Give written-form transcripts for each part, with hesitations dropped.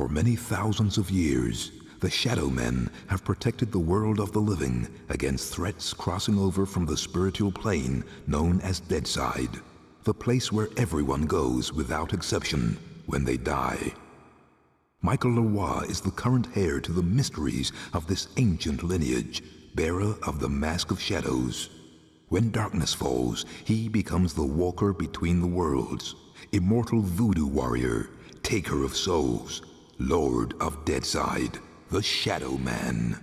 For many thousands of years, the Shadow Men have protected the world of the living against threats crossing over from the spiritual plane known as Deadside, the place where everyone goes without exception when they die. Michael Leroy is the current heir to the mysteries of this ancient lineage, bearer of the Mask of Shadows. When darkness falls, he becomes the walker between the worlds, immortal voodoo warrior, taker of souls, Lord of Deadside, the Shadow Man.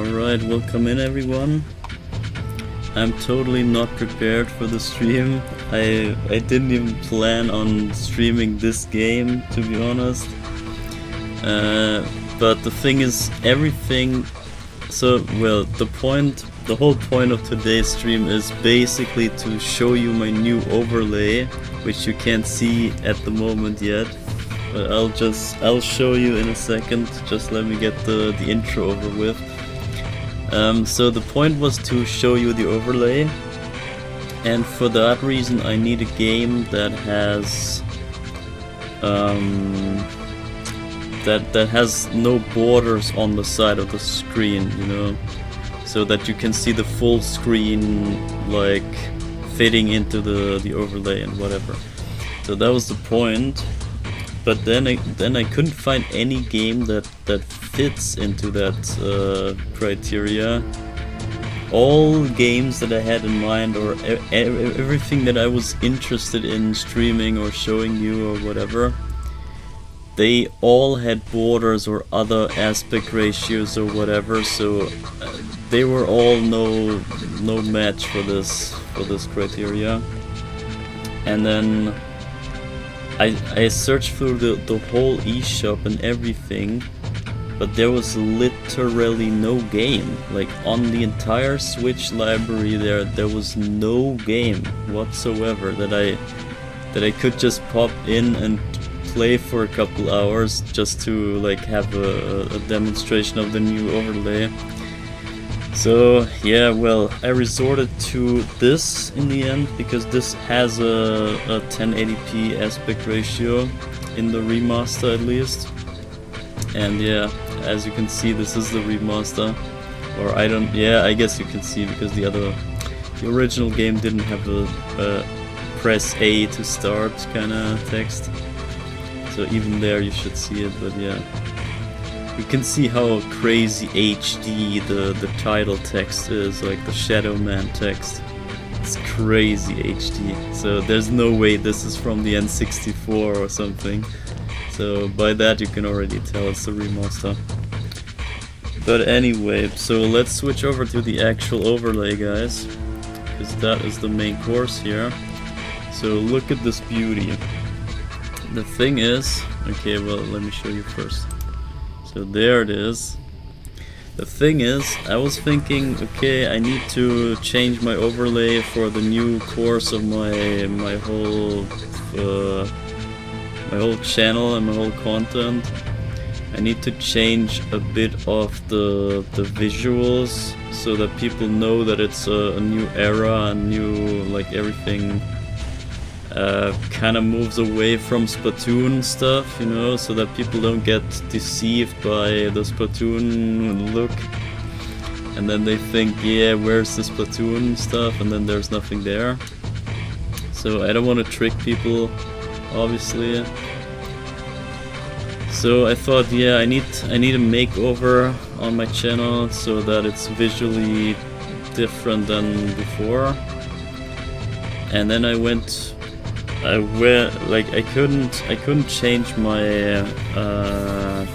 Alright, welcome in everyone. I'm totally not prepared for the stream. I didn't even plan on streaming this game, to be honest. But the thing is, everything... So, well, the whole point of today's stream is basically to show you my new overlay, which you can't see at the moment yet. But I'll show you in a second. Just let me get the intro over with. So the point was to show you the overlay, and for that reason I need a game that has that has no borders on the side of the screen, you know, so that you can see the full screen like fitting into the overlay and whatever. So that was the point. But then I couldn't find any game that fits into that criteria. All games that I had in mind, or everything that I was interested in streaming or showing you or whatever, they all had borders or other aspect ratios or whatever. So they were all no match for this criteria. And then I searched through the whole eShop and everything, but there was literally no game. Like, on the entire Switch library there was no game whatsoever that I could just pop in and play for a couple hours just to like have a demonstration of the new overlay. So yeah, well, I resorted to this in the end because this has a 1080p aspect ratio in the remaster at least. And yeah, as you can see, this is the remaster. Or I guess you can see because the original game didn't have a press A to start kind of text. So even there you should see it, but yeah. You can see how crazy HD the title text is, like the Shadow Man text. It's crazy HD. So there's no way this is from the N64 or something. So by that you can already tell it's a remaster. But anyway, so let's switch over to the actual overlay, guys, because that is the main course here. So look at this beauty. The thing is, okay, well, let me show you first. So there it is. The thing is, I was thinking, okay, I need to change my overlay for the new course of my whole channel and my whole content. I need to change a bit of the visuals so that people know that it's a new era, a new, like, everything kind of moves away from Splatoon stuff, you know, so that people don't get deceived by the Splatoon look, and then they think, yeah, where's the Splatoon stuff, and then there's nothing there. So I don't want to trick people, obviously. So I thought, yeah, I need a makeover on my channel so that it's visually different than before. And then I couldn't change my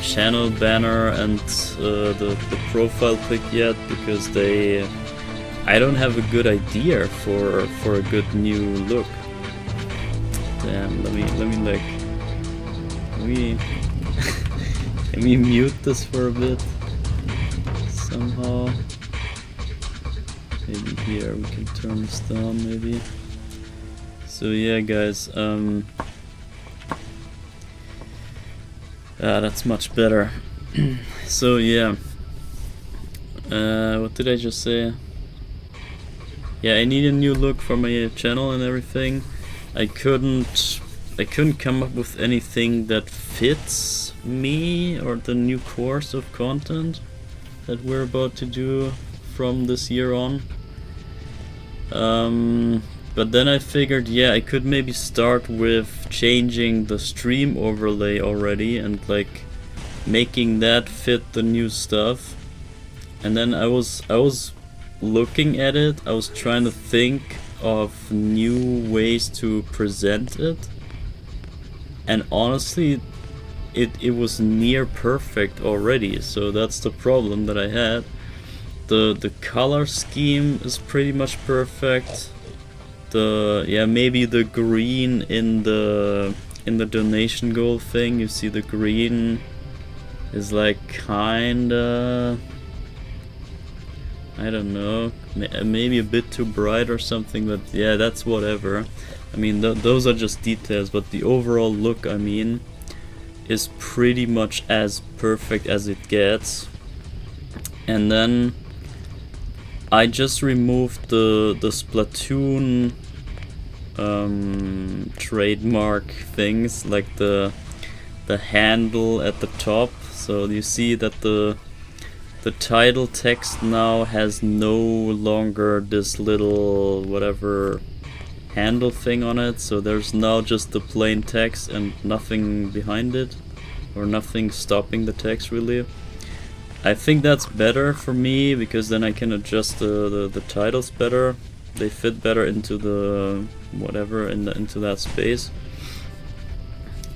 channel banner and the profile pic yet because I don't have a good idea for a good new look. Damn, let me mute this for a bit somehow. Maybe here we can turn this down, maybe. So yeah, guys, that's much better. So yeah, what did I just say? Yeah, I need a new look for my channel and everything. I couldn't come up with anything that fits me or the new course of content that we're about to do from this year on. But then I figured, yeah, I could maybe start with changing the stream overlay already and like making that fit the new stuff. And then I was looking at it, I was trying to think of new ways to present it. And honestly, it was near perfect already, so that's the problem that I had. the color scheme is pretty much perfect. Maybe the green in the donation goal thing, you see the green is like kinda, I don't know, maybe a bit too bright or something, but yeah, that's whatever. I mean, those are just details, but the overall look, I mean, is pretty much as perfect as it gets. And then I just removed the Splatoon trademark things, like the handle at the top. So you see that the title text now has no longer this little whatever handle thing on it, so there's now just the plain text and nothing behind it, or nothing stopping the text really. I think that's better for me, because then I can adjust the titles better. They fit better into the whatever into that space.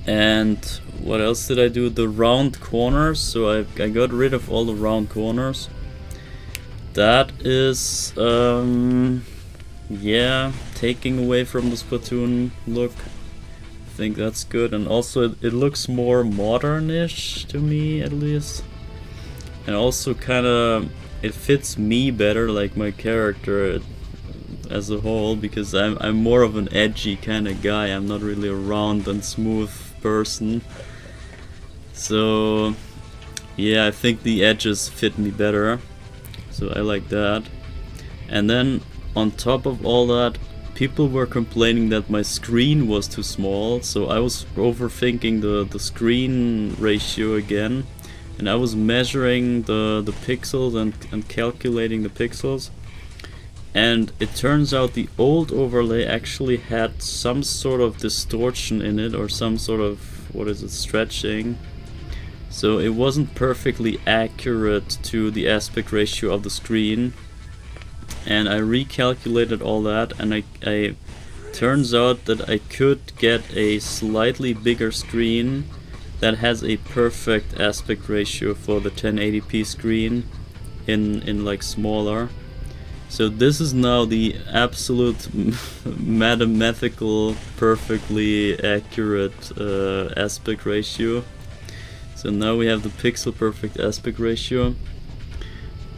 And what else did I do? The round corners. So I got rid of all the round corners. That is yeah, taking away from the Splatoon look. I think that's good, and also it looks more modern-ish to me, at least. And also kinda, it fits me better, like my character as a whole, because I'm more of an edgy kind of guy. I'm not really a round and smooth person. So yeah, I think the edges fit me better. So I like that. And then on top of all that, people were complaining that my screen was too small, so I was overthinking the screen ratio again. And I was measuring the pixels and calculating the pixels. And it turns out the old overlay actually had some sort of distortion in it, or some sort of, what is it, stretching. So it wasn't perfectly accurate to the aspect ratio of the screen. And I recalculated all that, and I turns out that I could get a slightly bigger screen that has a perfect aspect ratio for the 1080p screen in like smaller. So this is now the absolute mathematical perfectly accurate aspect ratio. So now we have the pixel perfect aspect ratio,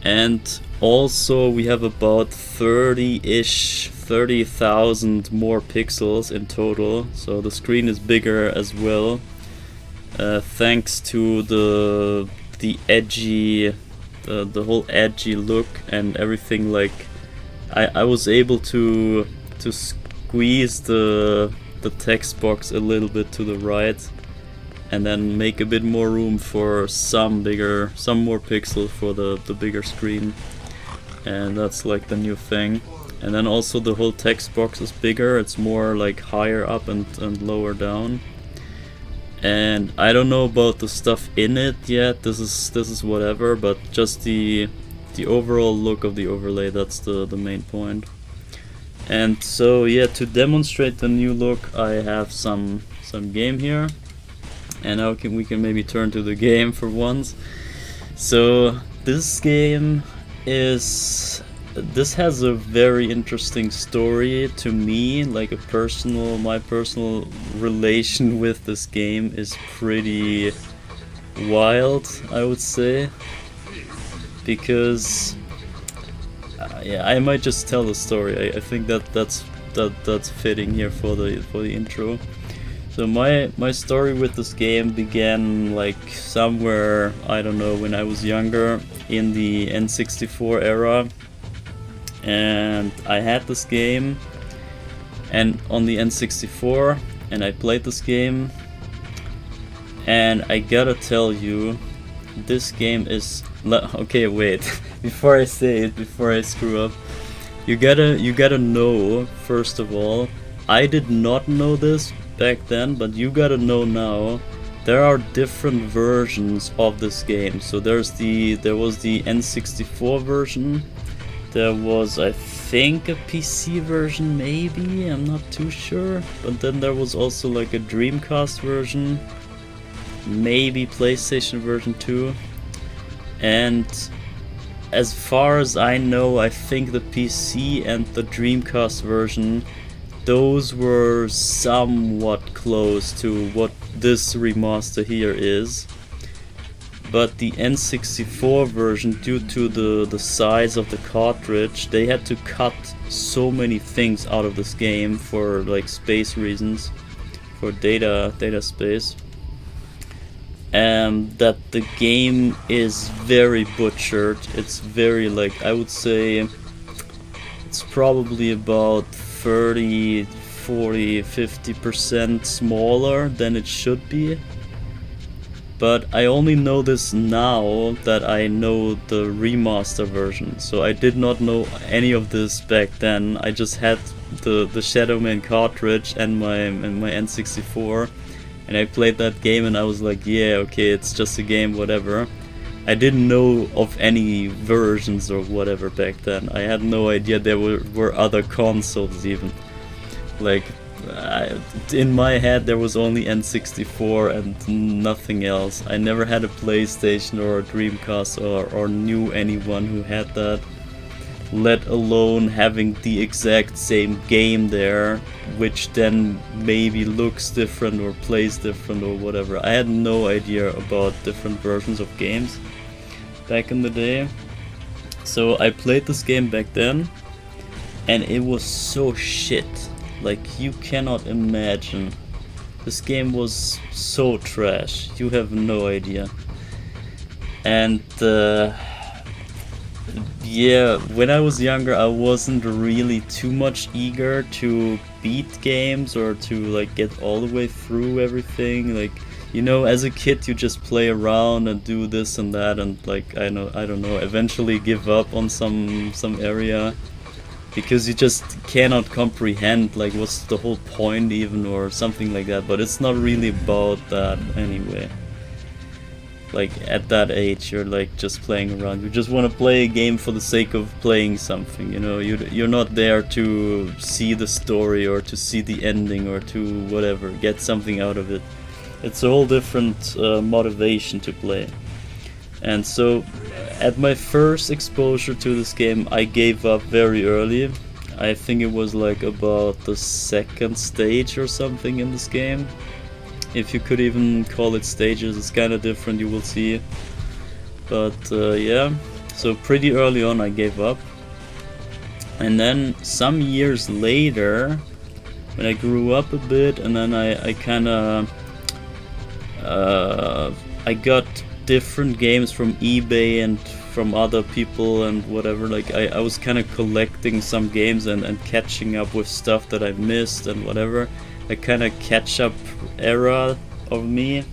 and also we have about 30,000 more pixels in total, so the screen is bigger as well. Thanks to the edgy, the whole edgy look and everything. Like I was able to squeeze the text box a little bit to the right, and then make a bit more room for some more pixels for the bigger screen. And that's like the new thing. And then also the whole text box is bigger. It's more like higher up and lower down. And I don't know about the stuff in it yet. This is whatever, but just the overall look of the overlay, that's the main point. And so yeah, to demonstrate the new look, I have some game here, and now we can maybe turn to the game for once. So this game has a very interesting story to me. Like my personal relation with this game is pretty wild, I would say, because yeah, I might just tell the story. I think that's fitting here for the intro. So my story with this game began like somewhere, I don't know, when I was younger, in the N64 era. And I had this game and on the N64, and I played this game, and I gotta tell you, this game is okay, wait, before I say it, before I screw up, you gotta know, first of all, I did not know this back then, but you gotta know now, there are different versions of this game. So there was the N64 version. There was, I think, a PC version, maybe, I'm not too sure. But then there was also like a Dreamcast version, maybe PlayStation version too. And as far as I know, I think the PC and the Dreamcast version, those were somewhat close to what this remaster here is. But the N64 version, due to the size of the cartridge, they had to cut so many things out of this game for like space reasons, for data space, that the game is very butchered. It's very, like, I would say it's probably about 30, 40, 50% smaller than it should be. But I only know this now that I know the remaster version, so I did not know any of this back then. I just had the Shadow Man cartridge and my N64, and I played that game and I was like, yeah, okay, it's just a game, whatever. I didn't know of any versions or whatever back then. I had no idea there were other consoles even. Like, in my head there was only N64 and nothing else. I never had a PlayStation or a Dreamcast or knew anyone who had that, let alone having the exact same game there, which then maybe looks different or plays different or whatever. I had no idea about different versions of games back in the day. So I played this game back then and it was so shit. Like, you cannot imagine. This game was so trash. You have no idea. And yeah, when I was younger, I wasn't really too much eager to beat games or to like get all the way through everything. Like, you know, as a kid you just play around and do this and that, and like I don't know, eventually give up on some area. Because you just cannot comprehend, like, what's the whole point even, or something like that. But it's not really about that anyway. Like, at that age, you're like just playing around. You just want to play a game for the sake of playing something, you know. You're not there to see the story or to see the ending or to whatever, get something out of it. It's a whole different motivation to play. And so, at my first exposure to this game, I gave up very early. I think it was like about the second stage or something in this game. If you could even call it stages, it's kind of different, you will see. But yeah, so pretty early on I gave up. And then some years later, when I grew up a bit, and then I kind of... I got different games from eBay and from other people and whatever. Like, I was kind of collecting some games and catching up with stuff that I missed and whatever. A kind of catch-up era of me,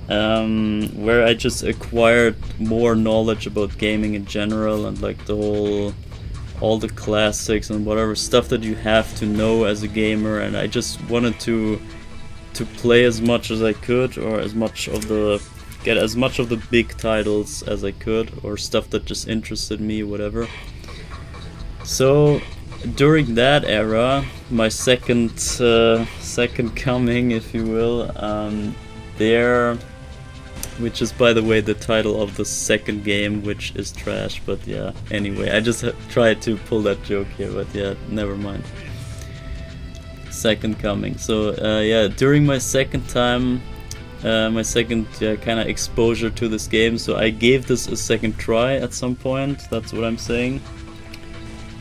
where I just acquired more knowledge about gaming in general, and like all the classics and whatever stuff that you have to know as a gamer. And I just wanted to play as much as I could, or get as much of the big titles as I could, or stuff that just interested me, whatever. So during that era, my second coming, if you will, there, which is by the way the title of the second game, which is trash, but yeah, anyway, I just tried to pull that joke here, but yeah, never mind. Second coming. So yeah, during my second time, my second kind of exposure to this game, so I gave this a second try at some point, that's what I'm saying.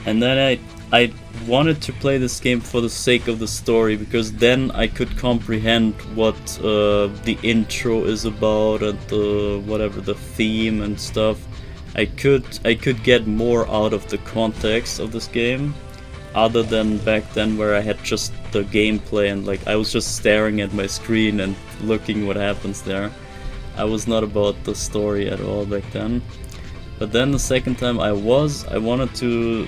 And then I wanted to play this game for the sake of the story, because then I could comprehend what the intro is about and the theme and stuff. I could get more out of the context of this game, other than back then where I had just the gameplay and like I was just staring at my screen and looking what happens there. I was not about the story at all back then. But then the second time I wanted to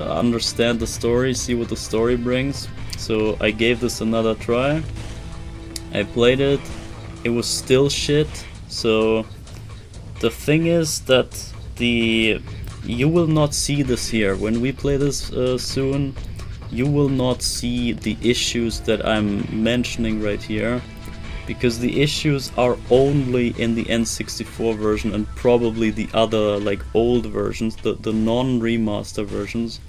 understand the story, see what the story brings. So I gave this another try. I played it. It was still shit. So the thing is that you will not see this here. When we play this soon, you will not see the issues that I'm mentioning right here. because the issues are only in the N64 version and probably the other like old versions, the non-remaster versions.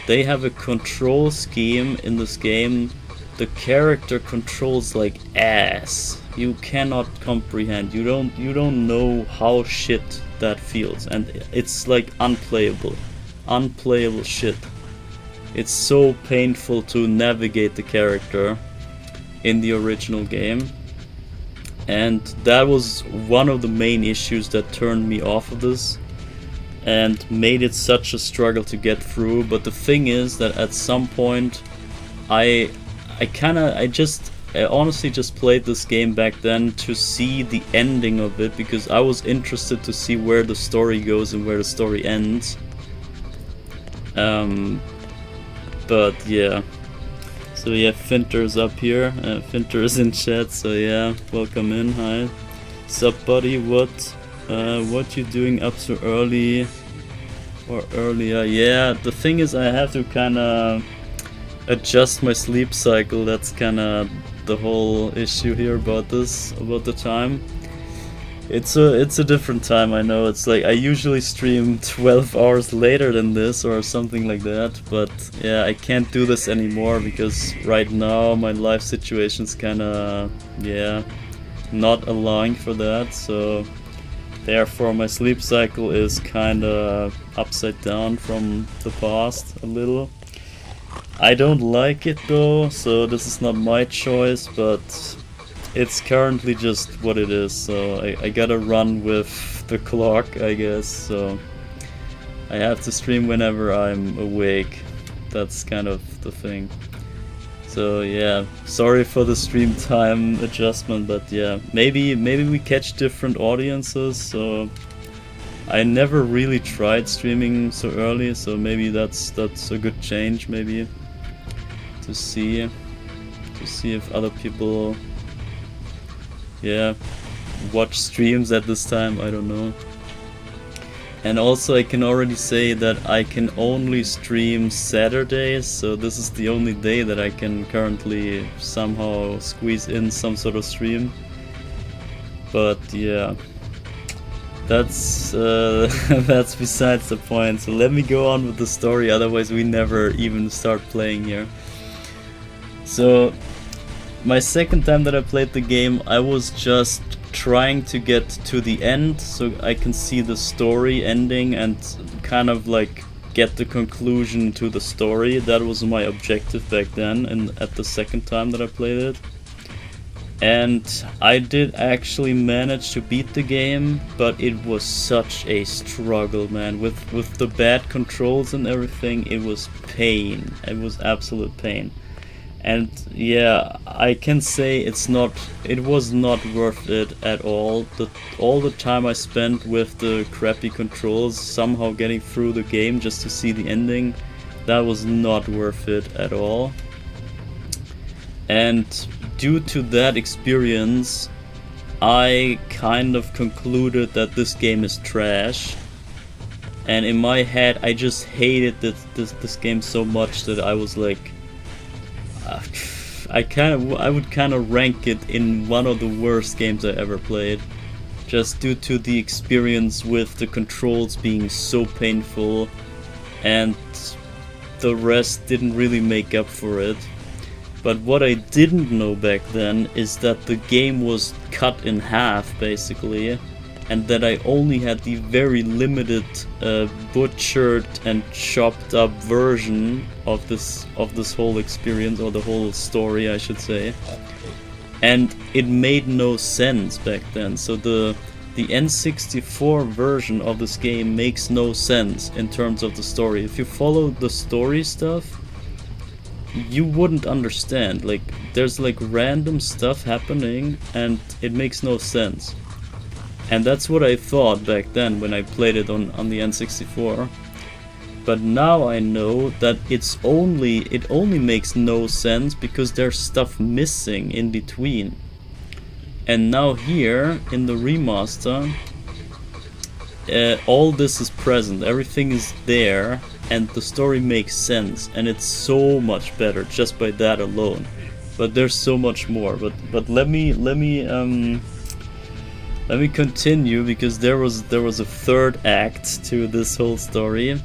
They have a control scheme in this game. The character controls like ass. You cannot comprehend. You don't know how shit that feels, and it's like unplayable shit. It's so painful to navigate the character in the original game, and that was one of the main issues that turned me off of this and made it such a struggle to get through. But the thing is that at some point I honestly just played this game back then to see the ending of it, because I was interested to see where the story goes and where the story ends. But yeah. So yeah, Finter's up here. Finter is in chat, so yeah, welcome in. Hi. Sup buddy, what you doing up so early or earlier? Yeah, the thing is I have to kinda adjust my sleep cycle. That's kinda the whole issue here about the time. It's a different time, I know. It's like I usually stream 12 hours later than this or something like that, but yeah, I can't do this anymore because right now my life situation's kinda, yeah, not allowing for that, so therefore my sleep cycle is kinda upside down from the past a little. I don't like it though, so this is not my choice, but it's currently just what it is, so I gotta run with the clock, I guess, so I have to stream whenever I'm awake. That's kind of the thing. So yeah, sorry for the stream time adjustment, but yeah, maybe we catch different audiences, so I never really tried streaming so early, so maybe that's a good change, maybe, to see if other people, yeah, watch streams at this time, I don't know. And also I can already say that I can only stream Saturdays, so this is the only day that I can currently somehow squeeze in some sort of stream. But yeah, that's that's besides the point, so let me go on with the story, otherwise we never even start playing here. So my second time that I played the game, I was just trying to get to the end so I can see the story ending and kind of like get the conclusion to the story. That was my objective back then, and at the second time that I played it. And I did actually manage to beat the game, but it was such a struggle, man. With the bad controls and everything, it was pain. It was absolute pain. And yeah, I can say it was not worth it at all. All the time I spent with the crappy controls, somehow getting through the game just to see the ending, that was not worth it at all. And due to that experience, I kind of concluded that this game is trash. And in my head, I just hated this game so much that I was like, I would kind of rank it in one of the worst games I ever played, just due to the experience with the controls being so painful, and the rest didn't really make up for it. But what I didn't know back then is that the game was cut in half basically, and that I only had the very limited butchered and chopped up version of this whole experience, or the whole story I should say. And it made no sense back then. So the N64 version of this game makes no sense in terms of the story. If you follow the story stuff, you wouldn't understand. Like, there's like random stuff happening and it makes no sense. And that's what I thought back then when I played it on the N64. But now I know that it only makes no sense because there's stuff missing in between. And now here in the remaster, all this is present, everything is there, and the story makes sense, and it's so much better just by that alone. but there's so much more. But let me continue, because there was a third act to this whole story.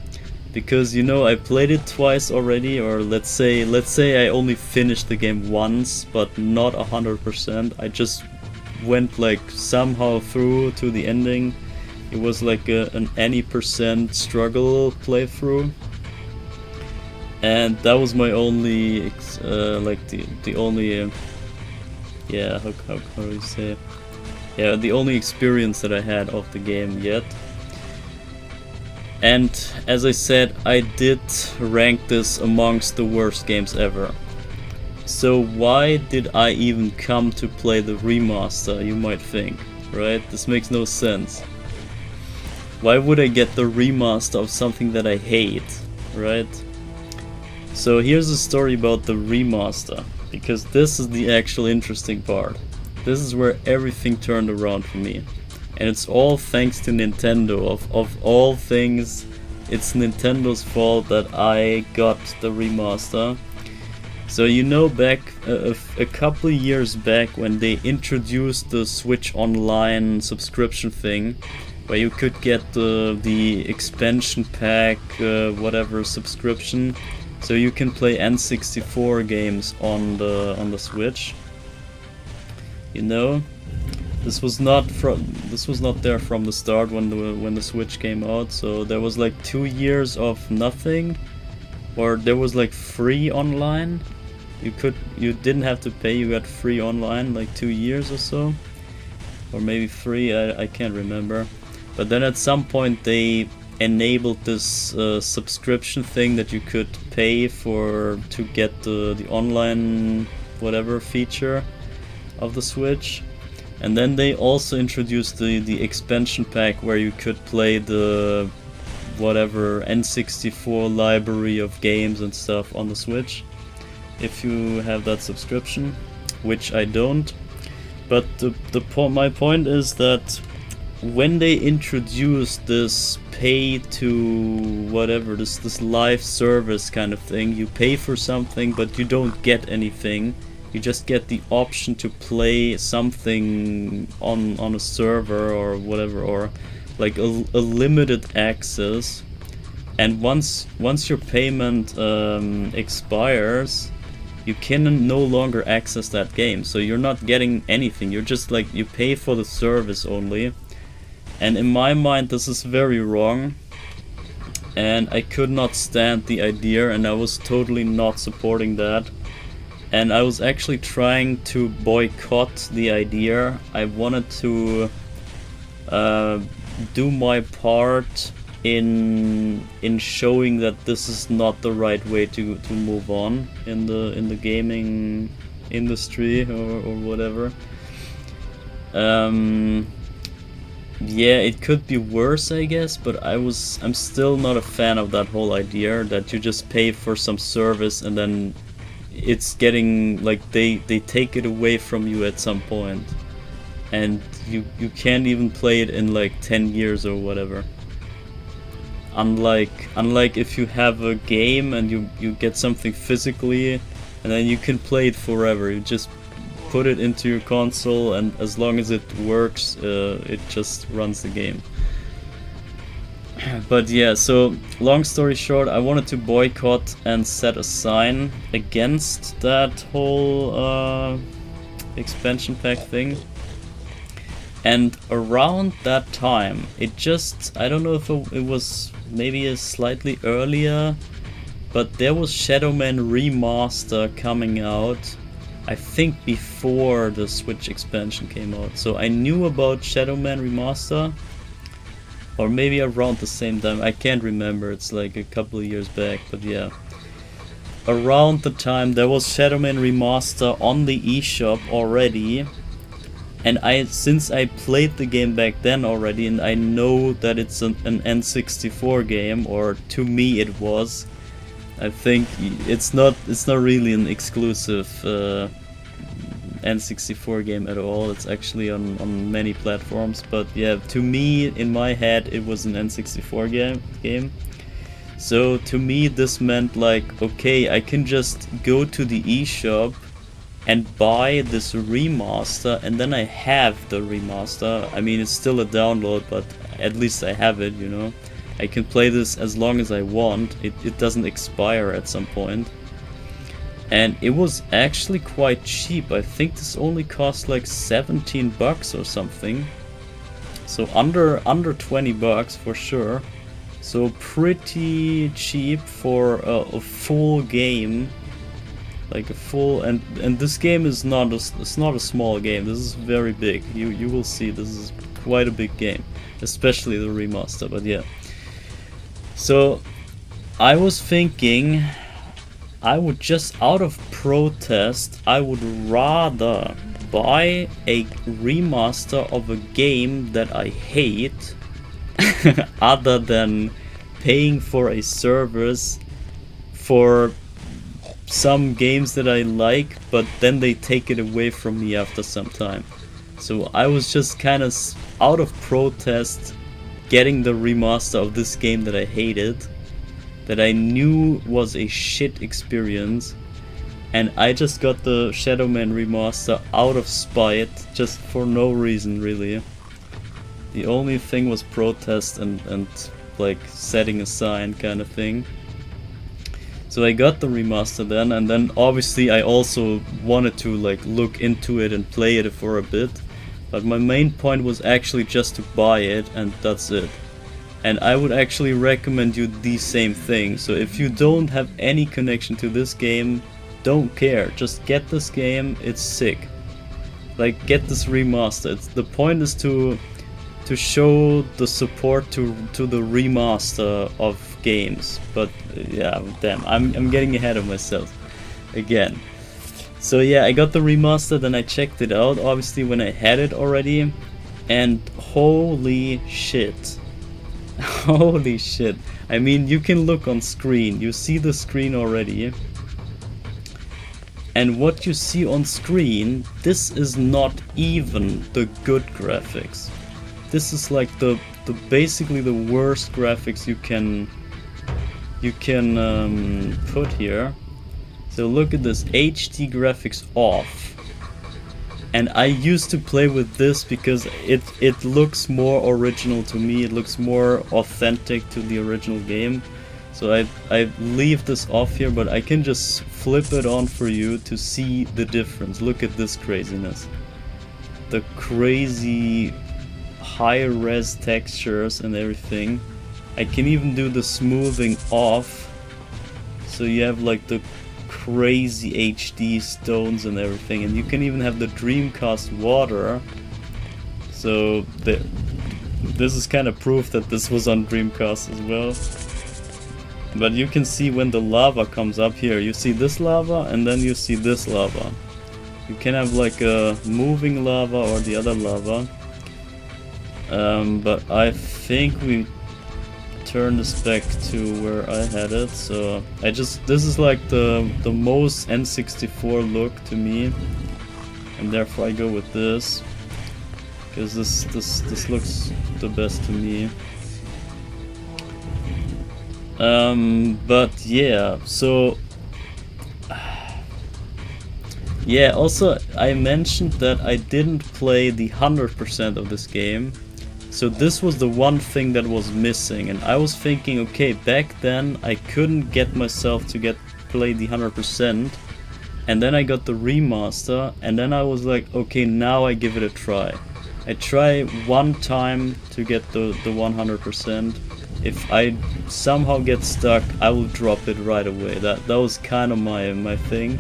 Because, you know, I played it twice already, or let's say I only finished the game once, but not 100%. I just went like somehow through to the ending. It was like an any percent struggle playthrough, and that was my only like the only yeah, how do you say, yeah, the only experience that I had of the game yet. And as I said, I did rank this amongst the worst games ever. So why did I even come to play the remaster, you might think, right? This makes no sense. Why would I get the remaster of something that I hate, right? So here's a story about the remaster, because this is the actual interesting part. This is where everything turned around for me. And it's all thanks to Nintendo. Of all things, it's Nintendo's fault that I got the remaster. So, you know, back a couple of years back, when they introduced the Switch Online subscription thing, where you could get the expansion pack, whatever subscription, so you can play N64 games on the Switch. You know, this was not there from the start when the Switch came out. So there was like 2 years of nothing, or there was like free online. You didn't have to pay, you got free online, like 2 years or so, or maybe 3, I can't remember. But then at some point they enabled this subscription thing that you could pay for to get the online whatever feature of the Switch. And then they also introduced the expansion pack, where you could play the whatever N64 library of games and stuff on the Switch, if you have that subscription, which I don't. But my point is that when they introduced this pay to whatever, this live service kind of thing, you pay for something but you don't get anything. You just get the option to play something on a server or whatever, or like a limited access. And once your payment expires, you can no longer access that game. So you're not getting anything. You're just like, you pay for the service only. And in my mind, this is very wrong. And I could not stand the idea, and I was totally not supporting that. And I was actually trying to boycott the idea. I wanted to do my part in showing that this is not the right way to move on in the gaming industry or whatever. Yeah, it could be worse, I guess, but I'm still not a fan of that whole idea that you just pay for some service and then it's getting like they take it away from you at some point, and you can't even play it in like 10 years or whatever. Unlike if you have a game and you get something physically, and then you can play it forever. You just put it into your console, and as long as it works, it just runs the game. But yeah, so long story short, I wanted to boycott and set a sign against that whole expansion pack thing. And around that time, I don't know if it was maybe slightly earlier, but there was Shadow Man Remaster coming out, I think before the Switch expansion came out. So I knew about Shadow Man Remaster, or maybe around the same time, I can't remember, it's like a couple of years back, but yeah. Around the time there was Shadow Man Remaster on the eShop already, and since I played the game back then already, and I know that it's an N64 game, or to me it was, I think it's not really an exclusive N64 game at all. It's actually on many platforms, but yeah, to me, in my head, it was an N64 game. So to me this meant like, okay, I can just go to the eShop and buy this remaster, and then I have the remaster. I mean, it's still a download, but at least I have it, you know. I can play this as long as I want. It doesn't expire at some point. And it was actually quite cheap. I think this only cost like 17 bucks or something. So under 20 bucks for sure. So pretty cheap for a full game. Like a full, and this game is not it's not a small game. This is very big. You will see this is quite a big game, especially the remaster. But yeah. So I was thinking I would just, out of protest, I would rather buy a remaster of a game that I hate other than paying for a service for some games that I like, but then they take it away from me after some time. So I was just kind of out of protest getting the remaster of this game that I hated, that I knew was a shit experience, and I just got the Shadow Man remaster out of spite, just for no reason really. The only thing was protest and like setting a sign kind of thing. So I got the remaster then, and then obviously I also wanted to like look into it and play it for a bit. But my main point was actually just to buy it, and that's it. And I would actually recommend you the same thing. So if you don't have any connection to this game, don't care. Just get this game, it's sick. Like, get this remaster. The point is to show the support to the remaster of games. But yeah, damn, I'm getting ahead of myself again. So yeah, I got the remaster, then I checked it out, obviously when I had it already, and holy shit. Holy shit. I mean, you can look on screen, you see the screen already, and what you see on screen, this is not even the good graphics. This is like the basically the worst graphics you can put here. So look at this, HD graphics off. And I used to play with this because it looks more original to me, it looks more authentic to the original game. So I leave this off here, but I can just flip it on for you to see the difference. Look at this craziness. The crazy high-res textures and everything. I can even do the smoothing off. So you have like the crazy HD stones and everything, and you can even have the Dreamcast water. So this is kind of proof that this was on Dreamcast as well. But you can see when the lava comes up here, you see this lava and then you see this lava. You can have like a moving lava or the other lava. But I think we turn this back to where I had it. So this is like the most N64 look to me, and therefore I go with this because this looks the best to me. But yeah, so yeah, also I mentioned that I didn't play the 100% of this game. So this was the one thing that was missing, and I was thinking, okay, back then I couldn't get myself to play the 100%, and then I got the remaster, and then I was like, okay, now I give it a try. I try one time to get the 100%. If I somehow get stuck, I will drop it right away. That was kind of my thing.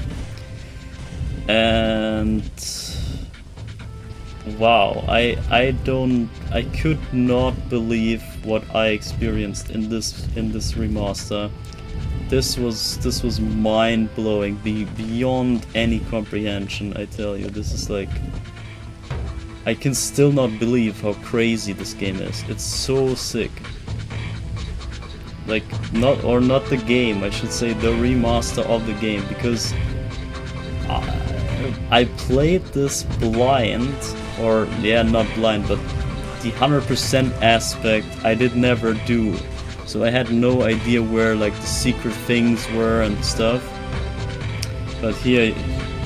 And wow, I could not believe what I experienced in this remaster. This was mind-blowing, beyond any comprehension, I tell you. This is like, I can still not believe how crazy this game is. It's so sick. Like, not the game, I should say the remaster of the game, because I played this blind, or yeah, not blind, but the 100% aspect I did never do. So I had no idea where like the secret things were and stuff. But here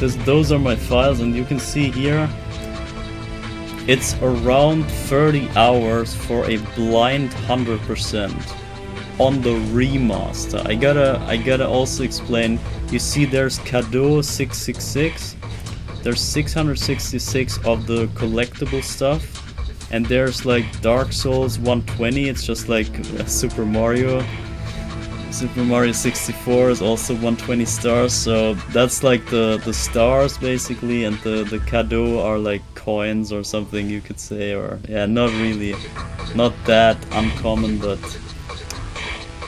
those are my files, and you can see here it's around 30 hours for a blind 100% on the remaster. I gotta also explain. You see, there's Cadeau 666. There's 666 of the collectible stuff, and there's like Dark Souls 120. It's just like Super Mario. Super Mario 64 is also 120 stars, so that's like the stars basically, and the cadeau are like coins or something, you could say, or yeah, not really, not that uncommon, but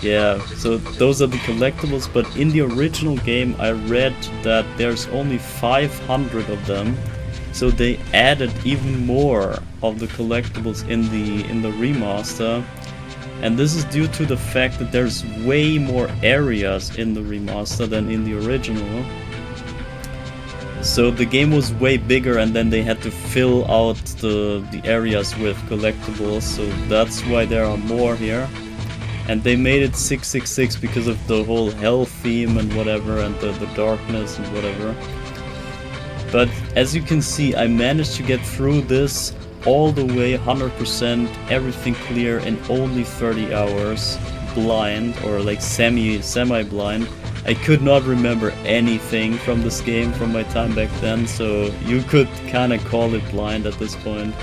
yeah, so those are the collectibles. But in the original game I read that there's only 500 of them, so they added even more of the collectibles in the remaster. And this is due to the fact that there's way more areas in the remaster than in the original. So the game was way bigger, and then they had to fill out the areas with collectibles, so that's why there are more here. And they made it 666 because of the whole hell theme and whatever, and the darkness and whatever. But as you can see, I managed to get through this all the way 100%, everything clear in only 30 hours, blind, or like semi-blind. I could not remember anything from this game from my time back then, so you could kinda call it blind at this point.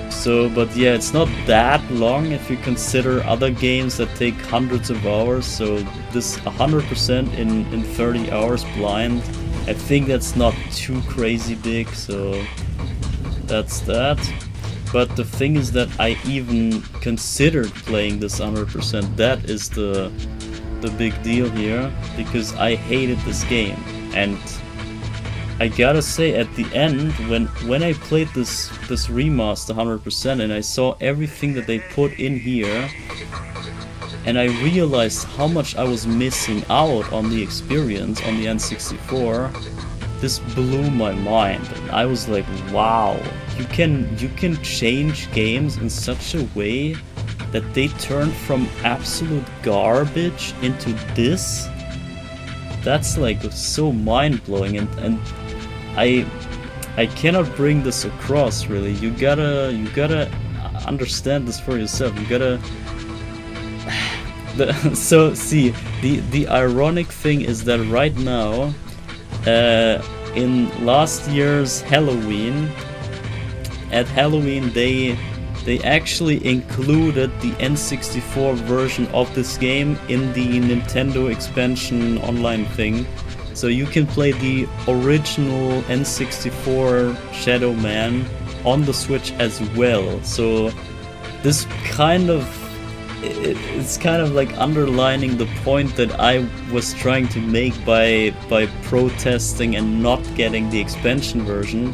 So, but yeah, it's not that long if you consider other games that take hundreds of hours, so this 100% in 30 hours blind, I think that's not too crazy big, so that's that. But the thing is that I even considered playing this 100%. That is the big deal here, because I hated this game. And I gotta say, at the end, when I played this remaster 100% and I saw everything that they put in here, and I realized how much I was missing out on the experience on the N64, this blew my mind. And I was like, wow, you can change games in such a way that they turn from absolute garbage into this. That's like so mind-blowing, and I cannot bring this across really. You gotta understand this for yourself. You gotta so see, the ironic thing is that right now, in last year's Halloween, at Halloween they actually included the N64 version of this game in the Nintendo expansion online thing. So you can play the original N64 Shadow Man on the Switch as well. So this it's kind of like underlining the point that I was trying to make by protesting and not getting the expansion version,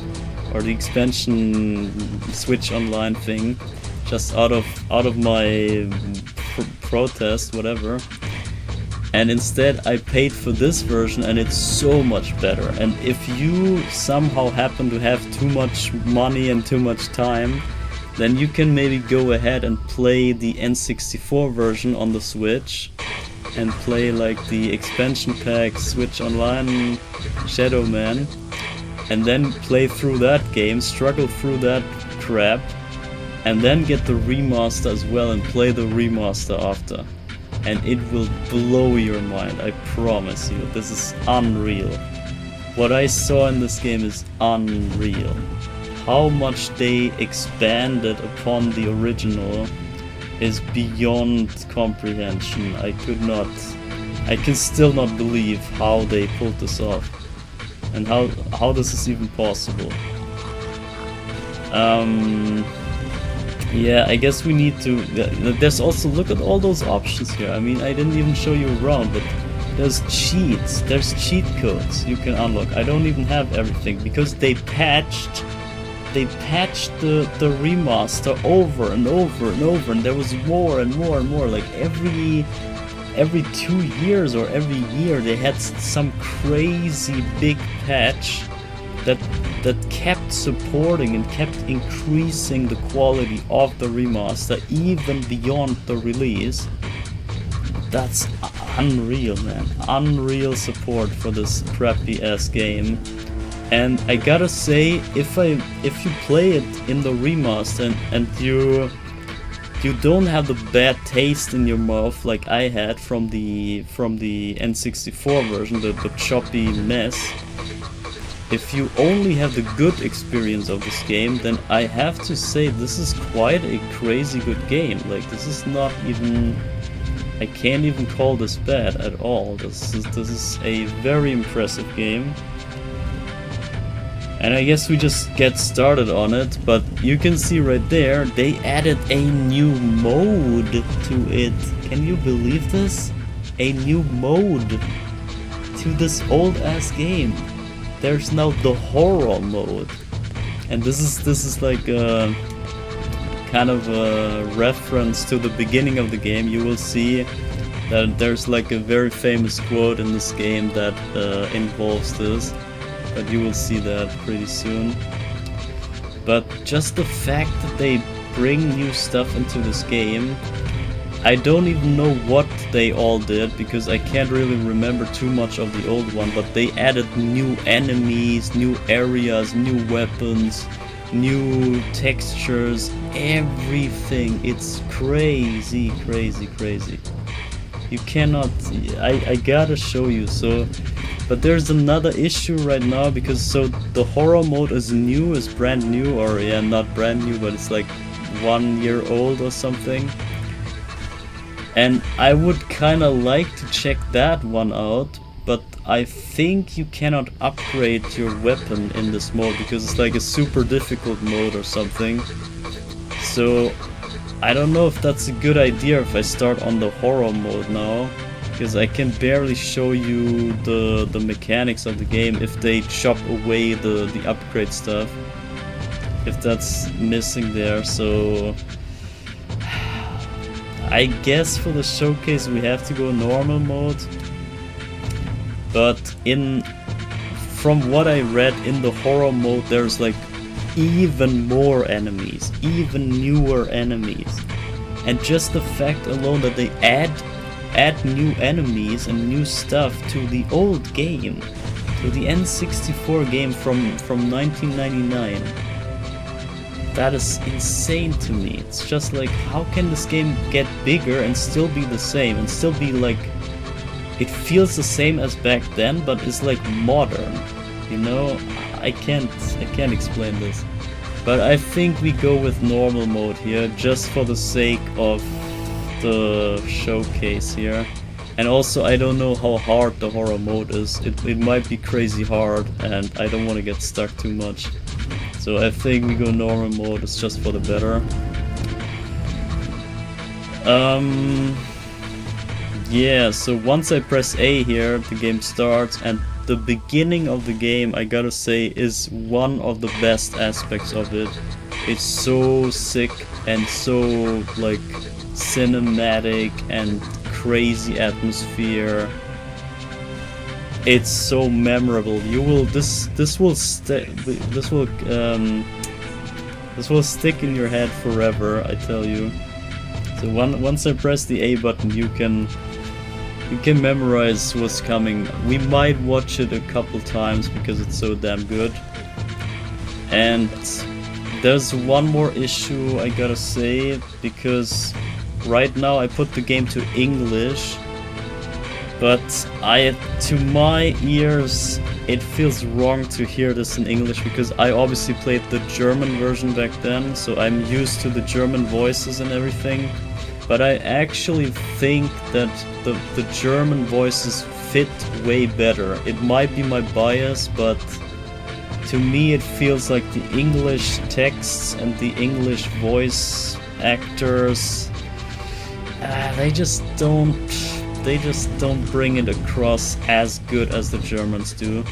or the expansion Switch Online thing, just out of my protest, whatever. And instead I paid for this version, and it's so much better. And if you somehow happen to have too much money and too much time, then you can maybe go ahead and play the N64 version on the Switch, and play like the expansion pack Switch Online Shadow Man, and then play through that game, struggle through that crap, and then get the remaster as well and play the remaster after. And it will blow your mind, I promise you. This is unreal. What I saw in this game is unreal. How much they expanded upon the original is beyond comprehension. I can still not believe how they pulled this off, and how this is even possible. Yeah, I guess we need to. There's also, look at all those options here. I mean, I didn't even show you around, but there's cheats, there's cheat codes you can unlock. I don't even have everything because they patched the remaster over and over and over, and there was more and more and more. Like every 2 years or every year they had some crazy big patch that kept supporting and kept increasing the quality of the remaster even beyond the release. That's unreal, man. Unreal support for this crappy ass game. And I gotta say, if you play it in the remaster and you don't have the bad taste in your mouth like I had from the N64 version, the choppy mess. If you only have the good experience of this game, then I have to say this is quite a crazy good game. Like, this is not even, I can't even call this bad at all. This is a very impressive game. And I guess we just get started on it, but you can see right there, they added a new mode to it. Can you believe this? A new mode to this old ass game. There's now the horror mode. And this is like a kind of a reference to the beginning of the game. You will see that there's like a very famous quote in this game that involves this. But you will see that pretty soon. But just the fact that they bring new stuff into this game, I don't even know what they all did because I can't really remember too much of the old one, but they added new enemies, new areas, new weapons, new textures, everything. It's crazy, crazy, crazy. You cannot, I gotta show you. So, but there's another issue right now because so the horror mode is brand new, or yeah, not brand new, but it's like 1 year old or something. And I would kinda like to check that one out, but I think you cannot upgrade your weapon in this mode because it's like a super difficult mode or something. So I don't know if that's a good idea if I start on the horror mode now, because I can barely show you the mechanics of the game if they chop away the upgrade stuff, if that's missing there. So I guess for the showcase we have to go normal mode, but from what I read, in the horror mode there's like even more enemies, even newer enemies, and just the fact alone that they add new enemies and new stuff to the old game, to the N64 game from 1999. That is insane to me. It's just like, how can this game get bigger and still be the same, and still be like, it feels the same as back then, but it's like modern, you know? I can't explain this. But I think we go with normal mode here, just for the sake of the showcase here. And also, I don't know how hard the horror mode is. It might be crazy hard, and I don't want to get stuck too much. So I think we go normal mode, it's just for the better. Yeah, so once I press A here, the game starts, and the beginning of the game, I gotta say, is one of the best aspects of it. It's so sick and so like cinematic and crazy atmosphere. It's so memorable. You will this will stick in your head forever, I tell you. So once I press the A button, you can memorize what's coming. We might watch it a couple times because it's so damn good. And there's one more issue I gotta say, because right now I put the game to English, but to my ears, it feels wrong to hear this in English because I obviously played the German version back then, so I'm used to the German voices and everything. But I actually think that the German voices fit way better. It might be my bias, but to me it feels like the English texts and the English voice actors, they just don't bring it across as good as the Germans do.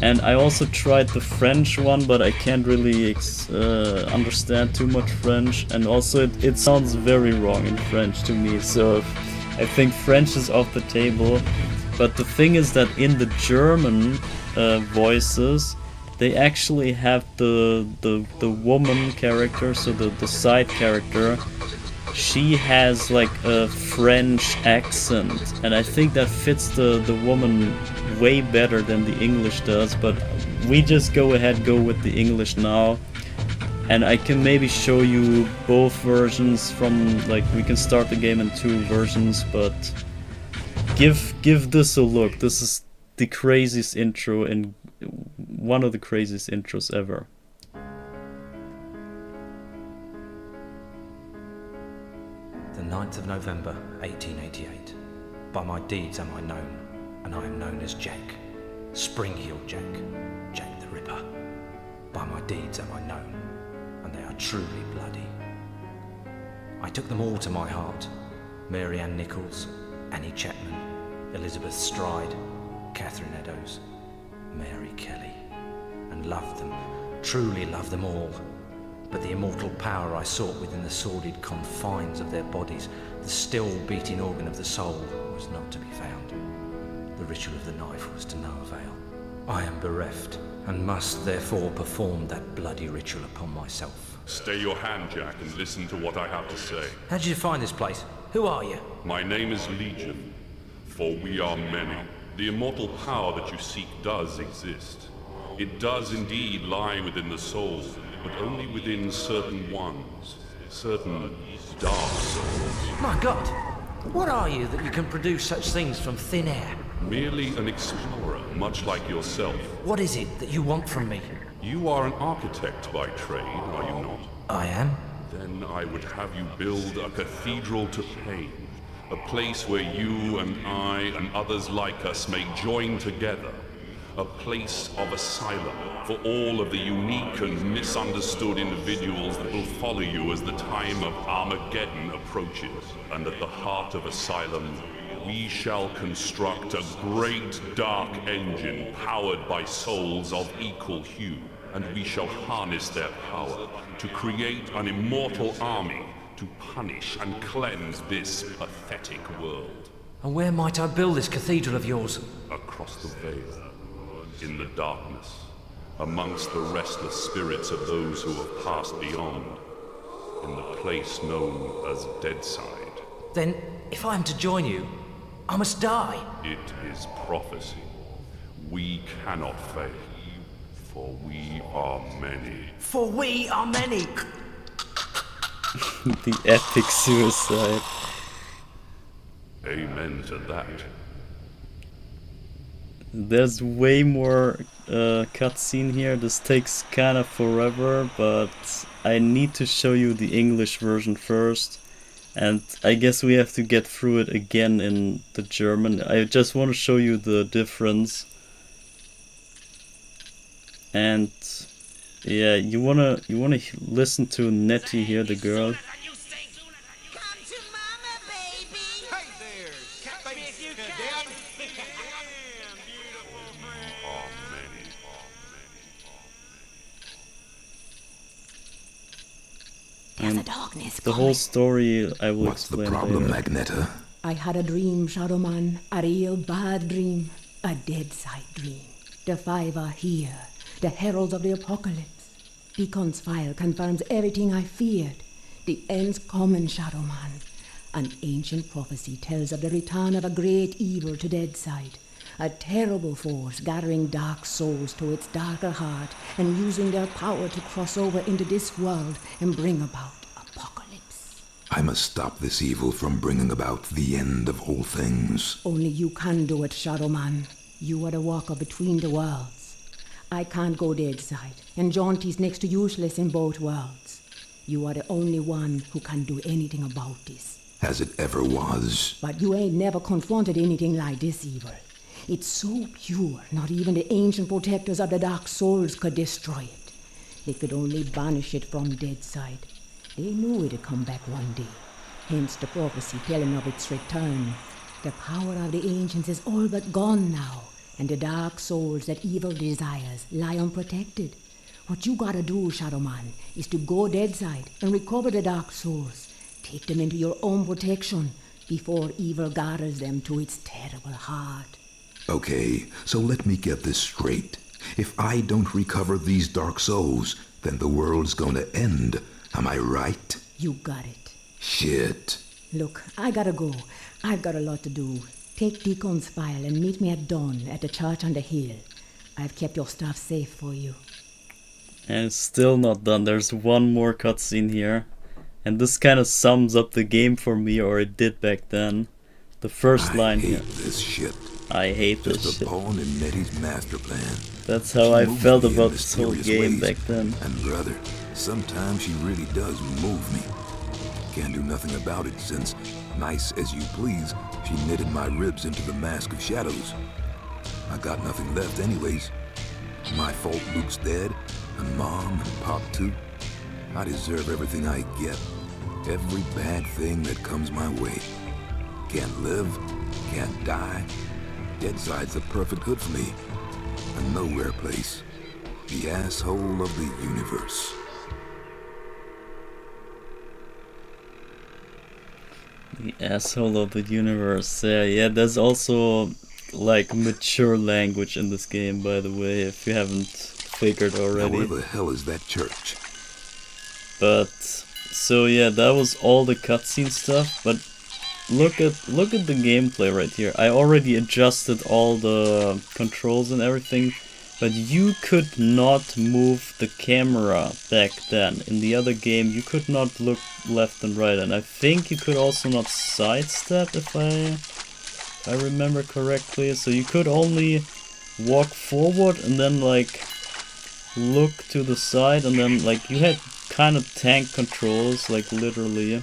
And I also tried the French one, but I can't really understand too much French, and also it sounds very wrong in French to me, so I think French is off the table. But the thing is that in the German voices, they actually have the woman character, so the side character, she has like a French accent, and I think that fits the woman way better than the English does, but we just go with the English now. And I can maybe show you both versions from, like, we can start the game in 2 versions, but give this a look. This is the craziest intro and one of the craziest intros ever. The 9th of November, 1888. By my deeds am I known, and I am known as Jack. Spring-heeled Jack, Jack the Ripper. By my deeds am I known, and they are truly bloody. I took them all to my heart. Mary Ann Nichols, Annie Chapman, Elizabeth Stride, Catherine Eddowes, Mary Kelly, and loved them, truly loved them all. But the immortal power I sought within the sordid confines of their bodies, the still beating organ of the soul, was not to be found. The ritual of the knife was to no avail. I am bereft, and must therefore perform that bloody ritual upon myself. Stay your hand, Jack, and listen to what I have to say. How did you find this place? Who are you? My name is Legion, for we are many. The immortal power that you seek does exist. It does indeed lie within the soul, but only within certain ones, certain dark souls. My God! What are you that you can produce such things from thin air? Merely an explorer, much like yourself. What is it that you want from me? You are an architect by trade, are you not? I am. Then I would have you build a cathedral to pain. A place where you and I and others like us may join together. A place of asylum for all of the unique and misunderstood individuals that will follow you as the time of Armageddon approaches. And at the heart of asylum, we shall construct a great dark engine powered by souls of equal hue. And we shall harness their power to create an immortal army to punish and cleanse this pathetic world. And where might I build this cathedral of yours? Across the veil, in the darkness, amongst the restless spirits of those who have passed beyond, in the place known as Deadside. Then, if I am to join you, I must die. It is prophecy. We cannot fail, for we are many. For we are many! The epic suicide. Amen to that. There's way more cutscene here. This takes kind of forever, but I need to show you the English version first. And I guess we have to get through it again in the German. I just want to show you the difference. And yeah, you wanna listen to Nettie here, the girl. And the whole story I will explain later. What's the problem, Magneta? I had a dream, Shadowman, a real bad dream, a dead-side dream. The 5 are here, the heralds of the apocalypse. Beacon's file confirms everything I feared. The end's coming, Shadowman. An ancient prophecy tells of the return of a great evil to Deadside. A terrible force gathering dark souls to its darker heart and using their power to cross over into this world and bring about apocalypse. I must stop this evil from bringing about the end of all things. Only you can do it, Shadowman. You are the walker between the worlds. I can't go Deadside, and Jaunty's next to useless in both worlds. You are the only one who can do anything about this. As it ever was. But you ain't never confronted anything like this evil. It's so pure, not even the ancient protectors of the Dark Souls could destroy it. They could only banish it from Deadside. They knew it'd come back one day, hence the prophecy telling of its return. The power of the ancients is all but gone now, and the Dark Souls that evil desires lie unprotected. What you gotta do, Shadowman, is to go Deadside and recover the Dark Souls. Take them into your own protection before evil gathers them to its terrible heart. Okay, so let me get this straight. If I don't recover these dark souls, then the world's gonna end. Am I right? You got it. Shit. Look, I gotta go. I've got a lot to do. Take Deacon's file and meet me at dawn at the church on the hill. I've kept your stuff safe for you. And it's still not done. There's one more cutscene here. And this kind of sums up the game for me, or it did back then. The first line here. I hate this shit. I hate this Just a shit. pawn in Nettie's master plan. That's how She I moves felt me in about this whole mysterious game ways. back then. And brother, sometimes she really does move me. Can't do nothing about it since, nice as you please, she knitted my ribs into the mask of shadows. I got nothing left anyways. My fault Luke's dead, and Mom and Pop too. I deserve everything I get. Every bad thing that comes my way. Can't live, can't die. Deadside's the perfect hood for me. A nowhere place. The asshole of the universe. The asshole of the universe. Yeah, there's also like mature language in this game, by the way, if you haven't figured Now already. where the hell is that church? But so yeah, that was all the cutscene stuff. But look at the gameplay right here. I already adjusted all the controls and everything, but you could not move the camera back then. In the other game, you could not look left and right, and I think you could also not sidestep if I remember correctly. So you could only walk forward and then like look to the side, and then like you had kind of tank controls, like literally.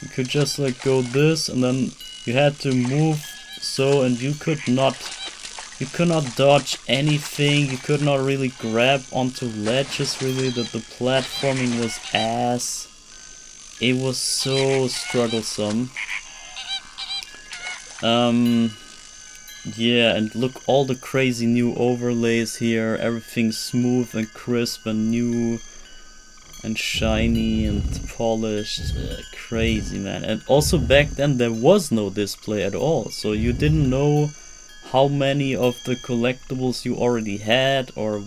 You could just like go this, and then you had to move so, and you could not dodge anything. You could not really grab onto ledges, really. The platforming was ass. It was so strugglesome. Yeah, and look, all the crazy new overlays here. Everything's smooth and crisp and new and shiny and polished. Crazy, man. And also back then there was no display at all, so you didn't know how many of the collectibles you already had, or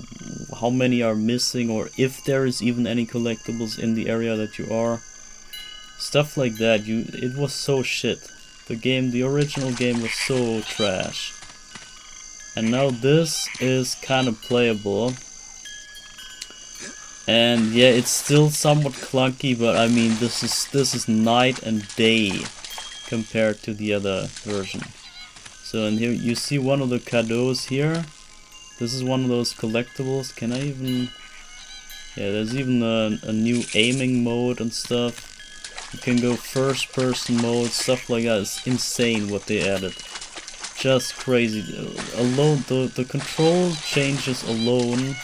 how many are missing, or if there is even any collectibles in the area that you are. Stuff like that. It was so shit. The original game was so trash. And now this is kind of playable. And yeah, it's still somewhat clunky, but I mean, this is night and day compared to the other version. So, and here you see one of the cadeaux here. This is one of those collectibles. Can I even... Yeah, there's even a new aiming mode and stuff. You can go first person mode, stuff like that. It's insane what they added. Just crazy. Alone, the control changes alone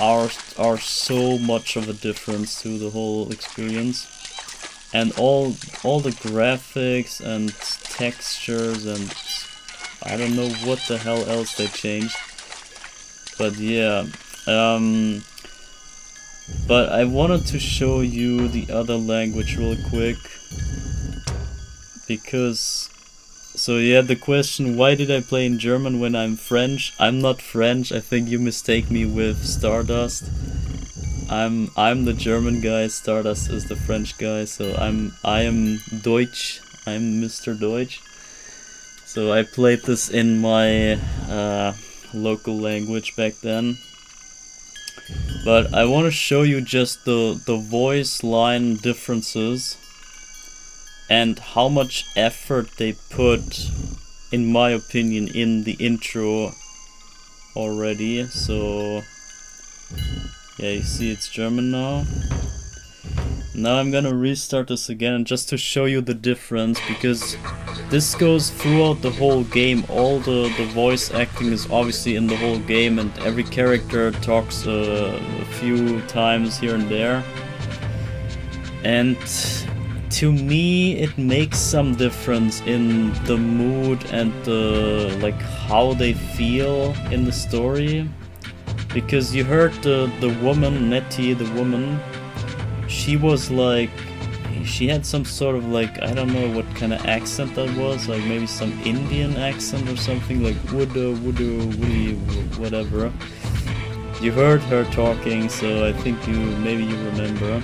are so much of a difference to the whole experience. And all the graphics and textures and I don't know what the hell else they changed. But yeah, but I wanted to show you the other language real quick, because so yeah, the question, why did I play in German when I'm French? I'm not French. I think you mistake me with Stardust. I'm the German guy, Stardust is the French guy, so I am Deutsch. I'm Mr. Deutsch. So I played this in my local language back then. But I want to show you just the voice line differences and how much effort they put, in my opinion, in the intro already. So yeah, you see it's German now. Now I'm gonna restart this again just to show you the difference, because this goes throughout the whole game. All the voice acting is obviously in the whole game, and every character talks a few times here and there. And to me it makes some difference in the mood and the like how they feel in the story. Because you heard the woman, Nettie, the woman, she was like, she had some sort of like, I don't know what kind of accent that was, like maybe some Indian accent or something, like woody, whatever. You heard her talking, so I think maybe you remember.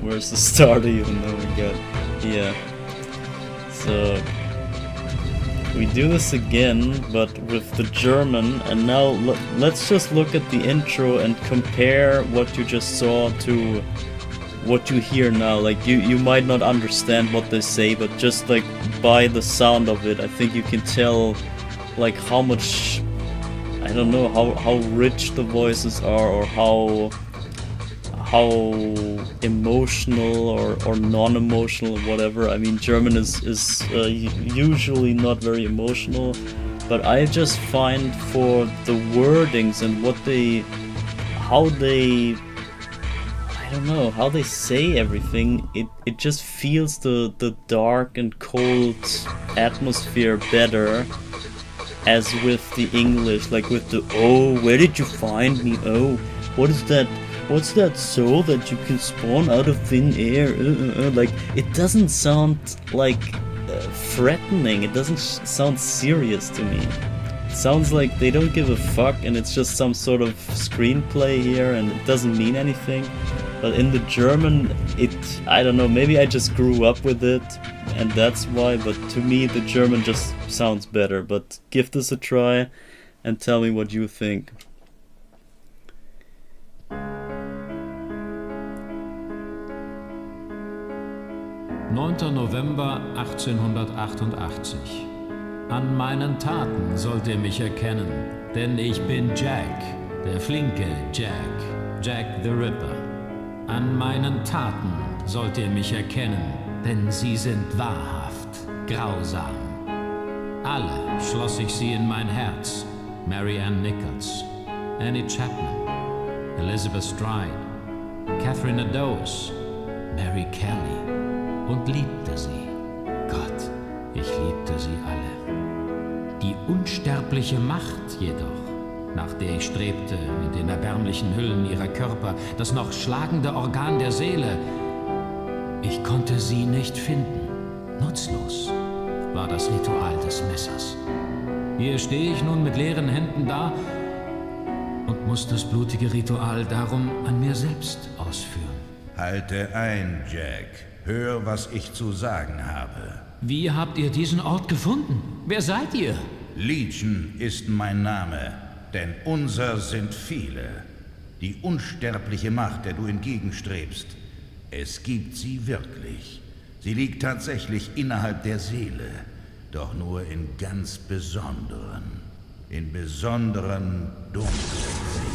Where's the start even though we got... Yeah. So... we do this again, but with the German, and now let's just look at the intro and compare what you just saw to what you hear now. Like, you might not understand what they say, but just like by the sound of it, I think you can tell like how much, I don't know, how rich the voices are, or how emotional or non-emotional, whatever. I mean, German is usually not very emotional, but I just find for the wordings and how they say everything, it just feels the dark and cold atmosphere better, as with the English, like with the, oh, where did you find me? Oh, what is that? What's that soul that you can spawn out of thin air? Like, it doesn't sound like threatening. It doesn't sound serious to me. It sounds like they don't give a fuck and it's just some sort of screenplay here and it doesn't mean anything. But in the German, I don't know, maybe I just grew up with it and that's why, but to me the German just sounds better. But give this a try and tell me what you think. 9. November 1888. An meinen Taten sollt ihr mich erkennen, denn ich bin Jack, der flinke Jack, Jack the Ripper. An meinen Taten sollt ihr mich erkennen, denn sie sind wahrhaft grausam. Alle schloss ich sie in mein Herz, Mary Ann Nichols, Annie Chapman, Elizabeth Stride, Catherine Adoes, Mary Kelly, und liebte sie. Gott, ich liebte sie alle. Die unsterbliche Macht jedoch, nach der ich strebte, in den erbärmlichen Hüllen ihrer Körper, das noch schlagende Organ der Seele, ich konnte sie nicht finden. Nutzlos war das Ritual des Messers. Hier stehe ich nun mit leeren Händen da und muss das blutige Ritual darum an mir selbst ausführen. Halte ein, Jack. Hör, was ich zu sagen habe. Wie habt ihr diesen Ort gefunden? Wer seid ihr? Legion ist mein Name, denn unser sind viele. Die unsterbliche Macht, der du entgegenstrebst, es gibt sie wirklich. Sie liegt tatsächlich innerhalb der Seele, doch nur in ganz besonderen dunklen Seelen.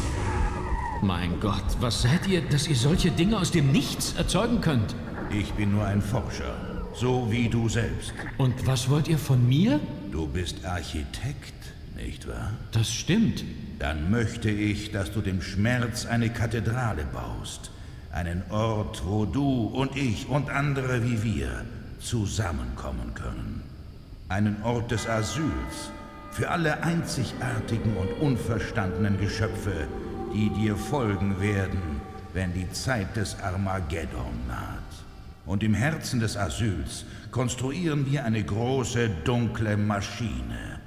Mein Gott, was seid ihr, dass ihr solche Dinge aus dem Nichts erzeugen könnt? Ich bin nur ein Forscher, so wie du selbst. Und was wollt ihr von mir? Du bist Architekt, nicht wahr? Das stimmt. Dann möchte ich, dass du dem Schmerz eine Kathedrale baust. Einen Ort, wo du und ich und andere wie wir zusammenkommen können. Einen Ort des Asyls für alle einzigartigen und unverstandenen Geschöpfe, die dir folgen werden, wenn die Zeit des Armageddon naht. Und im Herzen des Asyls konstruieren wir eine große, dunkle Maschine,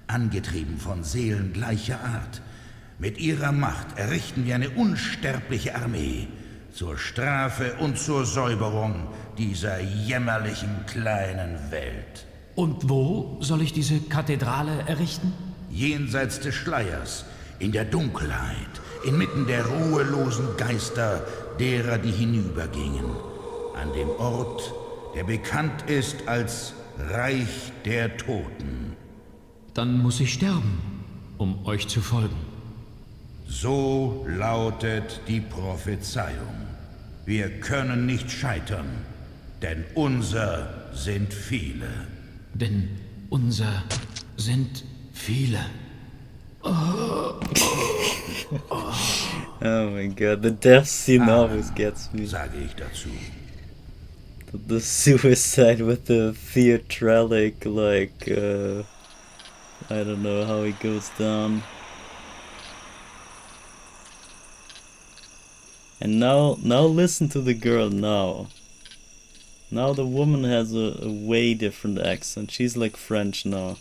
angetrieben von Seelen gleicher Art. Mit ihrer Macht errichten wir eine unsterbliche Armee zur Strafe und zur Säuberung dieser jämmerlichen kleinen Welt. Und wo soll ich diese Kathedrale errichten? Jenseits des Schleiers, in der Dunkelheit, inmitten der ruhelosen Geister derer, die hinübergingen. An dem Ort, der bekannt ist als Reich der Toten. Dann muss ich sterben, um euch zu folgen. So lautet die Prophezeiung. Wir können nicht scheitern, denn unser sind viele. Denn unser sind viele. Oh my god, the death scene always gets me. Sage ich dazu. The suicide with the theatralic, like, I don't know how he goes down. And now listen to the girl now. Now the woman has a way different accent. She's like French now.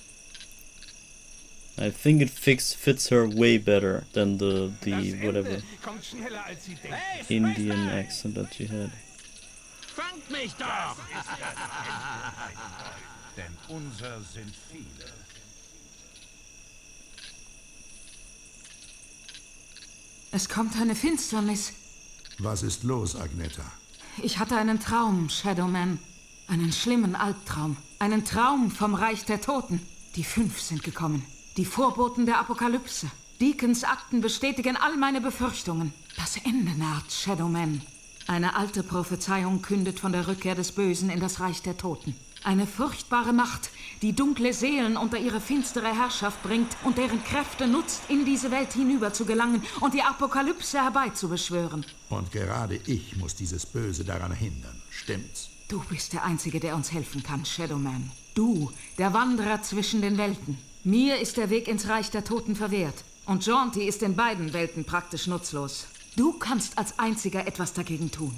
I think it fits her way better than the whatever Indian accent that she had. Fangt mich doch! Denn unser sind viele. Es kommt eine Finsternis. Was ist los, Agneta? Ich hatte einen Traum, Shadowman. Einen schlimmen Albtraum. Einen Traum vom Reich der Toten. Die 5 sind gekommen. Die Vorboten der Apokalypse. Deacons Akten bestätigen all meine Befürchtungen. Das Ende naht, Shadowman. Eine alte Prophezeiung kündet von der Rückkehr des Bösen in das Reich der Toten. Eine furchtbare Macht, die dunkle Seelen unter ihre finstere Herrschaft bringt und deren Kräfte nutzt, in diese Welt hinüber zu gelangen und die Apokalypse herbeizubeschwören. Und gerade ich muss dieses Böse daran hindern. Stimmt's? Du bist der Einzige, der uns helfen kann, Shadowman. Du, der Wanderer zwischen den Welten. Mir ist der Weg ins Reich der Toten verwehrt. Und Jaunty ist in beiden Welten praktisch nutzlos. Du kannst als Einziger etwas dagegen tun.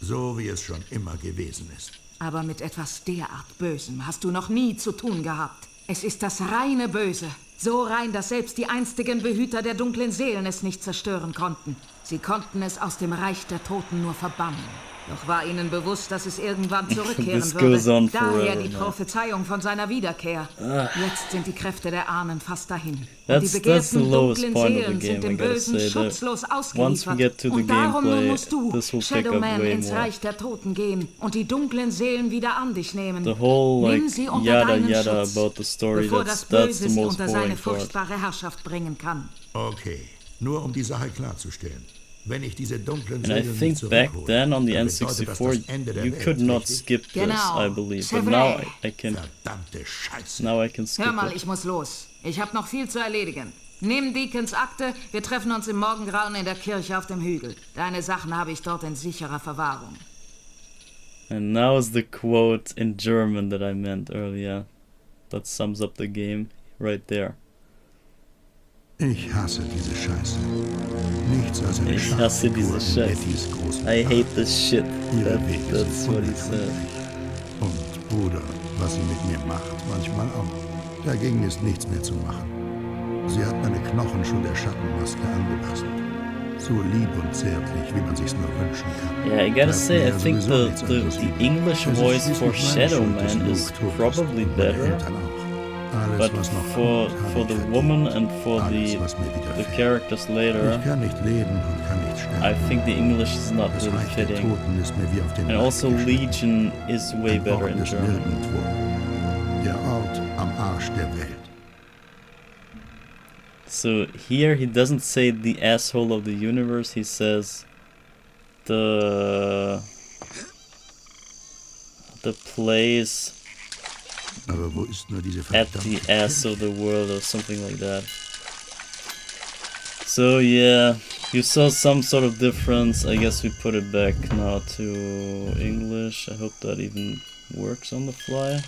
So wie es schon immer gewesen ist. Aber mit etwas derart Bösem hast du noch nie zu tun gehabt. Es ist das reine Böse. So rein, dass selbst die einstigen Behüter der dunklen Seelen es nicht zerstören konnten. Sie konnten es aus dem Reich der Toten nur verbannen. Doch war ihnen bewusst, dass es irgendwann zurückkehren This goes würde. on Daher forever, die man. Prophezeiung von seiner Wiederkehr. Jetzt sind die Kräfte der Ahnen fast dahin. That's- Und die that's the begehrten lowest dunklen point of the Seelen game, sind I dem gotta Bösen say that schutzlos once we ausgeliefert. get to the Und darum gameplay, nun musst du, this will pick up Shadowman, way ins more. Reich der Toten gehen und die dunklen Seelen wieder an dich nehmen. The whole Nimm like sie unter yada deinen yada Schutz, about the story, bevor that's das the Böse sie most unter seine boring part. furchtbare Herrschaft bringen kann. Okay, nur um die Sache klarzustellen. Wenn ich diese dunklen And I Seelen think nicht back zurückhole, then on the dann bedeutet das N64 das Ende der you Welt, could not richtig? skip this, Genau. I believe. C'est But now vrai. I can Verdammte Scheiße. now I can skip Hör mal, it. ich muss los. Ich habe noch viel zu erledigen. Nimm Deacons Akte, wir treffen uns im Morgengrauen in der Kirche auf dem Hügel. Deine Sachen habe ich dort in sicherer Verwahrung. And now is the quote in German that I meant earlier. That sums up the game right there. Ich hasse diese Scheiße. Nichts als eine Ich hasse diese Schachfigur in Scheiße. Nettys großen I hate Park. this shit. Ihre Wege That's sind what he said. unergründlich. Und Bruder, was sie mit mir macht, manchmal auch. Dagegen ist nichts mehr zu machen. Sie hat meine Knochen schon der Schattenmaske angepasst. So lieb und zärtlich, wie man sich's nur wünschen kann. Yeah, I gotta Bleibt say, mir I think sowieso nichts anderes the übrig. English Es ist voice schließlich for meine Shadow Schuld, dass Man Luke is tot ist probably und meine better. Eltern auch. Alles, But was noch for kommt, habe for ich the verdient. woman and for Alles, the was mir widerfährt. characters later, Ich kann nicht leben und kann nicht sterben. I think the English is not Das really Reich der fitting. Toten ist mir wie auf den And Leib also geschnitten. Legion is way Ein better Ort in des German. Nirgendwo. Der Ort am Arsch der Welt. So here he doesn't say the asshole of the universe, he says the place Aber wo ist nur diese at the verdammte ass Kirche? of the world or something like that. So yeah, you saw some sort of difference. I guess we put it back now to English. I hope that even works on the fly.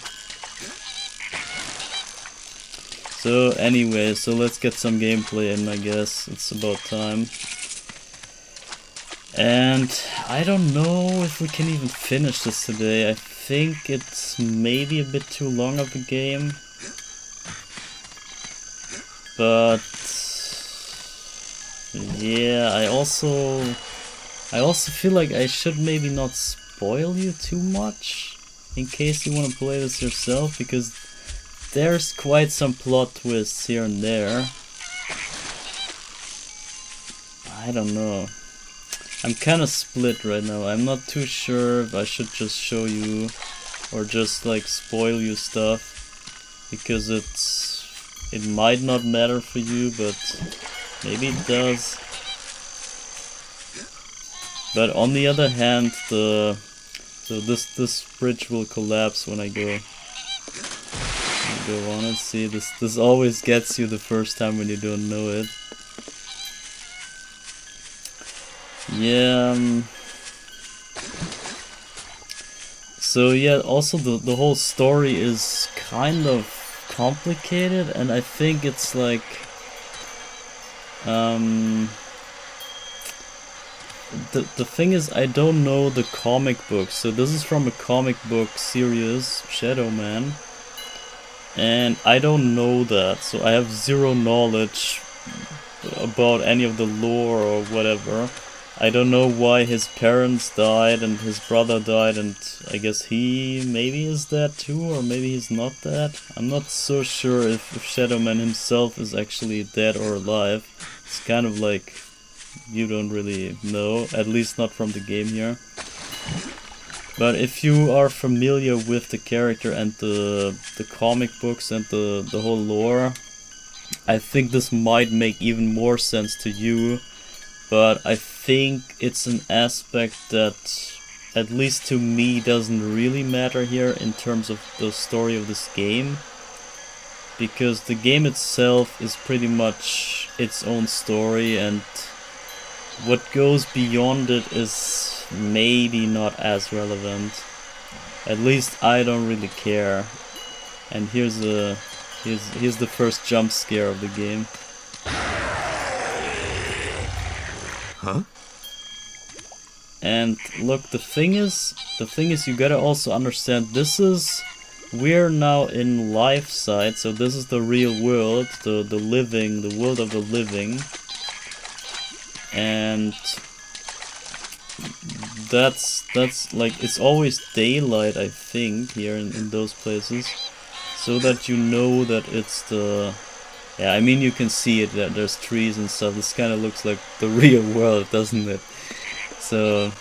So anyway, so let's get some gameplay in, I guess. It's about time. And I don't know if we can even finish this today. I think it's maybe a bit too long of a game. But yeah, I also feel like I should maybe not spoil you too much in case you want to play this yourself, because there's quite some plot twists here and there. I don't know. I'm kind of split right now. I'm not too sure if I should just show you or just like spoil you stuff, because it might not matter for you, but maybe it does. But on the other hand, this bridge will collapse when I go on and see. This always gets you the first time when you don't know it. Yeah. So yeah, also the whole story is kind of complicated, and I think it's like the thing is, I don't know the comic book. So this is from a comic book series, Shadow Man. And I don't know that, so I have zero knowledge about any of the lore or whatever. I don't know why his parents died and his brother died, and I guess he maybe is dead too, or maybe he's not dead. I'm not so sure if Shadow Man himself is actually dead or alive. It's kind of like you don't really know, at least not from the game here. But if you are familiar with the character and the comic books and the whole lore, I think this might make even more sense to you. But I think it's an aspect that, at least to me, doesn't really matter here in terms of the story of this game. Because the game itself is pretty much its own story, and what goes beyond it is maybe not as relevant. At least I don't really care. And here's the first jump scare of the game. Huh? And look, the thing is you gotta also understand we're now in life side, so this is the real world, the world of the living. And that's like, it's always daylight, I think, here in those places, so that you know that it's the... Yeah, I mean, you can see it, that there's trees and stuff. This kind of looks like the real world, doesn't it? So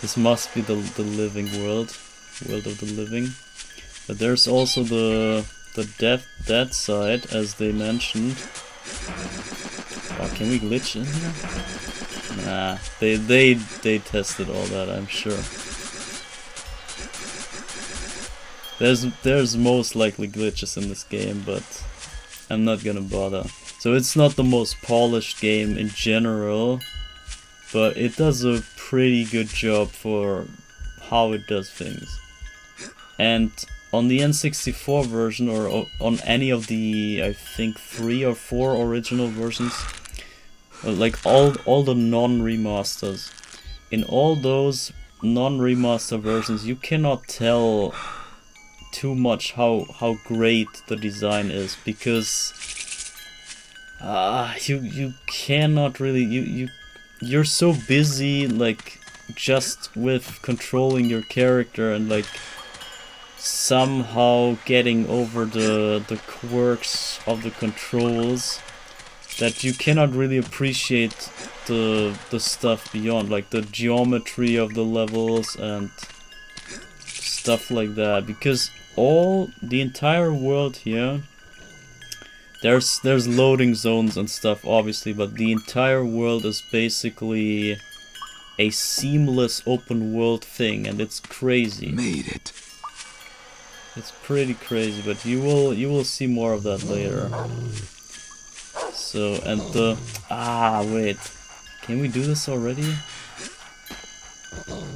this must be the living world of the living. But there's also the dead side, as they mentioned. Oh, can we glitch in here? Nah, they tested all that, I'm sure. There's most likely glitches in this game, but I'm not gonna bother. So it's not the most polished game in general, but it does a pretty good job for how it does things. And on the N64 version, or on any of the, I think, 3 or 4 original versions, like all the non-remasters, in all those non-remaster versions you cannot tell too much how great the design is, because you cannot really, you're so busy like just with controlling your character and like somehow getting over the quirks of the controls, that you cannot really appreciate the stuff beyond, like the geometry of the levels and stuff like that, because the entire world here, there's loading zones and stuff obviously, but the entire world is basically a seamless open world thing, and it's crazy. Made it. It's pretty crazy, but you will see more of that later. So, and wait, can we do this already?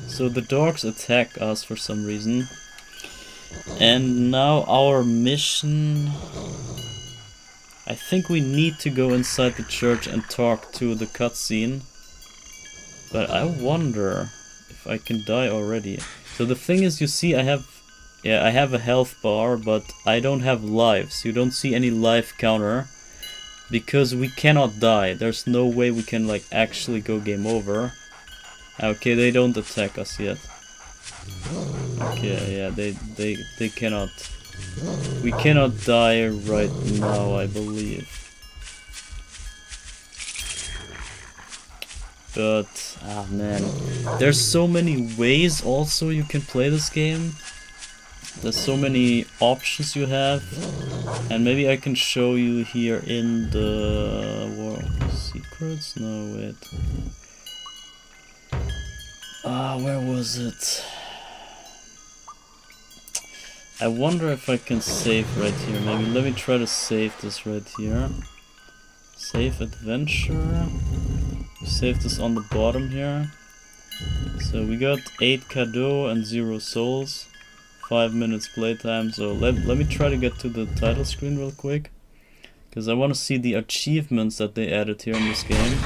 So the dogs attack us for some reason. And now our mission... I think we need to go inside the church and talk to the cutscene. But I wonder if I can die already. So the thing is, you see, I have a health bar, but I don't have lives. You don't see any life counter, because we cannot die. There's no way we can like actually go game over. Okay, they don't attack us yet. Okay, yeah, they cannot. We cannot die right now, I believe. But, man, there's so many ways also you can play this game. There's so many options you have, and maybe I can show you here in the world secrets. No, wait. Where was it? I wonder if I can save right here. Maybe let me try to save this right here. Save adventure. Save this on the bottom here. So we got 8 cadeaux and 0 souls. 5 minutes playtime. So let me try to get to the title screen real quick, because I want to see the achievements that they added here in this game,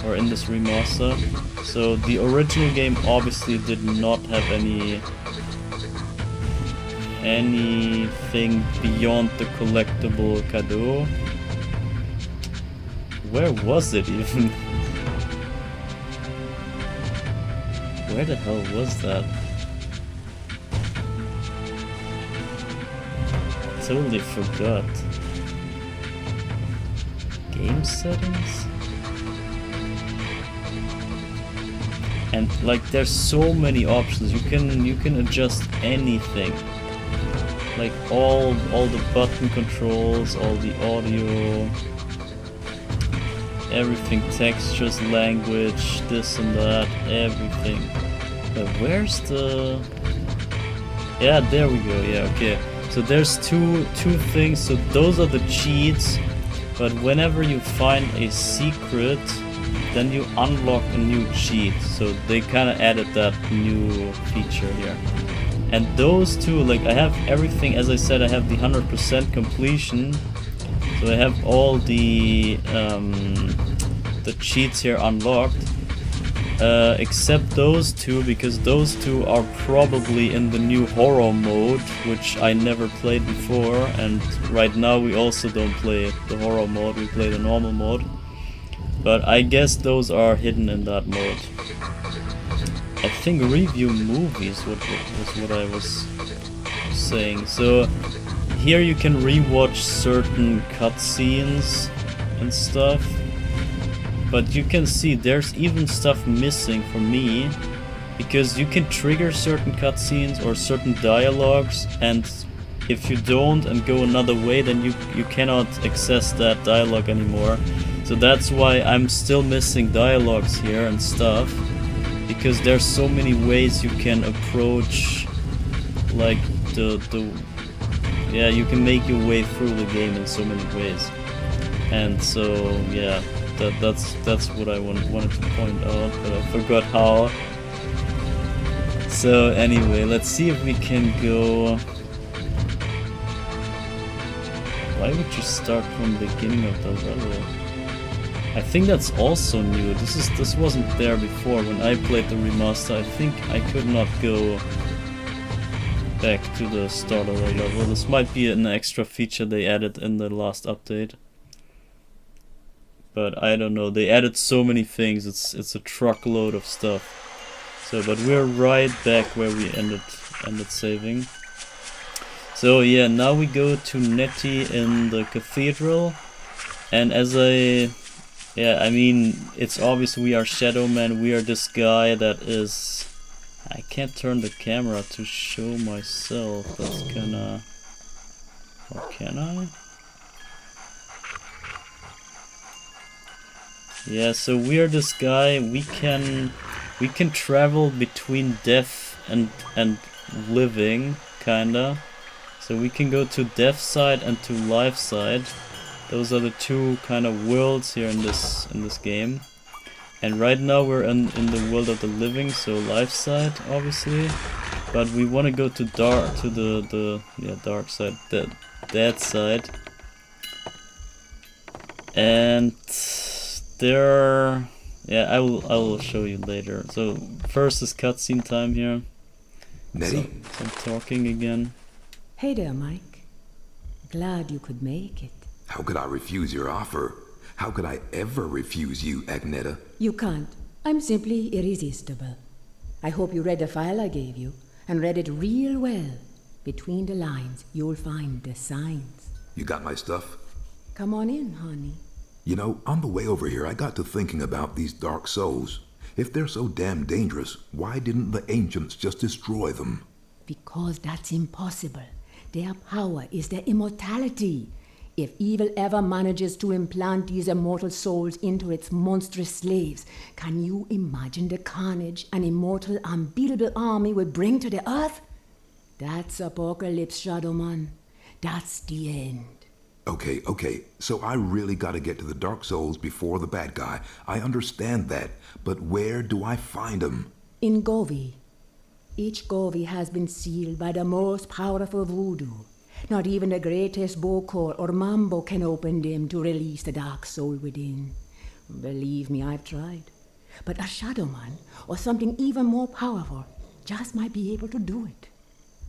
or in this remaster. So the original game obviously did not have any anything beyond the collectible cadeau. Where was it even? Where the hell was that? Totally forgot. Game settings? And like there's so many options. You can adjust anything. Like all the button controls, all the audio, everything, textures, language, this and that, everything. But where's the... Yeah, there we go. Yeah, okay. So there's two things. So those are the cheats. But whenever you find a secret, then you unlock a new cheat. So they kind of added that new feature here. And those two, like I have everything, as I said, I have the 100% completion. So I have all the cheats here unlocked. Except those two, because those two are probably in the new horror mode, which I never played before, and right now we also don't play the horror mode, we play the normal mode. But I guess those are hidden in that mode. I think review movies was what I was saying. So here you can rewatch certain cutscenes and stuff. But you can see there's even stuff missing for me, because you can trigger certain cutscenes or certain dialogues, and if you don't and go another way, then you cannot access that dialogue anymore. So that's why I'm still missing dialogues here and stuff, because there's so many ways you can approach, like yeah, you can make your way through the game in so many ways. And so yeah, that's what I wanted to point out, but I forgot how. So anyway, let's see if we can go. Why would you start from the beginning of the level? I think that's also new. This wasn't there before when I played the remaster. I think I could not go back to the start of the level. This might be an extra feature they added in the last update. But I don't know, they added so many things, it's a truckload of stuff. So, but we're right back where we ended saving. So yeah, now we go to Nettie in the cathedral. And as I mean, it's obvious we are Shadow Man, we are this guy that is... I can't turn the camera to show myself, that's kinda... Or can I? Yeah, so we are this guy. We can travel between death and living, kinda. So we can go to death side and to life side. Those are the two kind of worlds here in this game. And right now we're in the world of the living, so life side obviously. But we want to go to dark dark side, the dead side. And there, yeah, I will show you later. So first is cutscene time here. Nettie? So I'm talking again. Hey there, Mike. Glad you could make it. How could I refuse your offer? How could I ever refuse you, Agneta? You can't. I'm simply irresistible. I hope you read the file I gave you, and read it real well. Between the lines, you'll find the signs. You got my stuff? Come on in, honey. You know, on the way over here, I got to thinking about these dark souls. If they're so damn dangerous, why didn't the ancients just destroy them? Because that's impossible. Their power is their immortality. If evil ever manages to implant these immortal souls into its monstrous slaves, can you imagine the carnage an immortal, unbeatable army would bring to the earth? That's apocalypse, Shadowman. That's the end. Okay, so I really gotta get to the Dark Souls before the bad guy. I understand that, but where do I find them? In Govi. Each Govi has been sealed by the most powerful voodoo. Not even the greatest Bokor or Mambo can open them to release the dark soul within. Believe me, I've tried. But a Shadowman, or something even more powerful, just might be able to do it.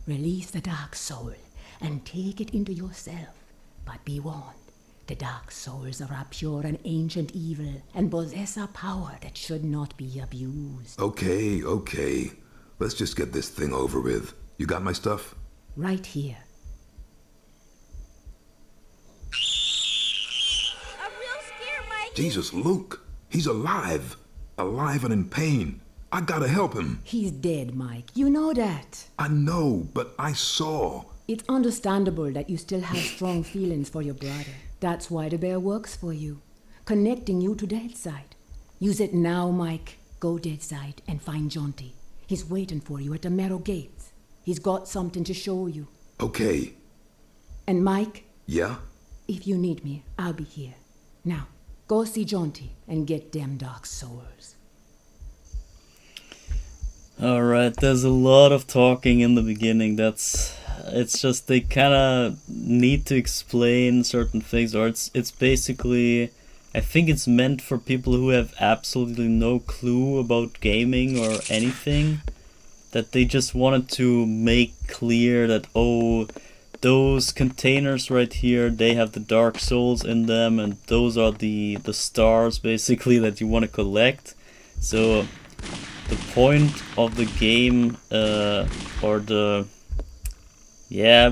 Release the dark soul and take it into yourself. But be warned, the dark souls are a pure and ancient evil and possess a power that should not be abused. Okay. Let's just get this thing over with. You got my stuff? Right here. A real scare, Mike. Jesus, Luke! He's alive! Alive and in pain. I gotta help him. He's dead, Mike. You know that. I know, but I saw. It's understandable that you still have strong feelings for your brother. That's why the bear works for you, connecting you to Deadside. Use it now, Mike. Go Deadside and find Jonty. He's waiting for you at the Marrow Gates. He's got something to show you. Okay. And Mike? Yeah? If you need me, I'll be here. Now, go see Jonty and get them dark souls. Alright, there's a lot of talking in the beginning. It's just they kinda need to explain certain things, or it's basically, I think it's meant for people who have absolutely no clue about gaming or anything, that they just wanted to make clear that, oh, those containers right here, they have the dark souls in them, and those are the stars basically that you want to collect. So the point of the game,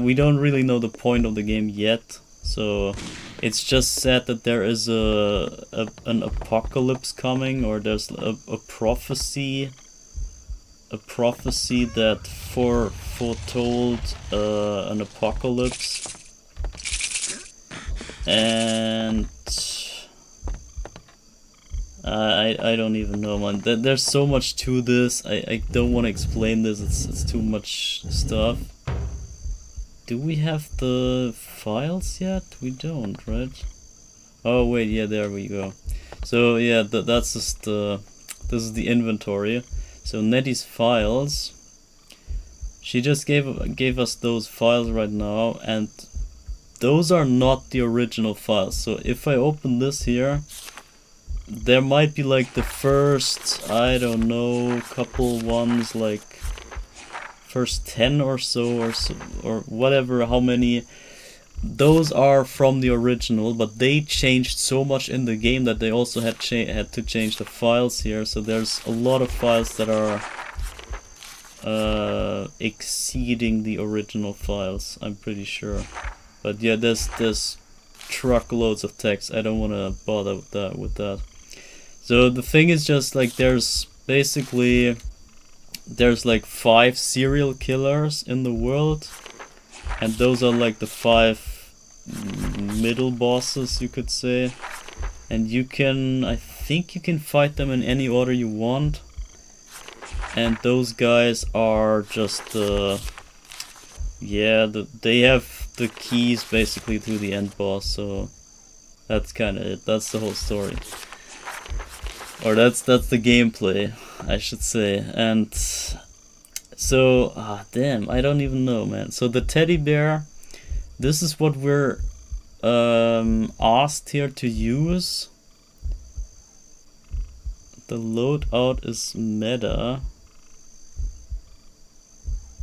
we don't really know the point of the game yet. So it's just said that there is an apocalypse coming, or there's a prophecy that foretold an apocalypse, and I don't even know, man. There's so much to this. I don't want to explain this. It's too much stuff. Do we have the files yet? We don't, right? Oh wait, yeah, there we go. So yeah, that's just this is the inventory. So Nettie's files. She just gave us those files right now, and those are not the original files. So if I open this here, there might be like the first, I don't know, couple ones, like first 10 or so, or whatever, how many. Those are from the original, but they changed so much in the game that they also had to change the files here. So there's a lot of files that are exceeding the original files, I'm pretty sure. But yeah, there's truckloads of text. I don't want to bother with that. So the thing is just like there's like 5 serial killers in the world, and those are like the 5 middle bosses, you could say. And I think you can fight them in any order you want. And those guys are just they have the keys basically to the end boss. So that's kind of it. That's the whole story. Or that's the gameplay, I should say. And so, damn, I don't even know, man. So the teddy bear, this is what we're asked here to use. The loadout is meta.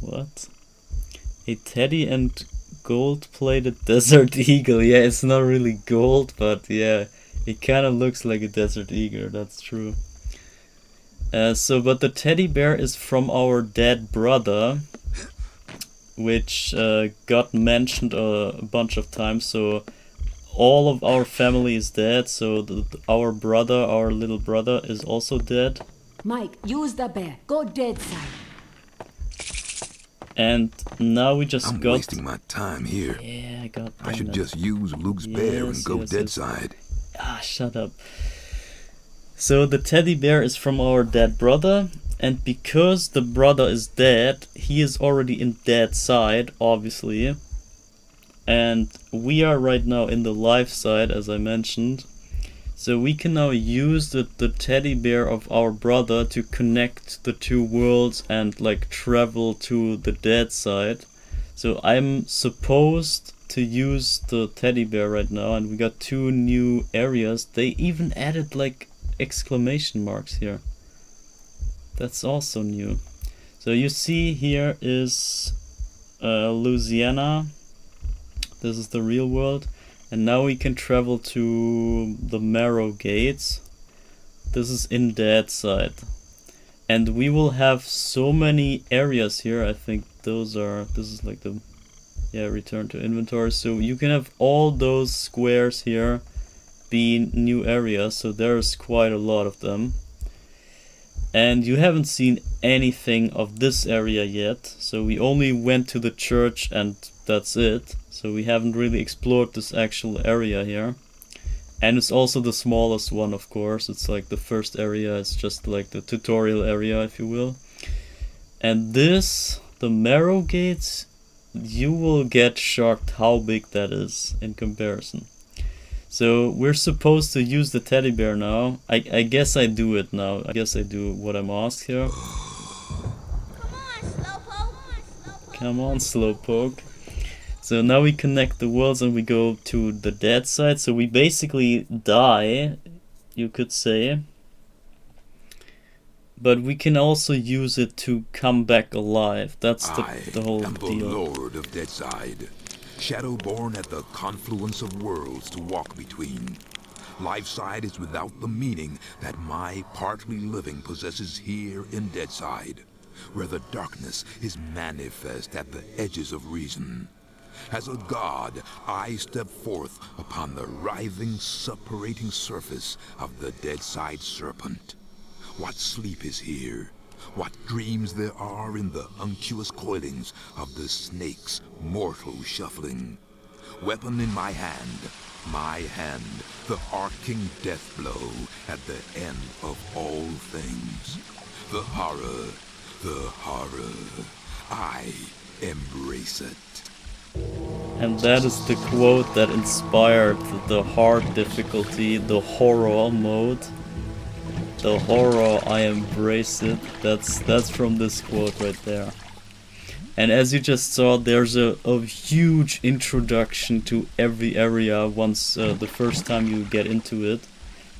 What? A teddy and gold-plated desert eagle. Yeah, it's not really gold, but yeah, it kind of looks like a desert eagle, that's true. But the teddy bear is from our dead brother, which got mentioned a bunch of times. So all of our family is dead, so our little brother is also dead. Mike, use the bear. Go dead side. And now we just I'm wasting my time here. Yeah, I should just use Luke's bear and go dead side. Ah, shut up. So the teddy bear is from our dead brother, and because the brother is dead, he is already in dead side, obviously. And we are right now in the life side, as I mentioned. So we can now use the teddy bear of our brother to connect the two worlds and like travel to the dead side. So I'm supposed to use the teddy bear right now, and we got 2 new areas. They even added like exclamation marks here. That's also new. So you see here is Louisiana. This is the real world. And now we can travel to the Marrow Gates. This is in Deadside. And we will have so many areas here. I think those are... This is like the... Yeah, return to inventory. So you can have all those squares here be new areas. So there's quite a lot of them. And you haven't seen anything of this area yet. So we only went to the church and that's it. So we haven't really explored this actual area here. And it's also the smallest one, of course. It's like the first area. It's just like the tutorial area, if you will. And this, the Marrow Gates, you will get shocked how big that is in comparison. So we're supposed to use the teddy bear now. I guess I do it now. I guess I do what I'm asked here. Come on, Slowpoke. So now we connect the worlds and we go to the dead side. So we basically die, you could say. But we can also use it to come back alive. That's the whole deal. I am the Lord of Deadside, Shadowborn at the confluence of worlds to walk between. Lifeside is without the meaning that my partly living possesses here in Deadside, where the darkness is manifest at the edges of reason. As a god, I step forth upon the writhing, suppurating surface of the Deadside Serpent. What sleep is here? What dreams there are in the unctuous coilings of the snake's mortal shuffling? Weapon in my hand, the arcing death blow at the end of all things. The horror, I embrace it. And that is the quote that inspired the hard difficulty, the horror mode. The horror, I embrace it. That's from this quote right there. And as you just saw, there's a huge introduction to every area once the first time you get into it.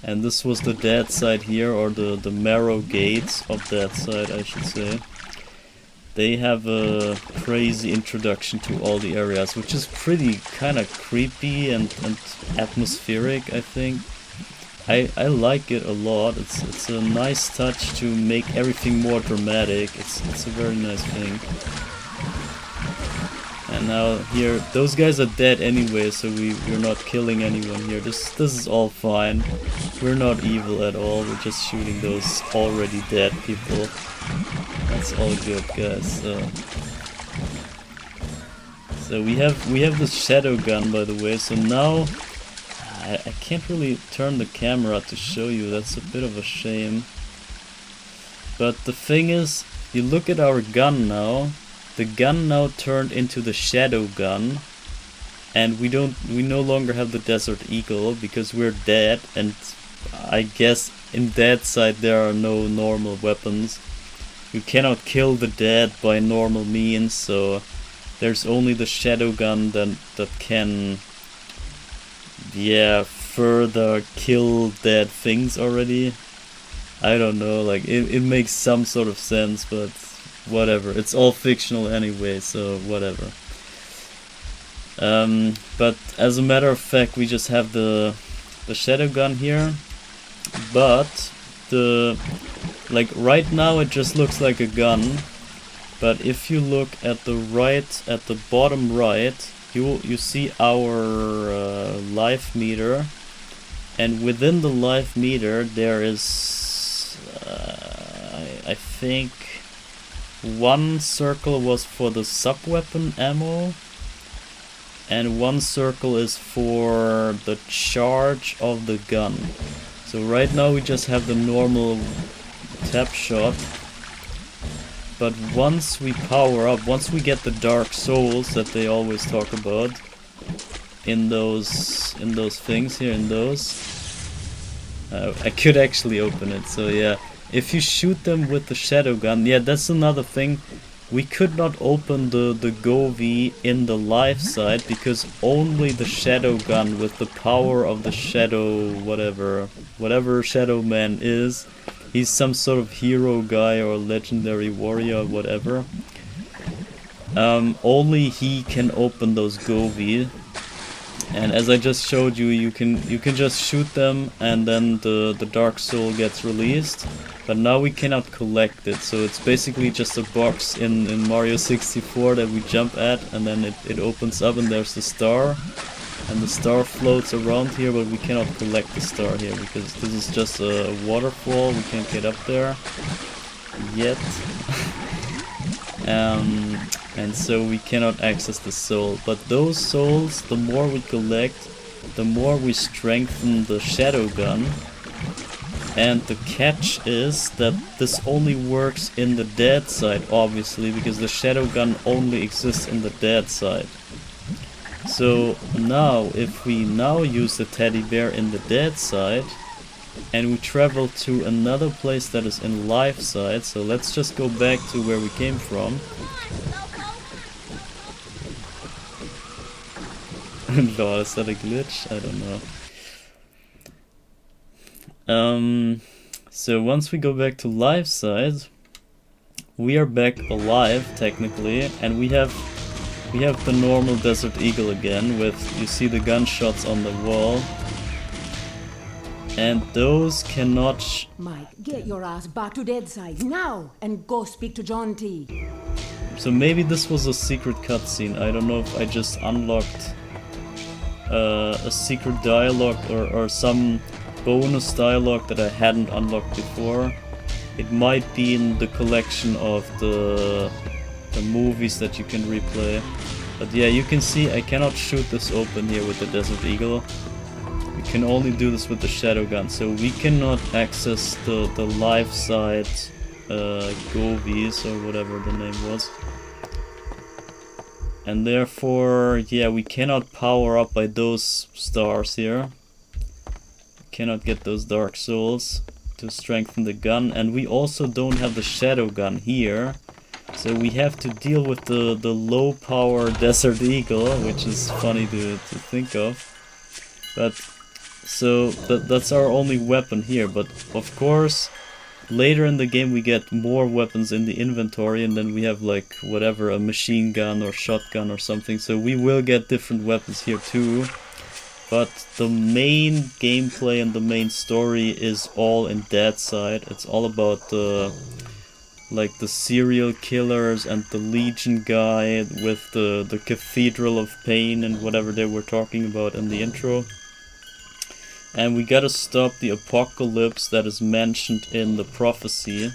And this was the dead side here, or the Marrow Gates of dead side, I should say. They have a crazy introduction to all the areas, which is pretty kind of creepy and atmospheric, I think. I like it a lot. It's a nice touch to make everything more dramatic. It's a very nice thing. And now here, those guys are dead anyway, so we're not killing anyone here. This is all fine. We're not evil at all. We're just shooting those already dead people. That's all good, guys. So we have this shadow gun, by the way. So now I can't really turn the camera to show you. That's a bit of a shame. But the thing is, you look at our gun now. The gun now turned into the shadow gun, and we no longer have the Desert Eagle because we're dead, and I guess in dead side there are no normal weapons. You cannot kill the dead by normal means, so there's only the shadow gun that can, yeah, further kill dead things already. I don't know, like it makes some sort of sense, but whatever. It's all fictional anyway, so whatever. But as a matter of fact, we just have the shadow gun here, but like right now it just looks like a gun. But if you look at the bottom right, you see our life meter, and within the life meter there is I think one circle was for the sub-weapon ammo, and one circle is for the charge of the gun. So right now we just have the normal tap shot, but once we power up, once we get the dark souls that they always talk about in those things here, in those, I could actually open it, so yeah. If you shoot them with the shadow gun, yeah, that's another thing. We could not open the Govi in the live side because only the shadow gun with the power of the shadow, whatever Shadow Man is. He's some sort of hero guy or legendary warrior, whatever. Only he can open those Govi. And as I just showed you, you can just shoot them and then the Dark Soul gets released. But now we cannot collect it, so it's basically just a box in Mario 64 that we jump at, and then it opens up and there's the star. And the star floats around here, but we cannot collect the star here because this is just a waterfall, we can't get up there yet. And so we cannot access the soul. But those souls, the more we collect, the more we strengthen the shadow gun. And the catch is that this only works in the dead side, obviously, because the shadow gun only exists in the dead side. So now, if we now use the teddy bear in the dead side, and we travel to another place that is in life side, so let's just go back to where we came from. Lol, is that a glitch? I don't know. So once we go back to life side, we are back alive technically, and we have the normal Desert Eagle again with, you see the gunshots on the wall. And those cannot... Mike, get your ass back to dead side now and go speak to John T. So maybe this was a secret cutscene. I don't know if I just unlocked a secret dialogue or some bonus dialogue that I hadn't unlocked before. It might be in the collection of the movies that you can replay. But yeah, you can see I cannot shoot this open here with the Desert Eagle. We can only do this with the shadow gun, so we cannot access the life side Govies or whatever the name was. And therefore, yeah, we cannot power up by those stars here. We cannot get those Dark Souls to strengthen the gun, and we also don't have the shadow gun here. So we have to deal with the low power Desert Eagle, which is funny to think of. But so that's our only weapon here, but of course later in the game we get more weapons in the inventory, and then we have like whatever, a machine gun or shotgun or something, so we will get different weapons here too. But the main gameplay and the main story is all in Dead Side. It's all about the serial killers and the Legion guy with the Cathedral of Pain and whatever they were talking about in the intro. And we gotta stop the apocalypse that is mentioned in the prophecy.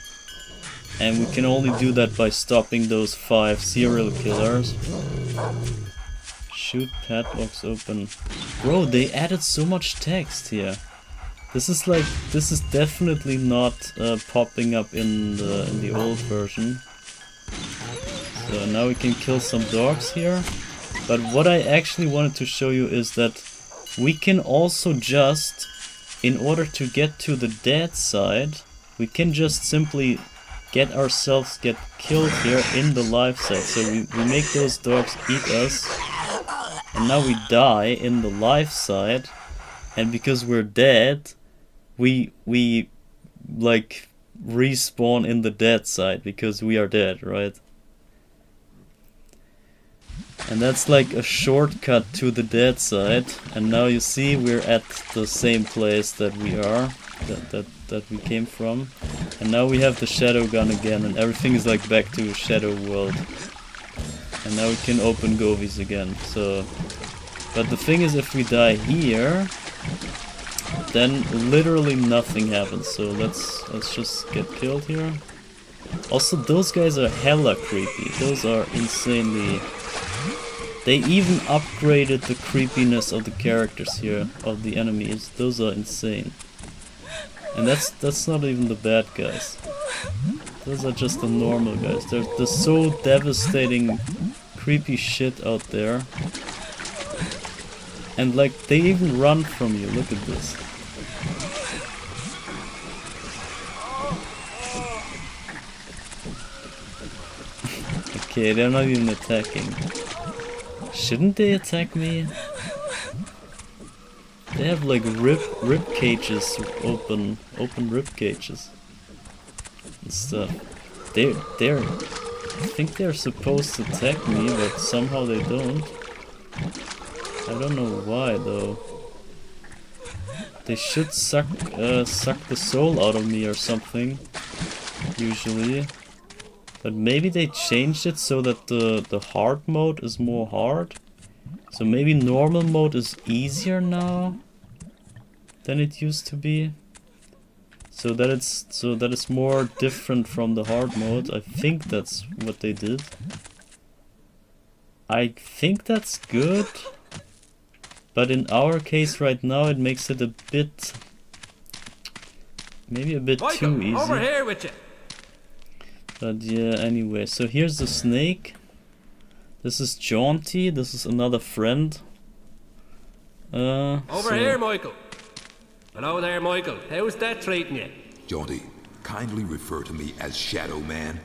And we can only do that by stopping those 5 serial killers. Shoot padlocks open. Bro, they added so much text here. This is definitely not popping up in the old version. So now we can kill some dogs here. But what I actually wanted to show you is that we can also just, in order to get to the dead side, we can just simply get killed here in the life side. So we make those dogs eat us, and now we die in the life side, and because we're dead, we like respawn in the dead side because we are dead, right? And that's like a shortcut to the dead side. And now you see we're at the same place that we are, that we came from. And now we have the shadow gun again, and everything is like back to Shadow World. And now we can open Govies again. So, but the thing is, if we die here, then literally nothing happens. So let's just get killed here. Also, those guys are hella creepy. Those are insanely... They even upgraded the creepiness of the characters here, of the enemies. Those are insane. And that's not even the bad guys. Those are just the normal guys. There's so devastating, creepy shit out there. And like, they even run from you. Look at this. Okay, they're not even attacking. Shouldn't they attack me? They have like rib cages, open rib cages and stuff. They're I think they're supposed to attack me, but somehow they don't. I don't know why though. They should suck the soul out of me or something, usually. But maybe they changed it so that the hard mode is more hard. So maybe normal mode is easier now than it used to be. So that it's more different from the hard mode. I think that's what they did. I think that's good. But in our case right now it makes it a bit, maybe a bit too easy. Over here with you. But yeah, anyway, so here's the snake. This is Jaunty, this is another friend. Over here, Michael. Hello there, Michael. How's that treating you? Jaunty, kindly refer to me as Shadow Man.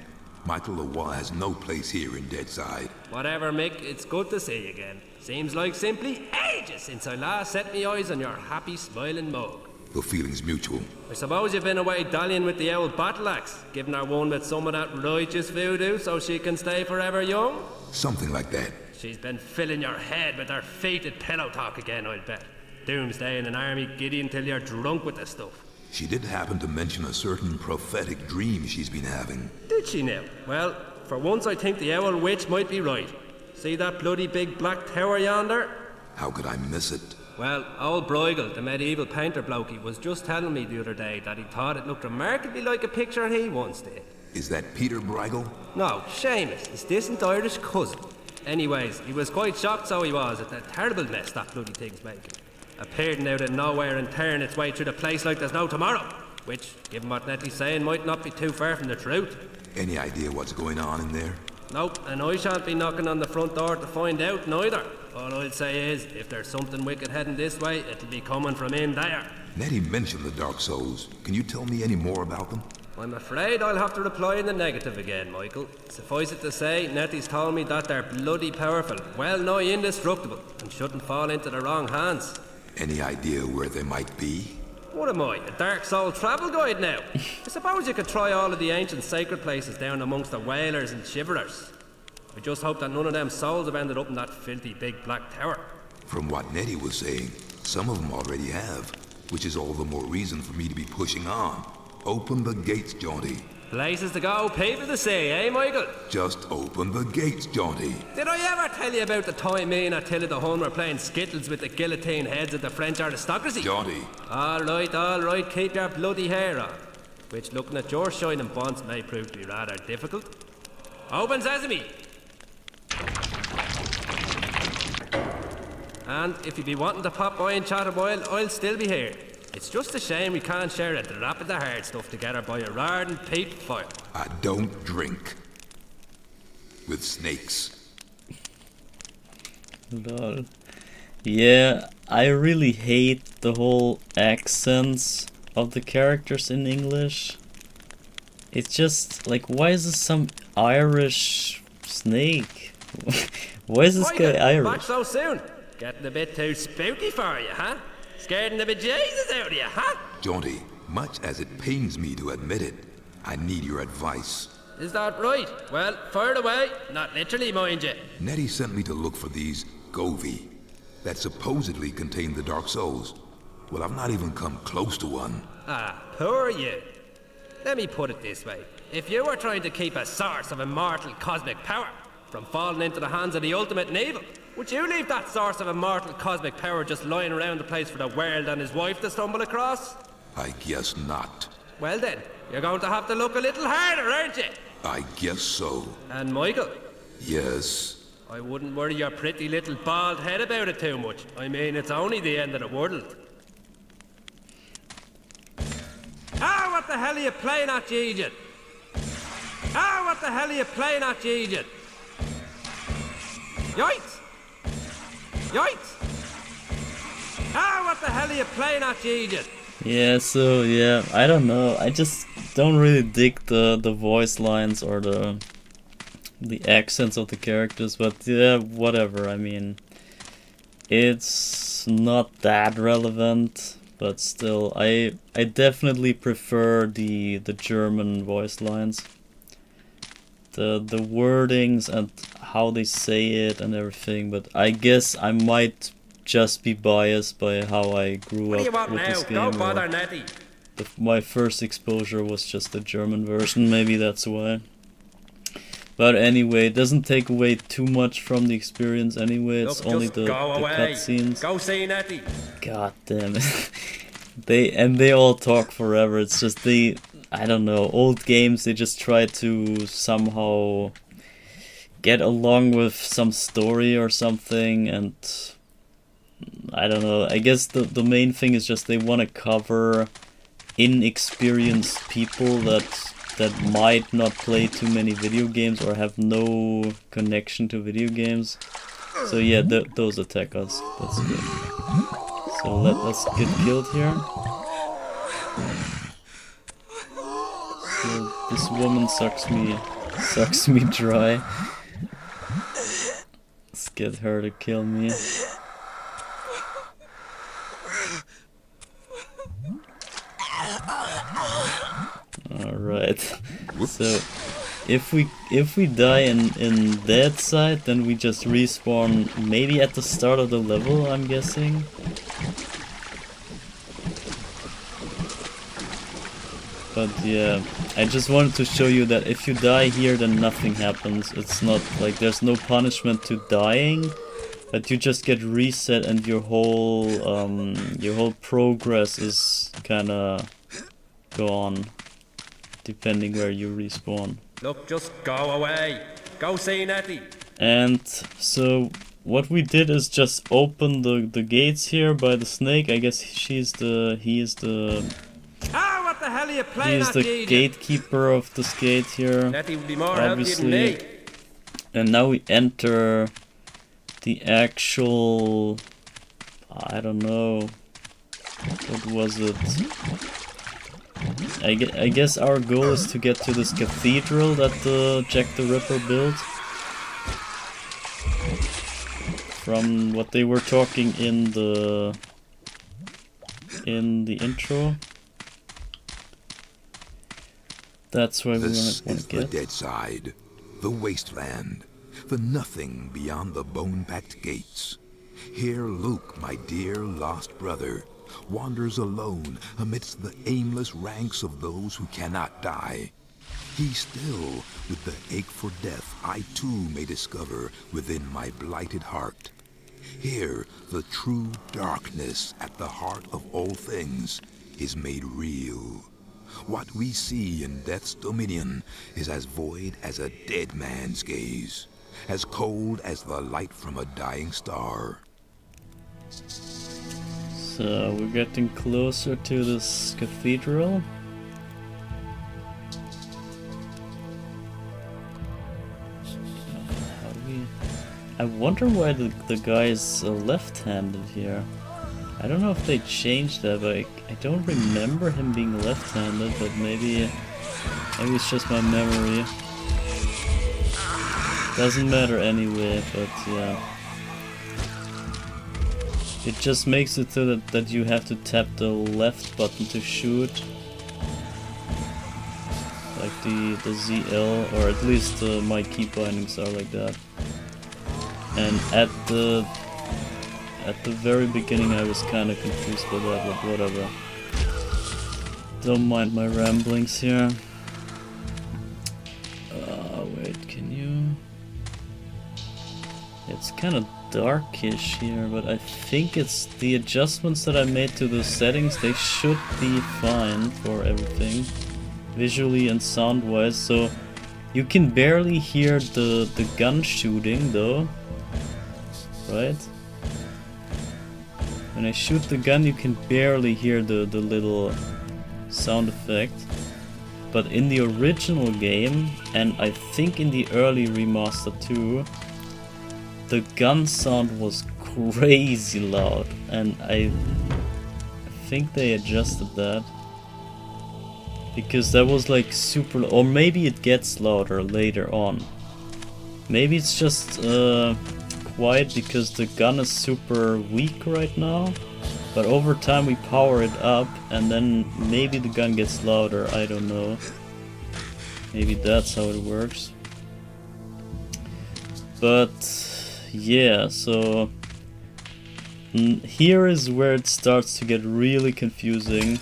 Michael Leroy has no place here in Deadside. Whatever, Mick, it's good to see you again. Seems like simply ages since I last set me eyes on your happy, smiling mug. The feeling's mutual. I suppose you've been away dallying with the old battle axe, giving her one with some of that righteous voodoo so she can stay forever young? Something like that. She's been filling your head with her fated pillow talk again, I'll bet. Doomsday in an army giddy until you're drunk with the stuff. She did happen to mention a certain prophetic dream she's been having. Did she now? Well, for once I think the owl witch might be right. See that bloody big black tower yonder? How could I miss it? Well, old Bruegel, the medieval painter blokey, was just telling me the other day that he thought it looked remarkably like a picture he once did. Is that Peter Bruegel? No, Seamus, his distant Irish cousin. Anyways, he was quite shocked, so he was, at the terrible mess that bloody thing's making. Appearing out of nowhere and tearing its way through the place like there's no tomorrow. Which, given what Nettie's saying, might not be too far from the truth. Any idea what's going on in there? Nope, and I shan't be knocking on the front door to find out neither. All I'll say is, if there's something wicked heading this way, it'll be coming from in there. Nettie mentioned the Dark Souls. Can you tell me any more about them? I'm afraid I'll have to reply in the negative again, Michael. Suffice it to say, Nettie's told me that they're bloody powerful, well nigh indestructible, and shouldn't fall into the wrong hands. Any idea where they might be? What am I, a Dark Soul travel guide now? I suppose you could try all of the ancient sacred places down amongst the whalers and shiverers. I just hope that none of them souls have ended up in that filthy big black tower. From what Nettie was saying, some of them already have, which is all the more reason for me to be pushing on. Open the gates, Jaunty. Places to go, people to see, eh, Michael? Just open the gates, Jaunty. Did I ever tell you about the time me and Attila the Hun were playing skittles with the guillotine heads of the French aristocracy? Jaunty. All right, keep your bloody hair on. Which, looking at your shining bonds, may prove to be rather difficult. Open sesame! And if you be wanting to pop by and chat a while, I'll still be here. It's just a shame we can't share a drop of the hard stuff together by a roaring peat fire. I don't drink with snakes. Lol. Yeah, I really hate the whole accents of the characters in English. It's just like, why is this some Irish snake? Why is this guy Irish? Back so soon? Getting a bit too spooky for you, huh? Scaring the bejesus out of you, huh? Jaunty, much as it pains me to admit it, I need your advice. Is that right? Well, fire away. Not literally, mind you. Nettie sent me to look for these Govi that supposedly contain the Dark Souls. Well, I've not even come close to one. Ah, poor you. Let me put it this way. If you were trying to keep a source of immortal cosmic power from falling into the hands of the ultimate in evil, would you leave that source of immortal cosmic power just lying around the place for the world and his wife to stumble across? I guess not. Well then, you're going to have to look a little harder, aren't you? I guess so. And Michael? Yes? I wouldn't worry your pretty little bald head about it too much. I mean, it's only the end of the world. Ah, what the hell are you playing at, you idiot? Ah, what the hell are you playing at, you idiot? Yikes! Yikes! Ah, what the hell are you playing at, you idiot? Yeah, so yeah, I don't know. I just don't really dig the voice lines or the accents of the characters, but yeah, whatever. I mean, it's not that relevant, but still, I definitely prefer the German voice lines. the wordings and how they say it and everything, but I guess I might just be biased by how I grew What do you up want with now? this game. Don't or bother, Nettie. my first exposure was just the German version, maybe that's why. But anyway, it doesn't take away too much from the experience anyway, it's Look, only just the go away. cutscenes. Go see Nettie. God damn it. They all talk forever. It's just I don't know, old games, they just try to somehow get along with some story or something, and I don't know, I guess the main thing is just they want to cover inexperienced people that might not play too many video games or have no connection to video games. So yeah, those attack us. That's good. So let's get killed here. So this woman sucks me dry. Let's get her to kill me. Alright. So if we die in that side, then we just respawn maybe at the start of the level, I'm guessing. But yeah, I just wanted to show you that if you die here, then nothing happens. It's not like there's no punishment to dying, but you just get reset and your whole progress is kinda gone, depending where you respawn. Look, just go away. Go see Nettie. And so what we did is just open the gates here by the snake. I guess he is the Ah, what the hell are you playing at, Gigi? gatekeeper of this gate here. Nettie would be more healthy than me. And now we enter the actual, I don't know, what was it? I guess our goal is to get to this cathedral that Jack the Ripper built. From what they were talking in the intro. That's where we This want is to the get. dead side, the wasteland, the nothing beyond the bone-packed gates. Here Luke, my dear lost brother, wanders alone amidst the aimless ranks of those who cannot die. He still, with the ache for death I too may discover within my blighted heart. Here, the true darkness at the heart of all things is made real. What we see in Death's dominion is as void as a dead man's gaze, as cold as the light from a dying star. So we're getting closer to this cathedral. I wonder why the guy is left-handed here. I don't know if they changed that, but I don't remember him being left-handed, but maybe it's just my memory. Doesn't matter anyway, but yeah. It just makes it so that you have to tap the left button to shoot. Like the ZL, or at least my key bindings are like that. And at the very beginning I was kinda confused by that, but whatever. Don't mind my ramblings here. Wait, can you... It's kinda darkish here, but I think it's the adjustments that I made to the settings, they should be fine for everything. Visually and sound-wise, so you can barely hear the gun shooting though. Right? When I shoot the gun you can barely hear the little sound effect. But in the original game, and I think in the early remaster too, the gun sound was crazy loud, and I think they adjusted that. Because that was like super, or maybe it gets louder later on. Maybe it's just quiet because the gun is super weak right now, but over time we power it up and then maybe the gun gets louder, I don't know. Maybe that's how it works. But yeah, so here is where it starts to get really confusing.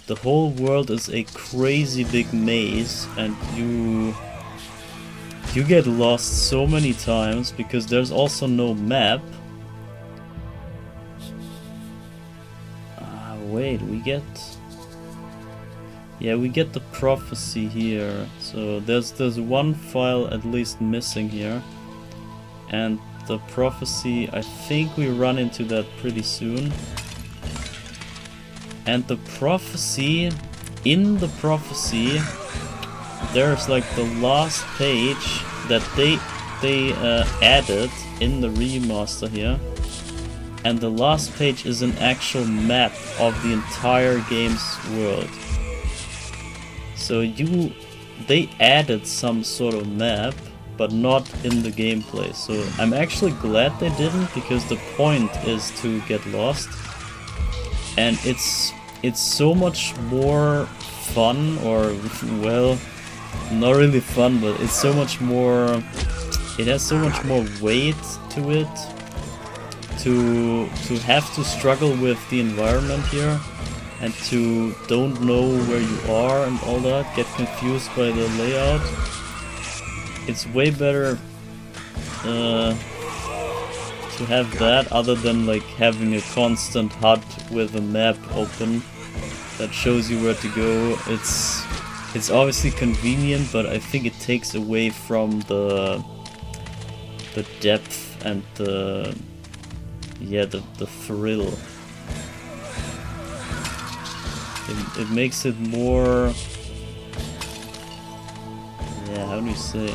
The whole world is a crazy big maze, and you get lost so many times because there's also no map. Wait, we get the prophecy here. So there's one file at least missing here, and the prophecy, I think we run into that pretty soon. And the prophecy, in the prophecy, there's like the last page that they added in the remaster here, and the last page is an actual map of the entire game's world. So they added some sort of map, but not in the gameplay. So I'm actually glad they didn't, because the point is to get lost. And it's so much more fun, or well, not really fun, but it's so much more, it has so much more weight to it, to have to struggle with the environment here, and to don't know where you are and all that, get confused by the layout. It's way better to have that, other than like having a constant HUD with a map open that shows you where to go. It's obviously convenient, but I think it takes away from the depth and the thrill. It makes it more, yeah, how do you say?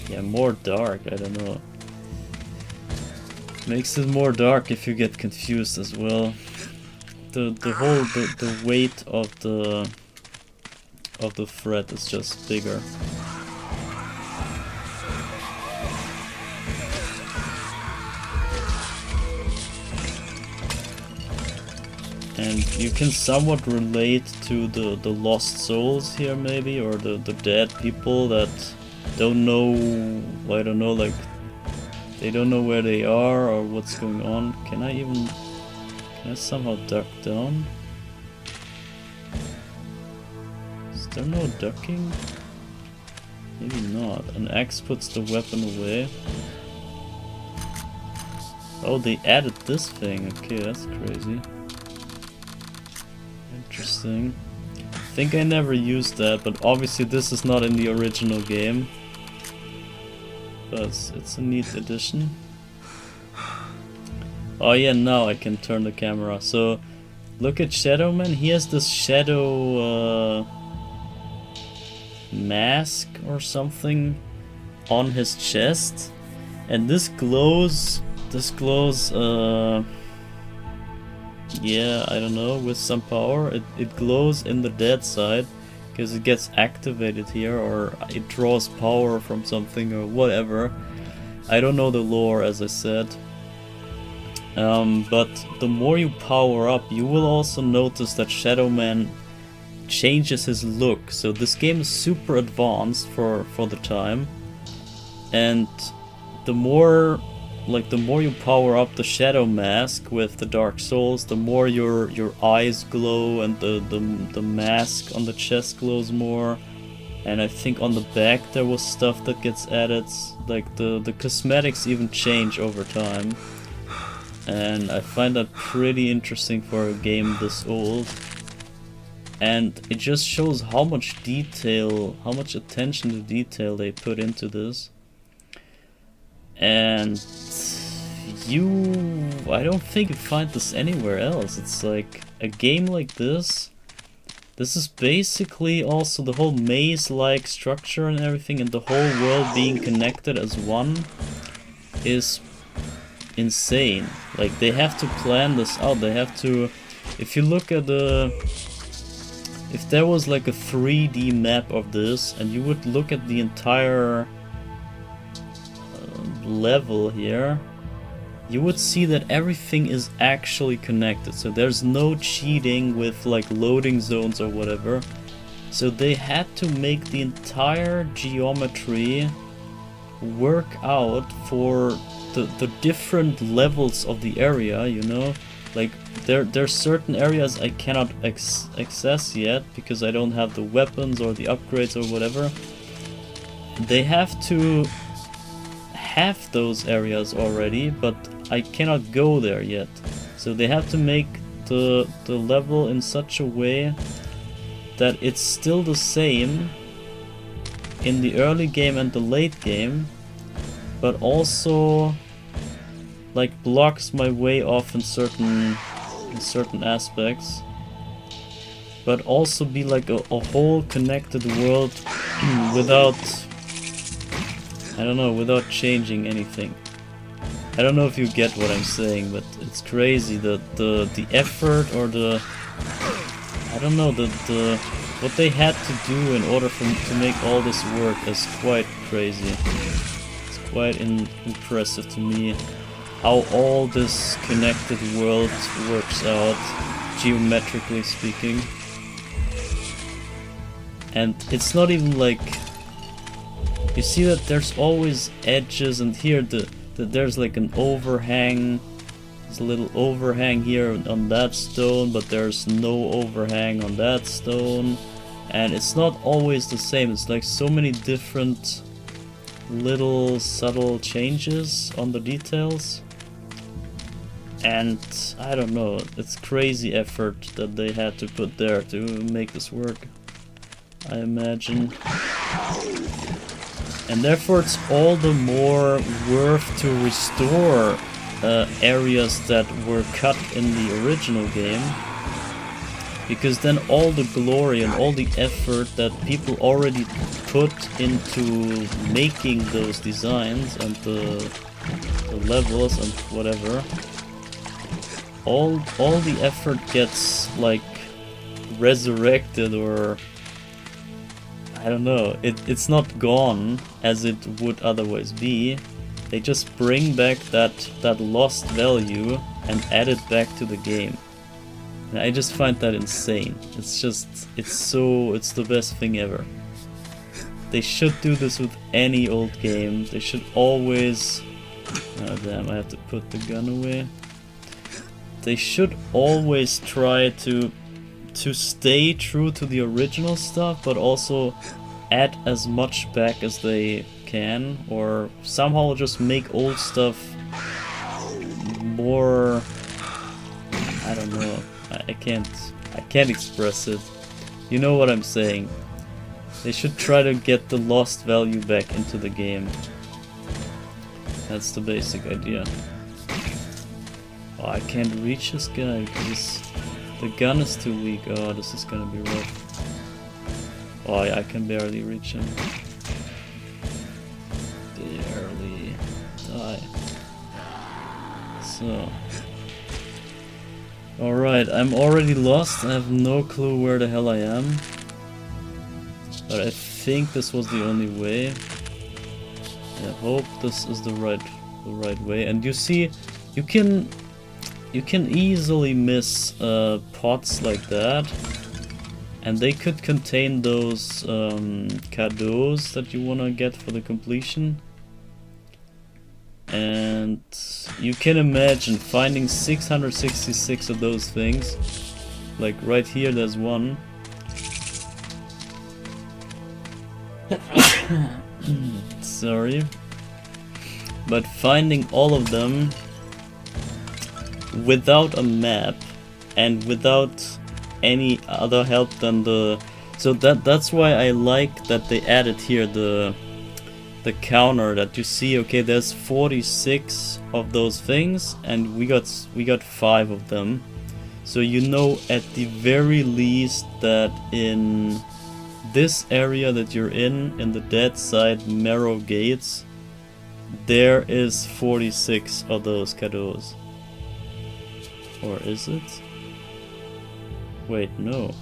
Yeah, more dark, I don't know. Makes it more dark if you get confused as well. The weight of the threat is just bigger. And you can somewhat relate to the lost souls here, maybe, or the dead people that don't know, I don't know, like, they don't know where they are or what's going on. Can I somehow duck down? Is there no ducking? Maybe not. An axe puts the weapon away. Oh, they added this thing. Okay, that's crazy. Interesting. I think I never used that, but obviously this is not in the original game. But it's a neat addition. Oh yeah, now I can turn the camera. So look at Shadow Man. He has this shadow mask or something on his chest, and this glows. Yeah, I don't know, with some power. It glows in the dead side because it gets activated here, or it draws power from something or whatever. I don't know the lore, as I said. But the more you power up, you will also notice that Shadow Man changes his look. So this game is super advanced for the time, and the more you power up the Shadow Mask with the Dark Souls, the more your eyes glow, and the mask on the chest glows more. And I think on the back there was stuff that gets added, like the cosmetics even change over time. And I find that pretty interesting for a game this old. And it just shows how much detail, how much attention to detail they put into this. And I don't think you find this anywhere else. It's like a game like this. This is basically also the whole maze-like structure and everything, and the whole world being connected as one is insane. Like, they have to plan this out. They have to, if you look at if there was like a 3D map of this, and you would look at the entire level here, you would see that everything is actually connected. So there's no cheating with like loading zones or whatever. So they had to make the entire geometry work out for the different levels of the area, you know? Like, there's certain areas I cannot access yet because I don't have the weapons or the upgrades or whatever. They have to have those areas already, but I cannot go there yet. So they have to make the level in such a way that it's still the same in the early game and the late game, but also like blocks my way off in certain aspects, but also be like a whole connected world without, I don't know, without changing anything. I don't know if you get what I'm saying, but it's crazy the effort or the, I don't know, the what they had to do in order to make all this work is quite crazy. It's quite impressive to me how all this connected world works out, geometrically speaking. And it's not even like, you see that there's always edges, and here there's like an overhang. There's a little overhang here on that stone, but there's no overhang on that stone. And it's not always the same. It's like so many different little subtle changes on the details. And I don't know, it's crazy effort that they had to put there to make this work, I imagine. And therefore it's all the more worth to restore areas that were cut in the original game, because then all the glory and all the effort that people already put into making those designs and the levels and whatever, all the effort gets like resurrected, or I don't know, it's not gone as it would otherwise be. They just bring back that lost value and add it back to the game. And I just find that insane. It's the best thing ever. They should do this with any old game. They should always, oh damn, I have to put the gun away. They should always try to stay true to the original stuff, but also add as much back as they can, or somehow just make old stuff more, I don't know, I can't express it. You know what I'm saying. They should try to get the lost value back into the game. That's the basic idea. Oh, I can't reach this guy because the gun is too weak. Oh, this is gonna be rough. Oh, I can barely reach him. Barely. Die. So. Alright, I'm already lost. I have no clue where the hell I am. But I think this was the only way. I hope this is the right way. And you see, you can easily miss pots like that, and they could contain those cadeaux that you wanna get for the completion. And you can imagine finding 666 of those things. Like right here, there's one. Sorry. But finding all of them without a map and without any other help than the... So that's why I like that they added here the counter, that you see, okay, there's 46 of those things and we got 5 of them. So you know at the very least that in this area that you're in the dead side Marrow Gates, there is 46 of those cadeaux. Or is it? Wait, no.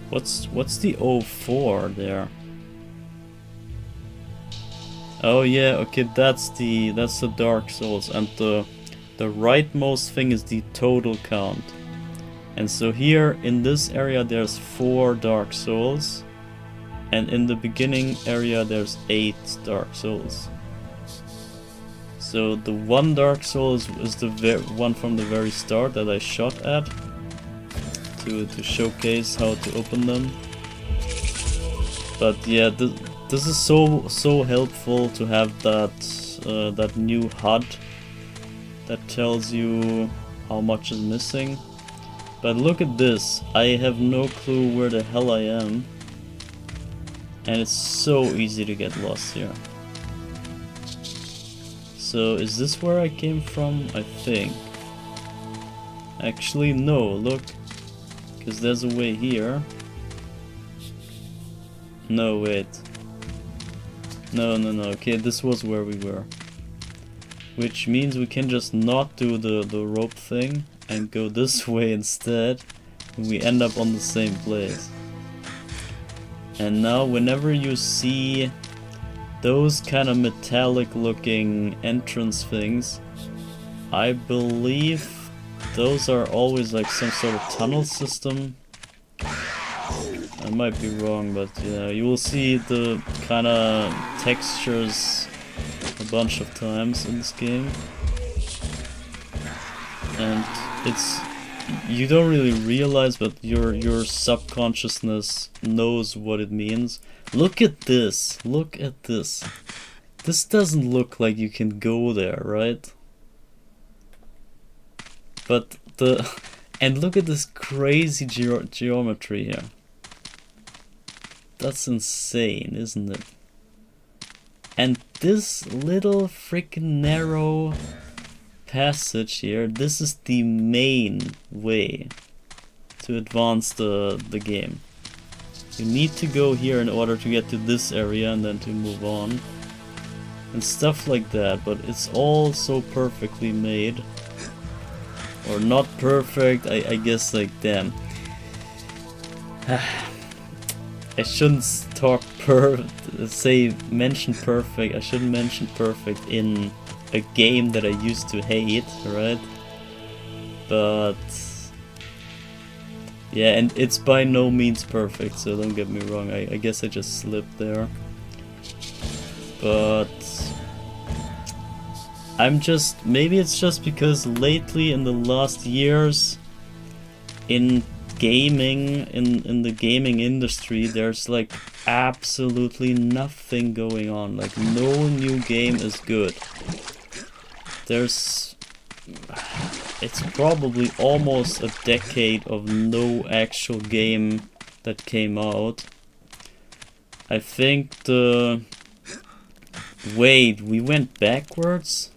What's the 04 there? Oh yeah, okay, that's the Dark Souls, and the rightmost thing is the total count. And so here in this area there's 4 Dark Souls, and in the beginning area there's 8 Dark Souls. So the 1 Dark Souls is the one from the very start that I shot at to showcase how to open them. But yeah, this is so helpful to have that new HUD that tells you how much is missing. But look at this, I have no clue where the hell I am, and it's so easy to get lost here. So is this where I came from? I think. Actually no, look, because there's a way here. No, wait. No, okay, this was where we were. Which means we can just not do the rope thing and go this way instead, and we end up on the same place. And now whenever you see those kind of metallic looking entrance things, I believe those are always like some sort of tunnel system. I might be wrong, but yeah, you will see the kind of textures a bunch of times in this game. And it's, you don't really realize, but your subconsciousness knows what it means. Look at this, look at this. This doesn't look like you can go there, right? But and look at this crazy geometry here. That's insane, isn't it? And this little freaking narrow passage here, this is the main way to advance the game. You need to go here in order to get to this area and then to move on. And stuff like that, but it's all so perfectly made. Or not perfect, I guess, like, damn. I shouldn't mention perfect. I shouldn't mention perfect in a game that I used to hate, right? But yeah, and it's by no means perfect, so don't get me wrong. I guess I just slipped there. But maybe it's just because lately in the last years in gaming, in the gaming industry, there's like absolutely nothing going on. Like, no new game is good. It's probably almost a decade of no actual game that came out. I think wait, we went backwards?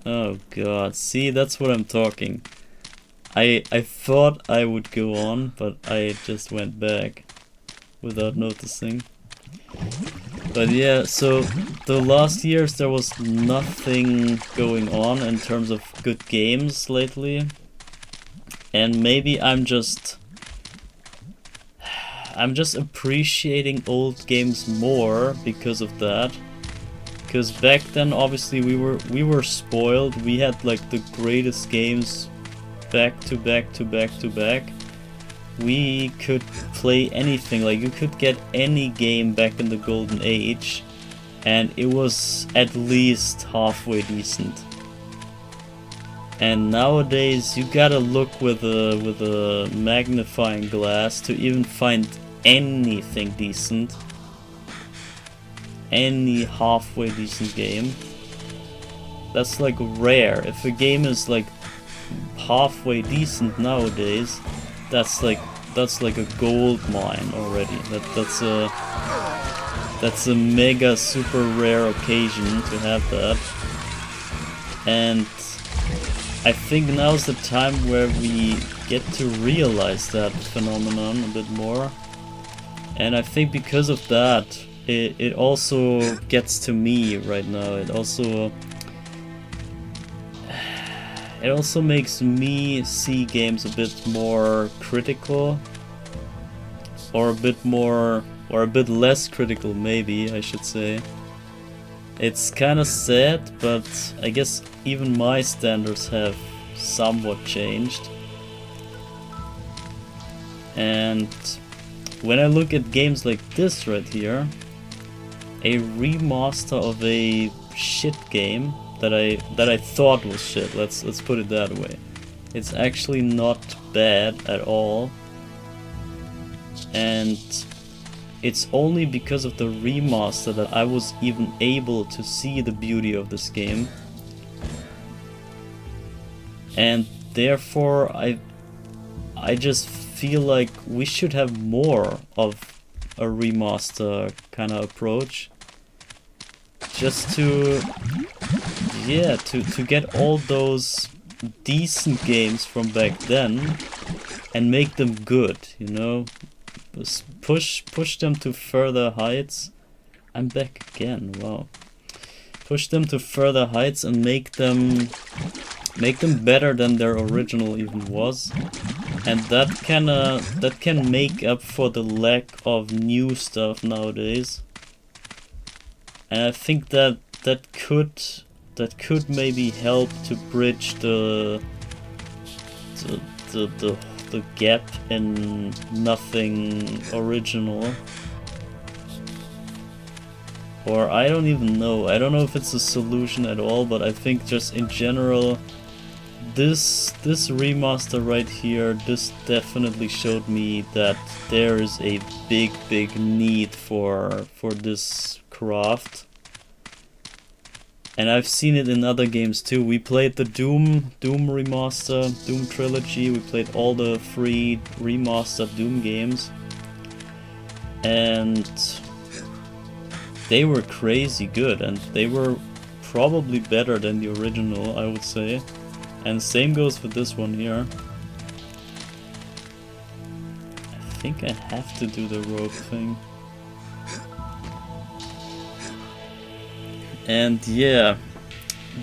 Oh god, see, that's what I'm talking. I thought I would go on, but I just went back without noticing. But yeah, so the last years there was nothing going on in terms of good games lately. And maybe I'm just appreciating old games more because of that. Because back then obviously we were spoiled. We had like the greatest games back to back to back to back. We could play anything, like you could get any game back in the golden age and it was at least halfway decent. And nowadays you gotta look with a magnifying glass to even find anything decent. Any halfway decent game. That's like rare. If a game is like halfway decent nowadays, that's like a gold mine already. That's a mega super rare occasion to have that. And I think now's the time where we get to realize that phenomenon a bit more. And I think because of that, it also gets to me right now. It also makes me see games a bit more critical, or a bit less critical, maybe I should say. It's kind of sad, but I guess even my standards have somewhat changed. And when I look at games like this right here, a remaster of a shit game that I thought was shit, let's put it that way. It's actually not bad at all. And it's only because of the remaster that I was even able to see the beauty of this game. And therefore I just feel like we should have more of a remaster kind of approach. Just to get all those decent games from back then and make them good, you know? Push them to further heights. I'm back again, wow. Push them to further heights and make them better than their original even was. And that can make up for the lack of new stuff nowadays. And I think that could maybe help to bridge the gap in nothing original. Or I don't even know. I don't know if it's a solution at all, but I think just in general, this remaster right here, this definitely showed me that there is a big need for this craft. And I've seen it in other games too. We played the Doom remaster, Doom trilogy. We played all the free remastered Doom games. And they were crazy good, and they were probably better than the original, I would say. And same goes for this one here. I think I have to do the rope thing. And yeah,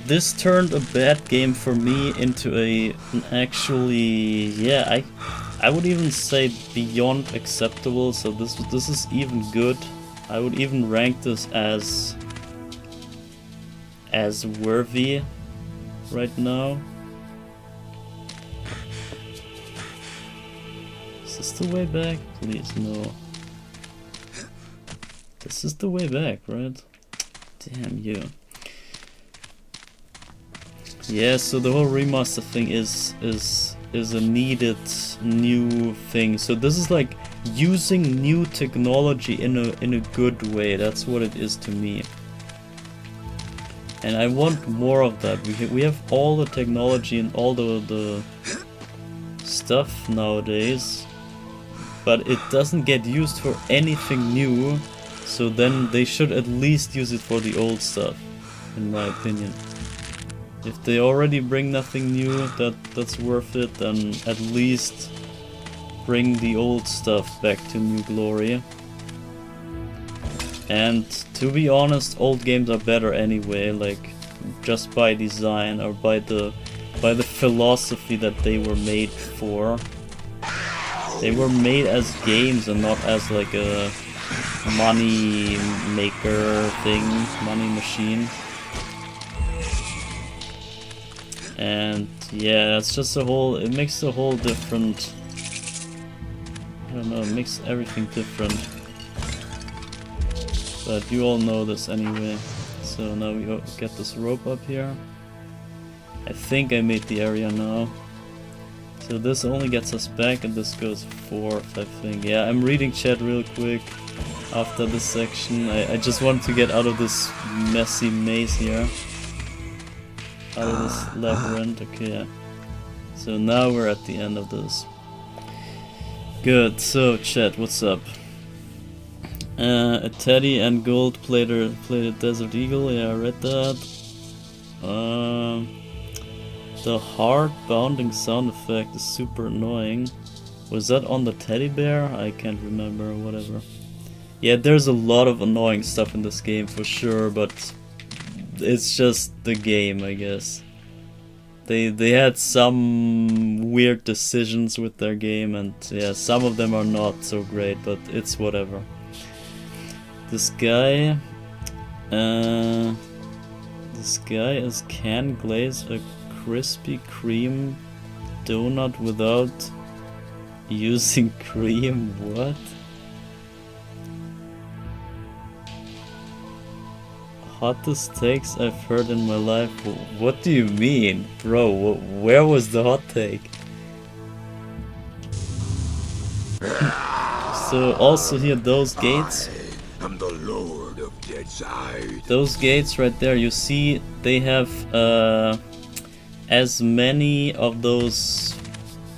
this turned a bad game for me into an actually, yeah, I would even say beyond acceptable. So this is even good. I would even rank this as worthy right now. Is this the way back? Please, no. This is the way back, right? Damn you. Yeah, so the whole remaster thing is a needed new thing. So this is like using new technology in a good way. That's what it is to me. And I want more of that. We have all the technology and all the stuff nowadays, but it doesn't get used for anything new. So then they should at least use it for the old stuff, in my opinion. If they already bring nothing new that's worth it, then at least bring the old stuff back to new glory. And to be honest, old games are better anyway, like just by design or by the philosophy that they were made for. They were made as games and not as like a money maker thing, money machine. And yeah, it's just it makes the whole different, I don't know, it makes everything different. But you all know this anyway. So now we get this rope up here. I think I made the area now. So this only gets us back and this goes forth, I think. Yeah, I'm reading chat real quick after this section. I just want to get out of this messy maze here. Out of this labyrinth, okay, yeah. So now we're at the end of this. Good, so chat, what's up? A Teddy and Gold played a Desert Eagle, yeah, I read that. The heart bounding sound effect is super annoying. Was that on the teddy bear? I can't remember, whatever. Yeah, there's a lot of annoying stuff in this game for sure, but it's just the game, I guess. They had some weird decisions with their game, and yeah, some of them are not so great, but it's whatever. This guy is can glaze a Krispy Kreme donut without Using cream? What? Hottest takes I've heard in my life. What do you mean? Bro, where was the hot take? So also here, those gates. I'm the Lord of Deadside. Those gates right there, you see they have as many of those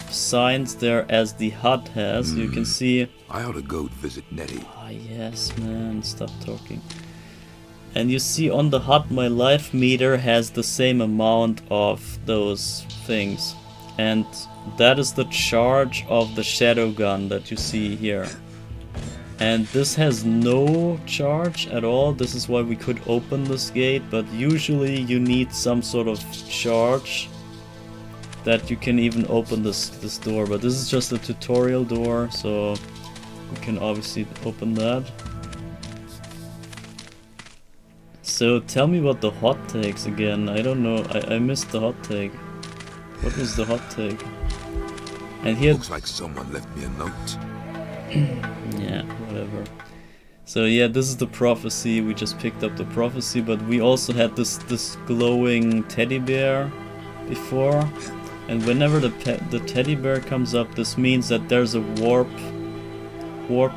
signs there as the hut has. You can see. I ought to go visit Nettie. Ah, yes, man, stop talking. And you see on the hut, my life meter has the same amount of those things. And that is the charge of the shadow gun that you see here. And this has no charge at all. This is why we could open this gate, but usually you need some sort of charge that you can even open this door. But this is just a tutorial door, so we can obviously open that. So tell me what the hot takes again. I don't know. I missed the hot take. What was the hot take? And here looks like someone left me a note. yeah, whatever. So yeah, this is the prophecy. We just picked up the prophecy, but we also had this glowing teddy bear before. And whenever the teddy bear comes up, this means that there's a warp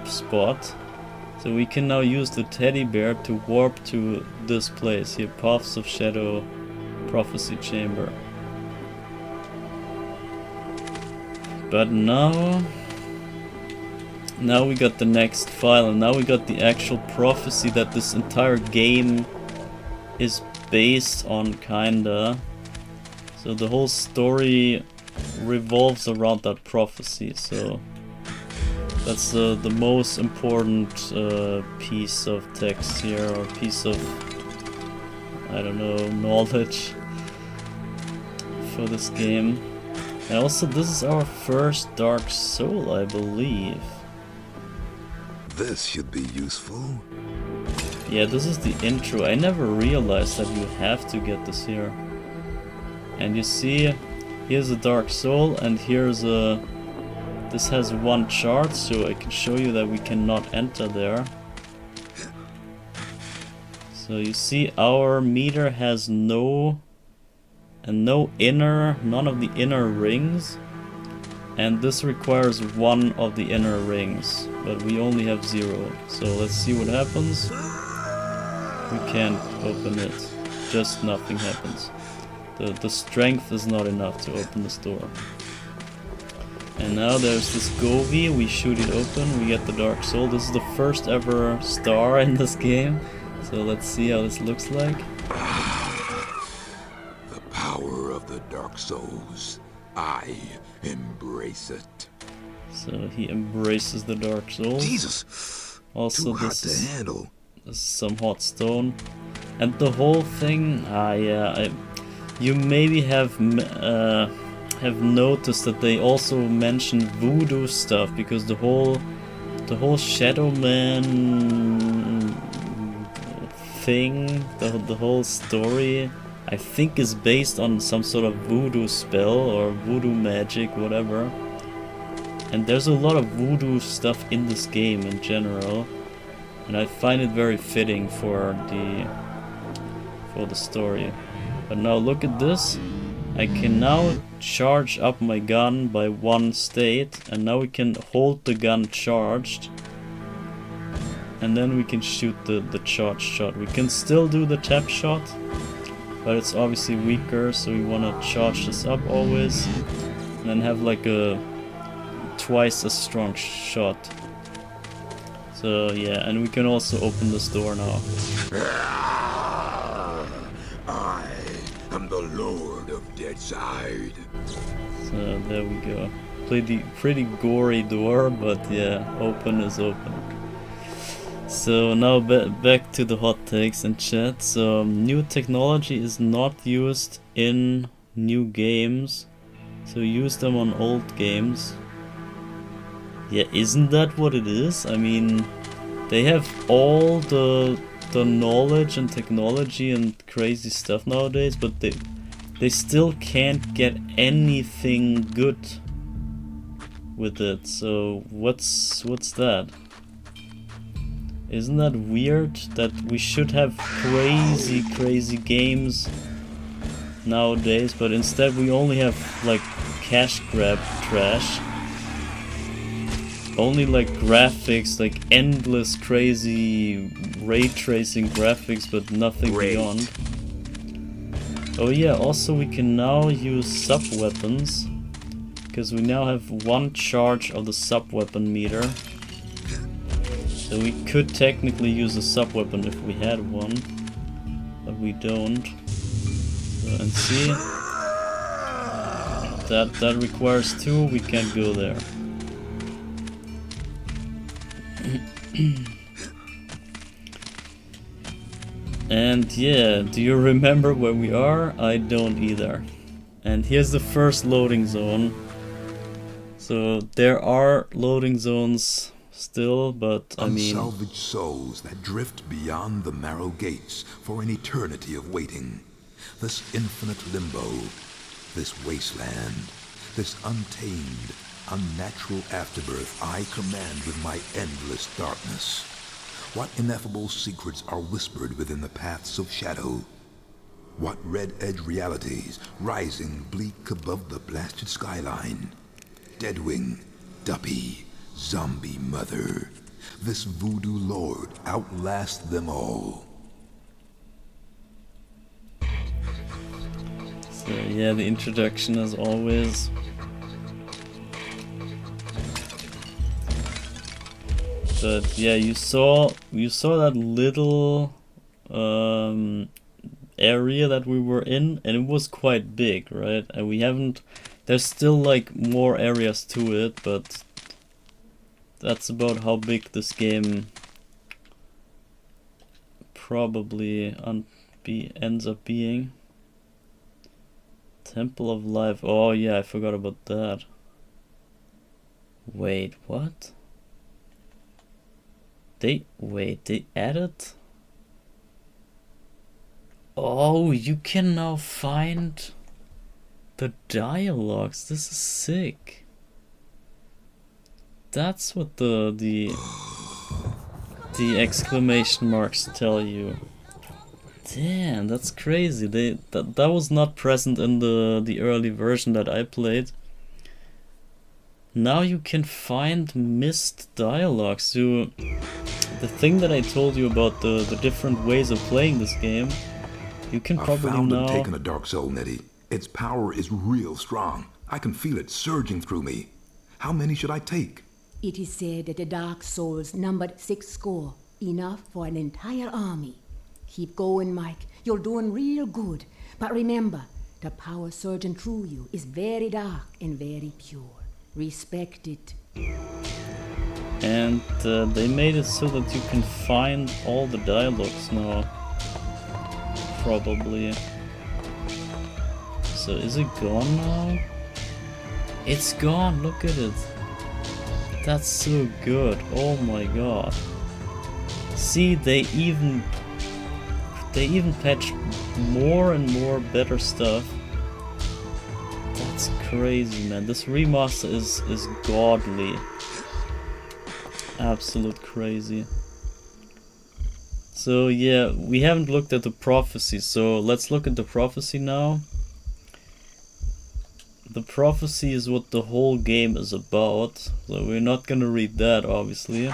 spot. So we can now use the teddy bear to warp to this place here, Paths of Shadow Prophecy Chamber. But now we got the next file, and now we got the actual prophecy that this entire game is based on, kinda. So the whole story revolves around that prophecy, so that's the most important piece of text here, or piece of, I don't know, knowledge for this game. And also, this is our first Dark Soul, I believe. This should be useful. Yeah, this is the intro. I never realized that you have to get this here. And you see, here's a Dark Soul, and here's a... This has one chart, so I can show you that we cannot enter there. So you see, our meter has none of the inner rings, and this requires one of the inner rings, but we only have 0. So let's see what happens. We can't open it, just nothing happens. The strength is not enough to open this door. And now there's this Govi, we shoot it open, we get the Dark Soul. This is the first ever star in this game, so let's see how this looks like. The power of the Dark Souls. I embrace it. So he embraces the Dark Souls. Jesus! Also, Too hot this to handle. This is some hot stone. And the whole thing, you maybe have noticed that they also mention voodoo stuff, because the whole Shadow Man thing, the whole story, I think is based on some sort of voodoo spell or voodoo magic, whatever. And there's a lot of voodoo stuff in this game in general, and I find it very fitting for the story. But now look at this. I can now charge up my gun by 1 state, and now we can hold the gun charged, and then we can shoot the charged shot. We can still do the tap shot, but it's obviously weaker, so we want to charge this up always, and then have like a twice as strong shot. So yeah, and we can also open this door now. I am the Lord of Deadside. So there we go. Pretty gory door, but yeah, open is open. So now back to the hot takes in chat. So new technology is not used in new games, so use them on old games. Yeah, isn't that what it is? I mean, they have all the knowledge and technology and crazy stuff nowadays, but they still can't get anything good. with it. So what's that? Isn't that weird that we should have crazy games nowadays, but instead we only have like cash grab trash. Only like graphics, like endless crazy ray tracing graphics, but nothing beyond. Oh yeah, also we can now use sub-weapons, because we now have 1 charge of the sub-weapon meter. So we could technically use a sub-weapon if we had one, but we don't. So, and see, that requires 2, we can't go there. And yeah, do you remember where we are? I don't either. And here's the first loading zone. So there are loading zones still, but I mean... Unsalvaged souls that drift beyond the marrow gates for an eternity of waiting. This infinite limbo, this wasteland, this untamed, unnatural afterbirth I command with my endless darkness. What ineffable secrets are whispered within the paths of shadow? What red-edge realities rising bleak above the blasted skyline? Deadwing, Duppy, Zombie Mother. This voodoo lord outlasts them all. So yeah, the introduction as always. But yeah, you saw that little area that we were in, and it was quite big, right? And we haven't. There's still like more areas to it, but that's about how big this game probably ends up being. Temple of Life. Oh yeah, I forgot about that. Wait, what? They added? Oh, you can now find the dialogues. This is sick. That's what the exclamation marks tell you. Damn, that's crazy. That was not present in the early version that I played. Now you can find missed dialogues. So the thing that I told you about the different ways of playing this game, you can probably found now... and taken a dark soul, Nettie. Its power is real strong. I can feel it surging through me. How many should I take? It is said that the dark souls numbered 6 score, enough for an entire army. Keep going, Mike. You're doing real good. But remember, the power surging through you is very dark and very pure. Respect it. And they made it so that you can find all the dialogues now. Probably. So is it gone now? It's gone, look at it. That's so good. Oh my god. See, they even patched more and more better stuff. That's crazy, man. This remaster is godly. Absolute crazy. So yeah, we haven't looked at the prophecy, so let's look at the prophecy now. The prophecy is what the whole game is about, so we're not gonna read that obviously.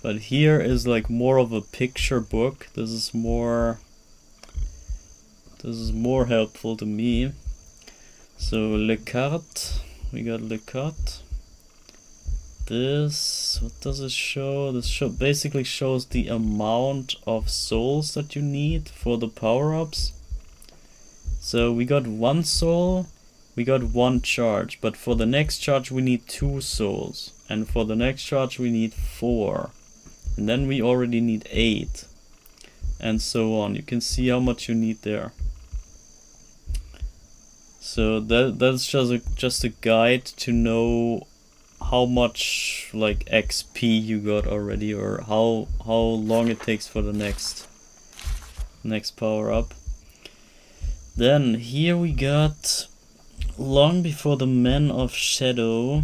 But here is like more of a picture book. This is more helpful to me. So Le Carte, we got Le Carte. This, what does it show? This basically shows the amount of souls that you need for the power-ups. So we got 1 soul, we got 1 charge, but for the next charge we need 2 souls, and for the next charge we need 4, and then we already need 8, and so on. You can see how much you need there. So that's just a guide to know how much like XP you got already, or how long it takes for the next power up. Then here we got long before the Men of Shadow,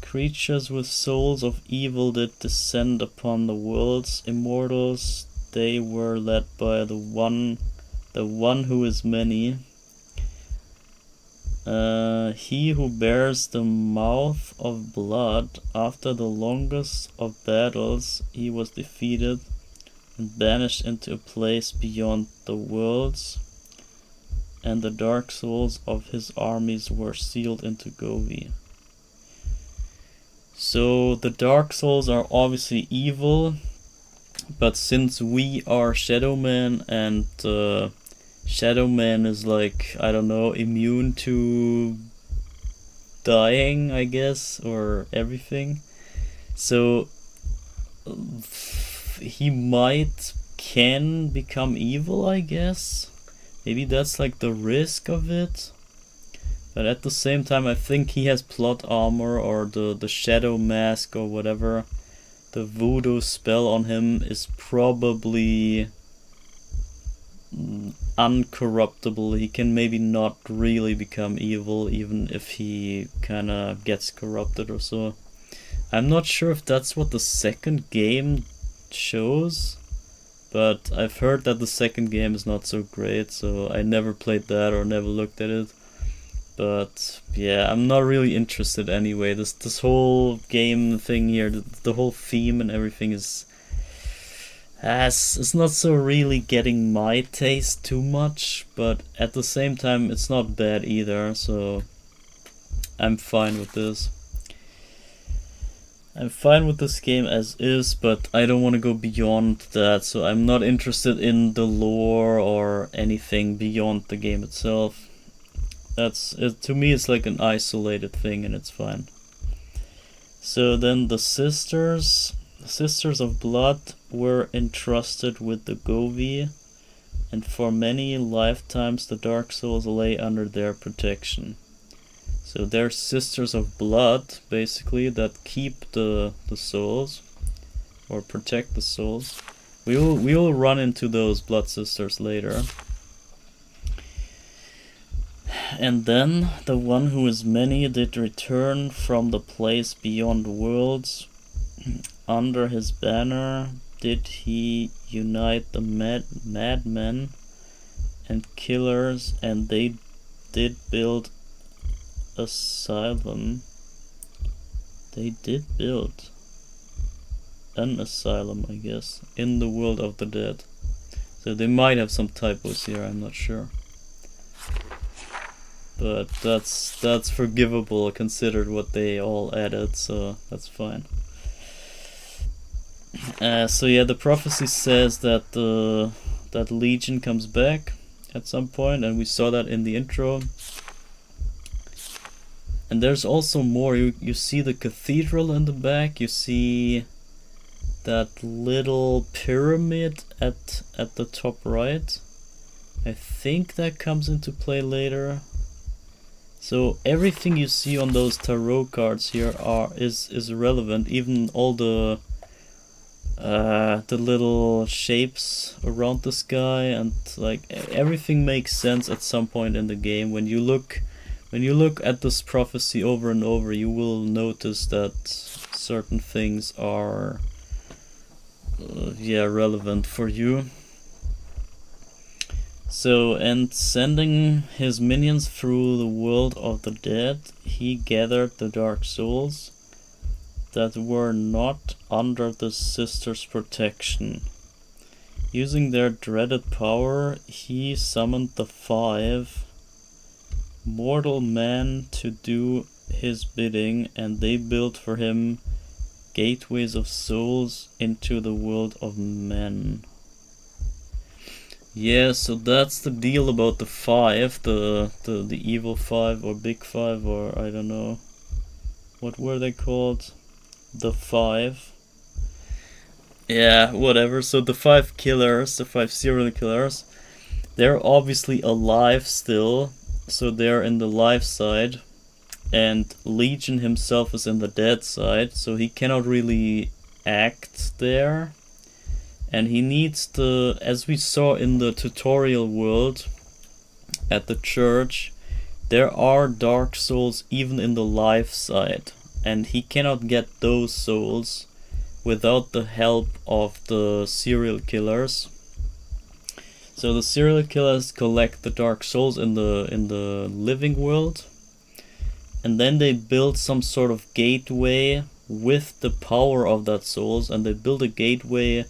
Creatures with souls of evil did descend upon the world's immortals. They were led by the one who is many. He who bears the mouth of blood, after the longest of battles, he was defeated and banished into a place beyond the worlds, and the dark souls of his armies were sealed into Govi. So the dark souls are obviously evil, but since we are Shadow Man and Shadow Man is like, I don't know, immune to dying, I guess, or everything. So he can become evil, I guess. Maybe that's like the risk of it. But at the same time, I think he has plot armor, or the shadow mask or whatever. The voodoo spell on him is probably uncorruptible. He can maybe not really become evil, even if he kinda gets corrupted or so. I'm not sure if that's what the second game shows, but I've heard that the second game is not so great, so I never played that or never looked at it. But yeah, I'm not really interested anyway. This whole game thing here, the whole theme and everything is it's not so really getting my taste too much, but at the same time it's not bad either, so I'm fine with this. I'm fine with this game as is, but I don't want to go beyond that, so I'm not interested in the lore or anything beyond the game itself. That's it, to me it's like an isolated thing, and it's fine. So then the Sisters of Blood were entrusted with the Govi, and for many lifetimes the Dark Souls lay under their protection. So they're Sisters of Blood, basically, that keep the souls, or protect the souls. We will run into those Blood Sisters later. And then the one who is many did return from the place beyond worlds. Under his banner did he unite the madmen and killers, and they did build asylum. They did build an asylum, I guess, in the world of the dead. So they might have some typos here, I'm not sure. But that's forgivable considered what they all added, so that's fine. So yeah, the prophecy says that that Legion comes back at some point, and we saw that in the intro. And there's also more. You see the cathedral in the back. You see that little pyramid at the top right. I think that comes into play later. So everything you see on those tarot cards here is relevant. Even all the little shapes around the sky, and like everything makes sense at some point in the game. When you look at this prophecy over and over, you will notice that certain things are relevant for you. So, and sending his minions through the world of the dead, he gathered the dark souls that were not under the Sisters' protection. Using their dreaded power, he summoned the 5 mortal men to do his bidding, and they built for him gateways of souls into the world of men. Yeah, so that's the deal about the 5, the evil 5 or big 5, or I don't know. What were they called? The 5. Yeah, whatever. So the 5 killers, the 5 serial killers, they're obviously alive still. So they're in the life side, and Legion himself is in the dead side, so he cannot really act there. And he needs to, as we saw in the tutorial world at the church, there are dark souls even in the life side. and he cannot get those souls without the help of the serial killers. So the serial killers collect the dark souls in the living world, and then they build some sort of gateway with the power of that souls, and they build a gateway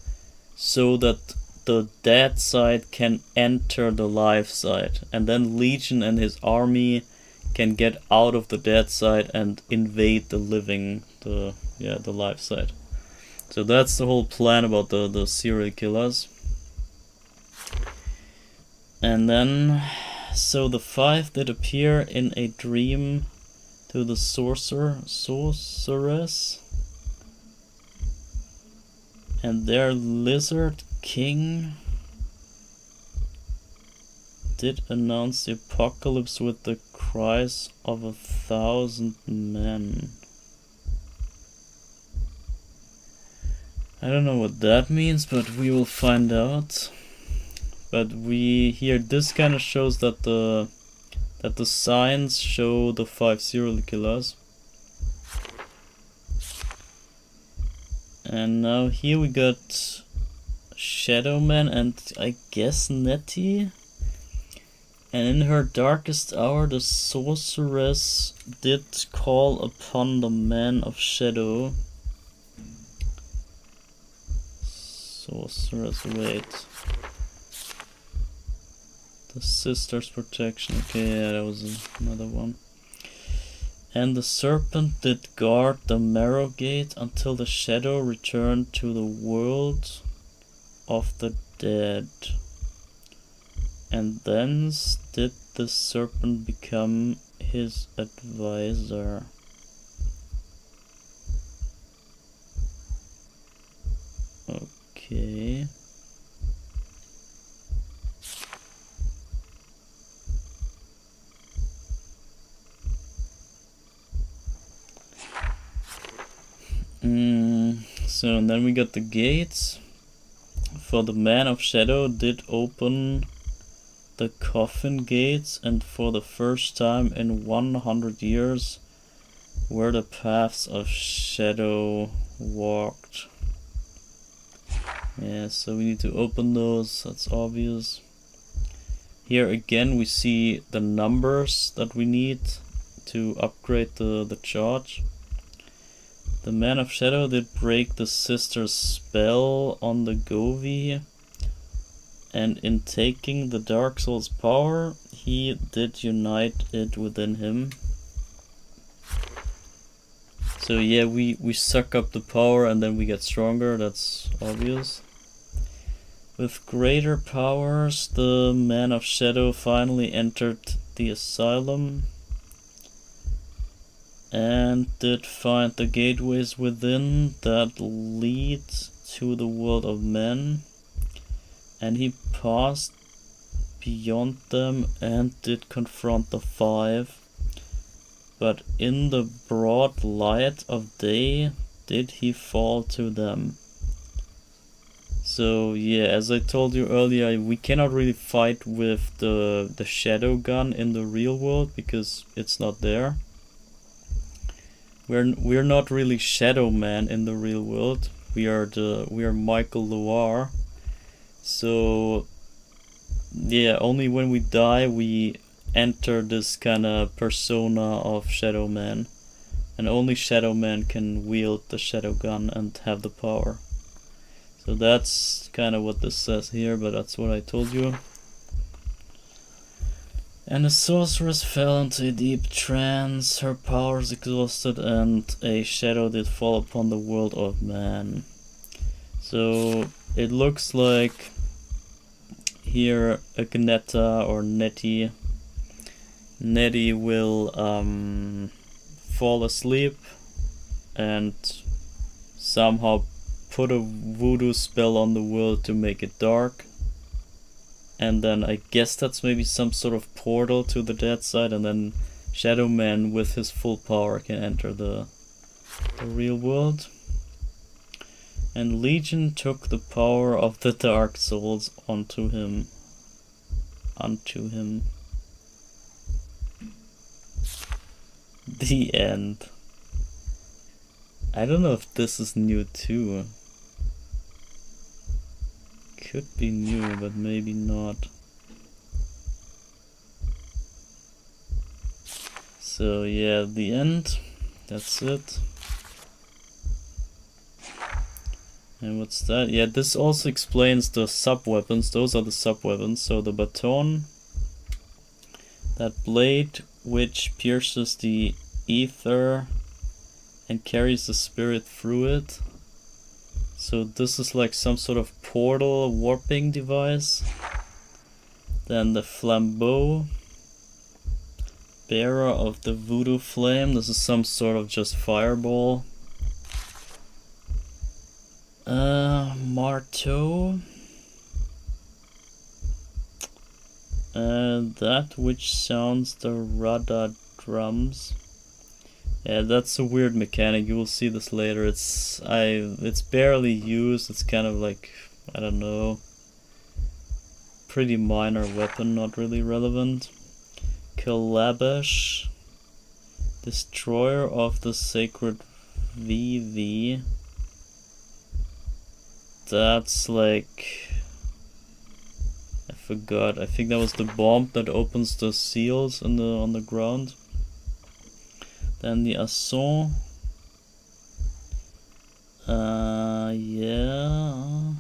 so that the dead side can enter the life side, and then Legion and his army can get out of the dead side and invade the living, the life side. So that's the whole plan about the serial killers. And then, so the 5 did appear in a dream to the sorceress, and their lizard king did announce the apocalypse with the cries of 1,000 men. I don't know what that means, but we will find out. But we here, this kind of shows that the signs show the 5 serial killers. And now here we got Shadow Man and I guess Nettie. And in her darkest hour, the sorceress did call upon the Man of Shadow. Sorceress, wait. The Sister's Protection, okay, yeah, that was another one. And the serpent did guard the Marrow Gate until the shadow returned to the world of the dead. And thence did the serpent become his advisor. Okay. So and then we got the gates. For the Man of Shadow did open the coffin gates, and for the first time in 100 years where the paths of shadow walked. Yeah, so we need to open those, that's obvious. Here again we see the numbers that we need to upgrade the charge. The Man of Shadow did break the Sister's spell on the Govi, and in taking the Dark Soul's power, he did unite it within him. So yeah, we suck up the power and then we get stronger, that's obvious. With greater powers, the Man of Shadow finally entered the asylum and did find the gateways within that lead to the world of men, and he passed beyond them and did confront the 5, but in the broad light of day did he fall to them. So yeah, as I told you earlier, we cannot really fight with the shadow gun in the real world because it's not there. We're not really Shadow Man in the real world. We are Michael Loire. So yeah, only when we die we enter this kind of persona of Shadow Man, and only Shadow Man can wield the shadow gun and have the power. So that's kind of what this says here, but that's what I told you. And the sorceress fell into a deep trance, her powers exhausted, and a shadow did fall upon the world of man. So it looks like here Agneta or Nettie will fall asleep and somehow put a voodoo spell on the world to make it dark. And then I guess that's maybe some sort of portal to the dead side, and then Shadow Man with his full power can enter the real world. And Legion took the power of the Dark Souls unto him. The end. I don't know if this is new too. Could be new, but maybe not. So yeah, the end. That's it. And what's that? Yeah, this also explains the sub-weapons. Those are the sub-weapons. So the baton, that blade which pierces the ether and carries the spirit through it. So this is like some sort of portal warping device. Then the flambeau, bearer of the voodoo flame. This is some sort of just fireball. Marteau. That which sounds the rada drums. Yeah, that's a weird mechanic. You will see this later. It's barely used. It's kind of like, I don't know, pretty minor weapon, not really relevant. Calabash, destroyer of the sacred VV. That's like, I forgot. I think that was the bomb that opens the seals on the ground. Then the Assault. Yeah.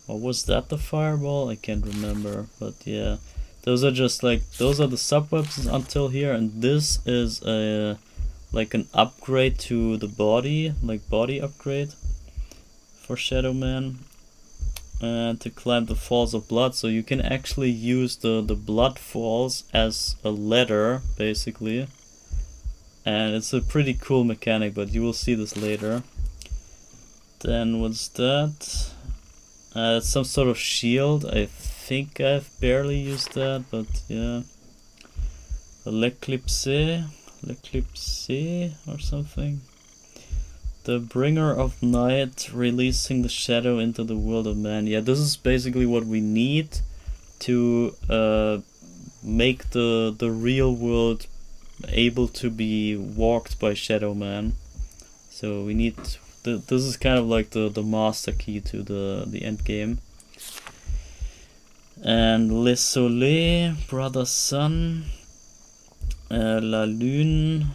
Or was that the fireball? I can't remember. But yeah. Those are just like, those are the sub-weapons until here. And this is like an upgrade to the body. Like body upgrade for Shadow Man. And to climb the falls of blood. So you can actually use the blood falls as a ladder, basically. And it's a pretty cool mechanic, but you will see this later. Then what's that? It's some sort of shield. I think I've barely used that, but yeah. L'Eclipse or something. The bringer of night, releasing the shadow into the world of man. Yeah, this is basically what we need to make the real world able to be walked by Shadow Man. So we need this is kind of like the master key to the end game. And Le Soleil, Brother Sun, La Lune,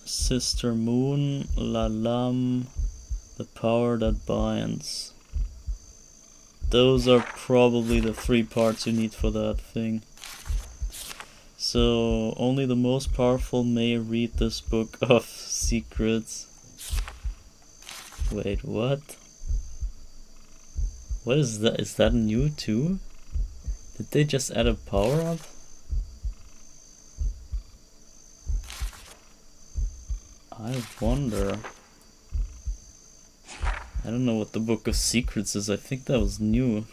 Sister Moon, La Lame, the power that binds. Those are probably the 3 parts you need for that thing. So, only the most powerful may read this book of secrets. Wait, what? What is that? Is that new too? Did they just add a power up? I wonder. I don't know what the Book of Secrets is. I think that was new.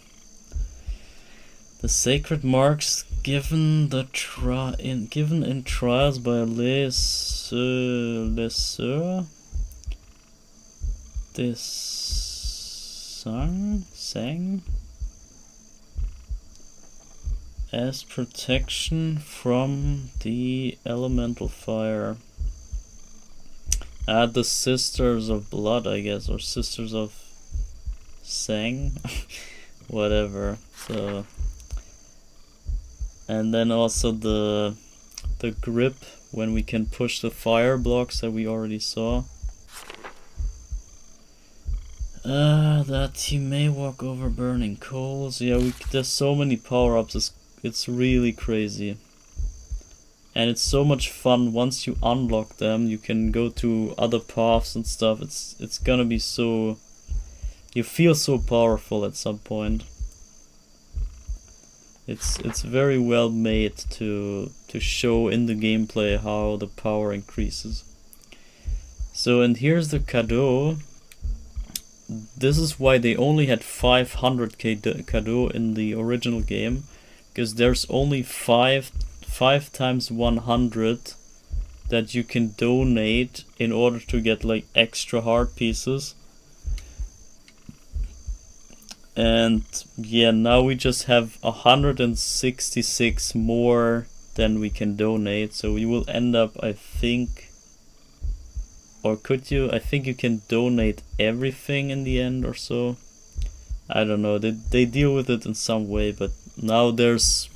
The sacred marks given in trials by les sœurs de sang as protection from the elemental fire. The Sisters of Blood, I guess, or Sisters of Sang, whatever. So, and then also the grip when we can push the fire blocks that we already saw. That he may walk over burning coals. Yeah, there's so many power-ups. It's really crazy. And it's so much fun. Once you unlock them, you can go to other paths and stuff. It's gonna be so... You feel so powerful at some point. It's very well made to show in the gameplay how the power increases. So, and here's the cadeau. This is why they only had 500 cadeau in the original game, because there's only 5 times 100 that you can donate in order to get like extra heart pieces. And yeah, now we just have 166 more than we can donate, so we will end up, I think, Or could you? I think you can donate everything in the end or so. I don't know. They deal with it in some way, but now there's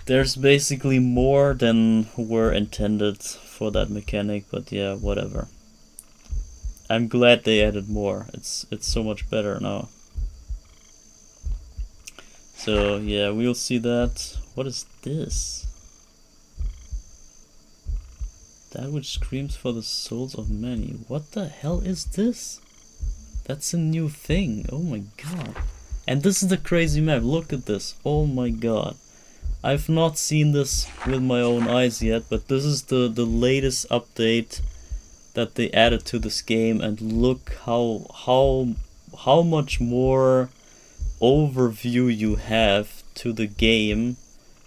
basically more than were intended for that mechanic, but yeah, whatever. I'm glad they added more. It's so much better now. So yeah, we'll see that. What is this? That which screams for the souls of many. What the hell is this? That's a new thing. Oh my god. And this is the crazy map. Look at this. Oh my god. I've not seen this with my own eyes yet, but this is the latest update that they added to this game, and look how much more overview you have to the game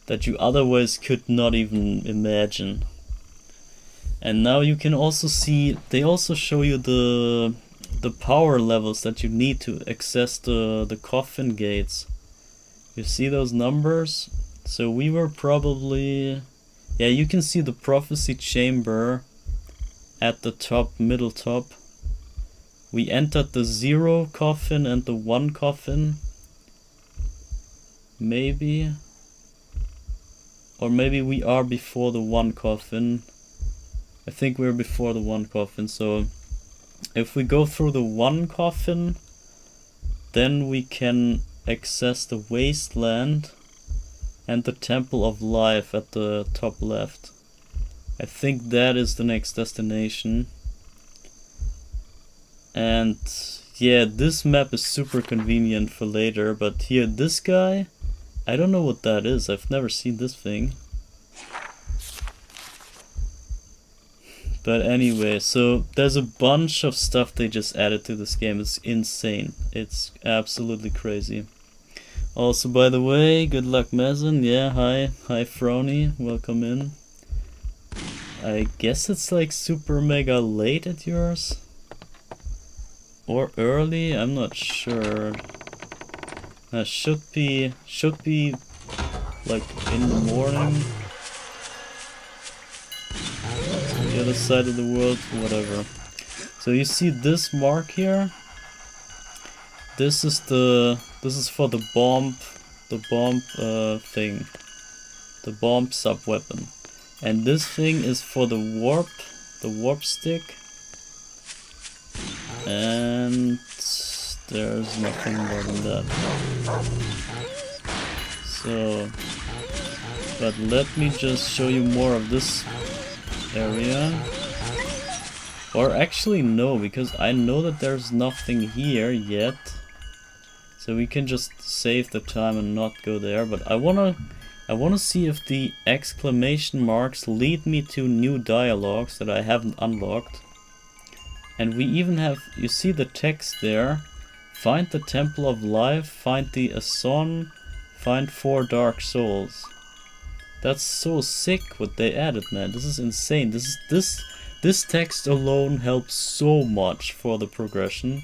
that you otherwise could not even imagine. And now you can also see, they also show you the power levels that you need to access the coffin gates. You see those numbers? So we were probably, yeah, you can see the prophecy chamber at the top, middle top. We entered the 0 coffin and the 1 coffin. Maybe. Or maybe we are before the 1 coffin. I think we're before the 1 coffin, so if we go through the 1 coffin, then we can access the wasteland and the Temple of Life at the top left. I think that is the next destination. And yeah, this map is super convenient for later, but here, this guy, I don't know what that is. I've never seen this thing. But anyway, so there's a bunch of stuff they just added to this game. It's insane. It's absolutely crazy. Also, by the way, good luck Mazen. Yeah, hi Frony, welcome in. I guess it's like super mega late at yours? Or early? I'm not sure. Should be like in the morning. The other side of the world, whatever. So you see this mark here? This is for the bomb thing. The bomb sub weapon. And this thing is for the warp stick. And there's nothing more than that. So, but let me just show you more of this area. Or actually no, because I know that there's nothing here yet. So we can just save the time and not go there, but I wanna see if the exclamation marks lead me to new dialogues that I haven't unlocked. And we even have, you see the text there, find the Temple of Life, find the Ason, find 4 Dark Souls. That's so sick what they added, man. This is insane. This text alone helps so much for the progression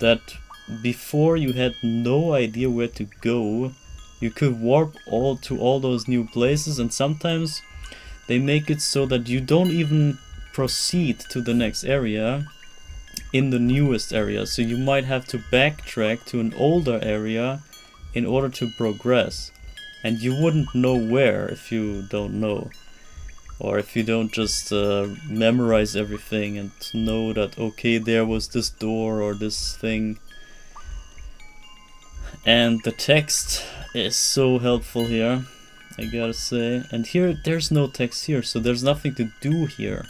that before you had no idea where to go. You could warp to all those new places, and sometimes they make it so that you don't even proceed to the next area in the newest area. So you might have to backtrack to an older area in order to progress. And you wouldn't know where if you don't know. Or if you don't just memorize everything and know that, okay, there was this door or this thing. And the text is so helpful here, I gotta say. And here, there's no text here, so there's nothing to do here.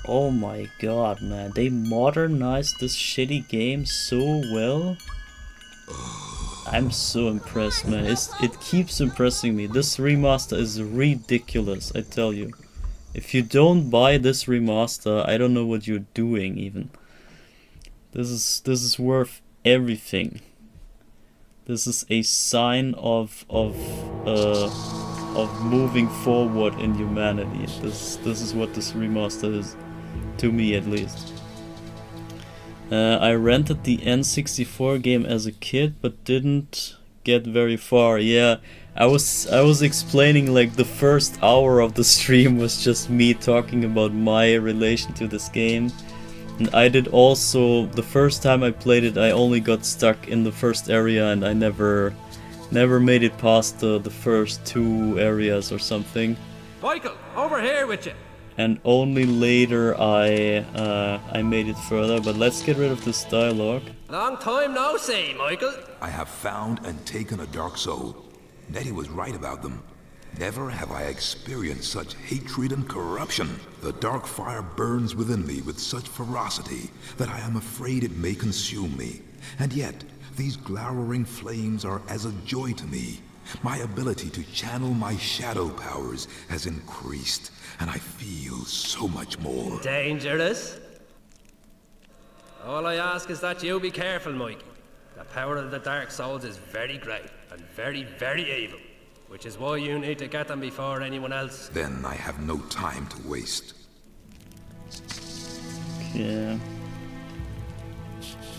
Oh my god, man. They modernized this shitty game so well. I'm so impressed, man. It keeps impressing me. This remaster is ridiculous, I tell you. If you don't buy this remaster, I don't know what you're doing even. This is worth everything. This is a sign of moving forward in humanity. This is what this remaster is, to me at least. I rented the N64 game as a kid, but didn't get very far. Yeah, I was explaining like the first hour of the stream was just me talking about my relation to this game. And I did also, the first time I played it, I only got stuck in the first area and I never made it past the first 2 areas or something. Michael, over here with you. And only later I made it further, but let's get rid of this dialogue. Long time no see, Michael. I have found and taken a dark soul. Nettie was right about them. Never have I experienced such hatred and corruption. The dark fire burns within me with such ferocity that I am afraid it may consume me. And yet, these glowering flames are as a joy to me. My ability to channel my shadow powers has increased, and I feel so much more. Dangerous? All I ask is that you be careful, Mikey. The power of the Dark Souls is very great and very, very evil, which is why you need to get them before anyone else. Then I have no time to waste. Okay.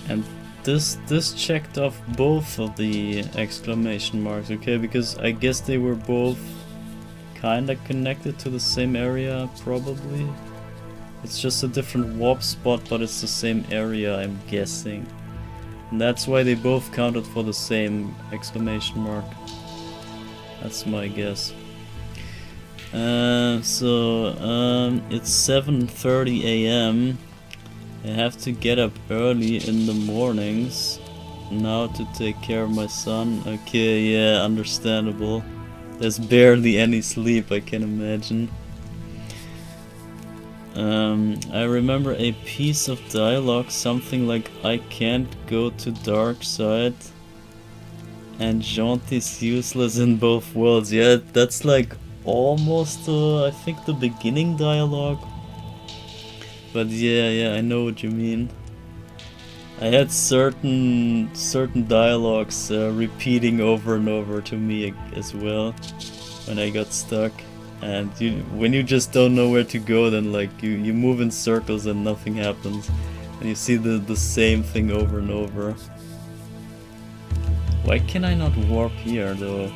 And this checked off both of the exclamation marks, okay? Because I guess they were both kinda connected to the same area, probably. It's just a different warp spot, but it's the same area, I'm guessing. And that's why they both counted for the same exclamation mark. That's my guess. It's 7:30 a.m. I have to get up early in the mornings now to take care of my son. Okay, yeah, understandable. There's barely any sleep, I can imagine. I remember a piece of dialogue, something like I can't go to dark side and Jaunt is useless in both worlds. Yeah, that's like almost I think the beginning dialogue. But yeah, I know what you mean. I had certain dialogues repeating over and over to me as well when I got stuck. And when you just don't know where to go, then like you move in circles and nothing happens, and you see the same thing over and over. Why can I not warp here though?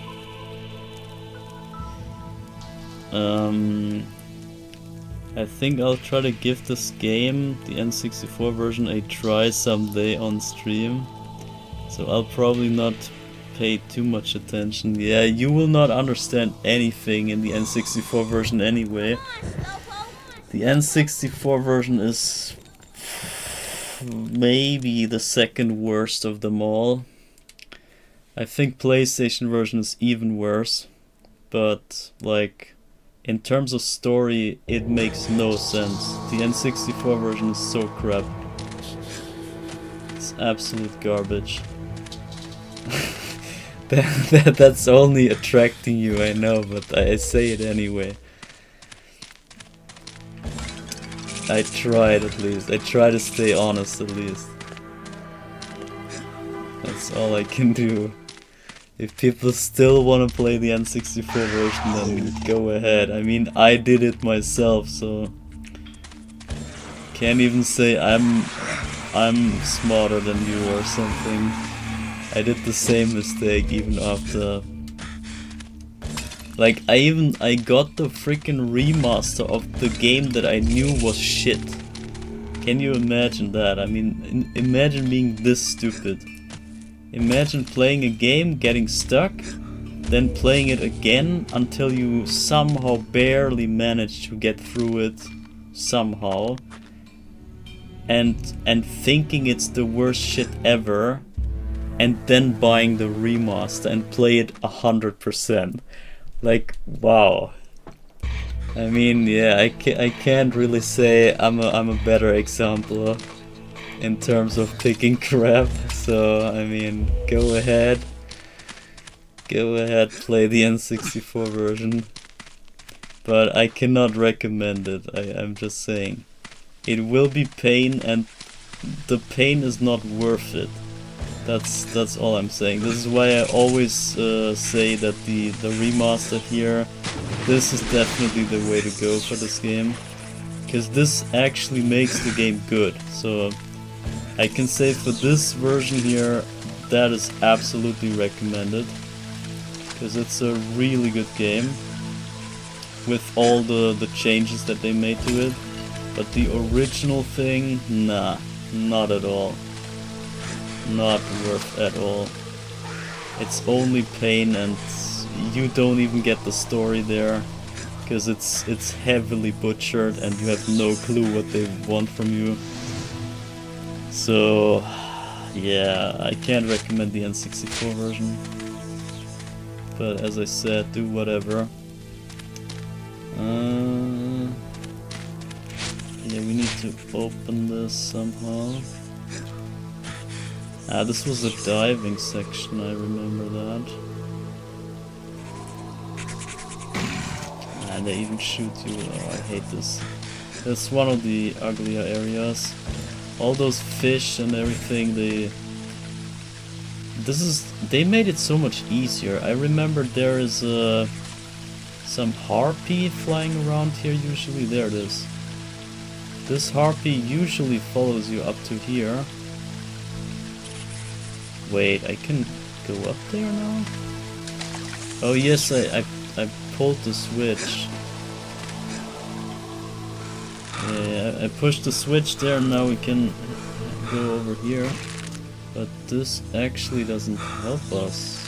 I think I'll try to give this game, the N64 version, a try someday on stream. So I'll probably not pay too much attention. Yeah, you will not understand anything in the N64 version anyway. The N64 version is maybe the second worst of them all. I think PlayStation version is even worse, but like in terms of story it makes no sense. The N64 version is so crap. It's absolute garbage. That's only attracting you, I know, but I say it anyway. I tried at least. I try to stay honest at least. That's all I can do. If people still want to play the N64 version, then go ahead. I mean, I did it myself, so can't even say I'm smarter than you or something. I did the same mistake even after. Like I got the freaking remaster of the game that I knew was shit. Can you imagine that? I mean, imagine being this stupid. Imagine playing a game, getting stuck, then playing it again until you somehow barely manage to get through it somehow, and thinking it's the worst shit ever, and then buying the remaster and play it 100%. Like, wow. I mean, yeah, I can't really say I'm a better example in terms of picking crap. So I mean, go ahead, play the N64 version. But I cannot recommend it. I'm just saying, it will be pain, and the pain is not worth it. That's all I'm saying. This is why I always say that the remaster here, this is definitely the way to go for this game, because this actually makes the game good. So I can say for this version here, that is absolutely recommended, because it's a really good game with all the changes that they made to it. But the original thing, nah, not at all. Not worth at all. It's only pain, and you don't even get the story there, because it's heavily butchered and you have no clue what they want from you. So yeah, I can't recommend the N64 version. But as I said, do whatever. Yeah, we need to open this somehow. This was a diving section, I remember that. And they even shoot you. Oh, I hate this. That's one of the uglier areas. All those fish and everything, they made it so much easier. I remember there is some harpy flying around here usually. There it is. This harpy usually follows you up to here. Wait, I can go up there now? Oh yes, I pulled the switch. Yeah, I pushed the switch there, and now we can go over here. But this actually doesn't help us.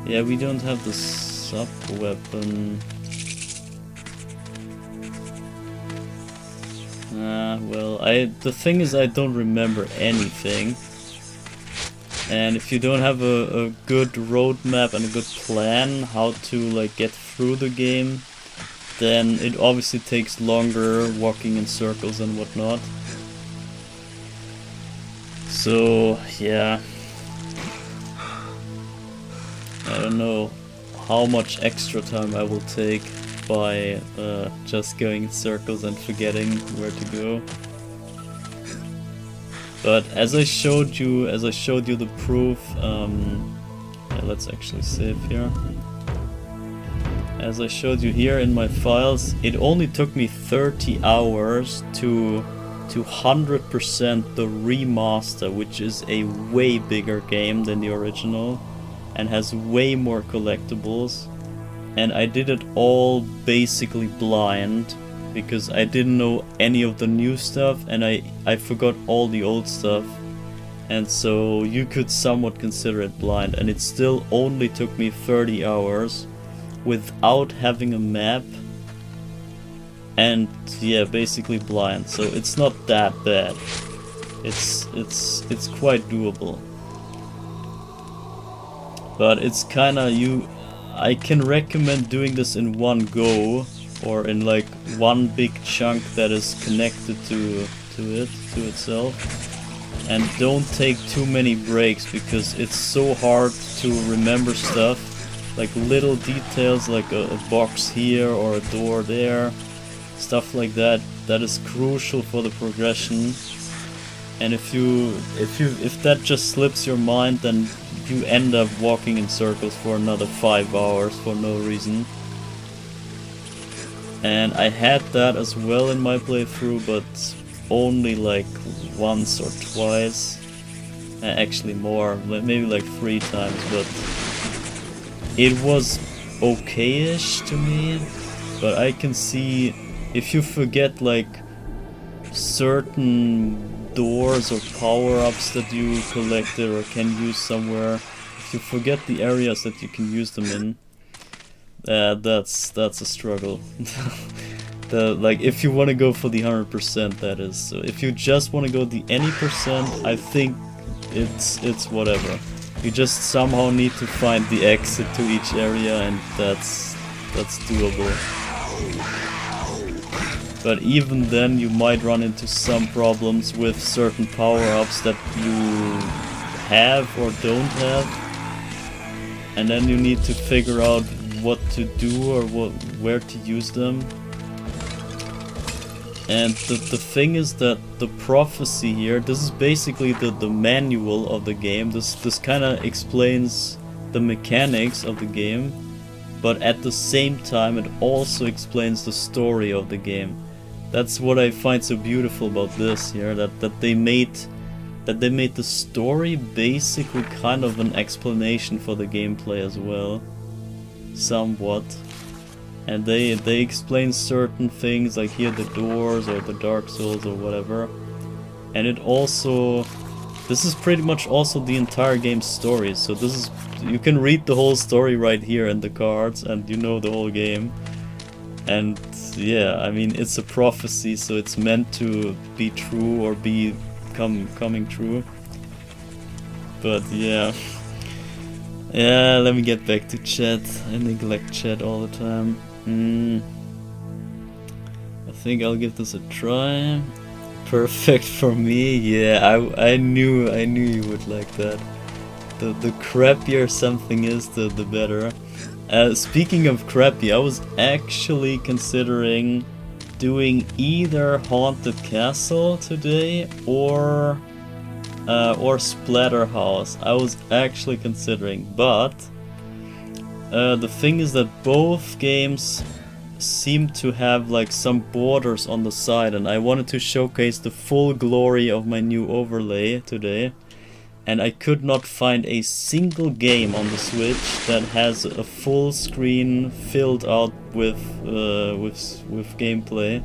Yeah, we don't have the sub-weapon. Well, the thing is, I don't remember anything. And if you don't have a good roadmap and a good plan how to like get through the game, then it obviously takes longer walking in circles and whatnot. So yeah, I don't know how much extra time I will take by just going in circles and forgetting where to go. But as I showed you the proof, yeah, let's actually save here. As I showed you here in my files, it only took me 30 hours to 100% the remaster, which is a way bigger game than the original and has way more collectibles. And I did it all basically blind, because I didn't know any of the new stuff and I forgot all the old stuff. And so you could somewhat consider it blind, and it still only took me 30 hours without having a map. And yeah, basically blind, so it's not that bad. It's quite doable. But it's kinda I can recommend doing this in one go, or in like one big chunk that is connected to itself. And don't take too many breaks, because it's so hard to remember stuff. Like little details, like a box here or a door there. Stuff like that is crucial for the progression. And if that just slips your mind, then you end up walking in circles for another 5 hours for no reason. And I had that as well in my playthrough, but only like once or twice. Actually more, maybe like 3 times, but it was okay-ish to me. But I can see, if you forget like certain doors or power-ups that you collected or can use somewhere, if you forget the areas that you can use them in, that's a struggle. Like if you want to go for the 100%, that is. So if you just want to go the any percent, I think it's whatever. You just somehow need to find the exit to each area, and that's doable. But even then you might run into some problems with certain power-ups that you have or don't have. And then you need to figure out what to do or where to use them. And the thing is that the prophecy here, this is basically the manual of the game. This kind of explains the mechanics of the game, but at the same time it also explains the story of the game. That's what I find so beautiful about this here, that that they made the story basically kind of an explanation for the gameplay as well, somewhat. And they explain certain things, like here the doors or the Dark Souls or whatever. And it also, this is pretty much also the entire game's story. So this is, you can read the whole story right here in the cards, and you know the whole game. And yeah, I mean, it's a prophecy, so it's meant to be true or be coming true. But yeah. Yeah, let me get back to chat. I neglect chat all the time. I think I'll give this a try. Perfect for me. Yeah, I knew you would like that. The crappier something is, the better. Speaking of crappy, I was actually considering doing either Haunted Castle today or Splatterhouse. I was actually considering, but the thing is that both games seem to have like some borders on the side, and I wanted to showcase the full glory of my new overlay today. And I could not find a single game on the Switch that has a full screen filled out with gameplay,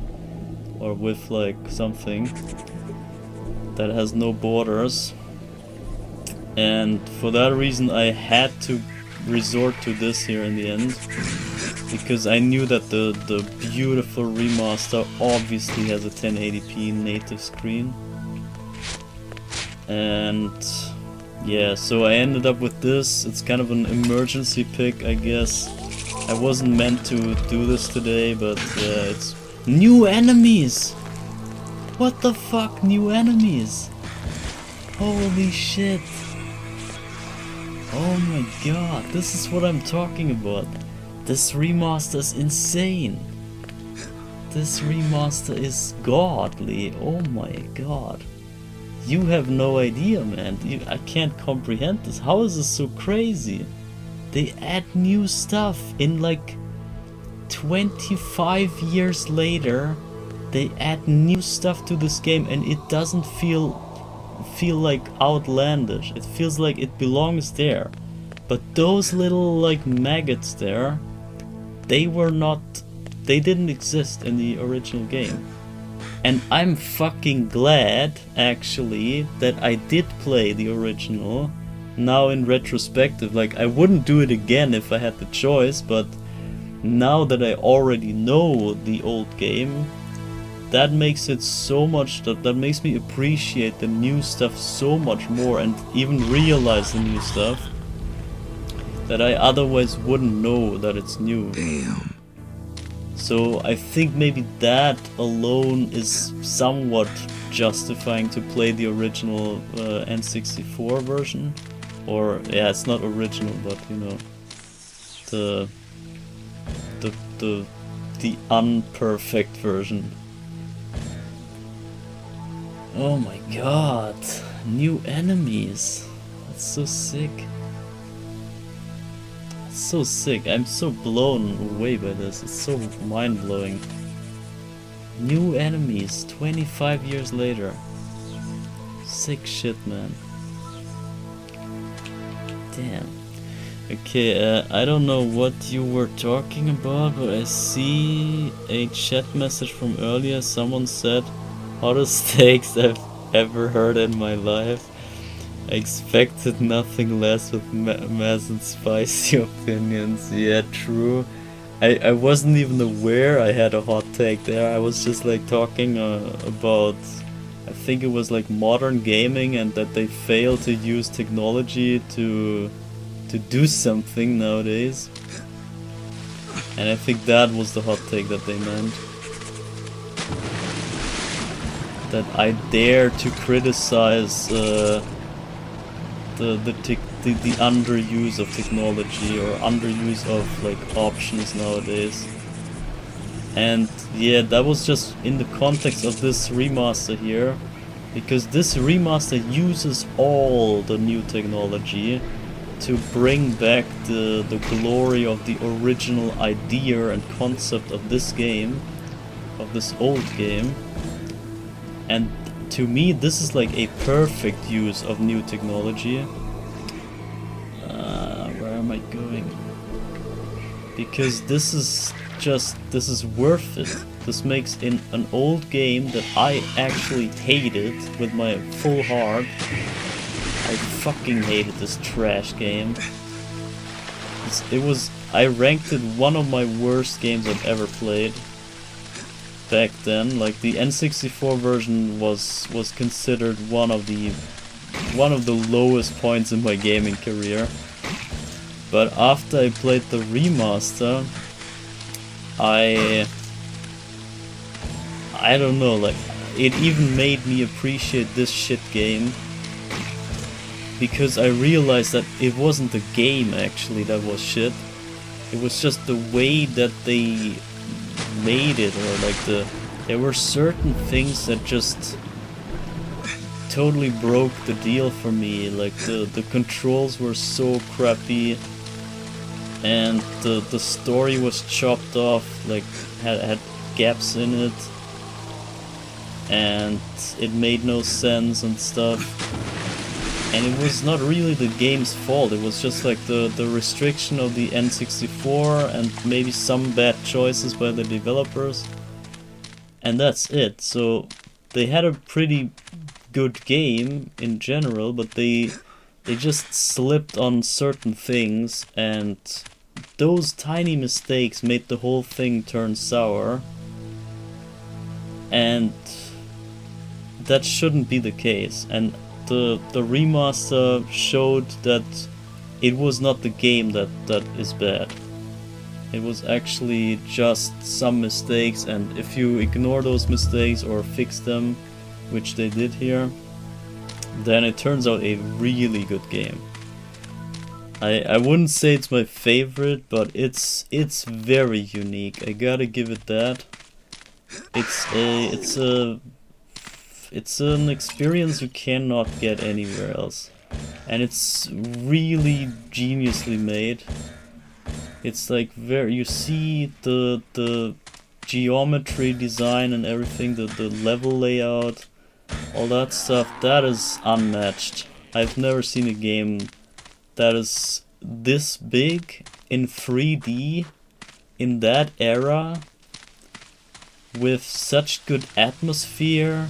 or with like something that has no borders. And for that reason I had to resort to this here in the end, because I knew that the beautiful remaster obviously has a 1080p native screen. And yeah, so I ended up with this. It's kind of an emergency pick, I guess. I wasn't meant to do this today, but yeah, it's new enemies! What the fuck, new enemies? Holy shit! Oh my god, this is what I'm talking about. This remaster is insane. This remaster is godly. Oh my god. You have no idea, man. I can't comprehend this. How is this so crazy? They add new stuff in like 25 years later. They add new stuff to this game, and it doesn't feel like outlandish. It feels like it belongs there. But those little like maggots there, they didn't exist in the original game. And I'm fucking glad, actually, that I did play the original. Now in retrospective, like, I wouldn't do it again if I had the choice, but now that I already know the old game, that makes it so much, that makes me appreciate the new stuff so much more, and even realize the new stuff that I otherwise wouldn't know that it's new. Damn. So I think maybe that alone is somewhat justifying to play the original N64 version. Or, yeah, it's not original, but you know, the unperfect version. Oh my god, new enemies. That's so sick. So sick. I'm so blown away by this. It's so mind-blowing. New enemies 25 years later. Sick shit, man. Damn. Okay, I don't know what you were talking about, but I see a chat message from earlier. Someone said, hottest takes I've ever heard in my life. I expected nothing less with mass and spicy opinions. Yeah, true. I wasn't even aware I had a hot take there. I was just like talking about, I think it was like modern gaming, and that they fail to use technology to do something nowadays. And I think that was the hot take that they meant. That I dare to criticize the underuse of technology, or underuse of like options nowadays. And yeah, that was just in the context of this remaster here, because this remaster uses all the new technology to bring back the glory of the original idea and concept of this game, of this old game. And to me, this is like a perfect use of new technology. Where am I going? Because this is worth it. This makes in an old game that I actually hated with my full heart. I fucking hated this trash game. I ranked it one of my worst games I've ever played. Back then, like the N64 version was considered one of the lowest points in my gaming career. But after I played the remaster, I don't know, like it even made me appreciate this shit game, because I realized that it wasn't the game actually that was shit. It was just the way that they made it, or like there were certain things that just totally broke the deal for me. Like the controls were so crappy, and the story was chopped off, like had gaps in it, and it made no sense and stuff. And it was not really the game's fault, it was just like the restriction of the N64 and maybe some bad choices by the developers. And that's it. So they had a pretty good game in general, but they just slipped on certain things, and those tiny mistakes made the whole thing turn sour. And that shouldn't be the case. And the remaster showed that it was not the game that is bad. It was actually just some mistakes, and if you ignore those mistakes or fix them, which they did here, then it turns out a really good game. I wouldn't say it's my favorite, but it's very unique. I gotta give it that. It's an experience you cannot get anywhere else, and it's really geniusly made. It's like you see the geometry design and everything, the level layout, all that stuff, that is unmatched. I've never seen a game that is this big in 3D in that era, with such good atmosphere,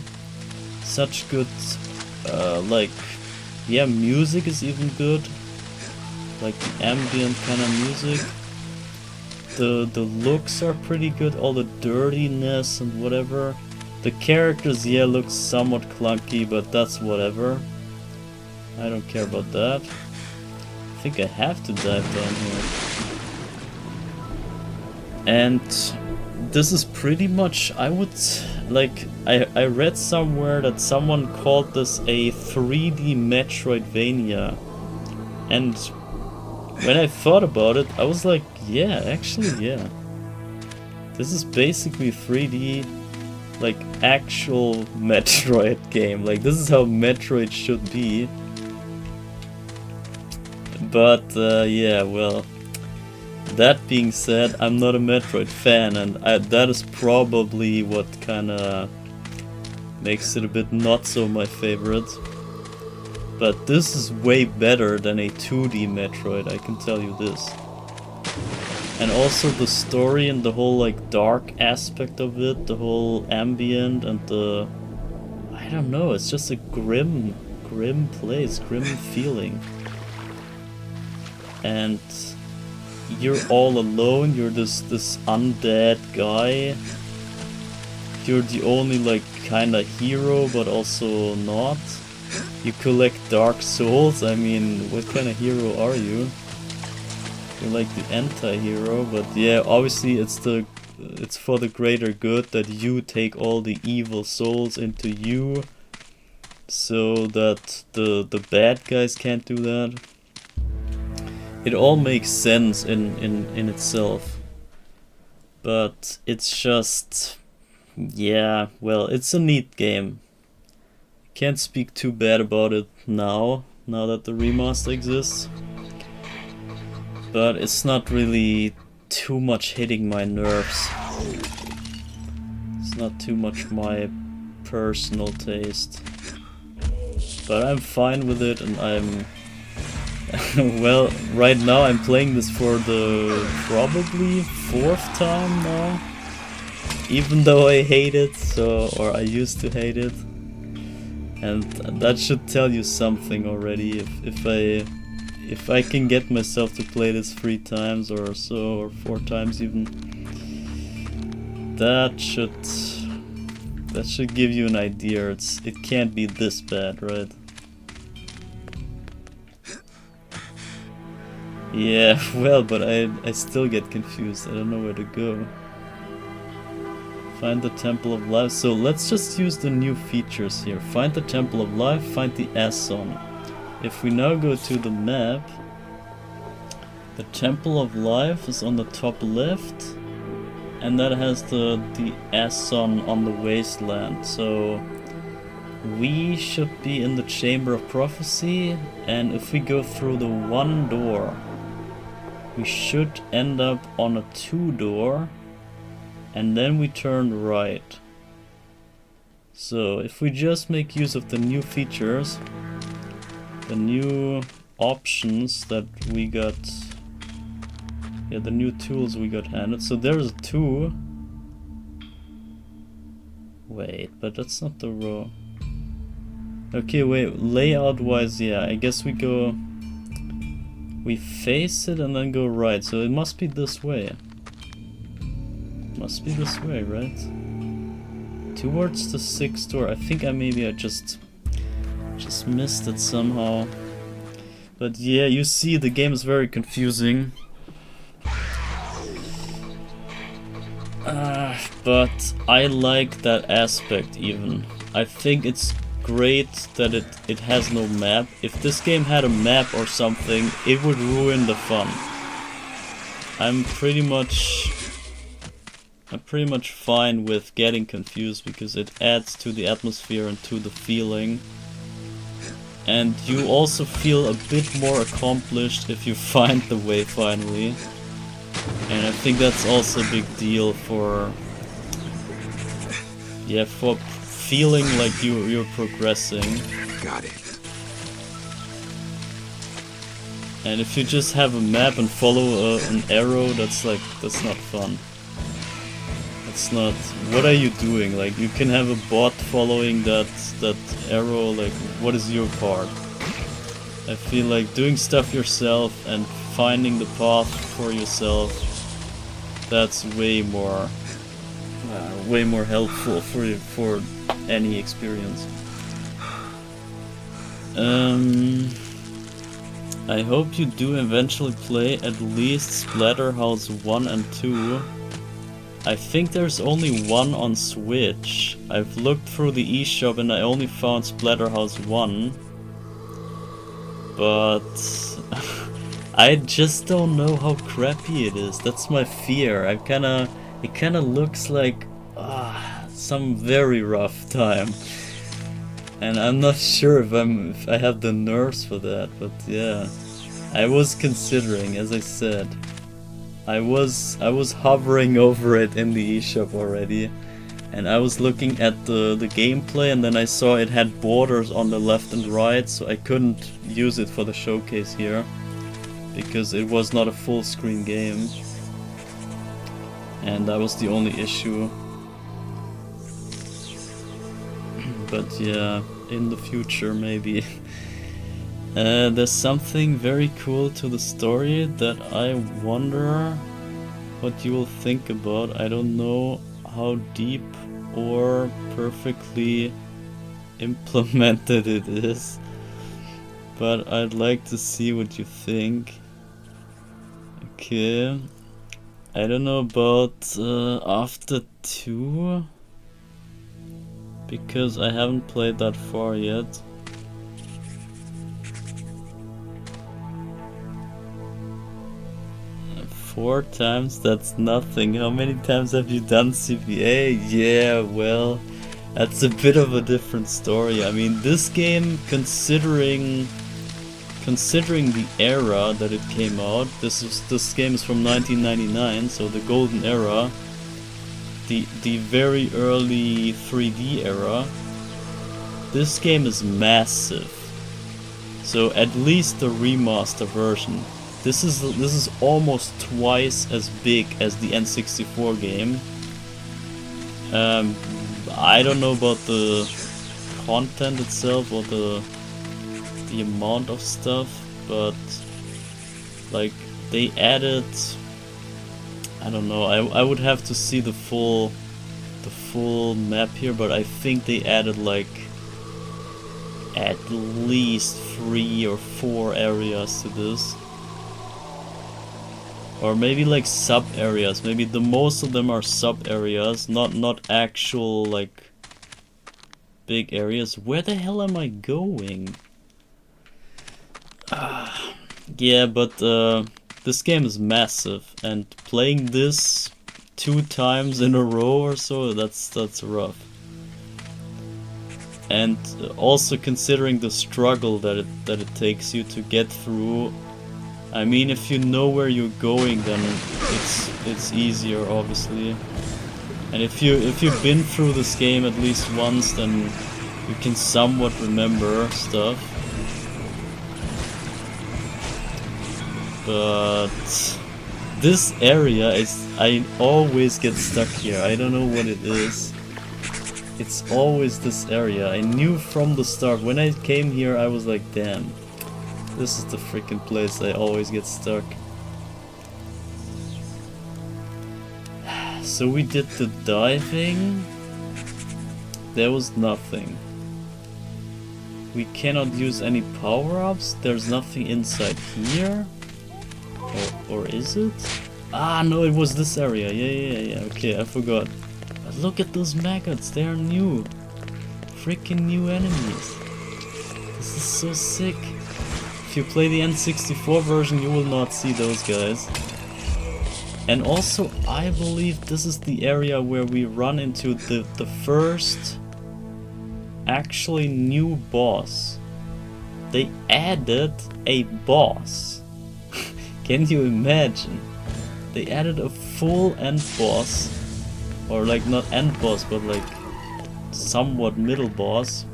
such good music is even good, like the ambient kind of music. The looks are pretty good, all the dirtiness and whatever. The characters, look somewhat clunky, but that's whatever. I don't care about that. I think I have to dive down here. And this is pretty much, I read somewhere that someone called this a 3D Metroidvania. And when I thought about it, I was like, yeah, actually, yeah. This is basically 3D, like, actual Metroid game. Like, this is how Metroid should be. But, yeah, well, that being said, I'm not a Metroid fan, and that is probably what kinda makes it a bit not so my favorite. But this is way better than a 2D Metroid, I can tell you this. And also the story and the whole like dark aspect of it, the whole ambient and the... I don't know, it's just a grim place, grim feeling. And you're all alone, you're this undead guy. You're the only like kinda hero, but also not. You collect dark souls. I mean, what kind of hero are you? You're like the anti-hero, but yeah, obviously it's for the greater good that you take all the evil souls into you, so that the bad guys can't do that. It all makes sense in itself, but it's just, yeah, well, it's a neat game. Can't speak too bad about it now that the remaster exists. But it's not really too much hitting my nerves. It's not too much my personal taste. But I'm fine with it, and I'm... well, right now I'm playing this for the probably 4th time now. Even though I hate it, or I used to hate it. And that should tell you something already. If I can get myself to play this 3 times or so, or 4 times even, that should give you an idea. It can't be this bad, right? Yeah, well, but I still get confused. I don't know where to go. Find the Temple of Life. So let's just use the new features here. Find the Temple of Life, find the S-Zone. If we now go to the map, the Temple of Life is on the top left, and that has the S-Zone on the wasteland. So we should be in the Chamber of Prophecy, and if we go through the 1 door, we should end up on a 2 door, and then we turn right. So if we just make use of the new features, the new options that we got, yeah, the new tools we got handed. So there's a 2. Wait, but that's not the row. Okay, wait, layout wise, yeah, I guess we face it and then go right, so it must be this way. Must be this way, right? Towards the 6th door. I think I just missed it somehow. But yeah, you see, the game is very confusing. But I like that aspect even. I think it's great that it has no map. If this game had a map or something, it would ruin the fun. I'm pretty much fine with getting confused because it adds to the atmosphere and to the feeling. And you also feel a bit more accomplished if you find the way finally. And I think that's also a big deal for feeling like you're progressing. Got it. And if you just have a map and follow an arrow, that's not fun. It's not. What are you doing? Like, you can have a bot following that arrow. Like, what is your part? I feel like doing stuff yourself and finding the path for yourself, that's way more helpful for any experience. I hope you do eventually play at least Splatterhouse 1 and 2. I think there's only 1 on Switch. I've looked through the eShop and I only found Splatterhouse 1. But I just don't know how crappy it is. That's my fear. It kinda looks like some very rough time. And I'm not sure if I have the nerves for that, but yeah. I was considering, as I said. I was hovering over it in the eShop already. And I was looking at the gameplay, and then I saw it had borders on the left and right, so I couldn't use it for the showcase here. Because it was not a full screen game. And that was the only issue. But yeah, in the future maybe. There's something very cool to the story that I wonder what you will think about. I don't know how deep or perfectly implemented it is, but I'd like to see what you think. Okay, I don't know about after 2, because I haven't played that far yet. Four times? That's nothing. How many times have you done CVA? Yeah, well, that's a bit of a different story. I mean, this game, considering the era that it came out, this game is from 1999, so the golden era. the very early 3D era, this game is massive. So at least the remaster version. This is almost twice as big as the N64 game. I don't know about the content itself or the amount of stuff, but like they added, I don't know, I would have to see the full map here, but I think they added like at least 3 or 4 areas to this. Or maybe like sub areas. Maybe the most of them are sub areas, not actual like big areas. Where the hell am I going? Yeah, but this game is massive, and playing this 2 times in a row or so, that's rough. And also considering the struggle that it takes you to get through. I mean, if you know where you're going, then it's easier, obviously. And if you've been through this game at least once, then you can somewhat remember stuff. But this area I always get stuck here. I don't know what it is. It's always this area. I knew from the start. When I came here, I was like, damn. This is the freaking place I always get stuck. So we did the diving. There was nothing. We cannot use any power-ups. There's nothing inside here. Or is it? Ah, no, it was this area. Yeah. Okay, I forgot. But look at those maggots. They are new. Freaking new enemies. This is so sick. If you play the N64 version, you will not see those guys. And also, I believe this is the area where we run into the first actually new boss. They added a boss. Can you imagine? They added a full end boss. Or like not end boss, but like somewhat middle boss.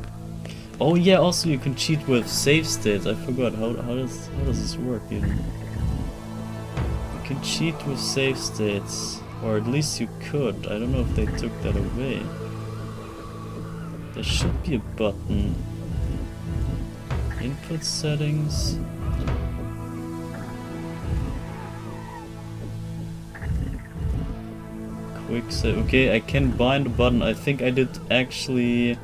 Oh yeah, also you can cheat with save states. I forgot, how does this work even? You can cheat with save states, or at least you could. I don't know if they took that away. There should be a button. Input settings. Quick save. Okay, I can bind a button. I think I did actually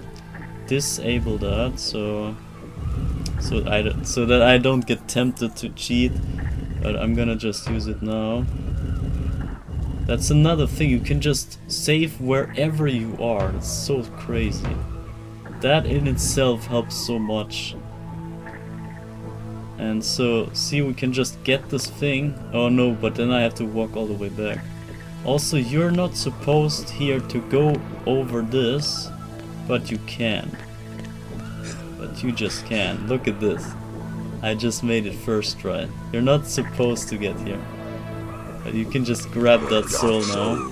disable that, so that I don't get tempted to cheat, but I'm gonna just use it now. That's another thing, you can just save wherever you are. It's so crazy. That in itself helps so much. And so, see, we can just get this thing. Oh no, but then I have to walk all the way back. Also, you're not supposed here to go over this, but you can. But you just can. Look at this. I just made it first try. You're not supposed to get here. But you can just grab that soul now.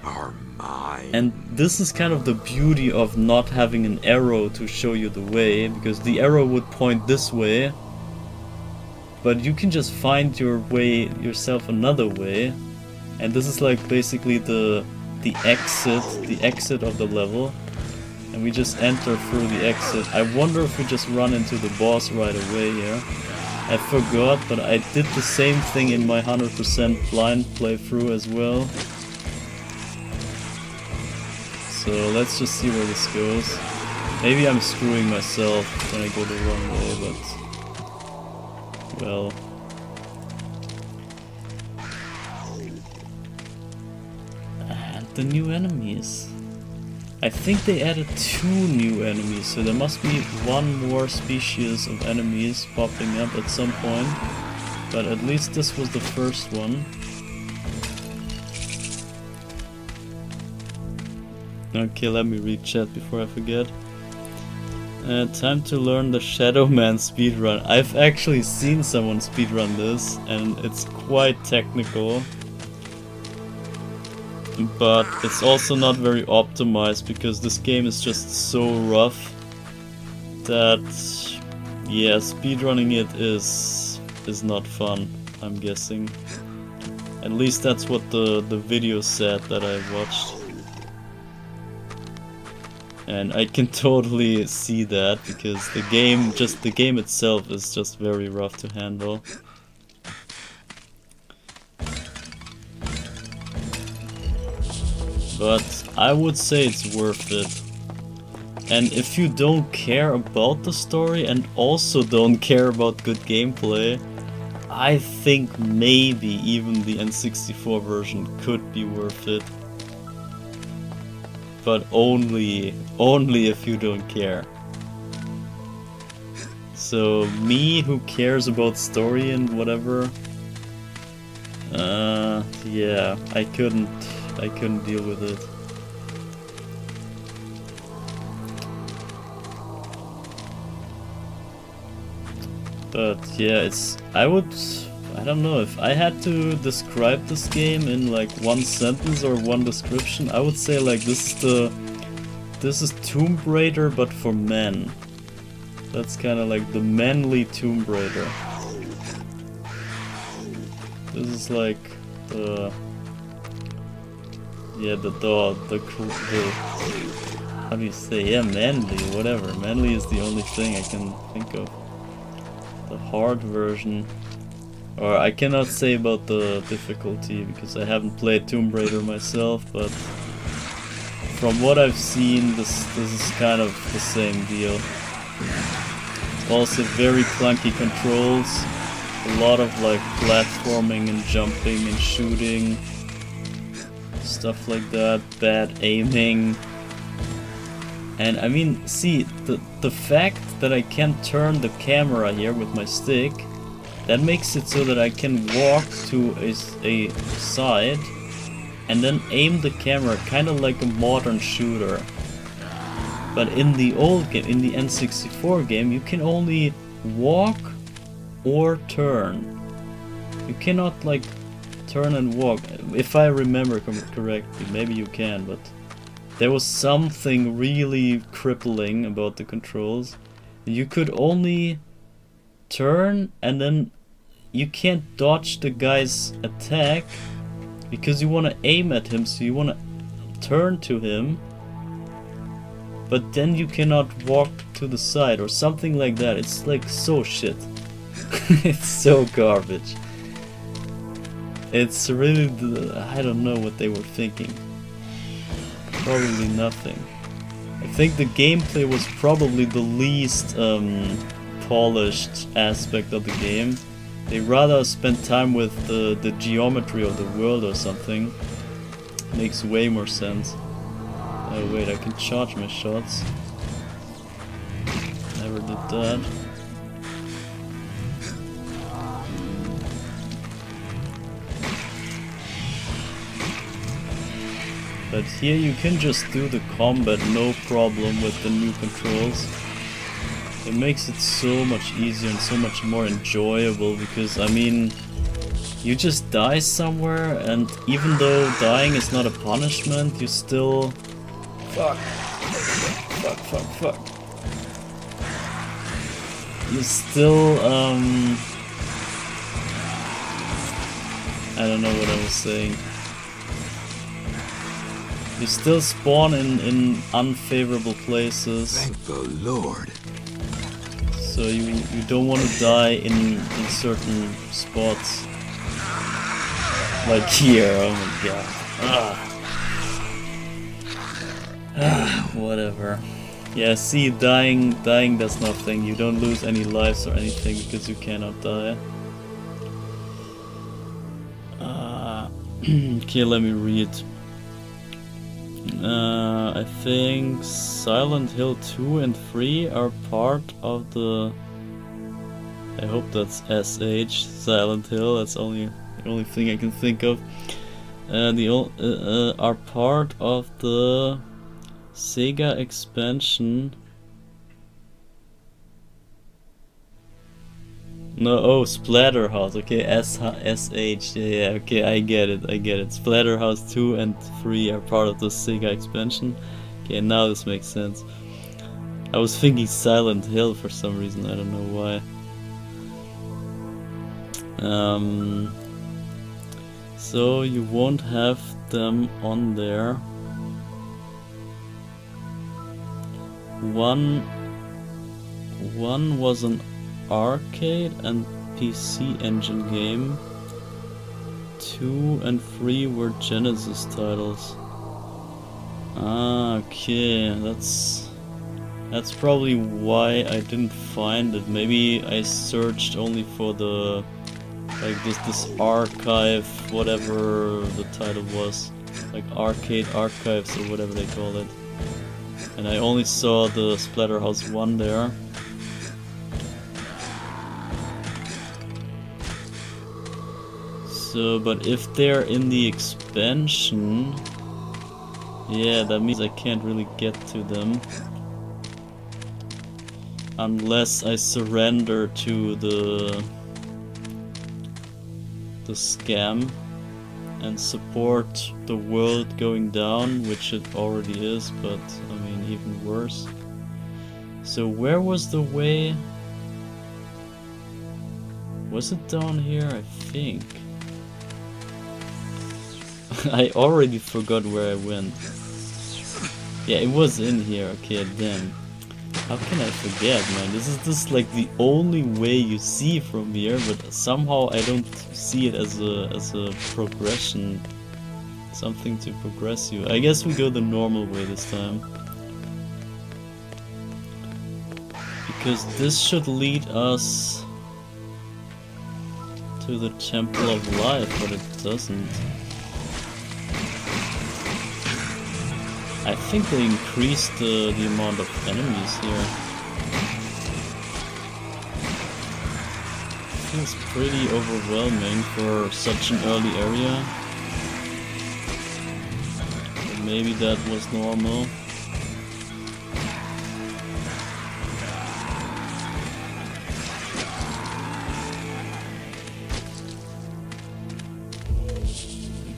Are mine. And this is kind of the beauty of not having an arrow to show you the way, because the arrow would point this way. But you can just find your way yourself another way. And this is like basically the exit of the level. And we just enter through the exit. I wonder if we just run into the boss right away here. I forgot, but I did the same thing in my 100% blind playthrough as well. So let's just see where this goes. Maybe I'm screwing myself when I go the wrong way, but... well... and the new enemies. I think they added 2 new enemies, so there must be 1 more species of enemies popping up at some point. But at least this was the first one. Okay, let me read chat before I forget. Time to learn the Shadow Man speedrun. I've actually seen someone speedrun this, and it's quite technical. but it's also not very optimized because this game is just so rough that, yeah, speedrunning it is not fun, I'm guessing. At least that's what the video said that I watched. And I can totally see that because the game itself is just very rough to handle. But I would say it's worth it. And if you don't care about the story and also don't care about good gameplay, I think maybe even the N64 version could be worth it. But only if you don't care. So me, who cares about story and whatever, yeah, I couldn't deal with it. But yeah, I don't know, if I had to describe this game in like one sentence or one description, I would say like this is Tomb Raider but for men. That's kind of like the manly Tomb Raider. This is like the how do you say, yeah, manly, whatever. Manly is the only thing I can think of. The hard version. Or I cannot say about the difficulty because I haven't played Tomb Raider myself, but from what I've seen, this is kind of the same deal. Also very clunky controls, a lot of like platforming and jumping and shooting, stuff like that, bad aiming. And I mean, see, the fact that I can turn the camera here with my stick, that makes it so that I can walk to a side and then aim the camera kind of like a modern shooter. But in the old game, in the N64 game, you can only walk or turn. You cannot like turn and walk, if I remember correctly. Maybe you can, but there was something really crippling about the controls. You could only turn, and then you can't dodge the guy's attack because you want to aim at him, so you want to turn to him, but then you cannot walk to the side or something like that. It's like so shit. It's so garbage. It's really, I don't know what they were thinking. Probably nothing. I think the gameplay was probably the least polished aspect of the game. They rather spent time with the geometry of the world or something. Makes way more sense. Oh wait, I can charge my shots. Never did that. But here you can just do the combat no problem with the new controls. It makes it so much easier and so much more enjoyable because, I mean, you just die somewhere, and even though dying is not a punishment, you still... Fuck. You still, I don't know what I was saying. You still spawn in unfavorable places. Thank the Lord. So you don't want to die in certain spots. Like here, oh my god. Whatever. Yeah, see, dying does nothing. You don't lose any lives or anything because you cannot die. Okay, let me read. I think Silent Hill 2 and 3 are part of the... I hope that's SH, Silent Hill, that's the only thing I can think of. Are part of the Sega expansion. No, oh, Splatterhouse. Okay, SH. Yeah, okay, I get it. Splatterhouse 2 and 3 are part of the Sega expansion. Okay, now this makes sense. I was thinking Silent Hill for some reason, I don't know why. So you won't have them on there. One was an arcade and PC Engine game. 2 and 3 were Genesis titles. Ah, okay, that's probably why I didn't find it. Maybe I searched only for the like this archive, whatever the title was, like Arcade Archives or whatever they call it. And I only saw the Splatterhouse 1 there. So, but if they're in the expansion, yeah, that means I can't really get to them. Unless I surrender to the scam and support the world going down, which it already is, but I mean even worse. So where was the way? Was it down here? I think. I already forgot where I went. Yeah, it was in here. Okay, damn. How can I forget, man? This is like the only way you see from here, but somehow I don't see it as a progression, something to progress you. I guess we go the normal way this time, because this should lead us to the Temple of Life, but it doesn't. I think they increased the amount of enemies here. Feels pretty overwhelming for such an early area. But maybe that was normal.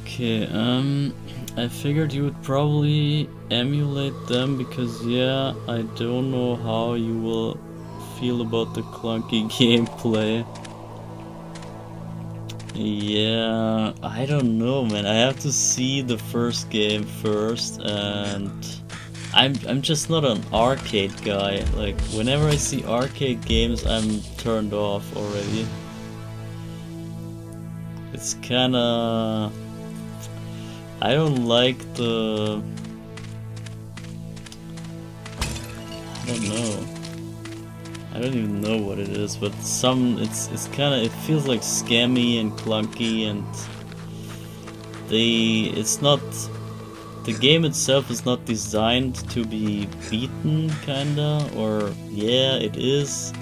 Okay, I figured you would probably emulate them because, yeah, I don't know how you will feel about the clunky gameplay. Yeah, I don't know, man. I have to see the first game first, and I'm just not an arcade guy. Like, whenever I see arcade games, I'm turned off already. It's kinda... I don't like the... I don't know. I don't even know what it is, but it's kinda, it feels like scammy and clunky, and it's not, the game itself is not designed to be beaten, kinda, or yeah, it is,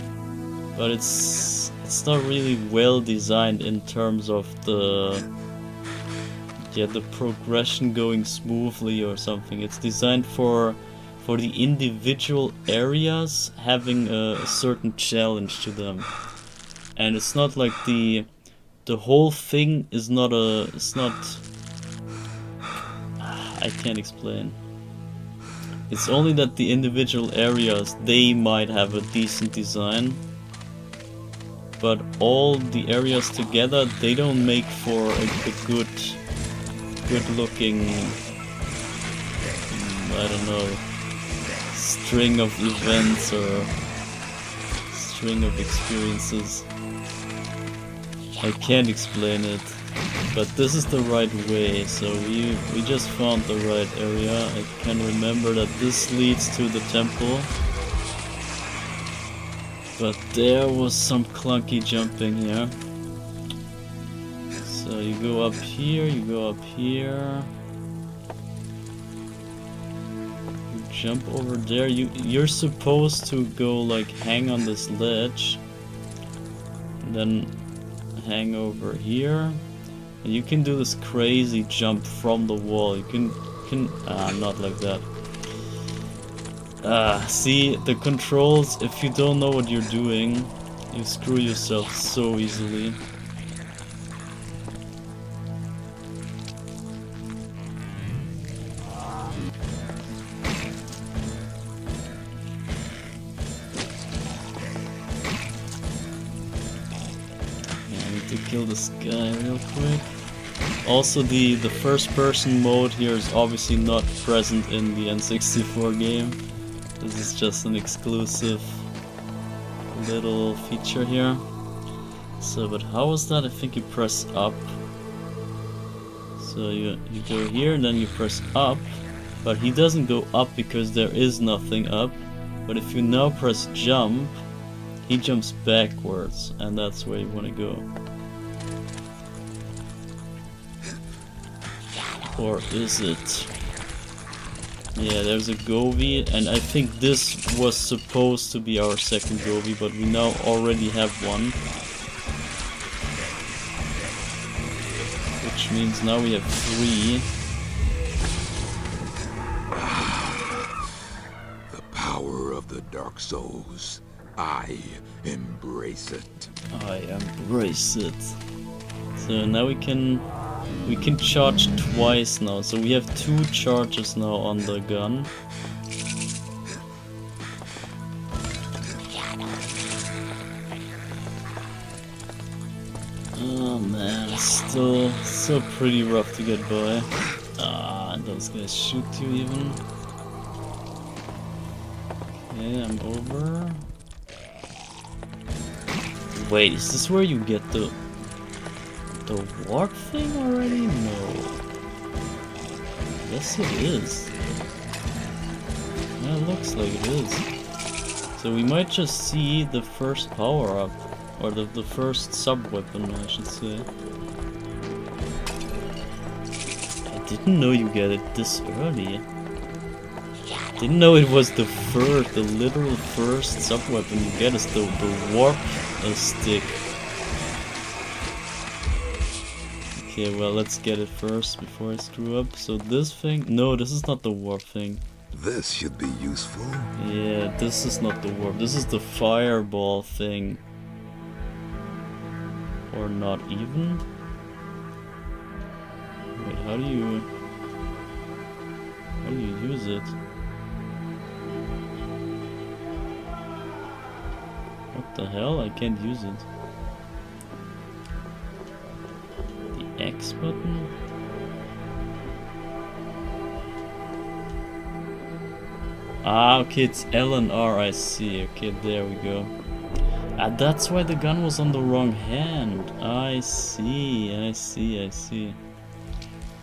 but it's not really well designed in terms of the progression going smoothly or something. It's designed for the individual areas having a certain challenge to them, and it's not like the whole thing is not I can't explain. It's only that the individual areas, they might have a decent design, but all the areas together, they don't make for a good looking, I don't know, string of events or string of experiences. I can't explain it, but this is the right way, so we just found the right area. I can remember that this leads to the temple, but there was some clunky jumping here. So you go up here, you go up here, you jump over there. You're supposed to go like hang on this ledge, and then hang over here, and you can do this crazy jump from the wall. You can not like that. See, the controls, if you don't know what you're doing, You screw yourself so easily. To kill this guy real quick. Also, the first person mode here is obviously not present in the N64 game. This is just an exclusive little feature here. So, but how was that? I think you press up. So you go here and then you press up, but he doesn't go up because there is nothing up. But if you now press jump, he jumps backwards, and that's where you want to go. Or is it? Yeah, there's a Govi, and I think this was supposed to be our second Govi, but we now already have one. Which means now we have 3. The power of the Dark Souls. I embrace it. I embrace it. So now we can charge twice now. So we have 2 charges now on the gun. Oh man, it's still pretty rough to get by. Ah, those guys shoot you even. Okay, I'm over. Wait, is this where you get the warp thing already? No. Yes, it is. Yeah, it looks like it is. So we might just see the first power up, or the first sub weapon, I should say. I didn't know you get it this early. Didn't know it was the literal first sub weapon you get is the warp stick. Okay, well, let's get it first before I screw up. So this thing... No, this is not the warp thing. This should be useful. Yeah, this is not the warp. This is the fireball thing. Or not even? Wait, how do you use it? What the hell? I can't use it. X button? Ah, okay, it's L and R, I see. Okay, there we go. Ah, that's why the gun was on the wrong hand. I see.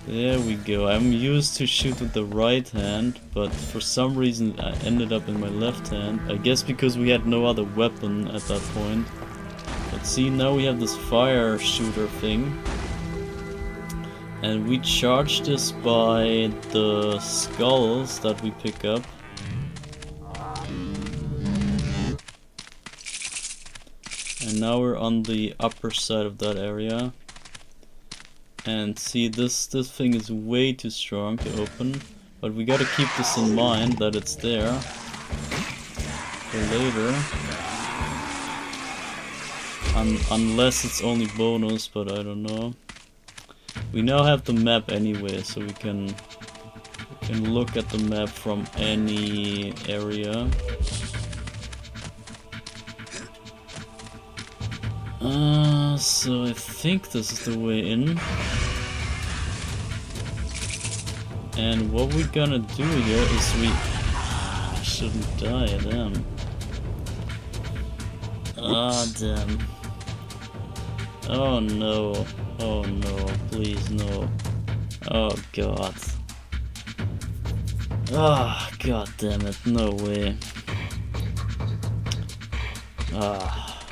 There we go. I'm used to shoot with the right hand, but for some reason I ended up in my left hand. I guess because we had no other weapon at that point. But see, now we have this fire shooter thing. And we charge this by the skulls that we pick up. And now we're on the upper side of that area. And see, this thing is way too strong to open. But we gotta keep this in mind, that it's there for later. Unless it's only bonus, but I don't know. We now have the map anyway, so we can look at the map from any area. So I think this is the way in. And what we're gonna do here is I shouldn't die, damn. Ah, damn. Oh no. Oh no, please no. Oh god. Ah, god damn it, no way. Ah,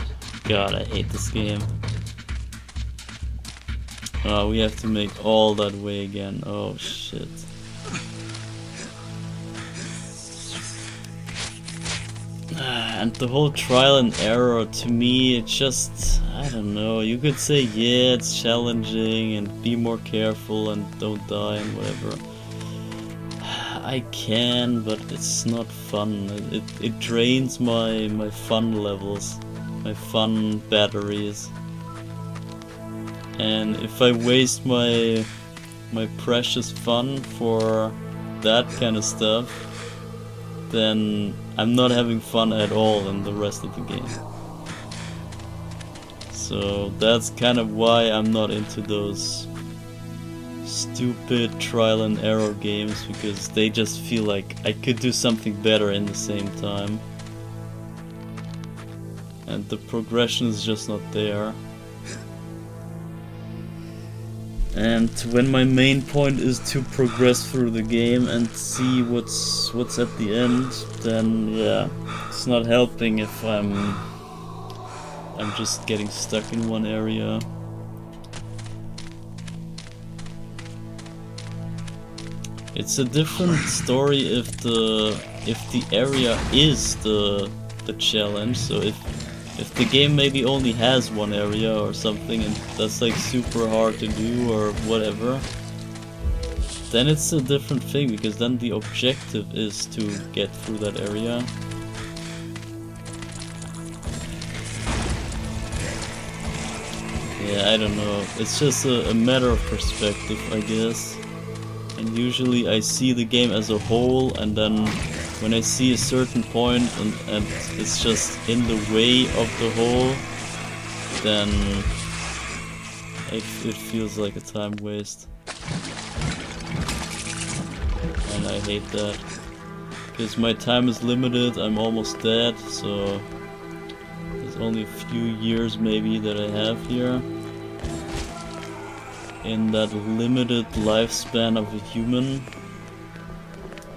god, I hate this game. We have to make all that way again. Oh shit. And the whole trial and error, to me, it just, I don't know, you could say, yeah, it's challenging and be more careful and don't die and whatever. I can, but it's not fun. It drains my fun levels. fun batteries. And if I waste my precious fun for that kind of stuff, then I'm not having fun at all in the rest of the game. So that's kind of why I'm not into those stupid trial and error games, because they just feel like I could do something better in the same time. And the progression is just not there. And when my main point is to progress through the game and see what's at the end, then yeah, it's not helping if I'm just getting stuck in one area. It's a different story if the area is the challenge. So if the game maybe only has one area or something and that's like super hard to do or whatever, then it's a different thing, because then the objective is to get through that area. Yeah, I don't know. It's just a matter of perspective, I guess. And usually I see the game as a whole, and then when I see a certain point and it's just in the way of the whole, then it feels like a time waste. And I hate that. Because my time is limited, I'm almost dead, so there's only a few years maybe that I have here. In that limited lifespan of a human.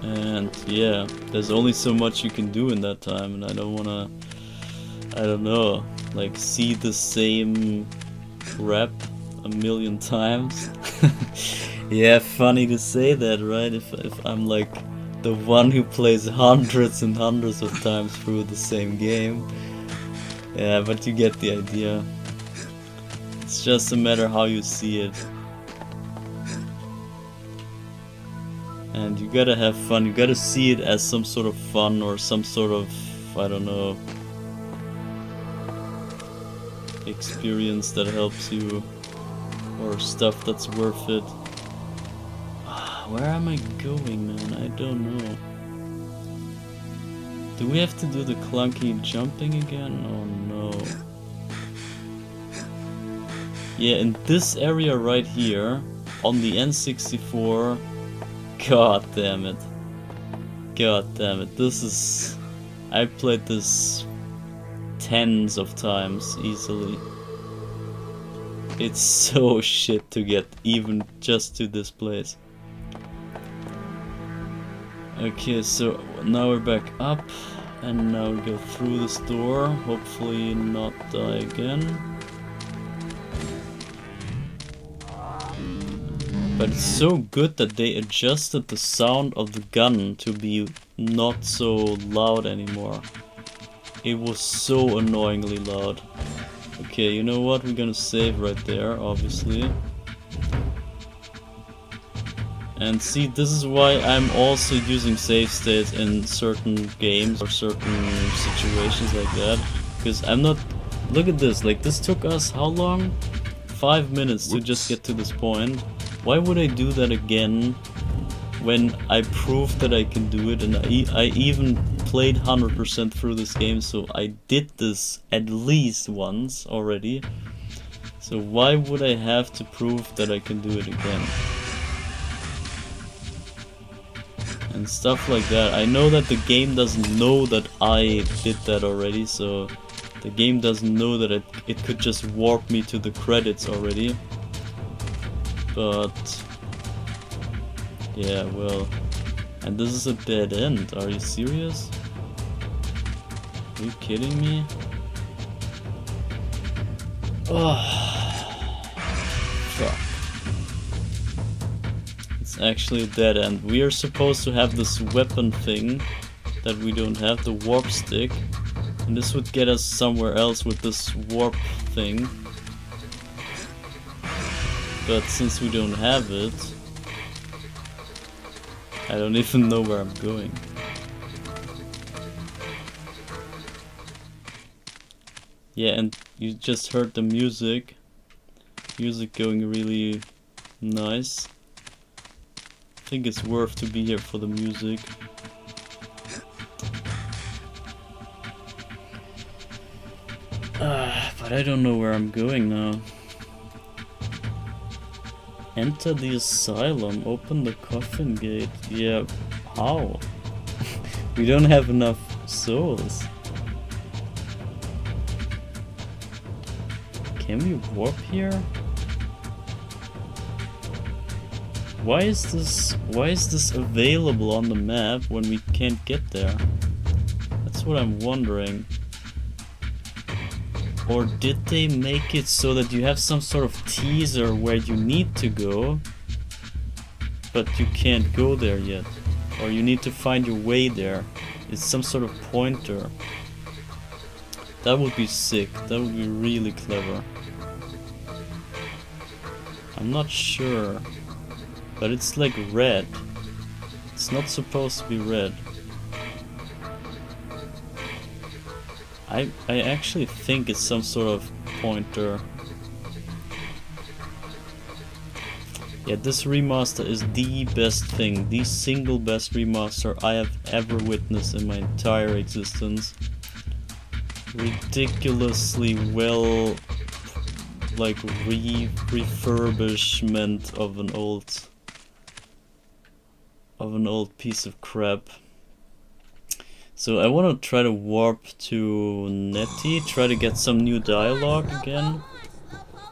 And yeah, there's only so much you can do in that time, and I don't wanna, I don't know, like see the same crap a million times. Yeah, funny to say that, right? If I'm like the one who plays hundreds and hundreds of times through the same game. Yeah, but you get the idea. It's just a matter how you see it. And you gotta have fun, you gotta see it as some sort of fun or some sort of, I don't know, experience that helps you, or stuff that's worth it. Where am I going, man? I don't know. Do we have to do the clunky jumping again? Oh no. Yeah, in this area right here, on the N64, god damn it. God damn it. This is... I played this tens of times easily. It's so shit to get even just to this place. Okay, so now we're back up, and now we go through this door, hopefully not die again. But it's so good that they adjusted the sound of the gun to be not so loud anymore. It was so annoyingly loud. Okay, you know what? We're gonna save right there, obviously. And see, this is why I'm also using save states in certain games or certain situations like that. Because I'm not... Look at this, like this took us how long? 5 minutes to just get to this point. Why would I do that again when I proved that I can do it, and I even played 100% through this game, so I did this at least once already. So why would I have to prove that I can do it again? And stuff like that. I know that the game doesn't know that I did that already, so the game doesn't know that it could just warp me to the credits already. But yeah, well, and this is a dead end. Are you serious? Are you kidding me? Oh, fuck. It's actually a dead end. We are supposed to have this weapon thing that we don't have, the warp stick, and this would get us somewhere else with this warp thing. But since we don't have it, I don't even know where I'm going. Yeah, and you just heard the music. Music going really nice. I think it's worth to be here for the music. But I don't know where I'm going now. Enter the asylum, open the coffin gate. Yeah, how? We don't have enough souls. Can we warp here? Why is this available on the map when we can't get there? That's what I'm wondering. Or did they make it so that you have some sort of teaser where you need to go, but you can't go there yet? Or you need to find your way there. It's some sort of pointer. That would be sick. That would be really clever. I'm not sure. But it's like red. It's not supposed to be red. I actually think it's some sort of pointer. Yeah, this remaster is the best thing, the single best remaster I have ever witnessed in my entire existence. Ridiculously well, like refurbishment of an old piece of crap. So I want to try to warp to Nettie, try to get some new dialogue again.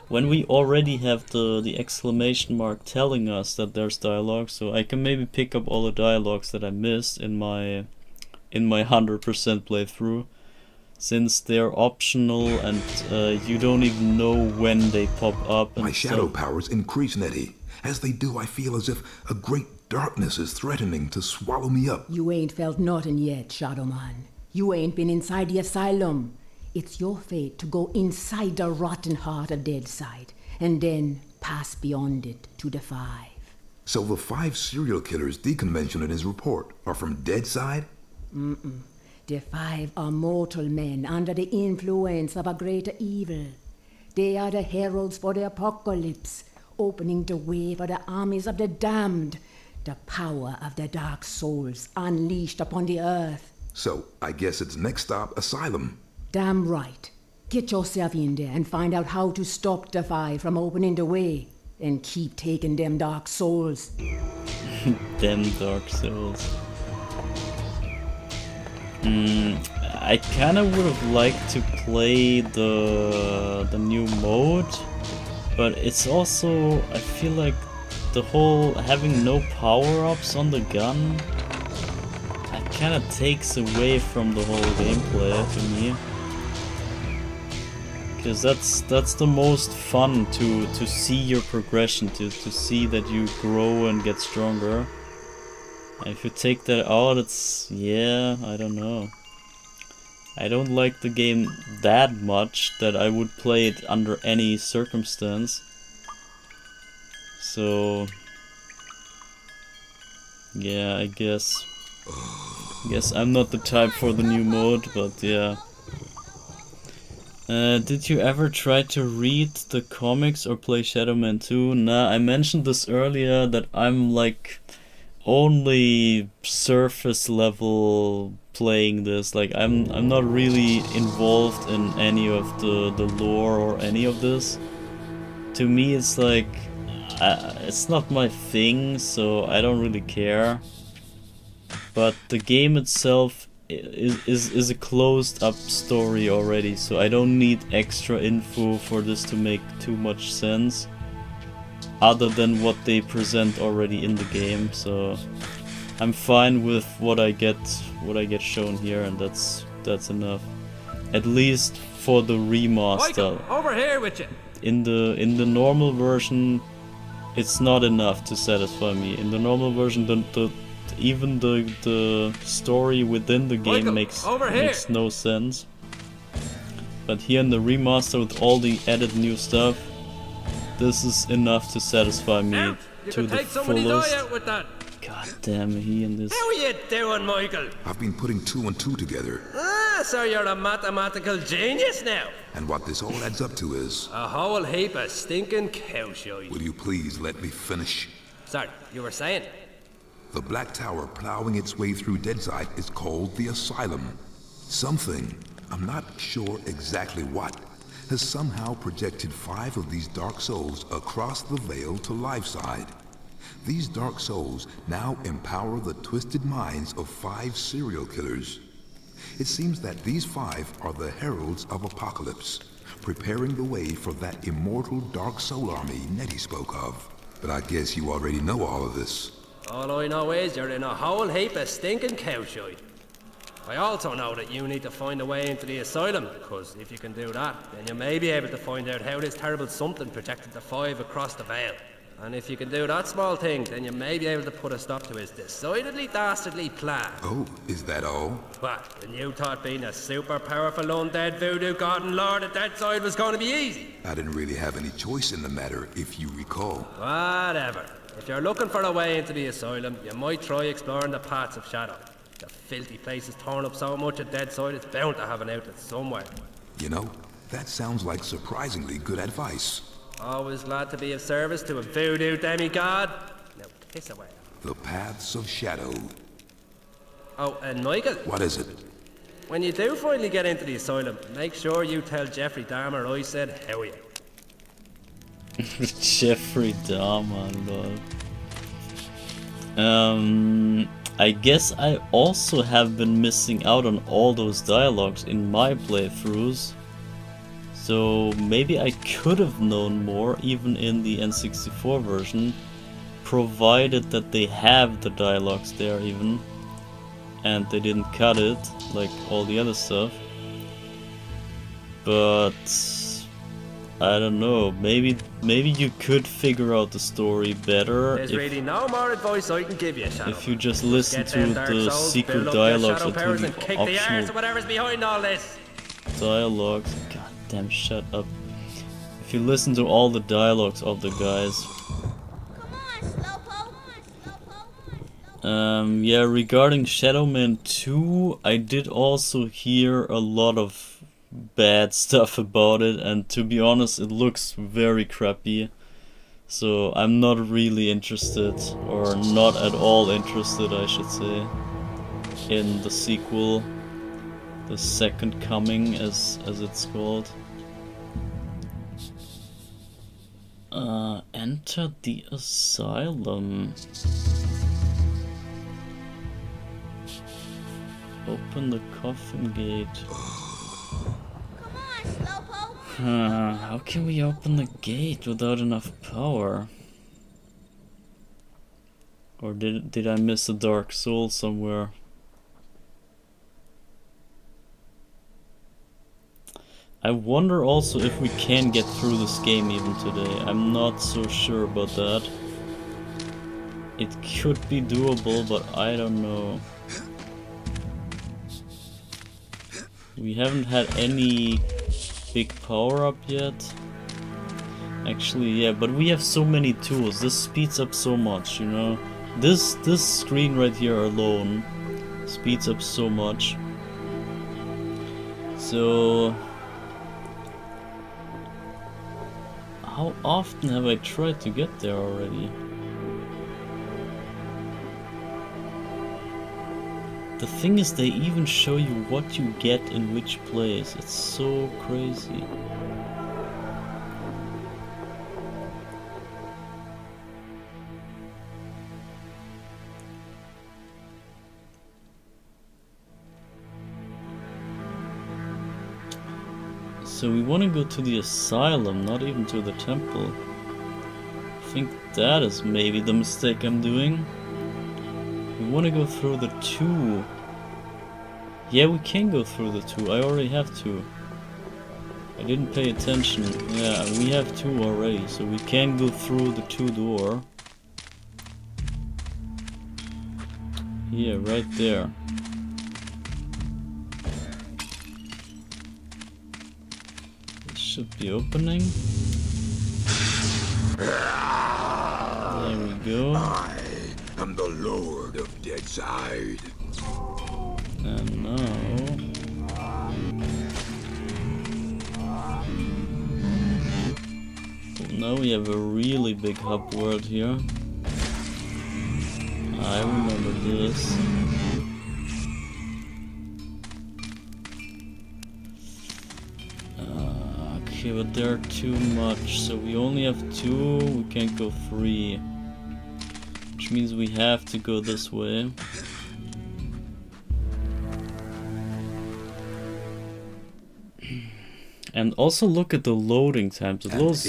When we already have the exclamation mark telling us that there's dialogue, so I can maybe pick up all the dialogues that I missed in my 100% playthrough, since they're optional and you don't even know when they pop up. And my shadow powers increase, Nettie. As they do, I feel as if a great darkness is threatening to swallow me up. You ain't felt nothing yet, Shadow Man. You ain't been inside the asylum. It's your fate to go inside the rotten heart of Deadside, and then pass beyond it to the 5. So the 5 serial killers Deacon mentioned in his report are from Deadside? Mm-mm. The 5 are mortal men under the influence of a greater evil. They are the heralds for the apocalypse, opening the way for the armies of the damned, the power of the dark souls unleashed upon the earth. So, I guess it's next stop, Asylum. Damn right. Get yourself in there and find out how to stop the 5 from opening the way, and keep taking them dark souls. Them dark souls. I kinda would've liked to play the new mode, but it's also, I feel like the whole having no power-ups on the gun, that kinda takes away from the whole gameplay to me. Because that's the most fun, to see your progression, to see that you grow and get stronger. And if you take that out, it's, yeah, I don't know. I don't like the game that much that I would play it under any circumstance. So yeah, I guess I'm not the type for the new mode, but yeah. Did you ever try to read the comics or play Shadow Man 2? Nah, I mentioned this earlier that I'm like only surface level playing this. Like I'm not really involved in any of the lore or any of this. To me it's like it's not my thing, so I don't really care. But the game itself is a closed up story already, so I don't need extra info for this to make too much sense, other than what they present already in the game. So I'm fine with what I get shown here, and that's enough. At least for the remaster. Michael, over here with you. In the normal version, it's not enough to satisfy me. In the normal version, even the story within the game makes no sense. But here in the remaster, with all the added new stuff, this is enough to satisfy me to the fullest. God damn, he and this. How are you doing, Michael? I've been putting 2 and 2 together. Ah, Ah, so you're a mathematical genius now. And what this all adds up to is... A whole heap of stinking cow shite. Will you please let me finish? Sorry, you were saying? The Black Tower plowing its way through Deadside is called the Asylum. Something, I'm not sure exactly what, has somehow projected 5 of these dark souls across the veil to Liveside. These dark souls now empower the twisted minds of 5 serial killers. It seems that these 5 are the heralds of apocalypse, preparing the way for that immortal dark soul army Nettie spoke of. But I guess you already know all of this. All I know is you're in a whole heap of stinking cow shite. I also know that you need to find a way into the asylum, because if you can do that, then you may be able to find out how this terrible something projected the 5 across the veil. And if you can do that small thing, then you may be able to put a stop to his decidedly dastardly plan. Oh, is that all? What, and you thought being a super powerful undead voodoo god and lord at Deadside was going to be easy? I didn't really have any choice in the matter, if you recall. Whatever. If you're looking for a way into the asylum, you might try exploring the paths of shadow. The filthy place is torn up so much at Deadside, it's bound to have an outlet somewhere. You know, that sounds like surprisingly good advice. Always glad to be of service to a voodoo demigod. Now piss away. The Paths of Shadow. Oh, and Michael. What is it? When you do finally get into the asylum, make sure you tell Jeffrey Dahmer I said how are you. Jeffrey Dahmer, lol. I guess I also have been missing out on all those dialogues in my playthroughs. So maybe I could have known more even in the N64 version, provided that they have the dialogues there even, and they didn't cut it like all the other stuff. But I don't know, maybe you could figure out the story better. There's really no more advice I can give you, Shadow. If you just listen to the secret dialogues or to the optional whatever's behind all this. dialogues. God damn, shut up. If you listen to all the dialogues of the guys. Yeah, regarding Shadow Man 2, I did also hear a lot of bad stuff about it, and to be honest, it looks very crappy. So I'm not really interested, or not at all interested, I should say, in the sequel. The Second Coming, as it's called. Enter the asylum. Open the coffin gate. How can we open the gate without enough power? Or did I miss a dark soul somewhere? I wonder also if we can get through this game even today. I'm not so sure about that. It could be doable, but I don't know. We haven't had any big power up yet. Actually, yeah, but we have so many tools. This speeds up so much, you know. This screen right here alone speeds up so much. So how often have I tried to get there already? The thing is, they even show you what you get in which place. It's so crazy. So we want to go to the asylum, not even to the temple. I think that is maybe the mistake I'm doing. We want to go through the 2. Yeah, we can go through the 2. I already have 2. I didn't pay attention. Yeah, we have 2 already, so we can go through the 2 door. Yeah, right there. It should be opening. There we go. I'm the Lord of Deadside. And now Now we have a really big hub world here. I remember this. Okay, but there are too much, so we only have 2, we can't go 3. Which means we have to go this way. And also look at the loading times. It loads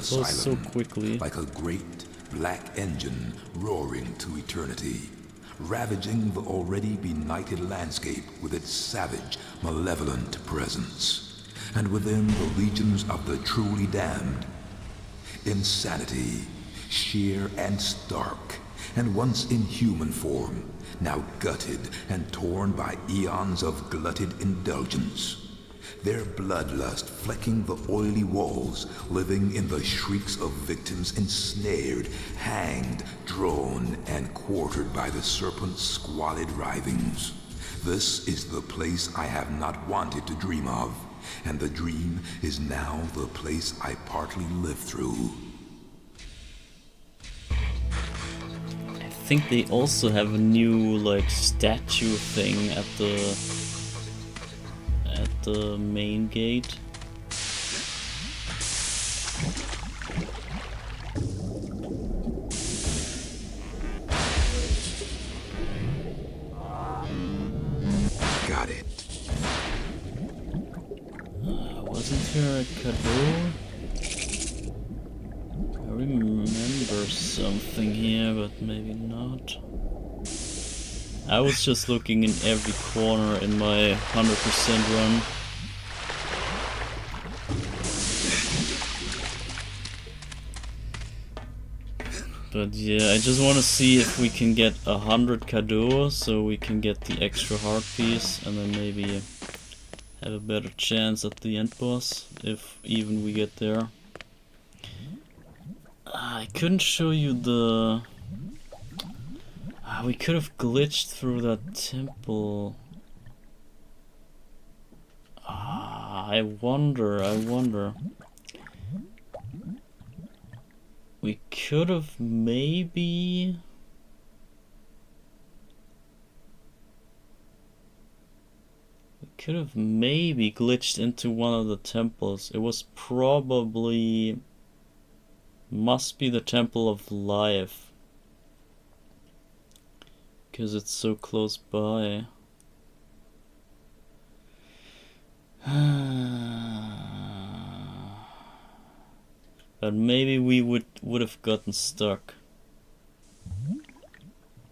so quickly. Like a great black engine roaring to eternity, ravaging the already benighted landscape with its savage, malevolent presence. And within the legions of the truly damned, insanity, sheer and stark, and once in human form, now gutted and torn by eons of glutted indulgence. Their bloodlust flecking the oily walls, living in the shrieks of victims ensnared, hanged, drawn, and quartered by the serpent's squalid writhings. This is the place I have not wanted to dream of, and the dream is now the place I partly live through. I think they also have a new, like, statue thing at the main gate. Got it. Wasn't there a cadeau? I remember something here, but maybe not. I was just looking in every corner in my 100% run. But yeah, I just want to see if we can get 100 cadeaux, so we can get the extra heart piece, and then maybe have a better chance at the end boss, if even we get there. I couldn't show you the... we could have glitched through that temple. I wonder. We could have maybe... glitched into one of the temples. It was probably... must be the Temple of Life. Because it's so close by. But maybe we would have gotten stuck.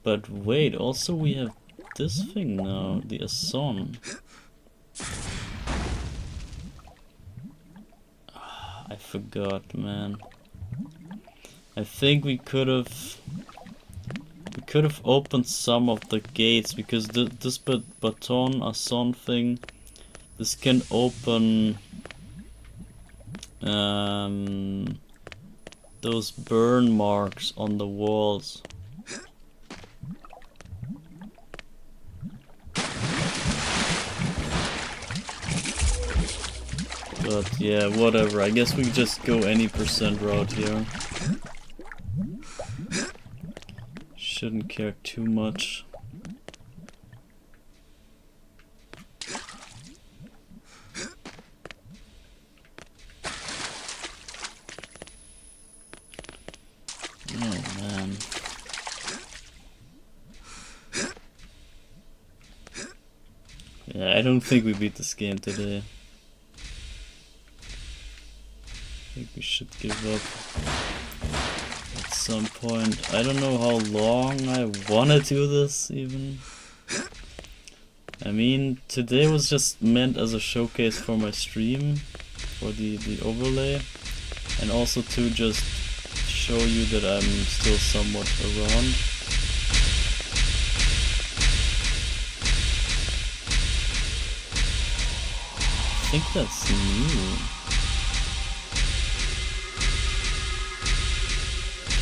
But wait, also we have this thing now, the Ason. I forgot, man. I think we could have opened some of the gates, because this baton Ason thing, this can open those burn marks on the walls. But yeah, whatever. I guess we just go any % route here. Shouldn't care too much. Oh man. Yeah, I don't think we beat this game today. I think we should give up at some point. I don't know how long I wanna do this even. I mean, today was just meant as a showcase for my stream, for the overlay, and also to just show you that I'm still somewhat around. I think that's new.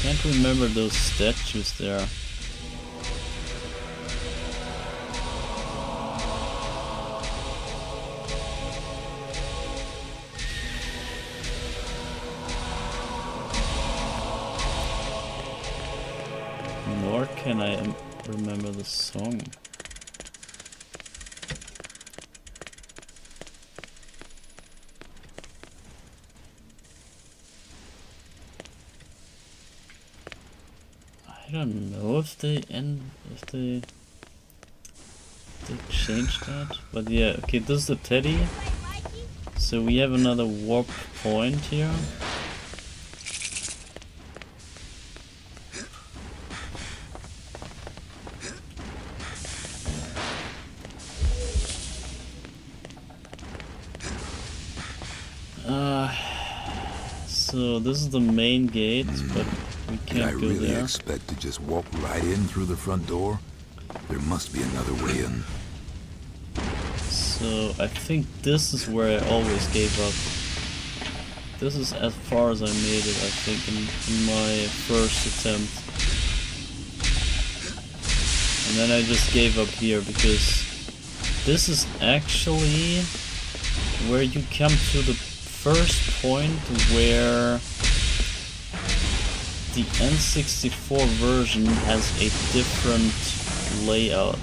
Can't remember those statues there. can I remember the song? I don't know if they changed that, but yeah. Okay, this is the teddy. So we have another warp point here. So this is the main gate, but we Did I can't go really there. expect to just walk right in through the front door? There must be another way in. So I think this is where I always gave up. This is as far as I made it, I think, in my first attempt. And then I just gave up here because this is actually where you come to the first point where the N64 version has a different layout.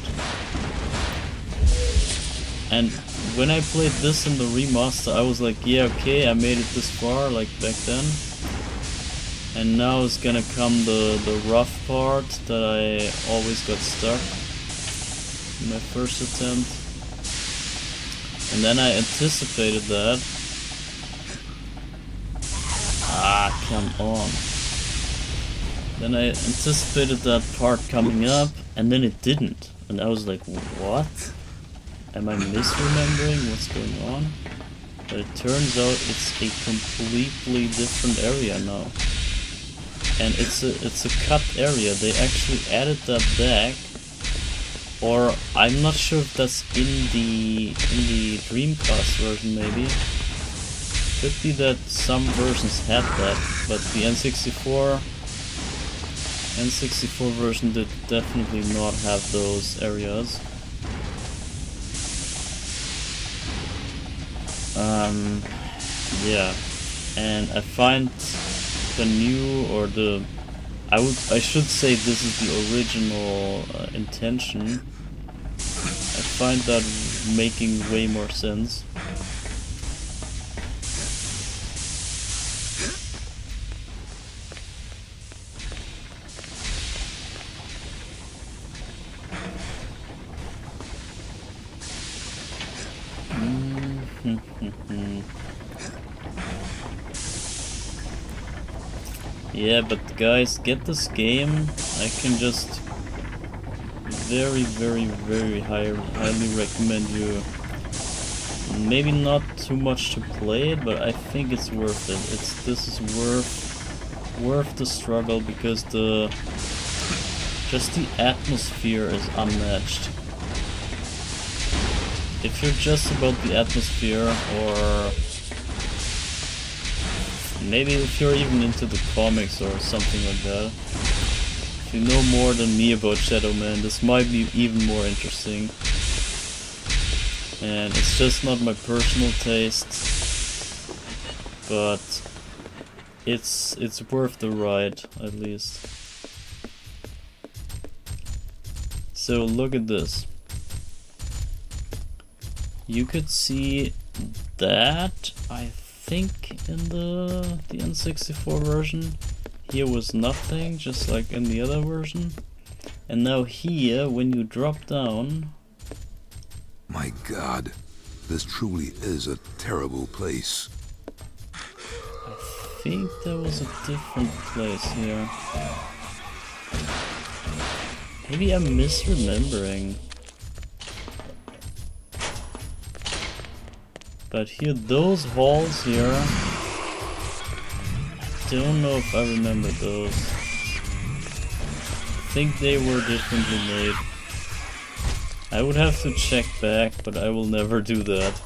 And when I played this in the remaster, I was like, yeah, okay, I made it this far, like back then. And now is gonna come the rough part that I always got stuck in my first attempt. And then I anticipated that. Ah, come on. Then I anticipated that part coming up, and then it didn't. And I was like, what? Am I misremembering what's going on? But it turns out it's a completely different area now. And it's a cut area. They actually added that back. Or I'm not sure if that's in the Dreamcast version maybe. Could be that some versions had that, but the N64 version did definitely not have those areas. Yeah, and I find the new, or I should say this is the original intention. I find that making way more sense. Yeah, but guys, get this game. I can just very highly recommend you. Maybe not too much to play it, but I think it's worth it. This is worth the struggle because just the atmosphere is unmatched. If you're just about the atmosphere, or maybe if you're even into the comics or something like that, if you know more than me about Shadow Man, this might be even more interesting. And it's just not my personal taste, but it's worth the ride, at least. So look at this. You could see that, I think, in the N64 version. Here was nothing, just like in the other version. And now here, when you drop down... My God, this truly is a terrible place. I think there was a different place here. Maybe I'm misremembering. But here, those halls here, I don't know if I remember those. I think they were differently made. I would have to check back, but I will never do that.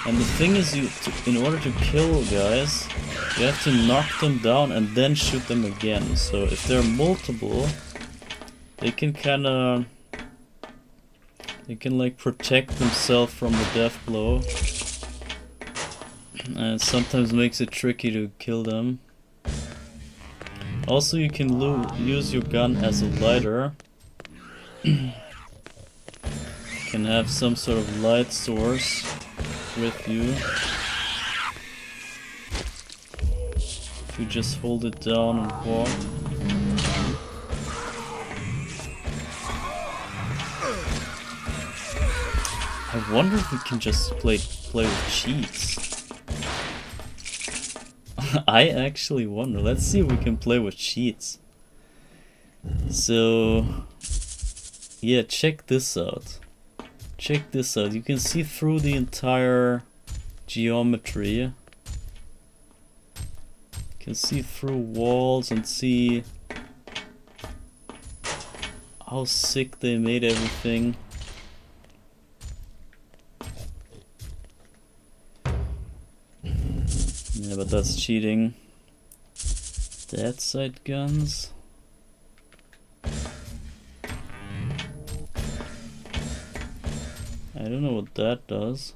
And the thing is, in order to kill guys, you have to knock them down and then shoot them again. So if they're multiple, they can They can like protect themselves from the death blow. And it sometimes makes it tricky to kill them. Also, you can use your gun as a lighter. You can have some sort of light source with you. If you just hold it down and walk. I wonder if we can just play with cheats. I actually wonder. Let's see if we can play with cheats. So, yeah, check this out. Check this out. You can see through the entire geometry. You can see through walls and see how sick they made everything. Yeah, but that's cheating. Dead side guns. I don't know what that does.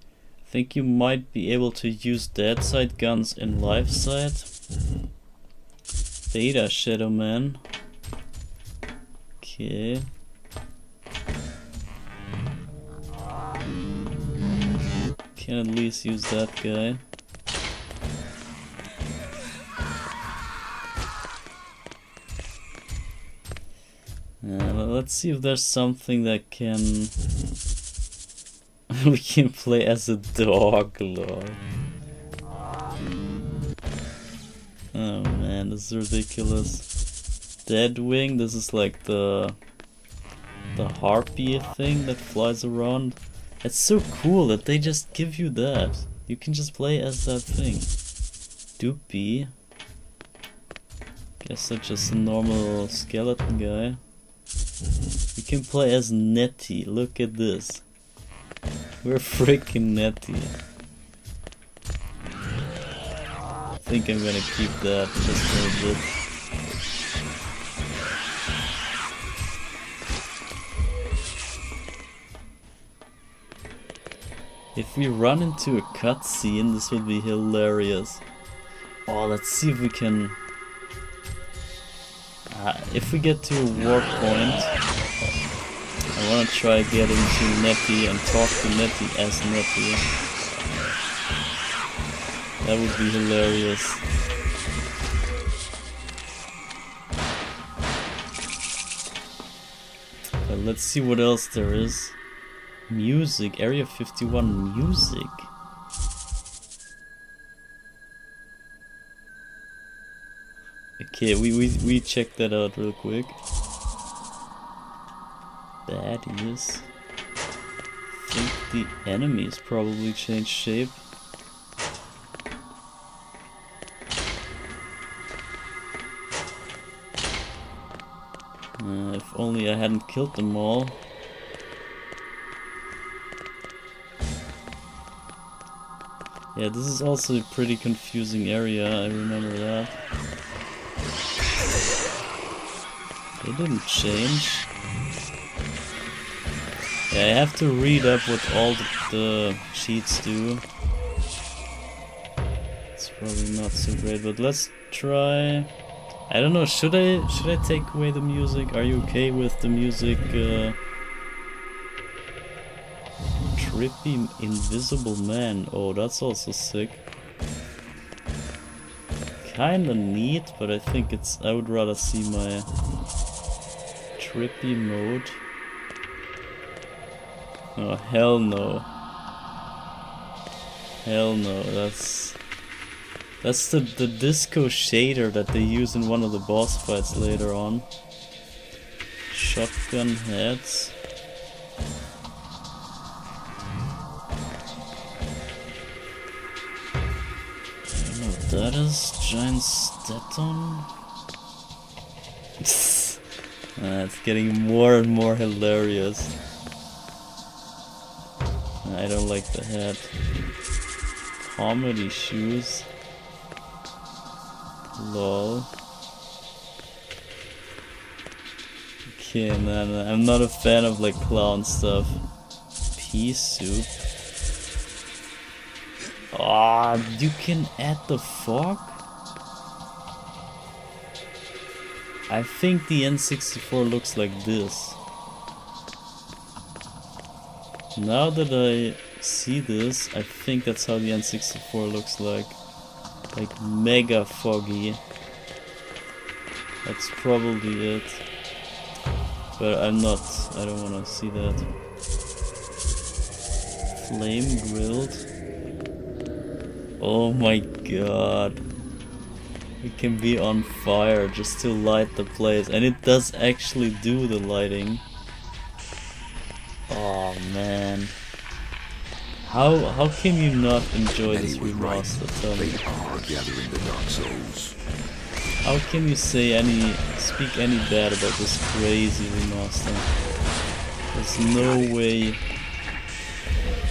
I think you might be able to use dead side guns in live side. Beta Shadow Man. Okay. Can at least use that guy. Let's see if there's something that can... we can play as a dog, lol. Oh man, this is ridiculous. Deadwing, this is like the harpy thing that flies around. It's so cool that they just give you that. You can just play as that thing. Doopy. Guess that's just a normal skeleton guy. You can play as Nettie. Look at this. We're freaking Nettie. I think I'm gonna keep that just for a bit. If we run into a cutscene, this would be hilarious. Oh, let's see if we can... if we get to a warp point, I want to try getting to Nettie and talk to Nettie as Nettie. That would be hilarious. But let's see what else there is. Music, Area 51 music. Okay, we check that out real quick. Baddies. I think the enemies probably changed shape. If only I hadn't killed them all. Yeah, this is also a pretty confusing area, I remember that. They didn't change. Yeah, I have to read up what all the cheats do. It's probably not so great, but let's try... I don't know, should I take away the music? Are you okay with the music? Trippy Invisible Man. Oh, that's also sick. Kinda neat, but I think I would rather see my trippy mode. Oh, hell no. Hell no, that's the disco shader that they use in one of the boss fights later on. Shotgun heads. I don't know what that is. Giant Staton. It's getting more and more hilarious. I don't like the head. Comedy shoes. Lol. Okay, no, I'm not a fan of like clown stuff. Pea soup. Ah, you can add the fog? I think the N64 looks like this. Now that I see this, I think that's how the N64 looks like. Like mega foggy. That's probably it. But I don't wanna see that. Flame grilled. Oh my god. It can be on fire just to light the place. And it does actually do the lighting. Oh man. How can you not enjoy this remaster? Tell me. They are gathering the Dark Souls. How can you speak any bad about this crazy remaster? There's no way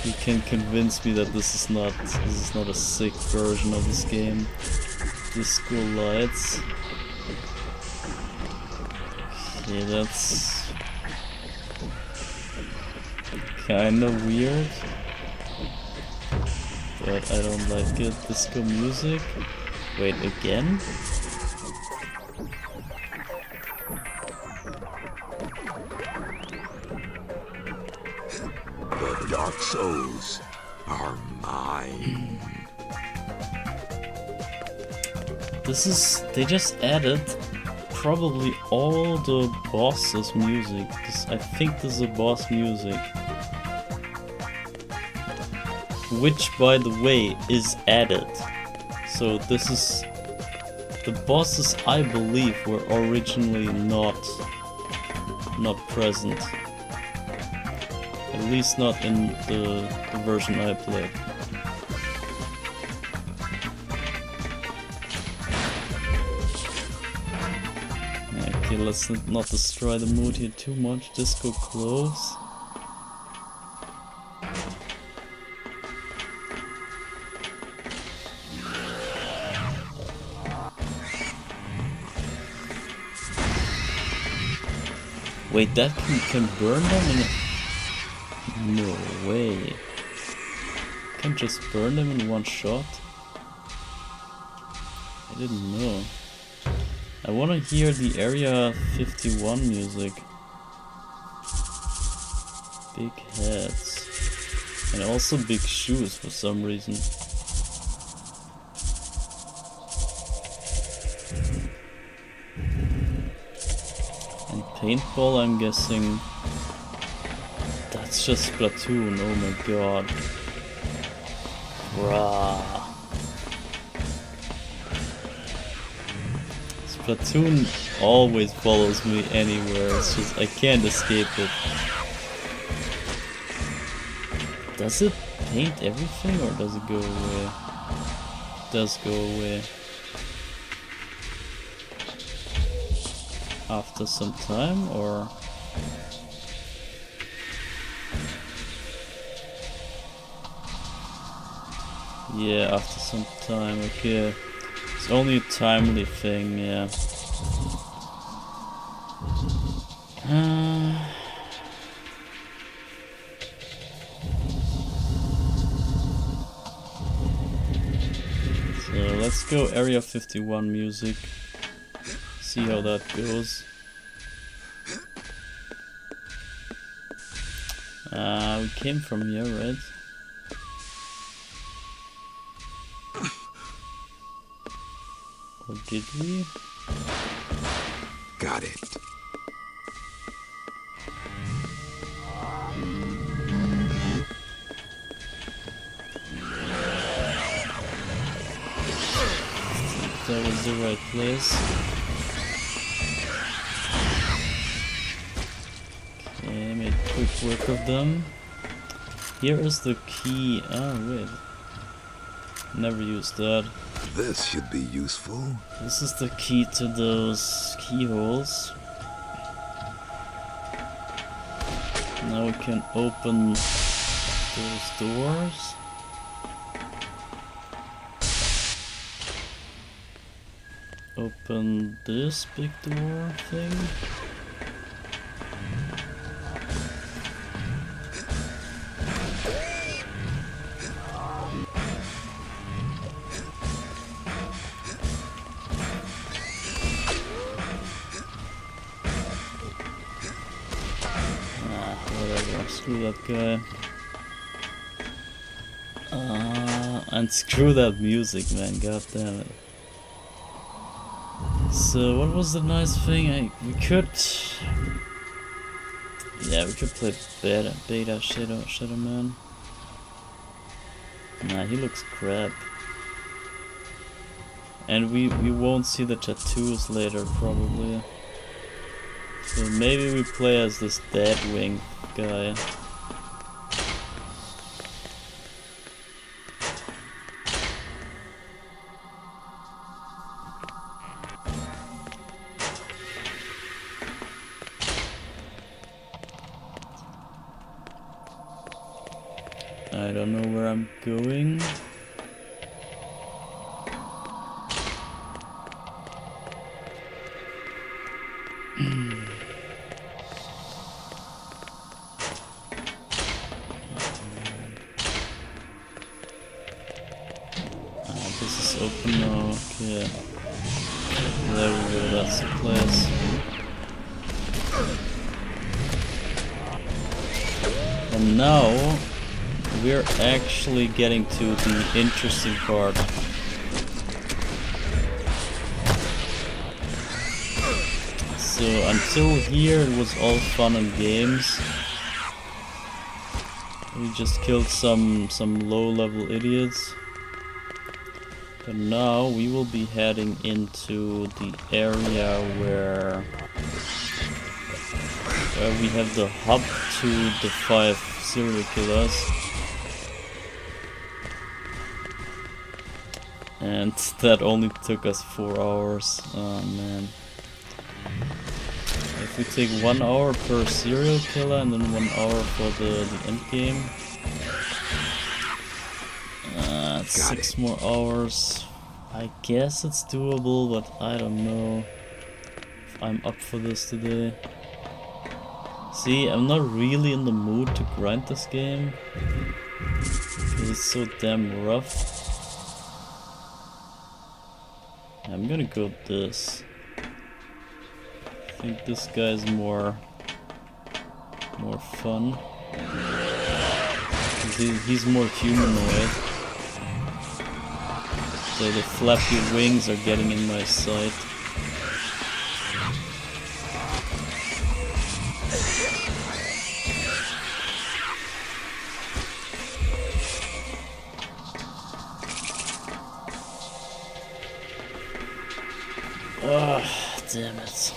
you can convince me that this is not a sick version of this game. Disco lights. Okay, that's kinda weird. But I don't like it. Disco music. Wait, again? The Dark Souls are mine. They just added probably all the boss's music. I think this is a boss music. Which, by the way, is added. So this is... The bosses, I believe, were originally not present. At least not in the version I played. Okay, let's not destroy the mood here too much. Disco close. Wait, that can burn them in a... No way. Can just burn them in one shot? I didn't know. I wanna hear the Area 51 music. Big heads. And also big shoes for some reason. And paintball, I'm guessing. That's just Splatoon, oh my god. Bruh. Splatoon always follows me anywhere, it's just I can't escape it. Does it paint everything or does it go away? It does go away. After some time or... Yeah, after some time, okay. It's only a timely thing, yeah. So let's go Area 51 music. See how that goes. We came from here, right? Or did we? Got it. That was the right place. Okay, made quick work of them. Here is the key. Oh, wait. Never used that. This should be useful. This is the key to those keyholes. Now we can open those doors. Open this big door thing. Screw that guy. And screw that music, man. God damn it. So what was the nice thing? We could play beta Shadow Man. Nah, he looks crap. And we won't see the tattoos later, probably. So maybe we play as this Deadwing guy. I don't know where I'm going. This is open now. Okay. There we go, that's the place. And now we're actually getting to the interesting part. So until here it was all fun and games. We just killed some low-level idiots. But now we will be heading into the area where we have the hub to the 5 serial killers. And that only took us 4 hours. Oh man. If we take 1 hour per serial killer and then 1 hour for the end game. It's 6 more hours. I guess it's doable, but I don't know if I'm up for this today. See, I'm not really in the mood to grind this game because it's so damn rough. I'm gonna go with this. I think this guy's more fun. He's more humanoid. So the flappy wings are getting in my sight. Ah, damn it.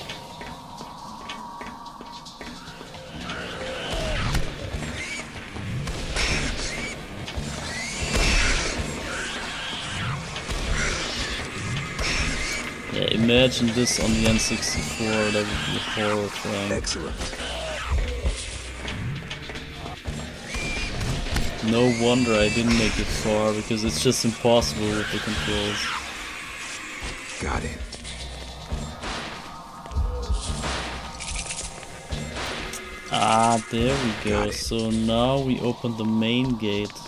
Yeah, imagine this on the N64, that would be horrifying. Excellent. No wonder I didn't make it far, because it's just impossible with the controls. Got it. Ah, there we go. So now we open the main gate.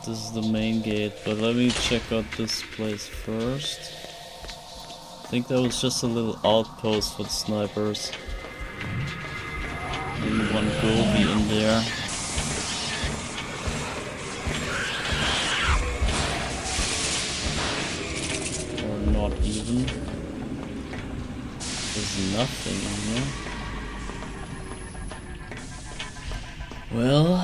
This is the main gate, but let me check out this place first. I think that was just a little outpost for the snipers. Maybe one Gobi in there. Or not even. There's nothing in here. Well,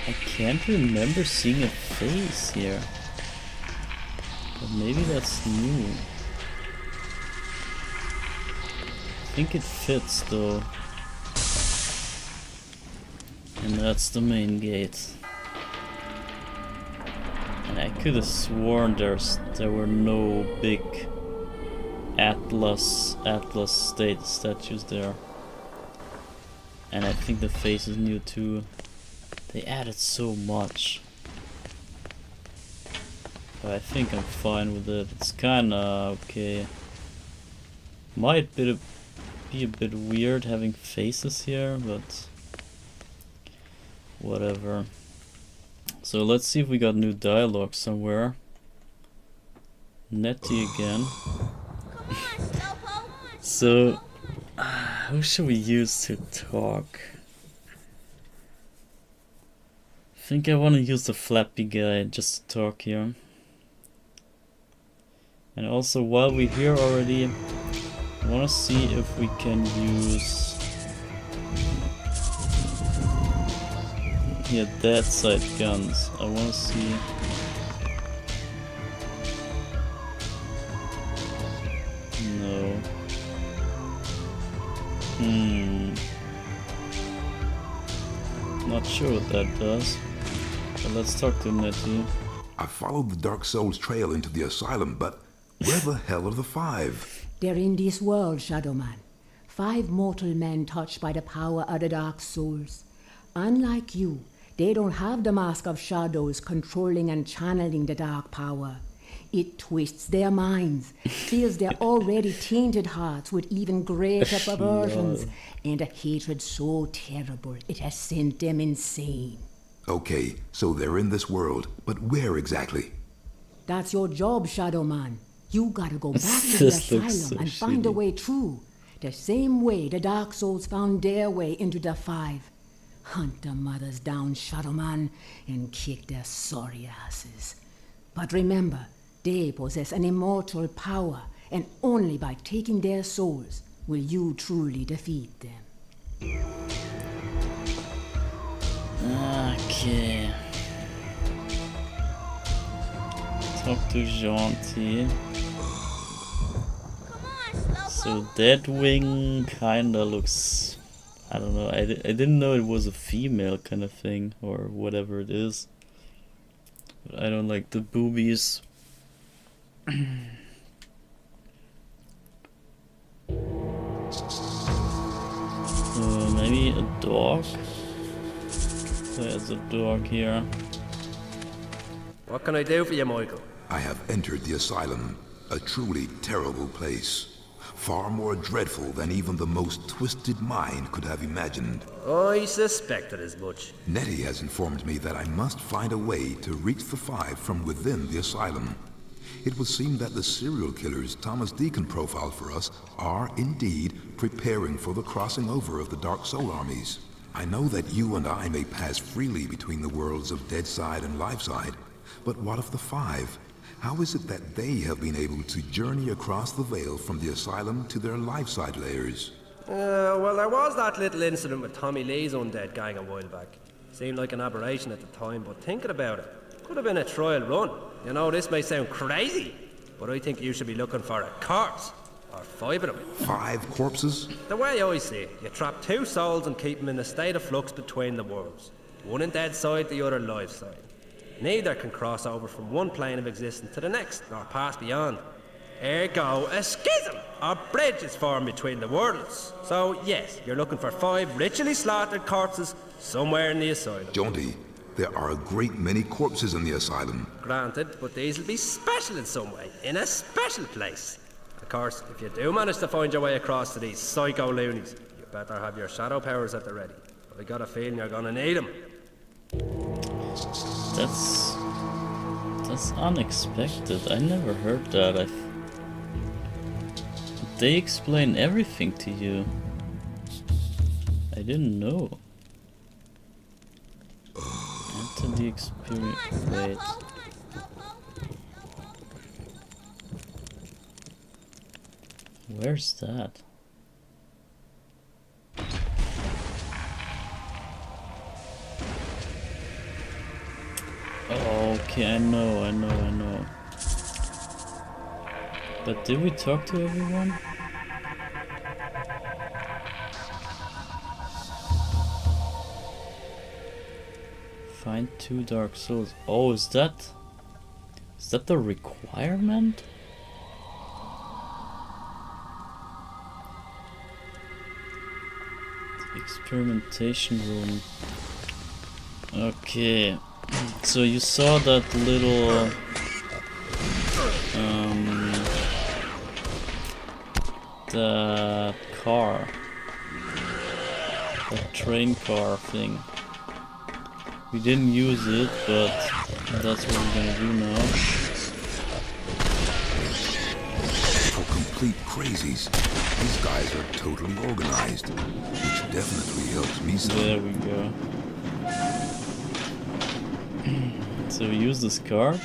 I can't remember seeing a face here, but maybe that's new. I think it fits though. And that's the main gate. And I could have sworn there were no big Atlas state statues there. And I think the face is new too. They added so much. But I think I'm fine with it. It's kinda okay. Might be be a bit weird having faces here, but whatever. So let's see if we got new dialogue somewhere. Nettie again. So, who should we use to talk? I think I want to use the flappy guy just to talk here. And also, while we're here already, I want to see if we can use... Yeah, dead side guns. I want to see... No. Not sure what that does. But let's talk to Nettie. I followed the Dark Souls trail into the asylum, but where the hell are the 5? They're in this world, Shadow Man. 5 mortal men touched by the power of the Dark Souls. Unlike you, they don't have the Mask of Shadows controlling and channeling the dark power. It twists their minds, fills their already tainted hearts with even greater perversions, and a hatred so terrible it has sent them insane. Okay, so they're in this world, but where exactly? That's your job, Shadow Man. You gotta go back to the This looks asylum so and find a shitty. way through. The same way the Dark Souls found their way into the 5. Hunt the mothers down, Shadow Man, and kick their sorry asses. But remember, they possess an immortal power, and only by taking their souls will you truly defeat them. Okay. Talk to Gentil. So Deadwing kinda looks... I don't know, I didn't know it was a female kind of thing, or whatever it is. But I don't like the boobies. Maybe a dog? There's a dog here. What can I do for you, Michael? I have entered the asylum, a truly terrible place. Far more dreadful than even the most twisted mind could have imagined. I suspected as much. Nettie has informed me that I must find a way to reach the 5 from within the asylum. It would seem that the serial killers Thomas Deacon profiled for us are indeed preparing for the crossing over of the Dark Soul armies. I know that you and I may pass freely between the worlds of Deadside and Liveside, but what of the 5? How is it that they have been able to journey across the veil from the asylum to their Liveside lairs? Well, there was that little incident with Tommy Lee's undead gang a while back. Seemed like an aberration at the time, but thinking about it, could have been a trial run. You know, this may sound crazy, but I think you should be looking for a corpse. Or 5 of them. 5 corpses? The way I see it, you trap 2 souls and keep them in a state of flux between the worlds. One in dead side, the other live side. Neither can cross over from one plane of existence to the next, nor pass beyond. Ergo, a schism, or bridge is formed between the worlds. So, yes, you're looking for 5 ritually slaughtered corpses somewhere in the asylum. Jonty, there are a great many corpses in the asylum. Granted, but these will be special in some way, in a special place. Of course, if you do manage to find your way across to these psycho loonies, you better have your shadow powers at the ready. I got a feeling you're gonna need them. That's unexpected. I never heard that. They explain everything to you. I didn't know. Enter the experience. Wait. Where's that? Oh, okay, I know. But did we talk to everyone? Find 2 Dark Souls. Oh, is that the requirement? The experimentation room. Okay. So you saw that little that car. That train car thing. We didn't use it, but that's what we're gonna do now. For complete crazies, these guys are totally organized, which definitely helps me some. There we go. So we use this car.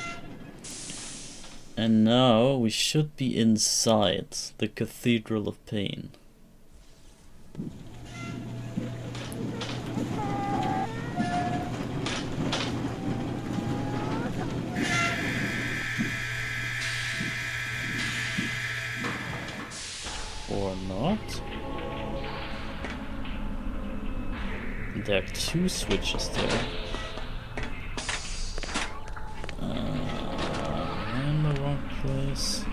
And now we should be inside the Cathedral of Pain. Or not. There are 2 switches there. In the wrong place.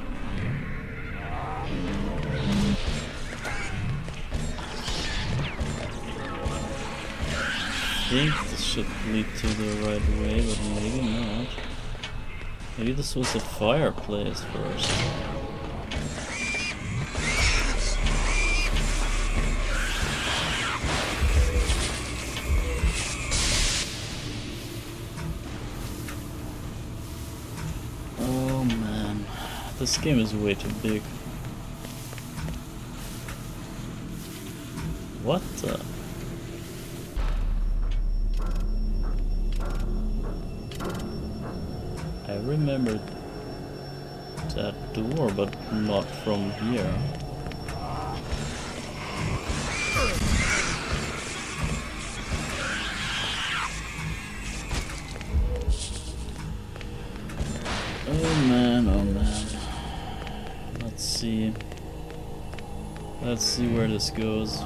I think this should lead to the right way, but maybe not. Maybe this was a fireplace first. Oh man, this game is way too big. What the? I remember that door, but not from here. Oh man, oh man. Let's see. Let's see where this goes.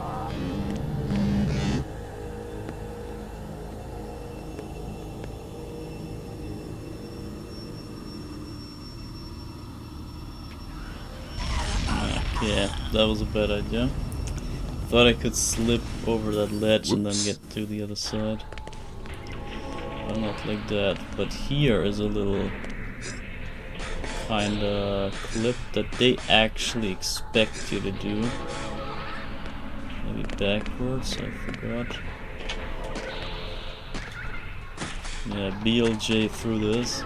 Yeah, that was a bad idea. Thought I could slip over that ledge and then get to the other side. But not like that. But here is a little kinda clip that they actually expect you to do. Maybe backwards, I forgot. Yeah, BLJ through this.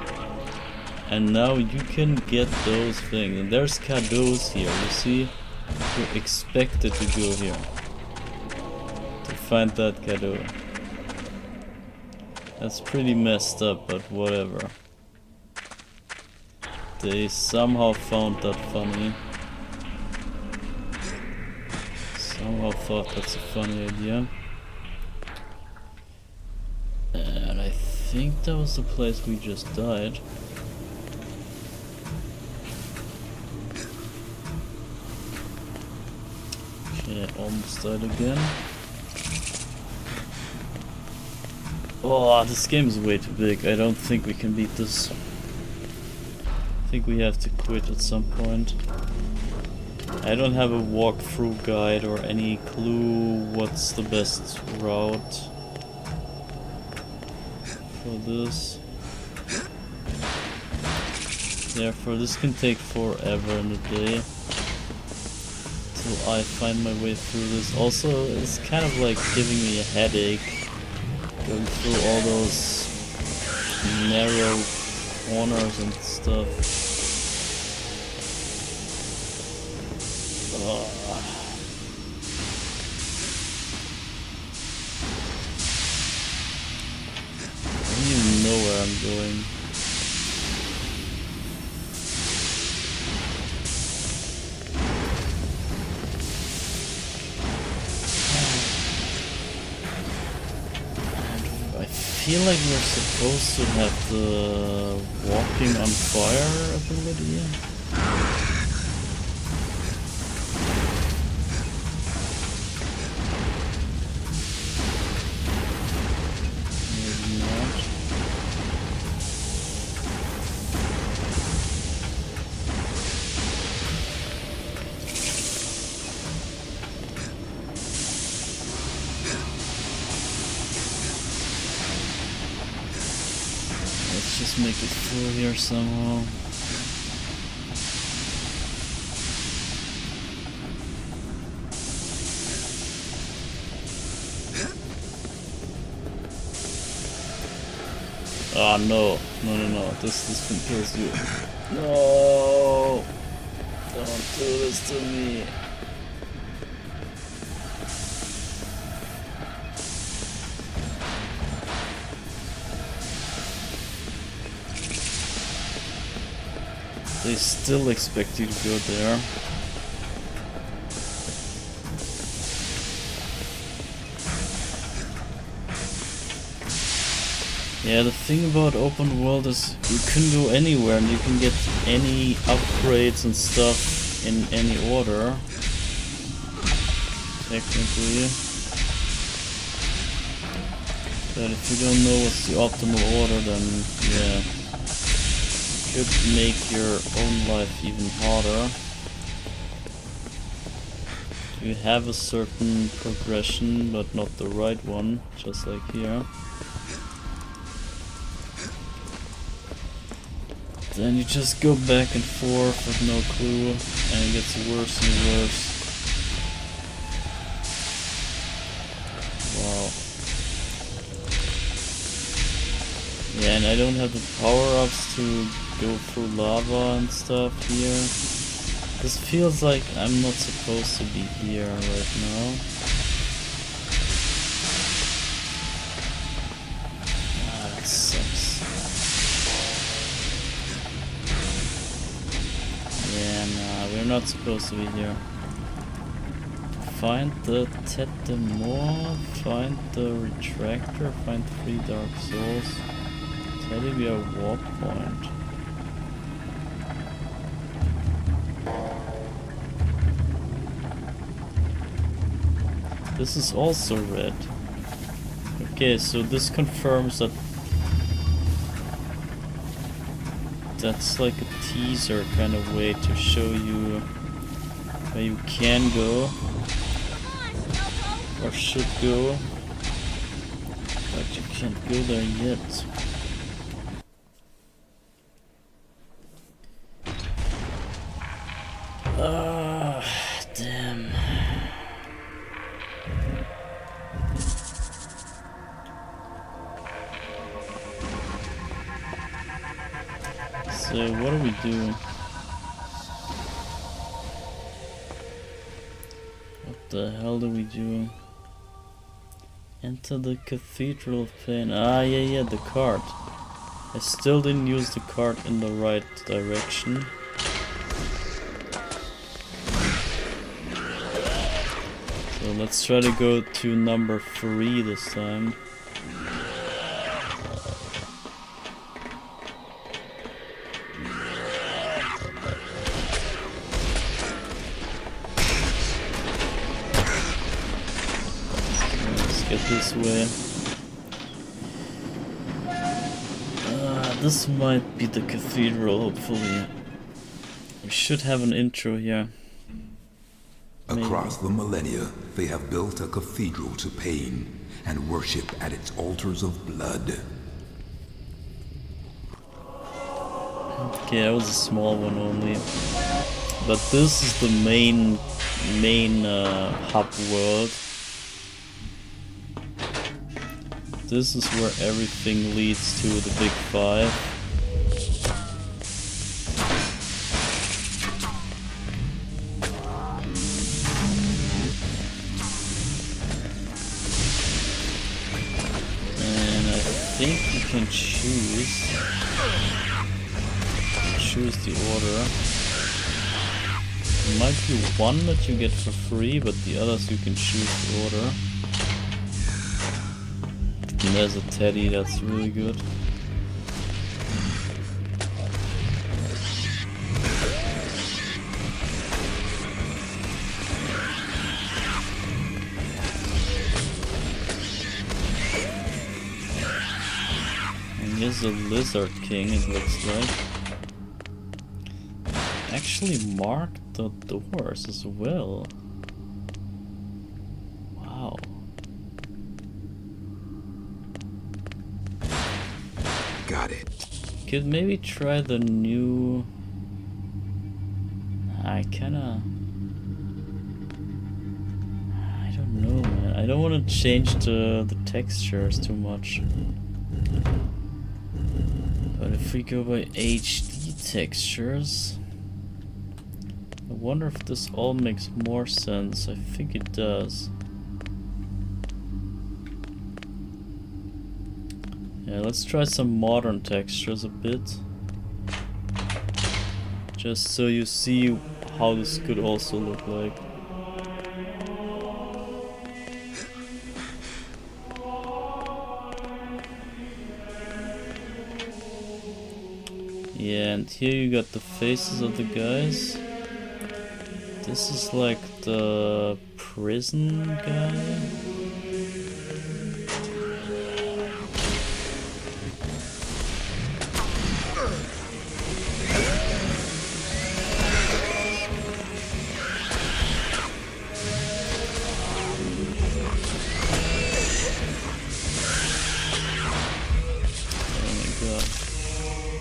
And now you can get those things. And there's cadeaux here, you see? You're expected to go here to find that cadeau. That's pretty messed up, but whatever. They somehow found that funny. Somehow thought that's a funny idea. And I think that was the place we just died. Okay, almost died again. Oh, this game is way too big. I don't think we can beat this. I think we have to quit at some point. I don't have a walkthrough guide or any clue what's the best route for this. Therefore, this can take forever in a day till I find my way through this. Also, it's kind of like giving me a headache going through all those narrow corners and stuff. I don't even know where I'm going. I feel like we're supposed to have the walking on fire ability. Maybe not. Let's just make it through here somehow. Oh no, no. This can kill you. No! Don't do this to me. They still expect you to go there. Yeah, the thing about open world is you can go anywhere and you can get any upgrades and stuff in any order. Technically. But if you don't know what's the optimal order, then yeah, it could make your own life even harder. You have a certain progression, but not the right one, just like here. Then you just go back and forth with no clue, and it gets worse and worse. Wow. Yeah, and I don't have the power-ups to go through lava and stuff here. This feels like I'm not supposed to be here right now. Ah, that sucks. Yeah, nah, we're not supposed to be here. Find the Tête de Mort, find the Retractor, find 3 Dark Souls. Teddy bear warp point. This is also red. Okay, so this confirms that that's like a teaser kind of way to show you where you can go or should go, but you can't go there yet. Ah, damn. So what do we do? What the hell do we do? Enter the cathedral plane. Ah, yeah, the cart. I still didn't use the cart in the right direction. So let's try to go to number 3 this time. Get this way. This might be the cathedral, hopefully. We should have an intro here. Maybe. Across the millennia, they have built a cathedral to pain and worship at its altars of blood. Okay, that was a small one only. But this is the main hub world. This is where everything leads to the Big 5. And I think you can choose the order. There might be one that you get for free, but the others you can choose the order. And there's a teddy, that's really good. And here's a Lizard King, it looks like. Actually marked the doors as well. Wow. Got it. Could maybe try the new... I don't know, man. I don't want to change the textures too much. But if we go by HD textures, I wonder if this all makes more sense. I think it does. Yeah, let's try some modern textures a bit. Just so you see how this could also look like. Yeah, and here you got the faces of the guys. This is like the prison guy.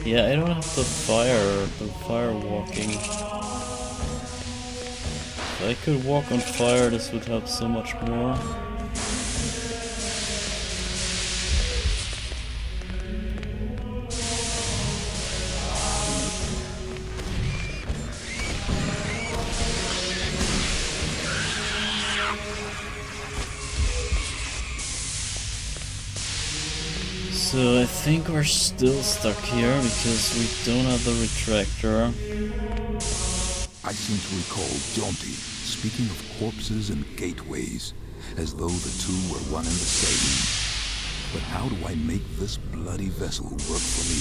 Yeah, I don't have the fire walking. If I could walk on fire, this would help so much more. So I think we're still stuck here because we don't have the retractor. I seem to recall Jaunty speaking of corpses and gateways, as though the two were one and the same. But how do I make this bloody vessel work for me?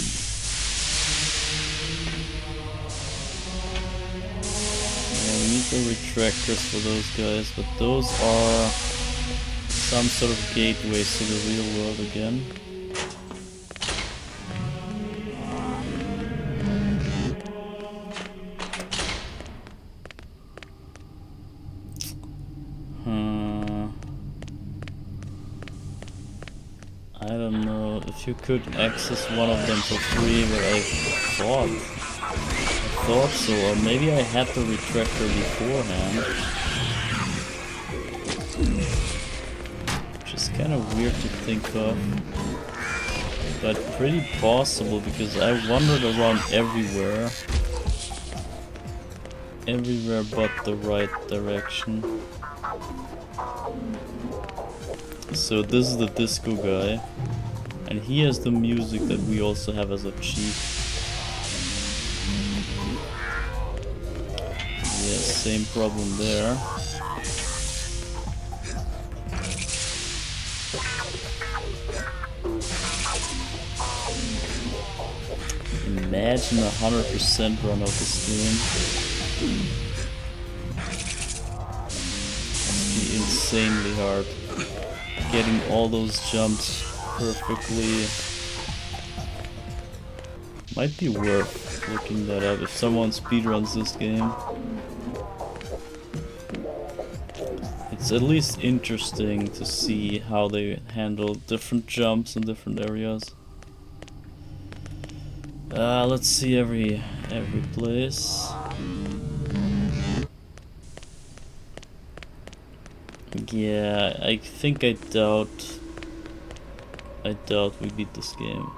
Yeah, we need the retractors for those guys, but those are some sort of gateways to the real world again. I don't know if you could access one of them for free, but I thought so, or maybe I had the retractor beforehand. Which is kind of weird to think of, but pretty possible because I wandered around everywhere but the right direction. So this is the disco guy, and he has the music that we also have as a cheat. Yeah, same problem there. Imagine 100% run of this game. It'd be insanely hard. Getting all those jumps perfectly. Might be worth looking that up if someone speedruns this game. It's at least interesting to see how they handle different jumps in different areas. Let's see every place. Yeah, I think I doubt we beat this game.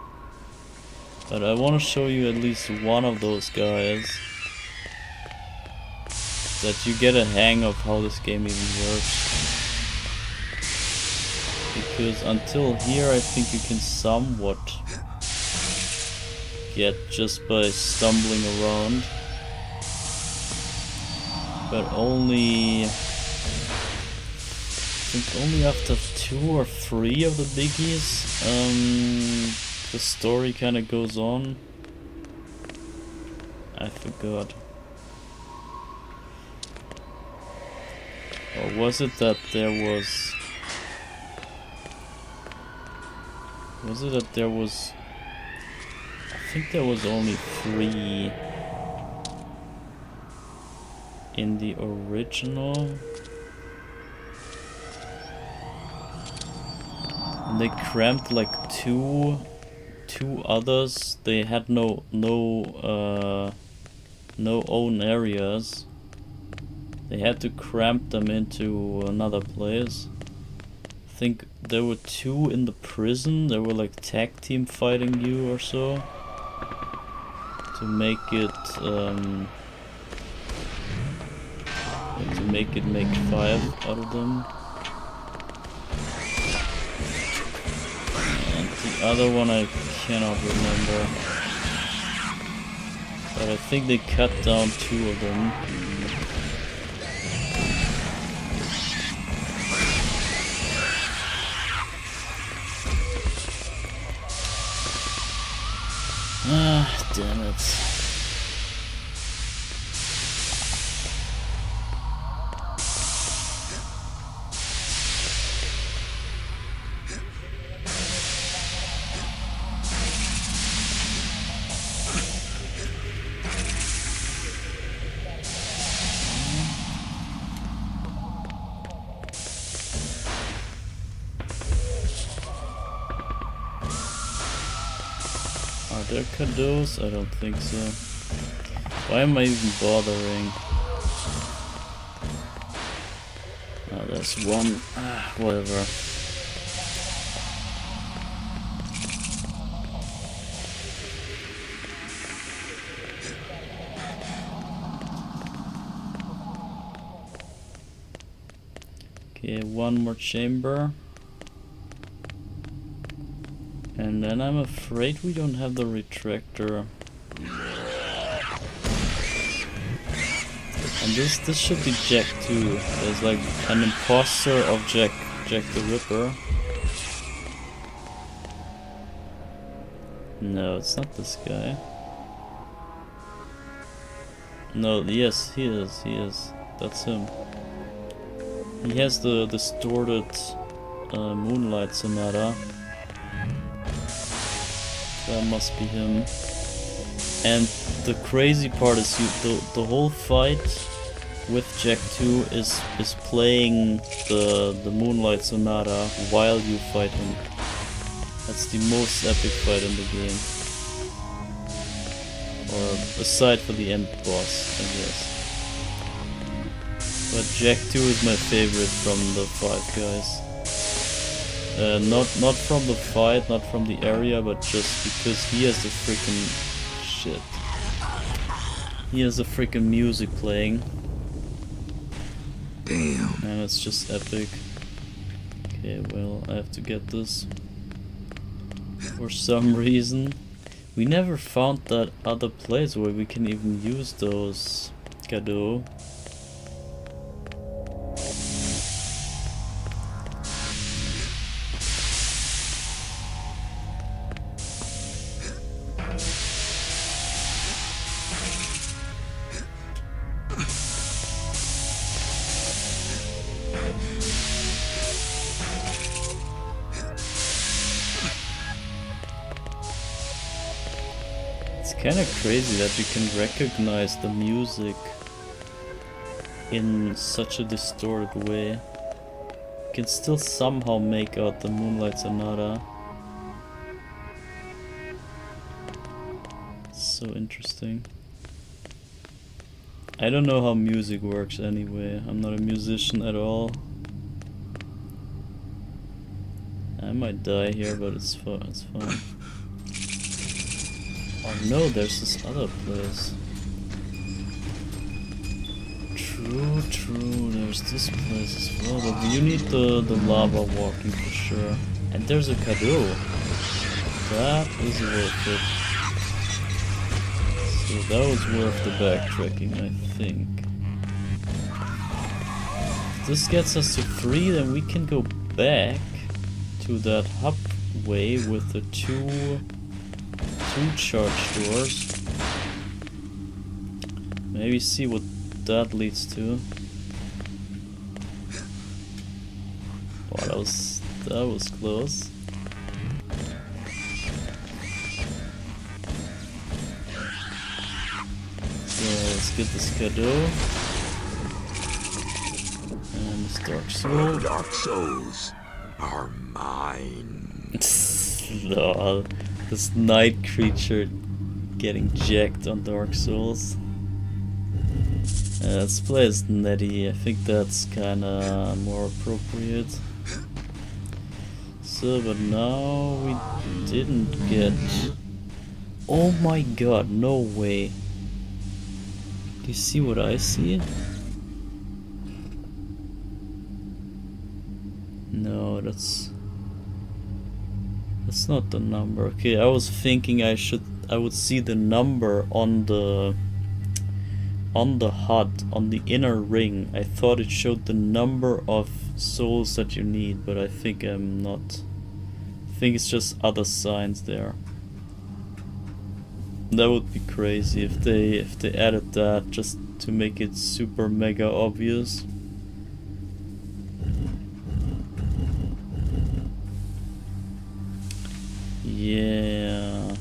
But I want to show you at least one of those guys, that you get a hang of how this game even works. Because until here I think you can somewhat get just by stumbling around. But only after 2 or 3 of the biggies, the story kind of goes on. I forgot. Or was it that there was... Was it that there was... I think there was only 3 in the original. And they cramped like two others. They had no own areas. They had to cramp them into another place. I think there were 2 in the prison. They were like tag team fighting you or so. to make it make 5 out of them. And the other one I cannot remember. But I think they cut down 2 of them. Ah, damn it. Are there cadeaux? I don't think so. Why am I even bothering? Oh, there's one. Ah, whatever. Okay, one more chamber. And then I'm afraid we don't have the retractor. And this should be Jack too. There's like an imposter of Jack the Ripper. No, it's not this guy. No, yes, he is. That's him. He has the distorted Moonlight Sonata. That must be him. And the crazy part is the whole fight with Jack 2 is playing the Moonlight Sonata while you fight him. That's the most epic fight in the game. Or aside for the end boss, I guess. But Jack 2 is my favorite from the 5 guys. Not from the fight, not from the area, but just because he has the freaking shit. He has the freaking music playing. Damn. And it's just epic. Okay, well, I have to get this. For some reason. We never found that other place where we can even use those cadeaux. It's kind of crazy that you can recognize the music in such a distorted way. You can still somehow make out the Moonlight Sonata. So interesting. I don't know how music works anyway. I'm not a musician at all. I might die here, but it's fun. It's fun. Oh no, there's this other place. True, there's this place as well, but you need the lava walking for sure. And there's a cadeau. That is worth it. So that was worth the backtracking, I think. If this gets us to 3, then we can go back to that hub way with the two charge doors. Maybe see what that leads to. Wow, that was close. So let's get this cadeau. And this Dark Soul. Dark Souls are mine. No, this night creature getting jacked on Dark Souls. Let's play as Nettie. I think that's kinda more appropriate. So, but now we didn't get Oh my god, no way. Do you see what I see? No, that's not the number. Okay, I was thinking I would see the number on the HUD, on the inner ring. I thought it showed the number of souls that you need, but I think I'm not. I think it's just other signs there. That would be crazy if they added that just to make it super mega obvious. Yeah.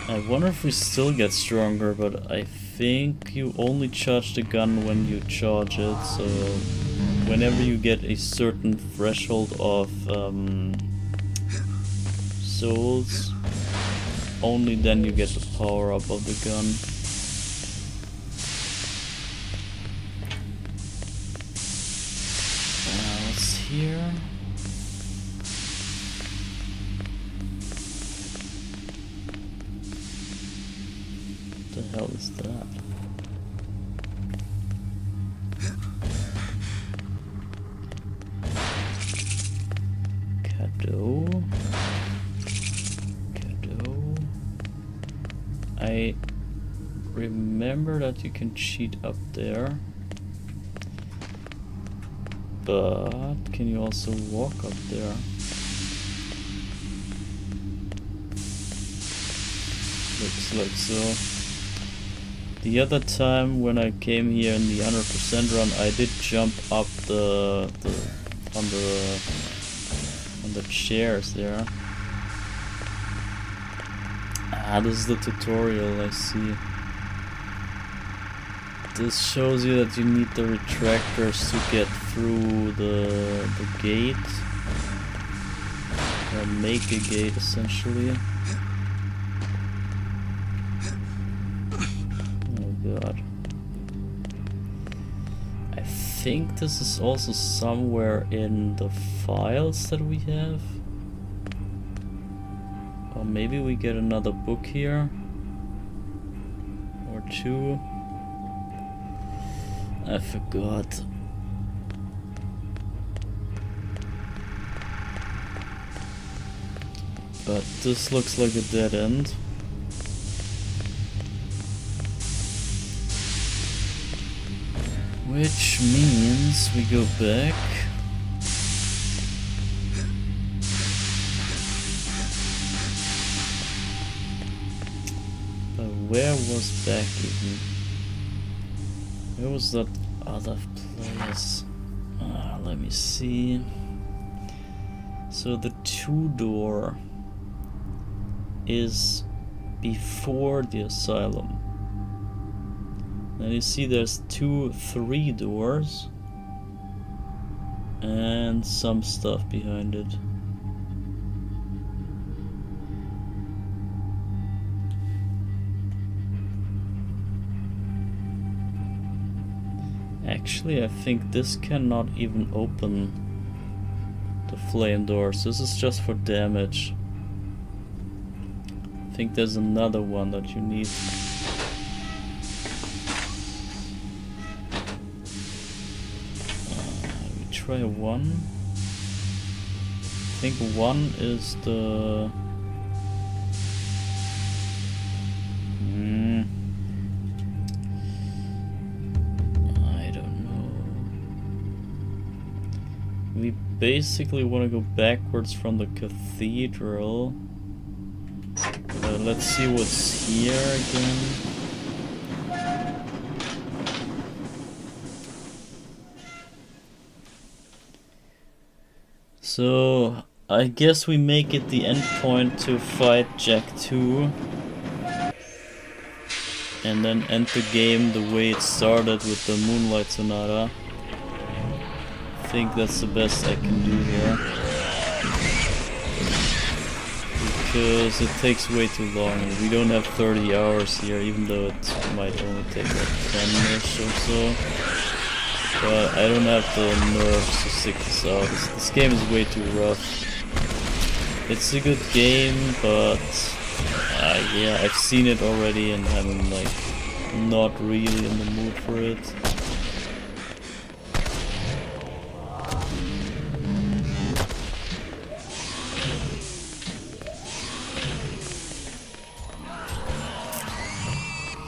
I wonder if we still get stronger, but I think you only charge the gun when you charge it, so whenever you get a certain threshold of souls, only then you get the power up of the gun. What's here? What the hell is that? Cadeau. I remember that you can cheat up there. But can you also walk up there? Looks like so. The other time when I came here in the 100% run, I did jump up on the chairs there. Ah, this is the tutorial, I see. This shows you that you need the retractors to get through the gate. Or make a gate, essentially. Oh god. I think this is also somewhere in the files that we have. Or maybe we get another book here. Or two. I forgot. But this looks like a dead end. Which means we go back. But where was back even? Where was that other place? Let me see. So the 2-door is before the asylum. And you see there's 2 3 doors and some stuff behind it. Actually, I think this cannot even open the flame doors. This is just for damage. I think there's another one that you need. We try 1. I think 1 is the... We basically want to go backwards from the cathedral. Let's see what's here again. So I guess we make it the end point to fight Jack 2. And then end the game the way it started with the Moonlight Sonata. I think that's the best I can do here. Because it takes way too long. We don't have 30 hours here, even though it might only take like 10-ish or so. But I don't have the nerves to stick this out. This game is way too rough. It's a good game, but yeah, I've seen it already and I'm like not really in the mood for it.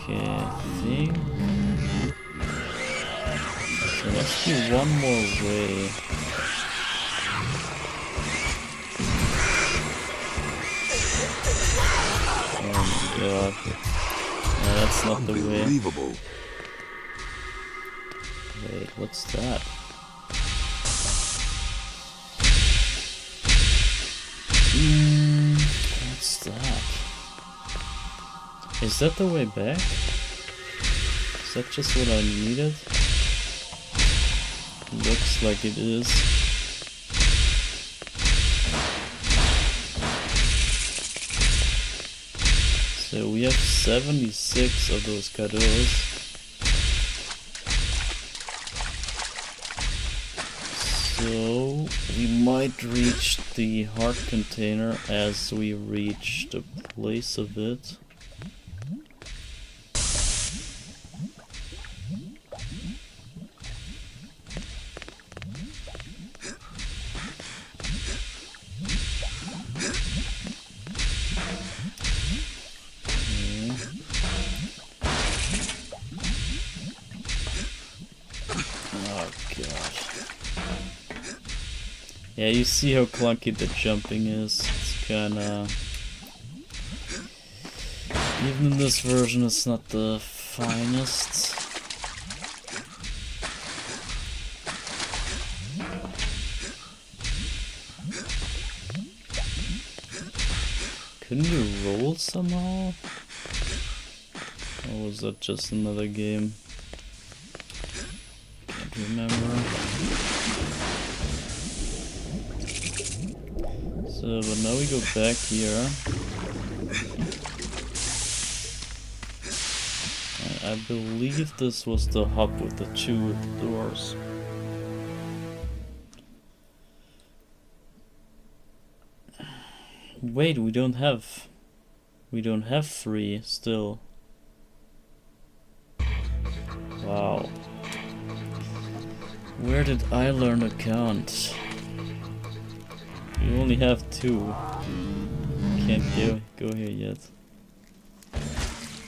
Okay, I think there must be one more way. Oh my god. No, that's not the way. Unbelievable. Wait, what's that? What's that? Is that the way back? Is that just what I needed? Looks like it is. So we have 76 of those cadeaux. So we might reach the heart container as we reach the place of it. Yeah, you see how clunky the jumping is. It's kinda... Even in this version it's not the finest. Couldn't you roll somehow? Or was that just another game? Can't remember. So, but now we go back here. I believe this was the hub with the 2 doors. Wait, we don't have 3 still. Wow. Where did I learn to count? You only have 2. Can't go here yet.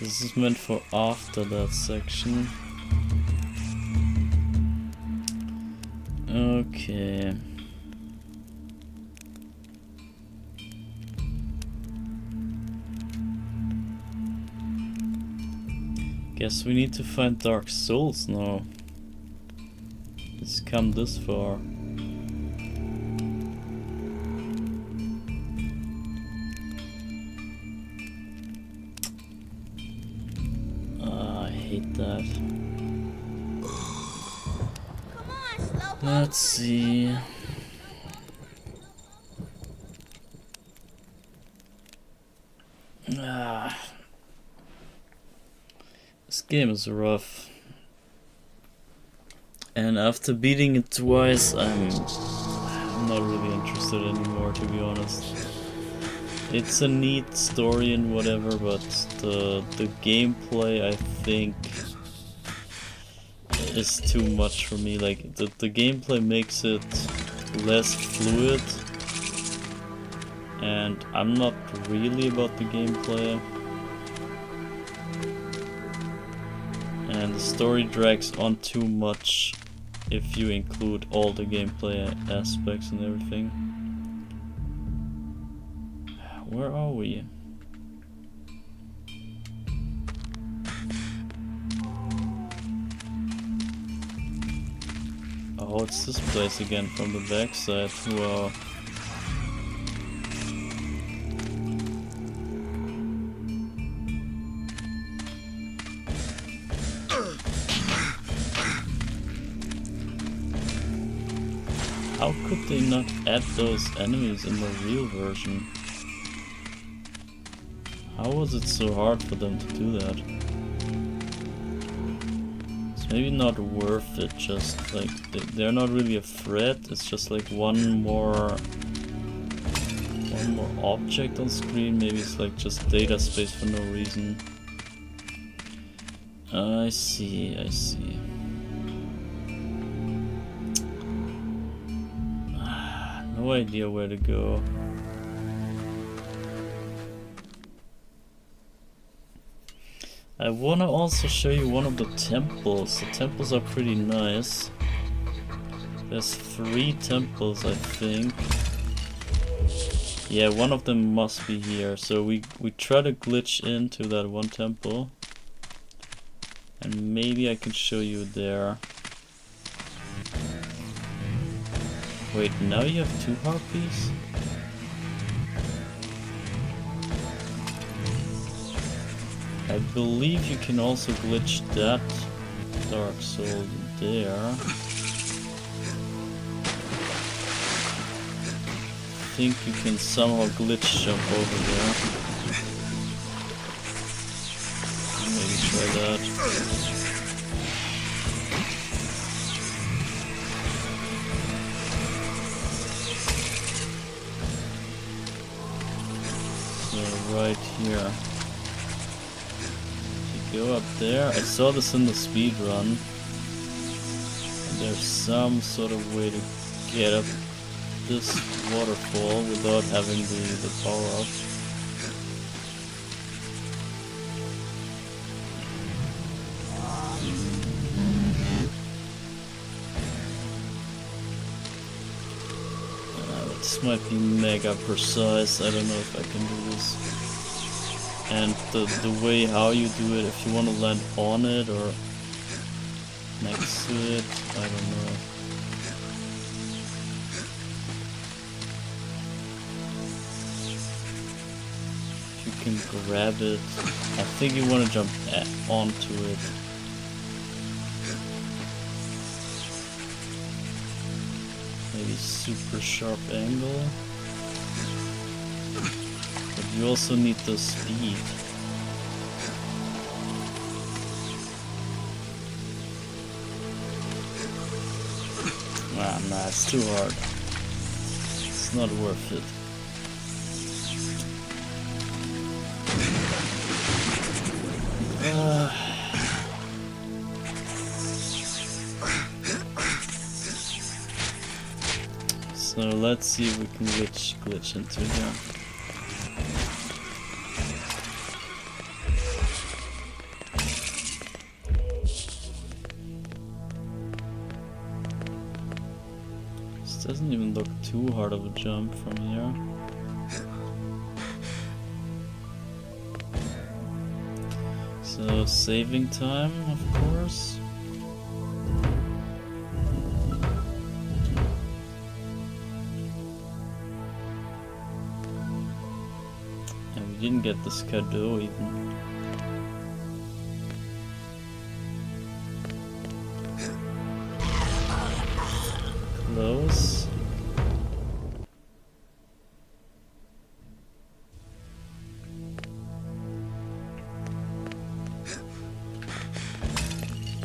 This is meant for after that section. Okay. Guess we need to find Dark Souls now. It's come this far. That. Let's see. This game is rough. And after beating it twice, I'm not really interested anymore, to be honest. It's a neat story and whatever, but the gameplay, I think, is too much for me. Like, the gameplay makes it less fluid, and I'm not really about the gameplay. And the story drags on too much if you include all the gameplay aspects and everything. Where are we? Oh, it's this place again from the backside. Wow. How could they not add those enemies in the real version? How was it so hard for them to do that? It's It's maybe not worth it, just like they're not really a threat, it's just like one more object on screen. Maybe it's like just data space for no reason. I see. No idea where to go. I wanna also show you one of the temples. The temples are pretty nice. There's 3 temples, I think. Yeah, one of them must be here. So we try to glitch into that one temple. And maybe I can show you there. Wait, now you have 2 harpies? I believe you can also glitch that Dark Soul there. I think you can somehow glitch jump over there. Maybe try that. So right here. Go up there. I saw this in the speed run. And there's some sort of way to get up this waterfall without having the power up. This might be mega precise. I don't know if I can do this. And the way how you do it, if you want to land on it or next to it, I don't know. If you can grab it, I think you want to jump onto it. Maybe super sharp angle. You also need the speed. Nah, it's too hard. It's not worth it. So let's see if we can glitch into here. Doesn't even look too hard of a jump from here. So saving time, of course. And we didn't get this cadeau even. Close.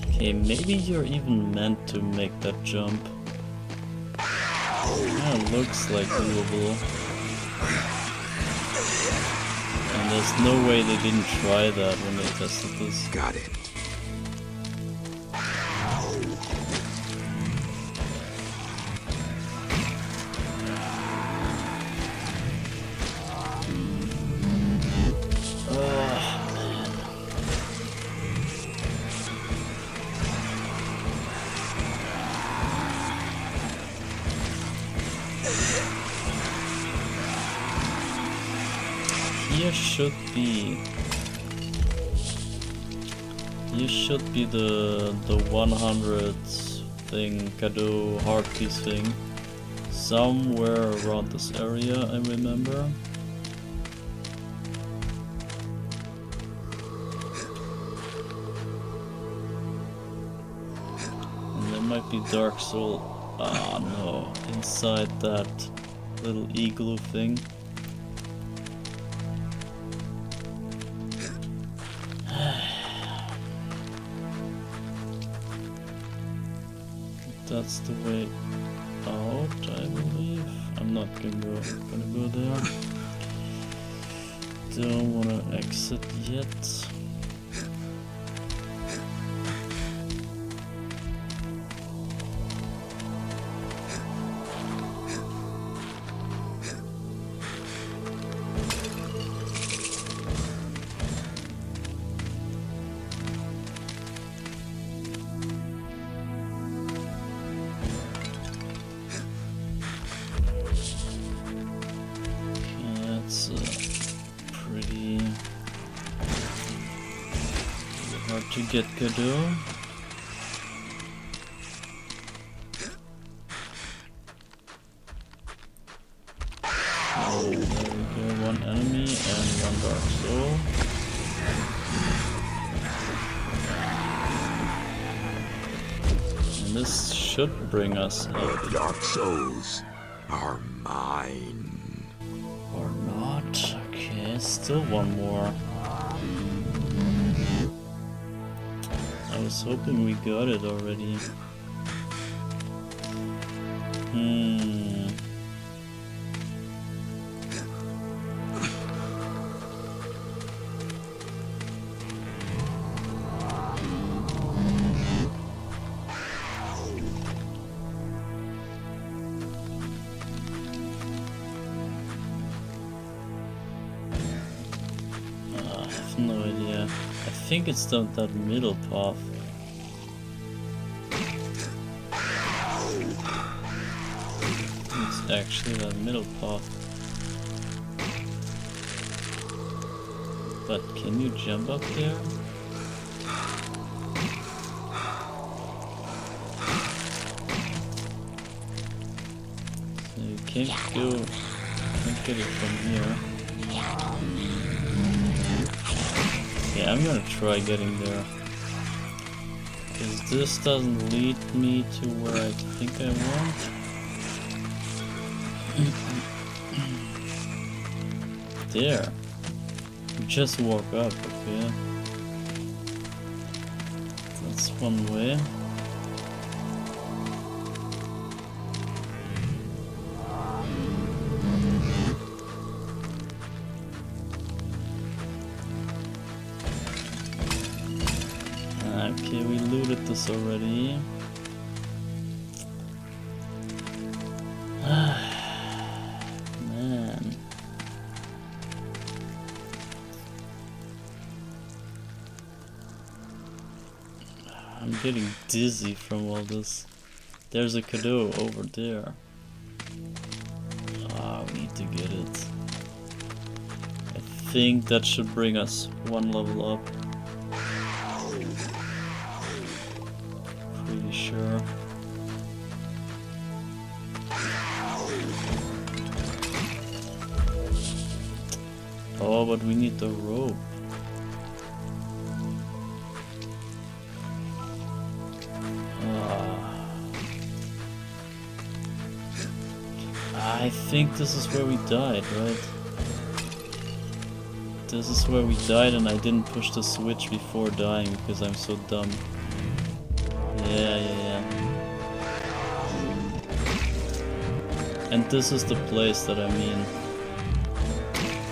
Okay, maybe you're even meant to make that jump. Yeah, looks like doable. And there's no way they didn't try that when they tested this. Got it. Here should be the 100 thing, cadeau heart piece thing, somewhere around this area, I remember. And there might be Dark Soul. Ah no, inside that little igloo thing. That's the way out, I believe. I'm not gonna go there. Don't wanna exit yet. To get Godot. Oh, there we go, one enemy and one Dark Soul. And this should bring us up. The Dark Souls are mine. Or not. Okay, still one more. I was hoping we got it already. I have no idea. I think it's that middle path. It's actually that middle path. But can you jump up there? So you can't get it from here. Yeah, I'm gonna try getting there. Because this doesn't lead me to where I think I want. There. You just walk up, okay? That's one way. Okay, we looted this already. Man. I'm getting dizzy from all this. There's a cadeau over there. Ah, we need to get it. I think that should bring us one level up. Pretty sure. Oh, but we need the rope. I think this is where we died, right? This is where we died and I didn't push the switch before dying because I'm so dumb. Yeah. And this is the place that I mean.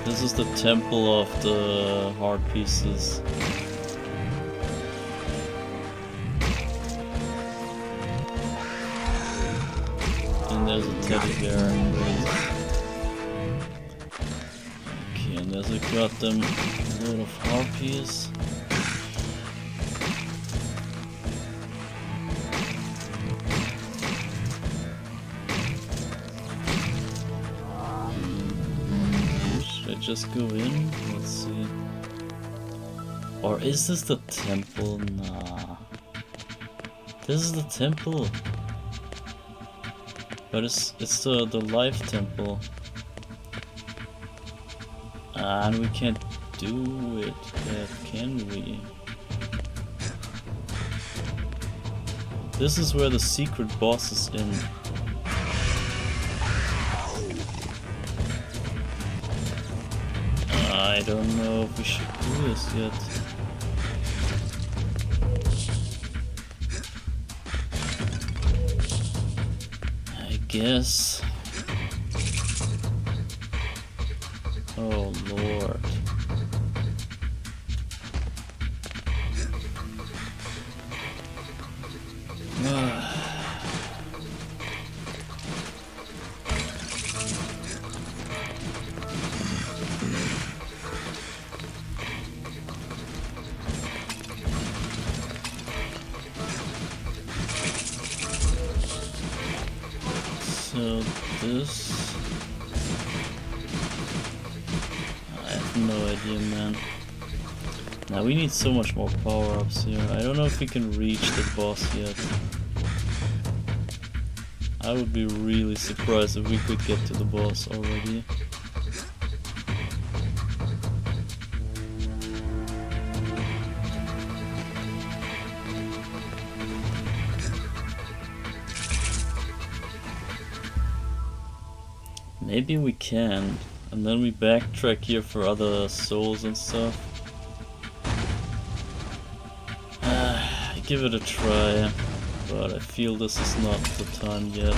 This is the temple of the heart pieces. And there's a teddy bear. Okay, and there's a goddamn load of harpies. Just go in, let's see. Or is this the temple? Nah. This is the temple. But it's the life temple. And we can't do it yet, can we? This is where the secret boss is in. I don't know if we should do this yet. guess. Oh lord. So this, I have no idea, man. Now we need so much more power-ups here. I don't know if we can reach the boss yet. I would be really surprised if we could get to the boss already. Maybe we can, and then we backtrack here for other souls and stuff. Give it a try, but I feel this is not the time yet.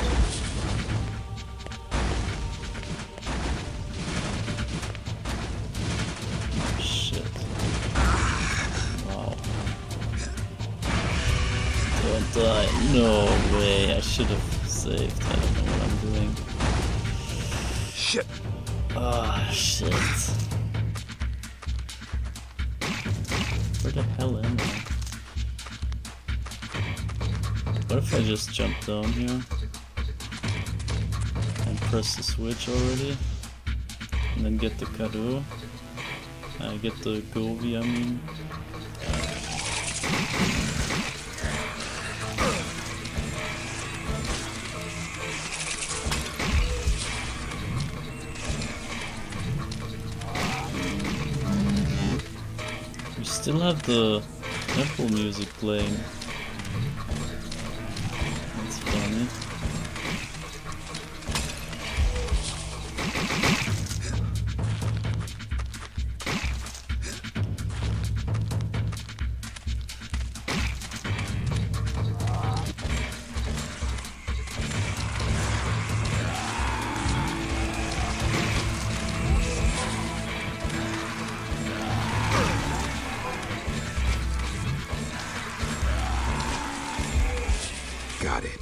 Shit. Wow. Don't die. No way, I should have saved. I don't know what I'm doing. Shit. Ah, shit. Where the hell am I? What if I just jump down here and press the switch already, and then get the Kado? Get the Govi, I mean. We still have the temple music playing. That's funny. Got it.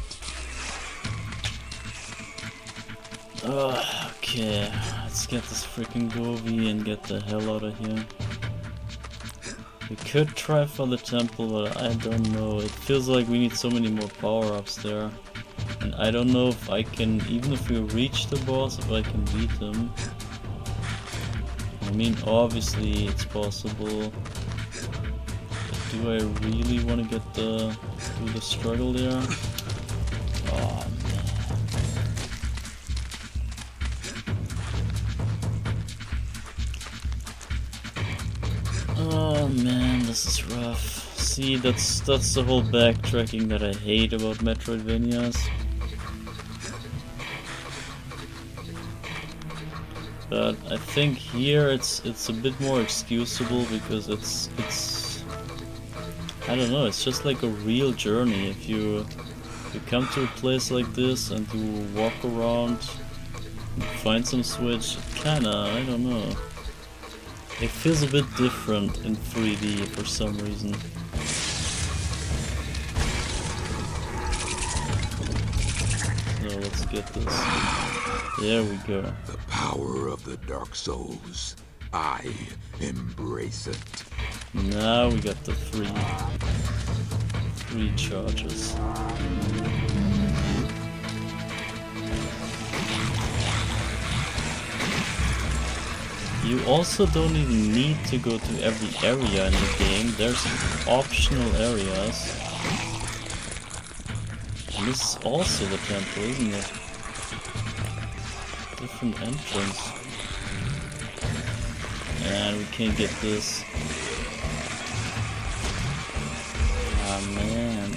Okay, let's get this freaking Govi and get the hell out of here. We could try for the temple, but I don't know. It feels like we need so many more power-ups there. And I don't know if I can, even if we reach the boss, if I can beat him. I mean, obviously it's possible. But do I really want to get do the struggle there? Oh man. Oh man, this is rough. See, that's the whole backtracking that I hate about Metroidvanias. But I think here it's a bit more excusable because it's I don't know, it's just like a real journey. If you come to a place like this and you walk around and find some switch, kinda, I don't know. It feels a bit different in 3D for some reason. So let's get this. There we go. The power of the Dark Souls. I embrace it. Now we got the three charges. You also don't even need to go to every area in the game. There's optional areas. And this is also the temple, isn't it? Different entrance. And we can't get this. Ah man.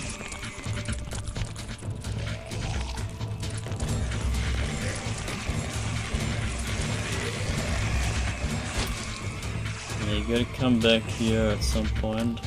Yeah, you gotta come back here at some point.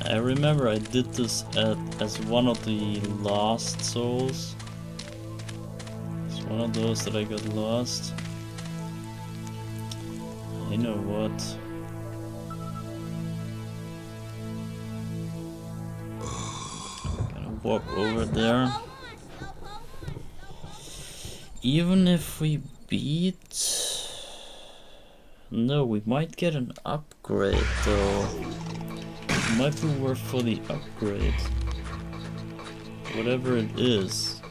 I remember I did this as one of the last souls. It's one of those that I got lost. You know what? Gonna walk over there. Even if we beat... No, we might get an upgrade though. It might be worth for the upgrade. Whatever it is.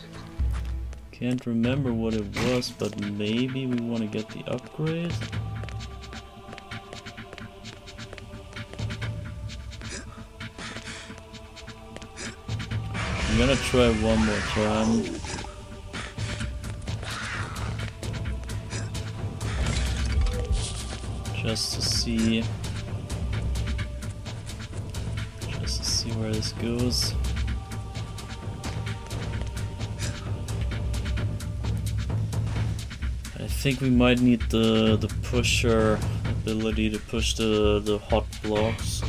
Can't remember what it was, but maybe we want to get the upgrade. I'm gonna try one more time. Just to see where this goes. I think we might need the pusher ability to push the hot blocks.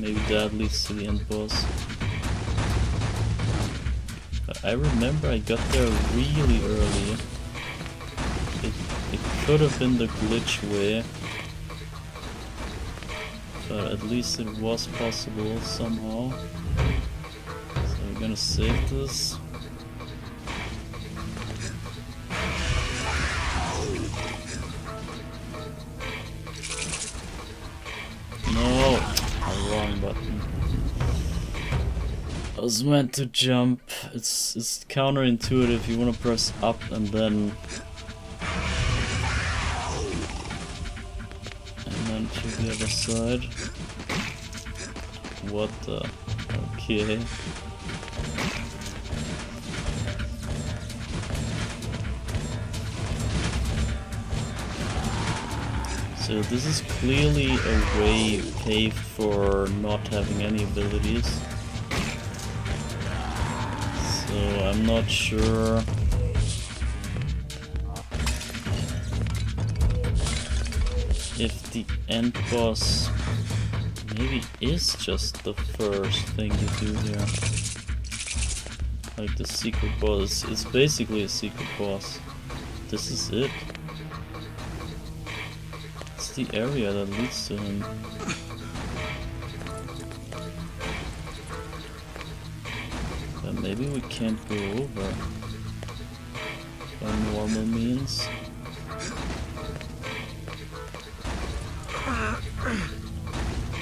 Maybe that leads to the end boss. But I remember I got there really early. It could have been the glitch way, but at least it was possible somehow. So we're gonna save this. No, wrong button. I was meant to jump. It's counterintuitive. You want to press up and then to the other side. What the? Okay. So this is clearly a way paved for not having any abilities. So I'm not sure. If the end boss maybe is just the first thing you do here. Like the secret boss. It's basically a secret boss. This is it. It's the area that leads to him. But maybe we can't go over by normal means.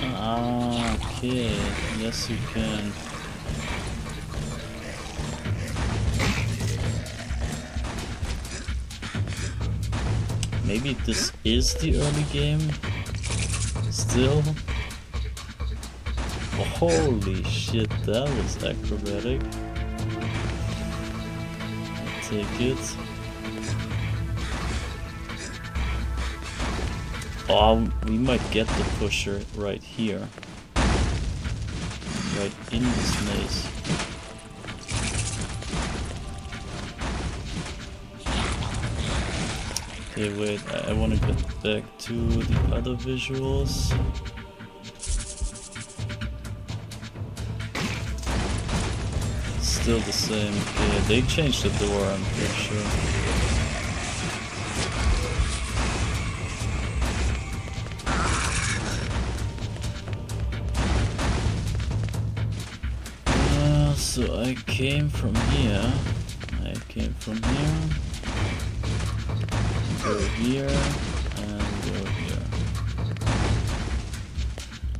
Ah, okay. Yes, you can. Maybe this is the early game? Still? Oh, holy shit, that was acrobatic. I'll take it. Oh, we might get the pusher right here. Right in this maze. Okay, wait, I want to get back to the other visuals. Still the same. Okay, they changed the door, I'm pretty sure. So I came from here, go here, and go here.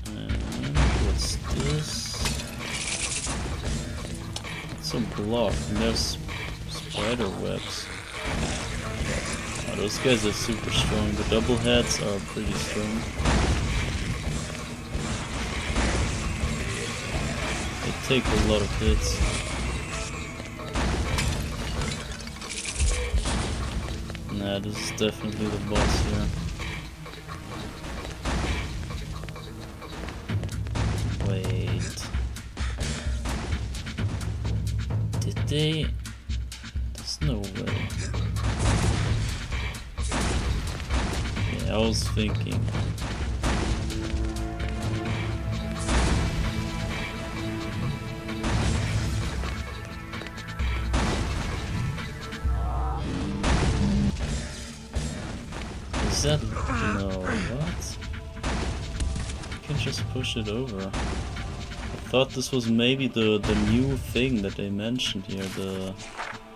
And what's this? It's a block, and there's spider webs. Oh, those guys are super strong, the double heads are pretty strong. Take a lot of hits. Nah, this is definitely the boss here. Wait. Did they? There's no way. Yeah, I was thinking. is that? No, what? You can just push it over. I thought this was maybe the new thing that they mentioned here,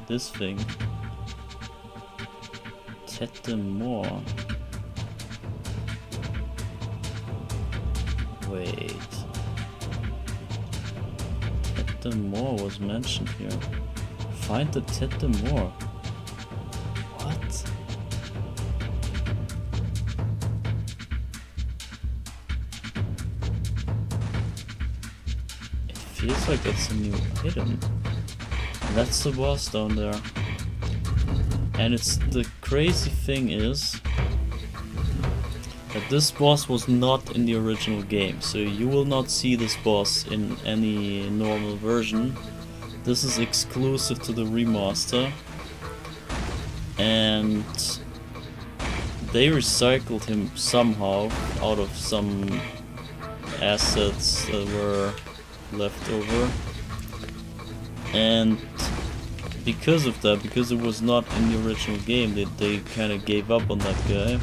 this thing. Tête more. Wait. Tête more was mentioned here. Find the Tête more. What? It feels like it's a new item. That's the boss down there. And it's the crazy thing is that this boss was not in the original game, so you will not see this boss in any normal version. This is exclusive to the remaster, and they recycled him somehow out of some assets that were left over, and because of that, because it was not in the original game, they kind of gave up on that guy.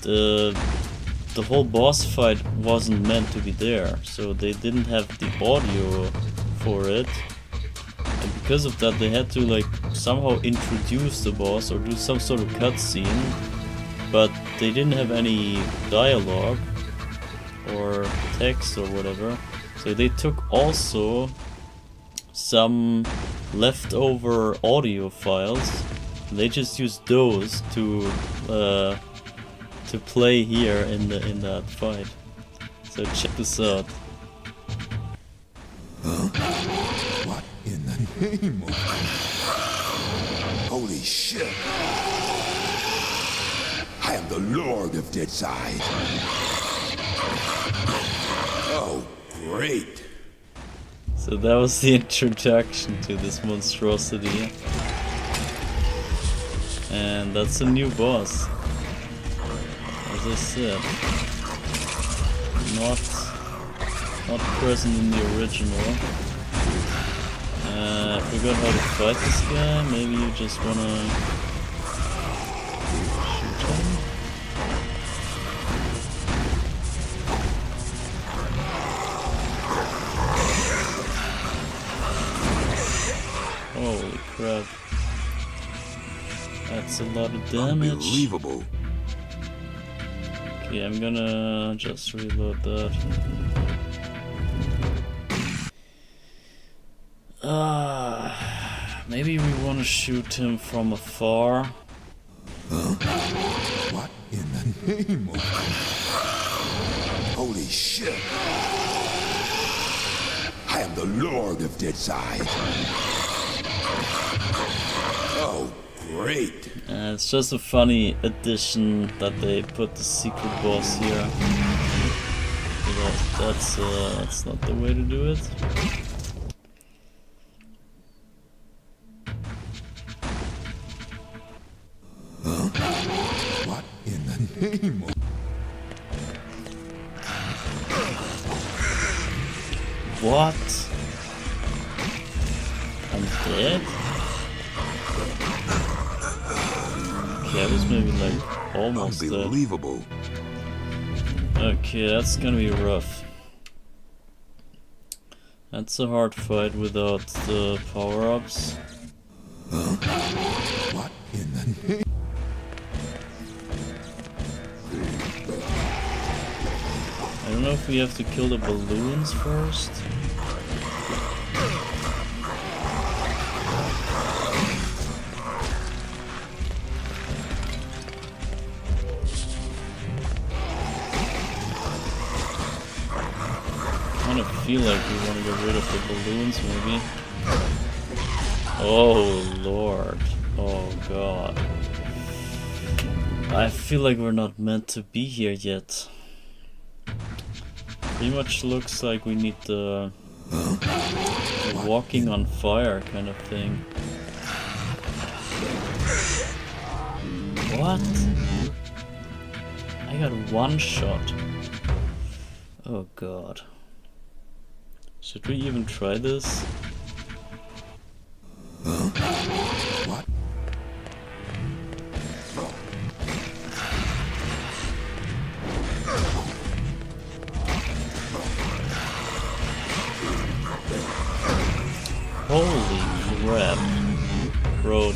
The whole boss fight wasn't meant to be there, so they didn't have the audio for it, and because of that they had to like somehow introduce the boss or do some sort of cutscene, but they didn't have any dialogue or text or whatever, so they took also some leftover audio files. They just used those to play here in that fight. So check this out. Huh? What in the name of... Holy shit! I am the Lord of Deadside. Oh, great! So that was the introduction to this monstrosity. And that's a new boss. As I said, not present in the original. I forgot how to fight this guy. Maybe you just wanna shoot him. Holy crap. That's a lot of damage. Unbelievable. Okay, I'm gonna just reload that. Maybe we want to shoot him from afar. Huh? What in the name of... Holy shit! I am the Lord of Deadside. Oh, great! It's just a funny addition that they put the secret boss here. That's not the way to do it. Huh? What in the name of... What? I'm dead? Okay, I was maybe like almost dead. Unbelievable. Okay, that's gonna be rough. That's a hard fight without the power-ups. Huh? What in the name? I don't know if we have to kill the balloons first. I kind of feel like we want to get rid of the balloons, maybe. Oh lord. Oh god. I feel like we're not meant to be here yet. Pretty much looks like we need the walking on fire kind of thing. What? I got one shot. Oh god. Should we even try this? Huh? What?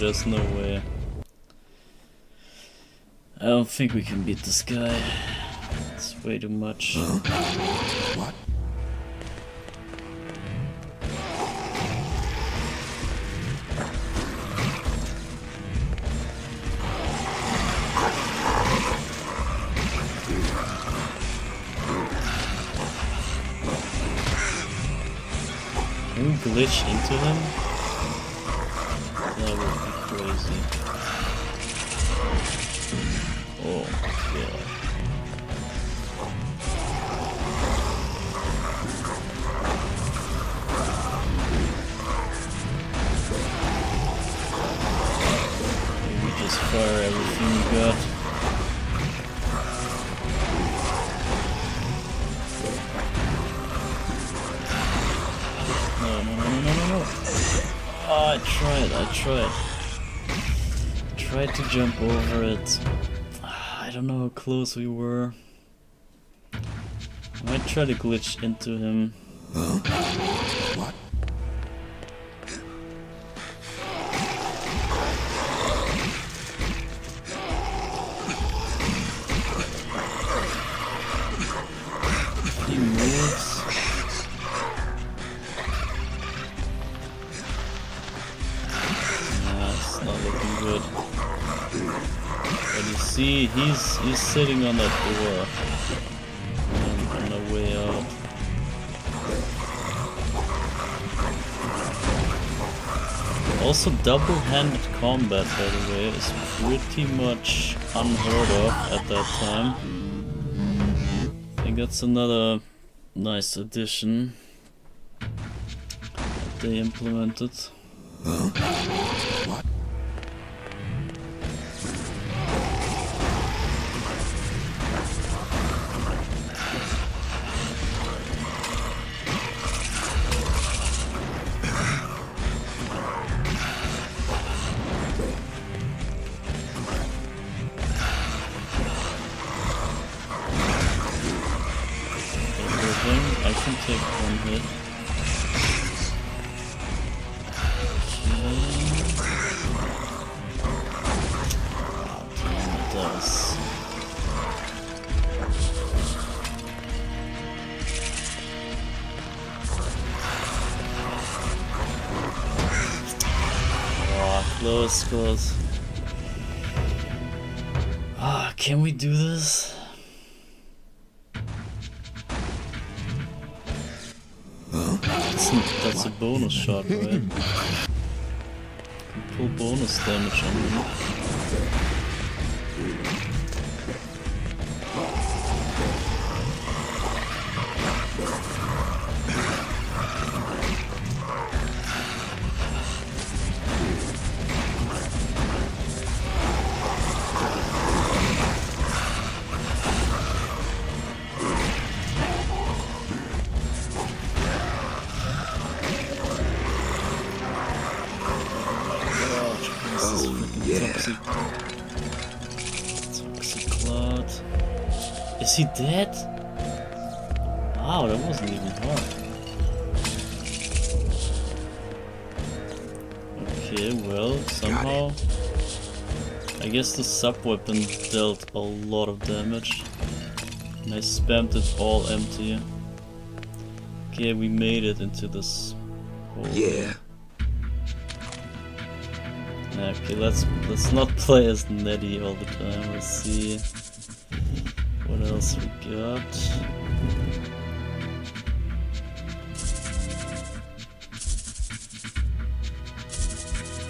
there's no way. I don't think we can beat this guy. It's way too much. What? Can we glitch into him? That would be crazy. Oh my god. Maybe just fire everything we got. No. Oh, I tried to jump over it. I don't know how close we were. I might try to glitch into him. What? He moves. It's not looking good. But you see, he's sitting on that door on the way out. Also, double-handed combat, by the way, is pretty much unheard of at that time. I think that's another nice addition that they implemented. What? I can take one hit. Close. Ah, can we do this? That's a bonus shot, right? Can pull bonus damage on him. Toxic Cloud. Is he dead? Wow, that wasn't even hard. Okay, well, somehow I guess the sub-weapon dealt a lot of damage. And I spammed it all empty. Okay, we made it into this hole. Yeah. Okay, let's not play as Nettie all the time. Let's see what else we got.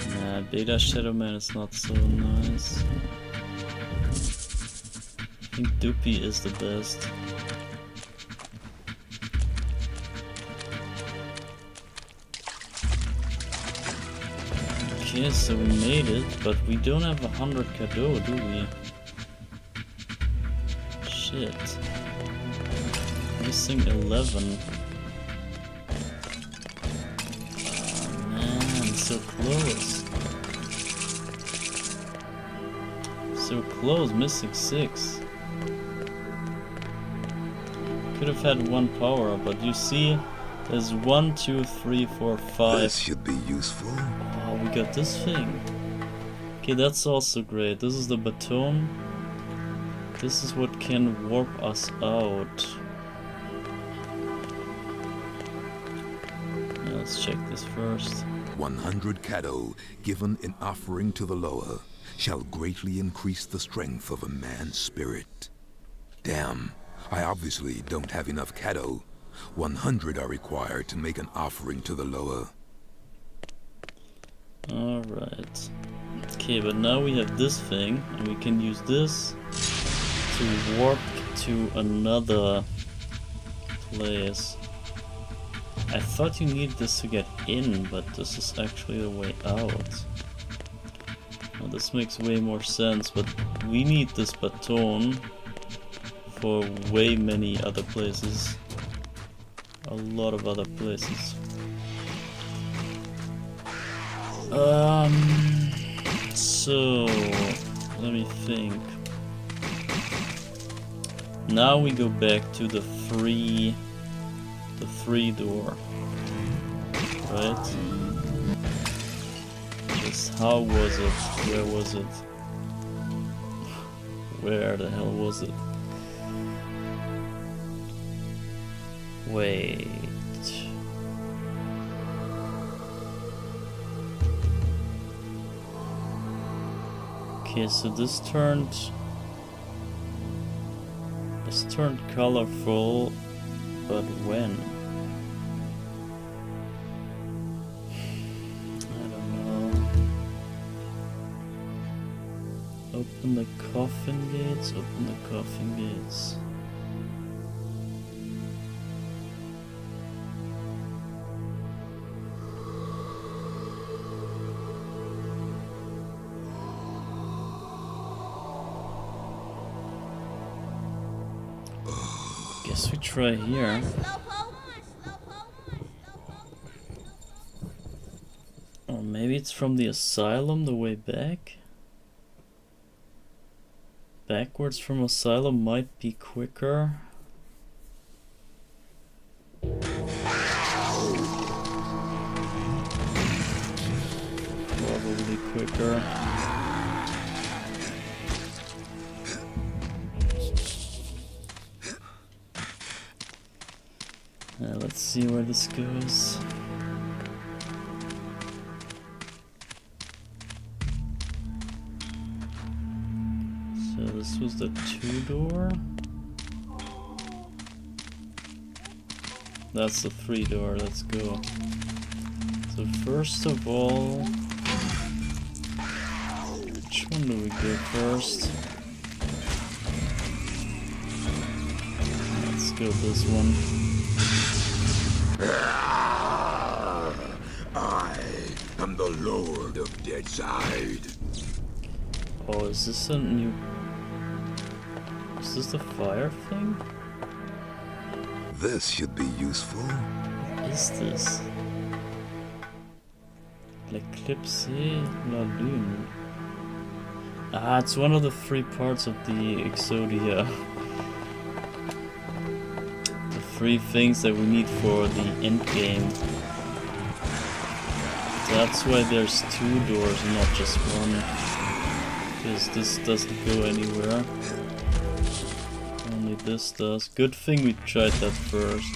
Nah, Beta Shadow Man is not so nice. I think Doopy is the best. Okay, so we made it, but we don't have 100 cadeau, do we? Shit. Missing 11. Oh man, so close. So close, missing 6. Could have had one power up, but you see, there's 1, 2, 3, 4, 5. This should be useful. Oh, we got this thing. Okay, that's also great. This is the baton. This is what can warp us out. Now let's check this first. 100 Caddo given in offering to the lower shall greatly increase the strength of a man's spirit. Damn, I obviously don't have enough Caddo. 100 are required to make an offering to the lower. Alright. Okay, but now we have this thing, and we can use this to warp to another place. I thought you need this to get in, but this is actually the way out. Well, this makes way more sense, but we need this baton for way many other places. A lot of other places. So let me think. Now we go back to the three door, right? Just how was it? Where was it? Where the hell was it? Wait. Okay, so this turned colorful, but when? I don't know. Open the coffin gates, open the coffin gates. Guess we try here. Or maybe it's from the asylum the way back? Backwards from asylum might be quicker. Probably quicker. Let's see where this goes. So this was the 2-door. That's the 3-door, let's go. So first of all, which one do we go first? Let's go this one. I am the Lord of Deadside. Oh, is this a new... Is this the fire thing? This should be useful. What is this? L'Eclipse La Lune. Ah, it's one of the 3 parts of the Exodia. 3 things that we need for the end game. That's why there's 2 doors and not just one. Because this doesn't go anywhere. Only this does. Good thing we tried that first.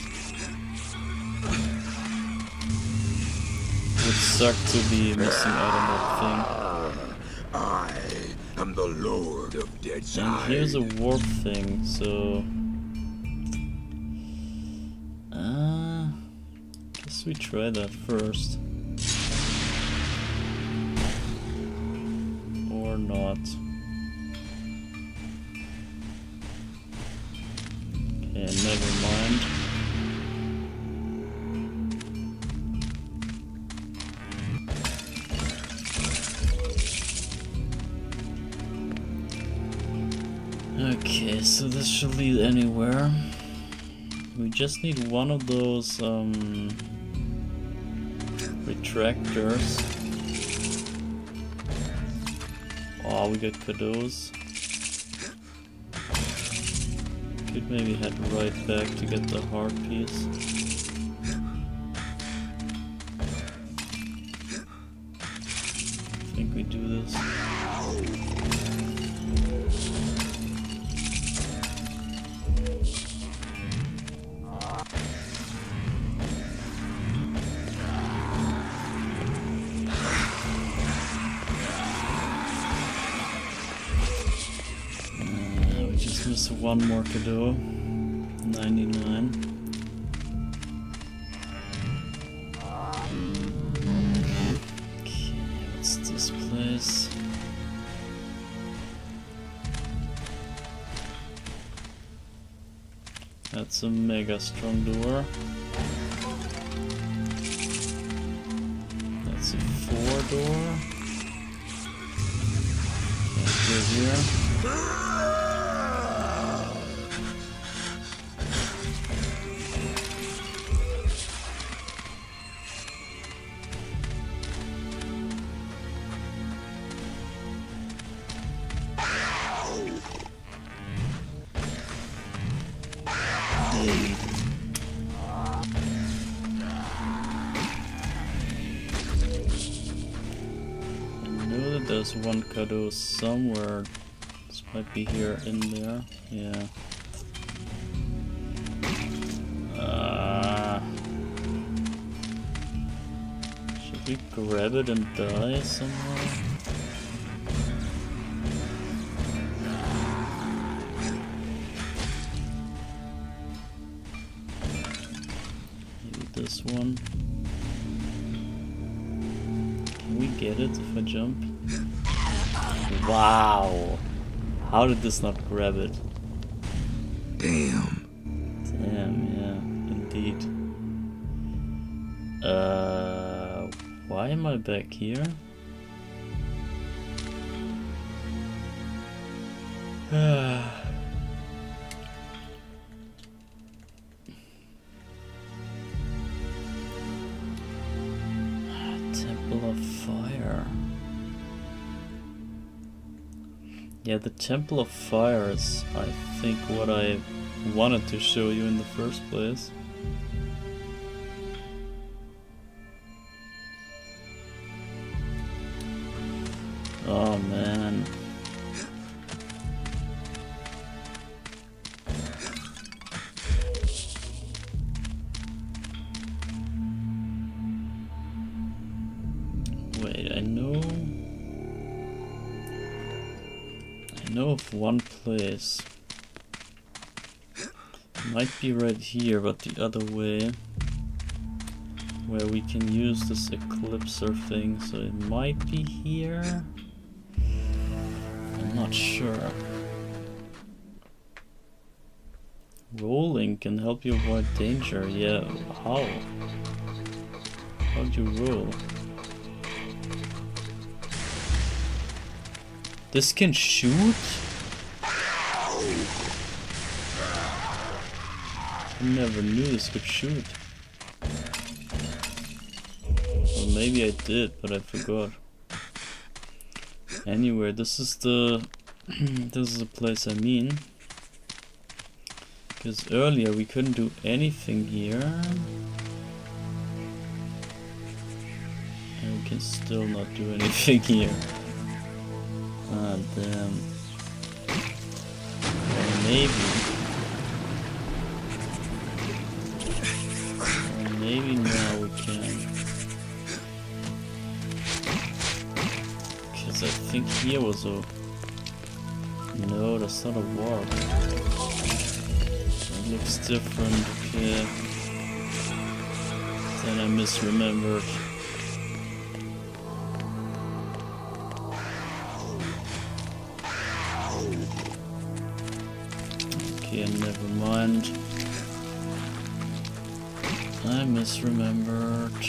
Would suck to be missing out on that thing. I am the Lord of Deadside. And here's a warp thing, so... guess we try that first. Or not. Okay, never mind. Okay, so this should lead anywhere. We just need one of those retractors. Oh, we got cadeaux. Could maybe head right back to get the heart piece. I think we do this. There's one more to do. 99. Okay, what's this place? That's a mega strong door. That's a 4 door. Can't go here. There's one Kado somewhere. This might be here in there. Yeah. Should we grab it and die somewhere? Maybe this one. Can we get it if I jump? Wow! How did this not grab it? Damn. Damn, yeah, indeed. Why am I back here? Temple of Fire. Yeah, the Temple of Fire is, I think, what I wanted to show you in the first place. Oh man. Wait, I know of one place. Might be right here, but the other way, where we can use this eclipser thing, so it might be here. I'm not sure. Rolling can help you avoid danger. Yeah, how? How'd you roll? This can shoot? I never knew this could shoot. Or maybe I did, but I forgot. Anyway, this is the this is the place I mean. Because earlier we couldn't do anything here. And we can still not do anything here. Ah, damn. Or maybe now we can. Because I think here was a... No, that's not a warp. It looks different, okay. Then I misremembered. Okay, never mind. I misremembered.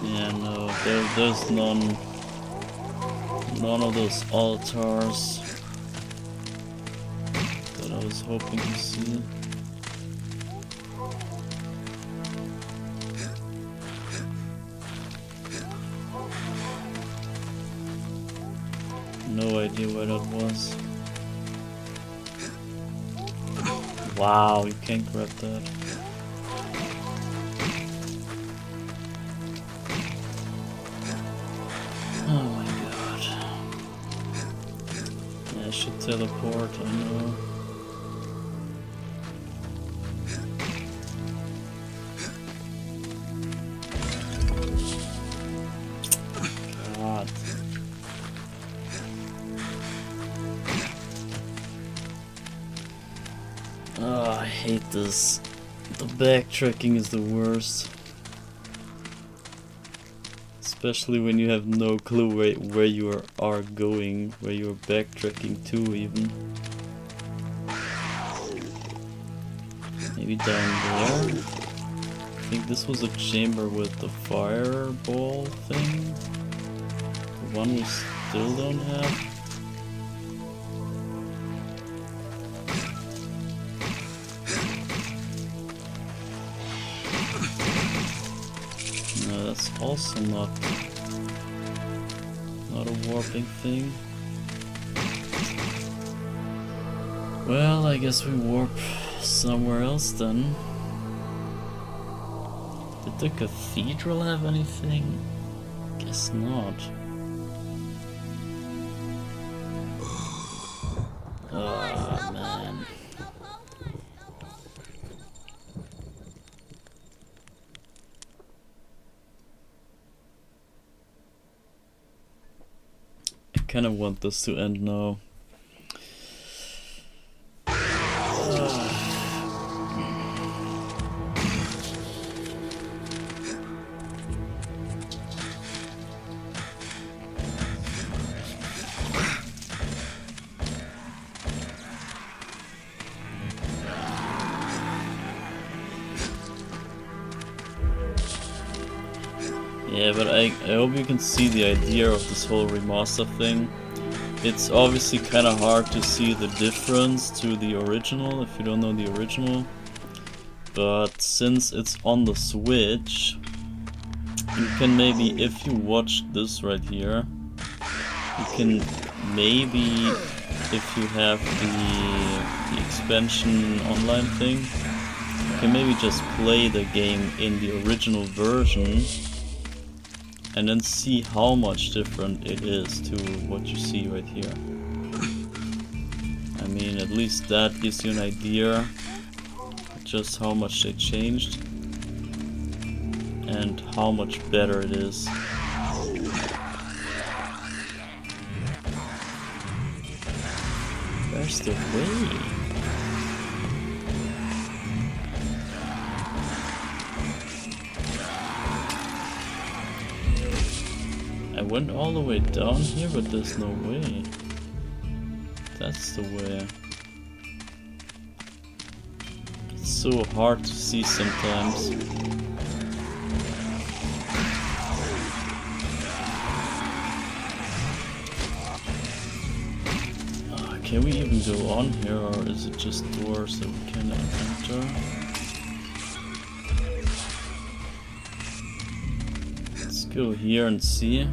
Yeah, no, there's none of those altars that I was hoping to see. No idea where that was. Wow, you can't grab that. Oh my god. I should teleport, I know. God. Oh, I hate this. The backtracking is the worst. Especially when you have no clue where you are going, where you're backtracking to even. Maybe down there? I think this was a chamber with the fireball thing. The one we still don't have. No, that's also not a warping thing. Well, I guess we warp somewhere else then. Did the cathedral have anything? Guess not. Oh man. I kind of want this to end now. Yeah, but I hope you can see the idea of this whole remaster thing. It's obviously kind of hard to see the difference to the original if you don't know the original. But since it's on the Switch, you can maybe, if you watch this right here, you can maybe, if you have the expansion online thing, you can maybe just play the game in the original version and then see how much different it is to what you see right here. I mean, at least that gives you an idea just how much they changed and how much better it is. Where's the way? I went all the way down here, but there's no way. That's the way. It's so hard to see sometimes. Can we even go on here, or is it just doors that we cannot enter? Let's go here and see.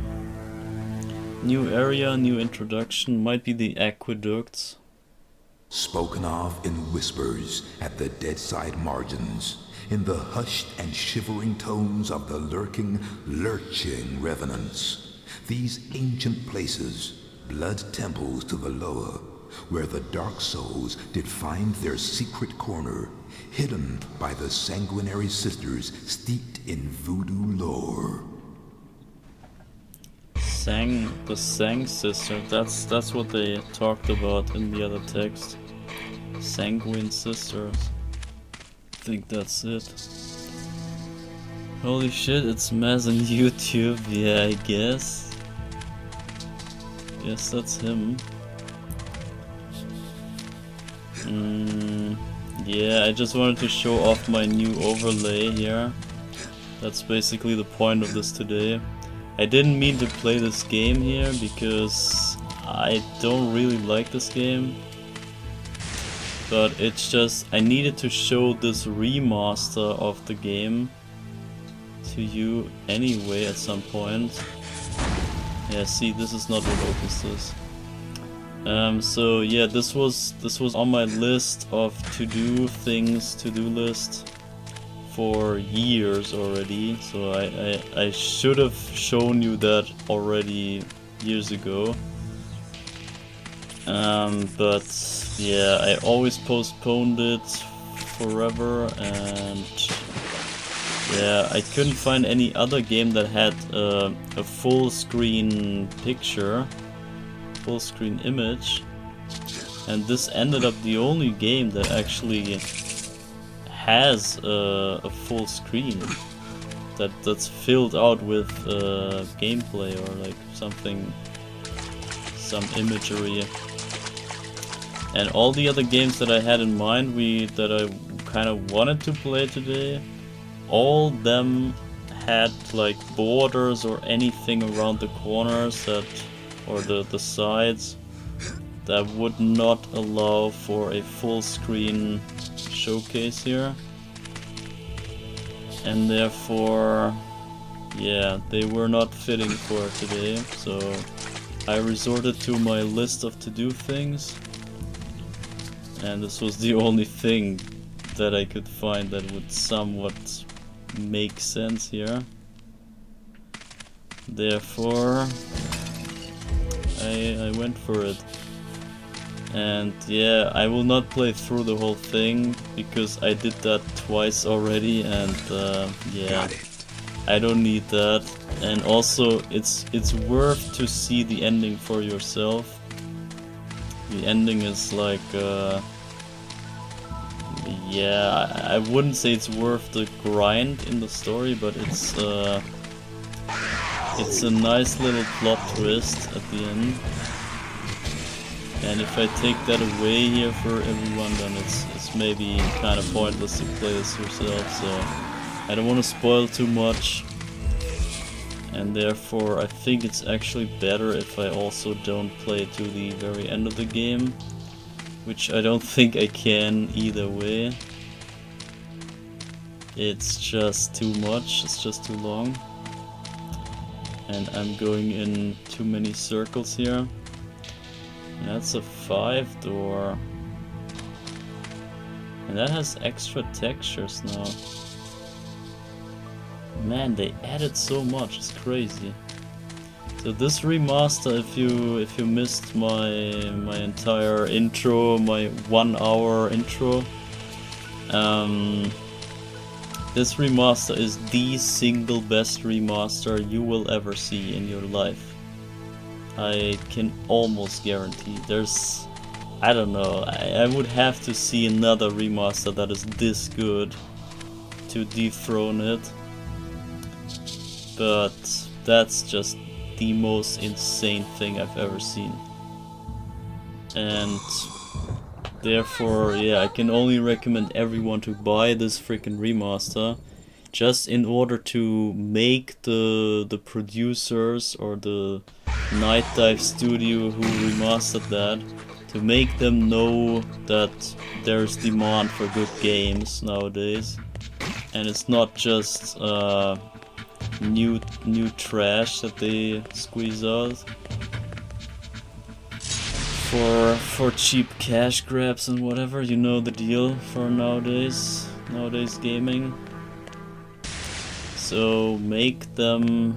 New area, new introduction, might be the aqueducts. Spoken of in whispers at the deadside margins, in the hushed and shivering tones of the lurking, lurching revenants. These ancient places, blood temples to the lower, where the dark souls did find their secret corner, hidden by the sanguinary sisters steeped in voodoo lore. The Sang sister, that's what they talked about in the other text. Sanguine sisters. I think that's it. Holy shit, it's Maz on YouTube. Yeah, I guess. Yes, that's him. Yeah, I just wanted to show off my new overlay here. That's basically the point of this today. I didn't mean to play this game here because I don't really like this game. But it's just, I needed to show this remaster of the game to you anyway at some point. Yeah, see, this is not what opens this. So yeah, this was on my list of to-do list for years already. So I should have shown you that already years ago. But yeah, I always postponed it forever, and yeah, I couldn't find any other game that had a full screen picture, full screen image, and this ended up the only game that actually has a full screen that's filled out with gameplay or like something, some imagery. And all the other games that I had in mind, that I kind of wanted to play today, all them had like borders or anything around the corners that, or the sides, that would not allow for a full screen showcase here. And therefore, yeah, they were not fitting for today, so I resorted to my list of to-do things, and this was the only thing that I could find that would somewhat make sense here. Therefore, I went for it. And yeah, I will not play through the whole thing because I did that twice already, and yeah, I don't need that. And also, it's worth to see the ending for yourself. The ending is like, yeah, I wouldn't say it's worth the grind in the story, but it's a nice little plot twist at the end. And if I take that away here for everyone, then it's maybe kind of pointless to play this yourself, so I don't want to spoil too much. And therefore I think it's actually better if I also don't play to the very end of the game, which I don't think I can either way. It's just too much, it's just too long. And I'm going in too many circles here. That's a 5-door. And that has extra textures now. Man, they added so much, it's crazy. So this remaster, if you missed my entire intro, my 1-hour intro, this remaster is the single best remaster you will ever see in your life. I can almost guarantee. There's, I don't know, I would have to see another remaster that is this good to dethrone it. But that's just the most insane thing I've ever seen. And therefore, yeah, I can only recommend everyone to buy this freaking remaster, just in order to make the producers or the Night Dive studio who remastered that, to make them know that there's demand for good games nowadays, and it's not just new trash that they squeeze out for cheap cash grabs and whatever. You know the deal for nowadays gaming. So make them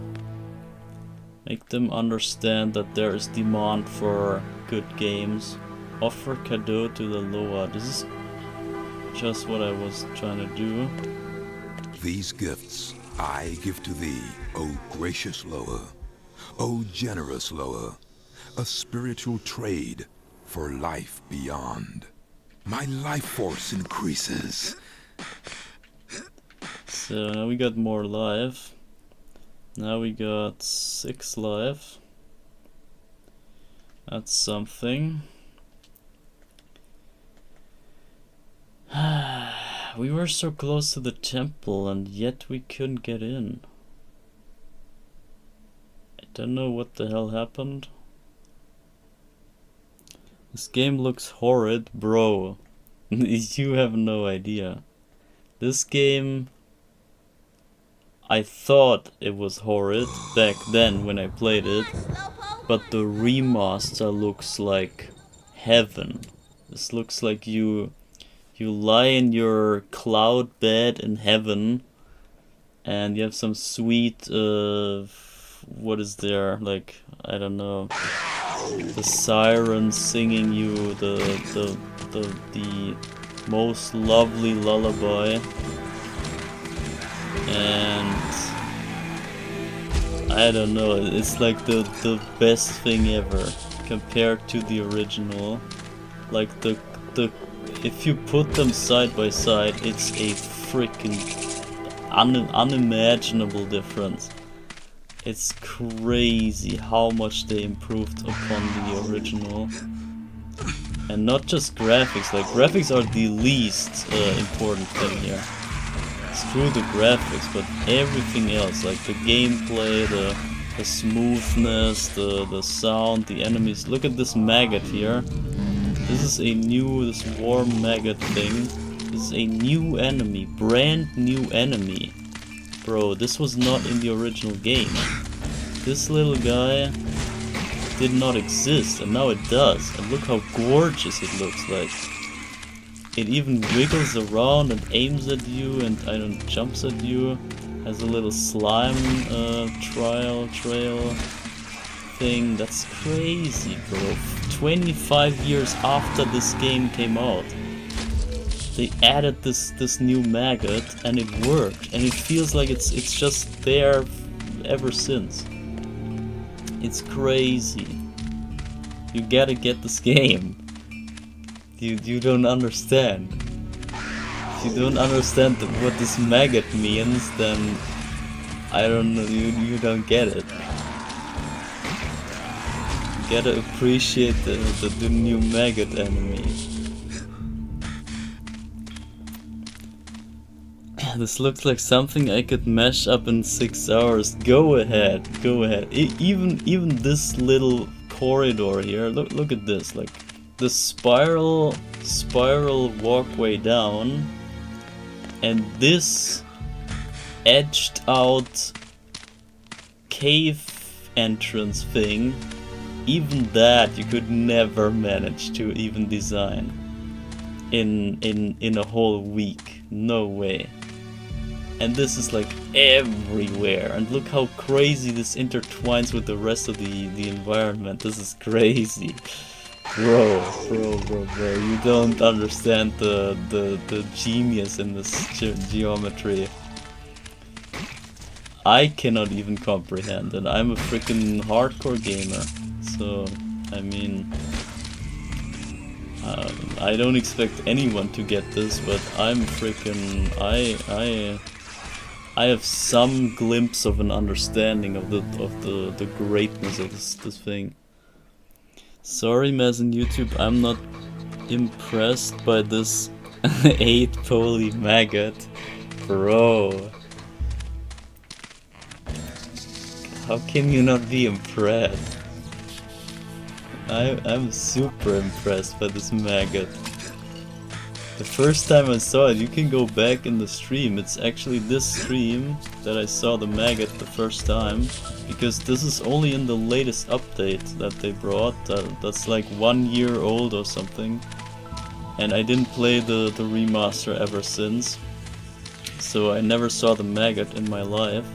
understand that there is demand for good games. Offer cadeau to the lower. This is just what I was trying to do. These gifts I give to thee, O gracious Loa, O generous Loa, a spiritual trade for life beyond. My life force increases. So now we got more life. Now we got 6 life. That's something. We were so close to the temple and yet we couldn't get in. I don't know what the hell happened. This game looks horrid, bro. You have no idea. This game, I thought it was horrid back then when I played it, but the remaster looks like heaven. This looks like you lie in your cloud bed in heaven and you have some sweet what is there, like, I don't know, the siren singing you the most lovely lullaby, and I don't know, it's like the best thing ever compared to the original. Like if you put them side by side, it's a freaking unimaginable difference. It's crazy how much they improved upon the original. And not just graphics, like graphics are the least important thing here. Screw the graphics, but everything else, like the gameplay, the smoothness, the sound, the enemies. Look at this maggot here. This is this warm maggot thing. This is a new enemy, brand new enemy. Bro, this was not in the original game. This little guy did not exist, and now it does. And look how gorgeous it looks like. It even wiggles around and aims at you and jumps at you. Has a little slime trail thing. That's crazy, bro. 25 years after this game came out, they added this new maggot, and it worked. And it feels like it's just there ever since. It's crazy. You gotta get this game. You don't understand. If you don't understand what this maggot means, then I don't know, you don't get it. You gotta appreciate the new maggot enemy. This looks like something I could mash up in 6 hours. Go ahead, go ahead. Even this little corridor here, look at this, like the spiral walkway down, and this edged out cave entrance thing. Even that you could never manage to even design in a whole week. No way. And this is like everywhere, and look how crazy this intertwines with the rest of the environment. This is crazy. Bro, you don't understand the genius in this geometry. I cannot even comprehend, and I'm a freaking hardcore gamer, so I mean, I don't expect anyone to get this, but I'm freaking, I have some glimpse of an understanding of the greatness of this thing. Sorry, Maz in YouTube, I'm not impressed by this 8 poly maggot. Bro. How can you not be impressed? I'm super impressed by this maggot. The first time I saw it, you can go back in the stream. It's actually this stream that I saw the maggot the first time, because this is only in the latest update that they brought. That's like 1 year old or something. And I didn't play the remaster ever since, so I never saw the maggot in my life.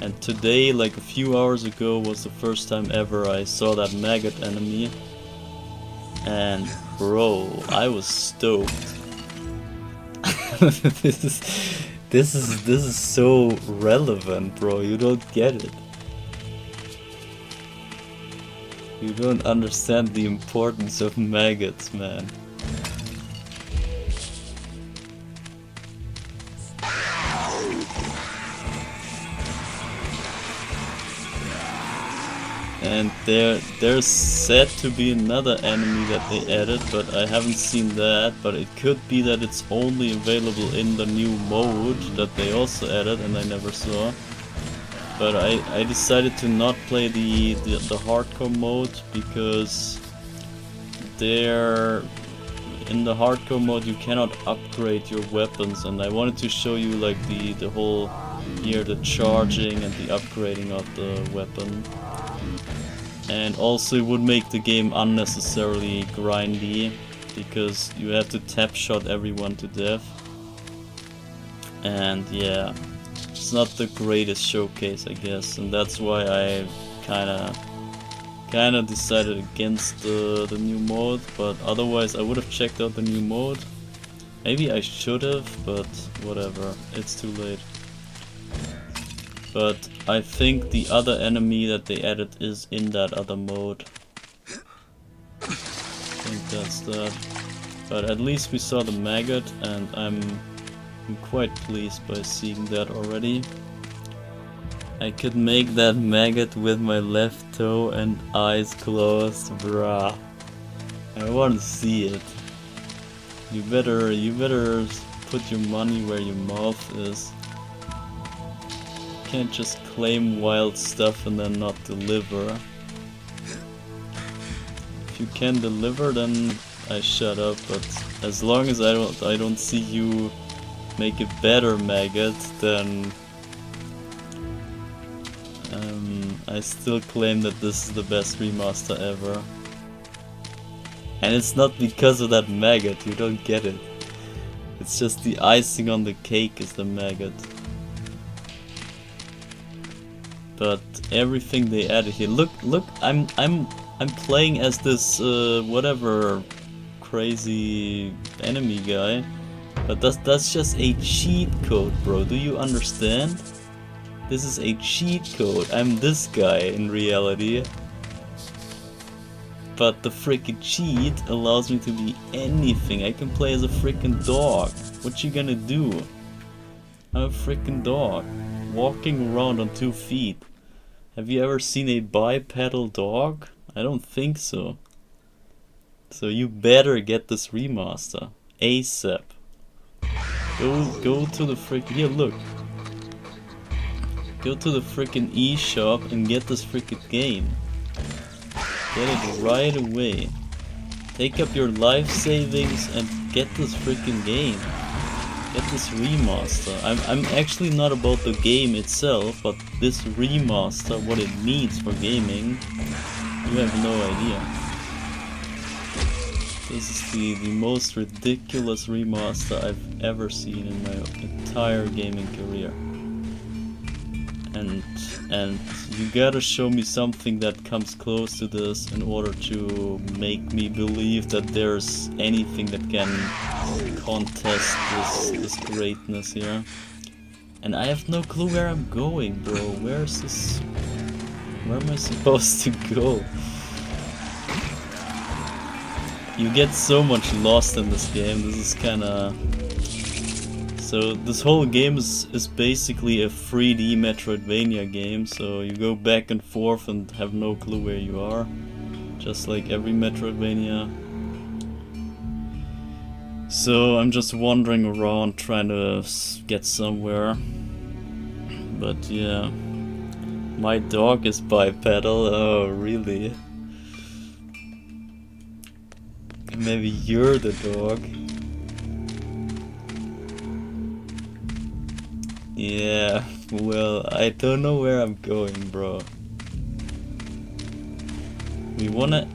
And today, like a few hours ago, was the first time ever I saw that maggot enemy. And bro, I was stoked. This is so relevant, bro. You don't get it. You don't understand the importance of maggots, man. And there's said to be another enemy that they added, but I haven't seen that. But it could be that it's only available in the new mode that they also added and I never saw. But I decided to not play the hardcore mode, because in the hardcore mode you cannot upgrade your weapons, and I wanted to show you like the whole here, the charging and the upgrading of the weapon. And also it would make the game unnecessarily grindy, because you have to tap shot everyone to death. And yeah, it's not the greatest showcase, I guess, and that's why I kinda kinda decided against the new mode, but otherwise I would have checked out the new mode. Maybe I should have, but whatever, it's too late. But I think the other enemy that they added is in that other mode. I think that's that. But at least we saw the maggot, and I'm quite pleased by seeing that already. I could make that maggot with my left toe and eyes closed, bruh. I want to see it. You better put your money where your mouth is. You can't just claim wild stuff and then not deliver. If you can deliver, then I shut up. But as long as I don't see you make a better maggot, then I still claim that this is the best remaster ever. And it's not because of that maggot, you don't get it. It's just the icing on the cake is the maggot. But everything they added here, look, I'm playing as this whatever crazy enemy guy. But that's just a cheat code, bro. Do you understand? This is a cheat code. I'm this guy in reality. But the freaking cheat allows me to be anything. I can play as a freaking dog. What you gonna do? I'm a freaking dog. Walking around on 2 feet. Have you ever seen a bipedal dog? I don't think so. So you better get this remaster. ASAP. Go to the freaking... Here, look. Go to the freaking eShop and get this freaking game. Get it right away. Take up your life savings and get this freaking game. Get this remaster. I'm actually not about the game itself, but this remaster, what it means for gaming, you have no idea. This is the most ridiculous remaster I've ever seen in my entire gaming career. And you gotta show me something that comes close to this in order to make me believe that there's anything that can contest this greatness here. And I have no clue where I'm going, bro. Where am I supposed to go? You get so much lost in this game. This is kinda... So this whole game is basically a 3D Metroidvania game, so you go back and forth and have no clue where you are, just like every Metroidvania. So I'm just wandering around trying to get somewhere. But yeah, my dog is bipedal. Oh really? Maybe you're the dog. Yeah, well, I don't know where I'm going, bro. We wanna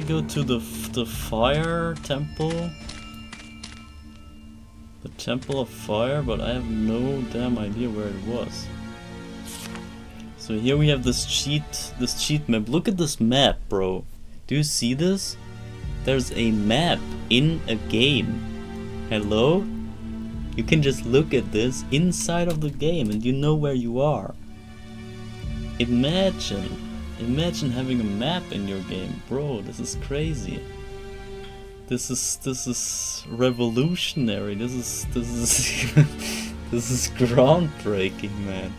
go to the fire temple, the temple of fire, but I have no damn idea where it was. So here we have this cheat map. Look at this map, bro. Do you see this? There's a map in a game. Hello? You can just look at this inside of the game and you know where you are. Imagine having a map in your game, bro. This is crazy. This is revolutionary. This is this is groundbreaking, man.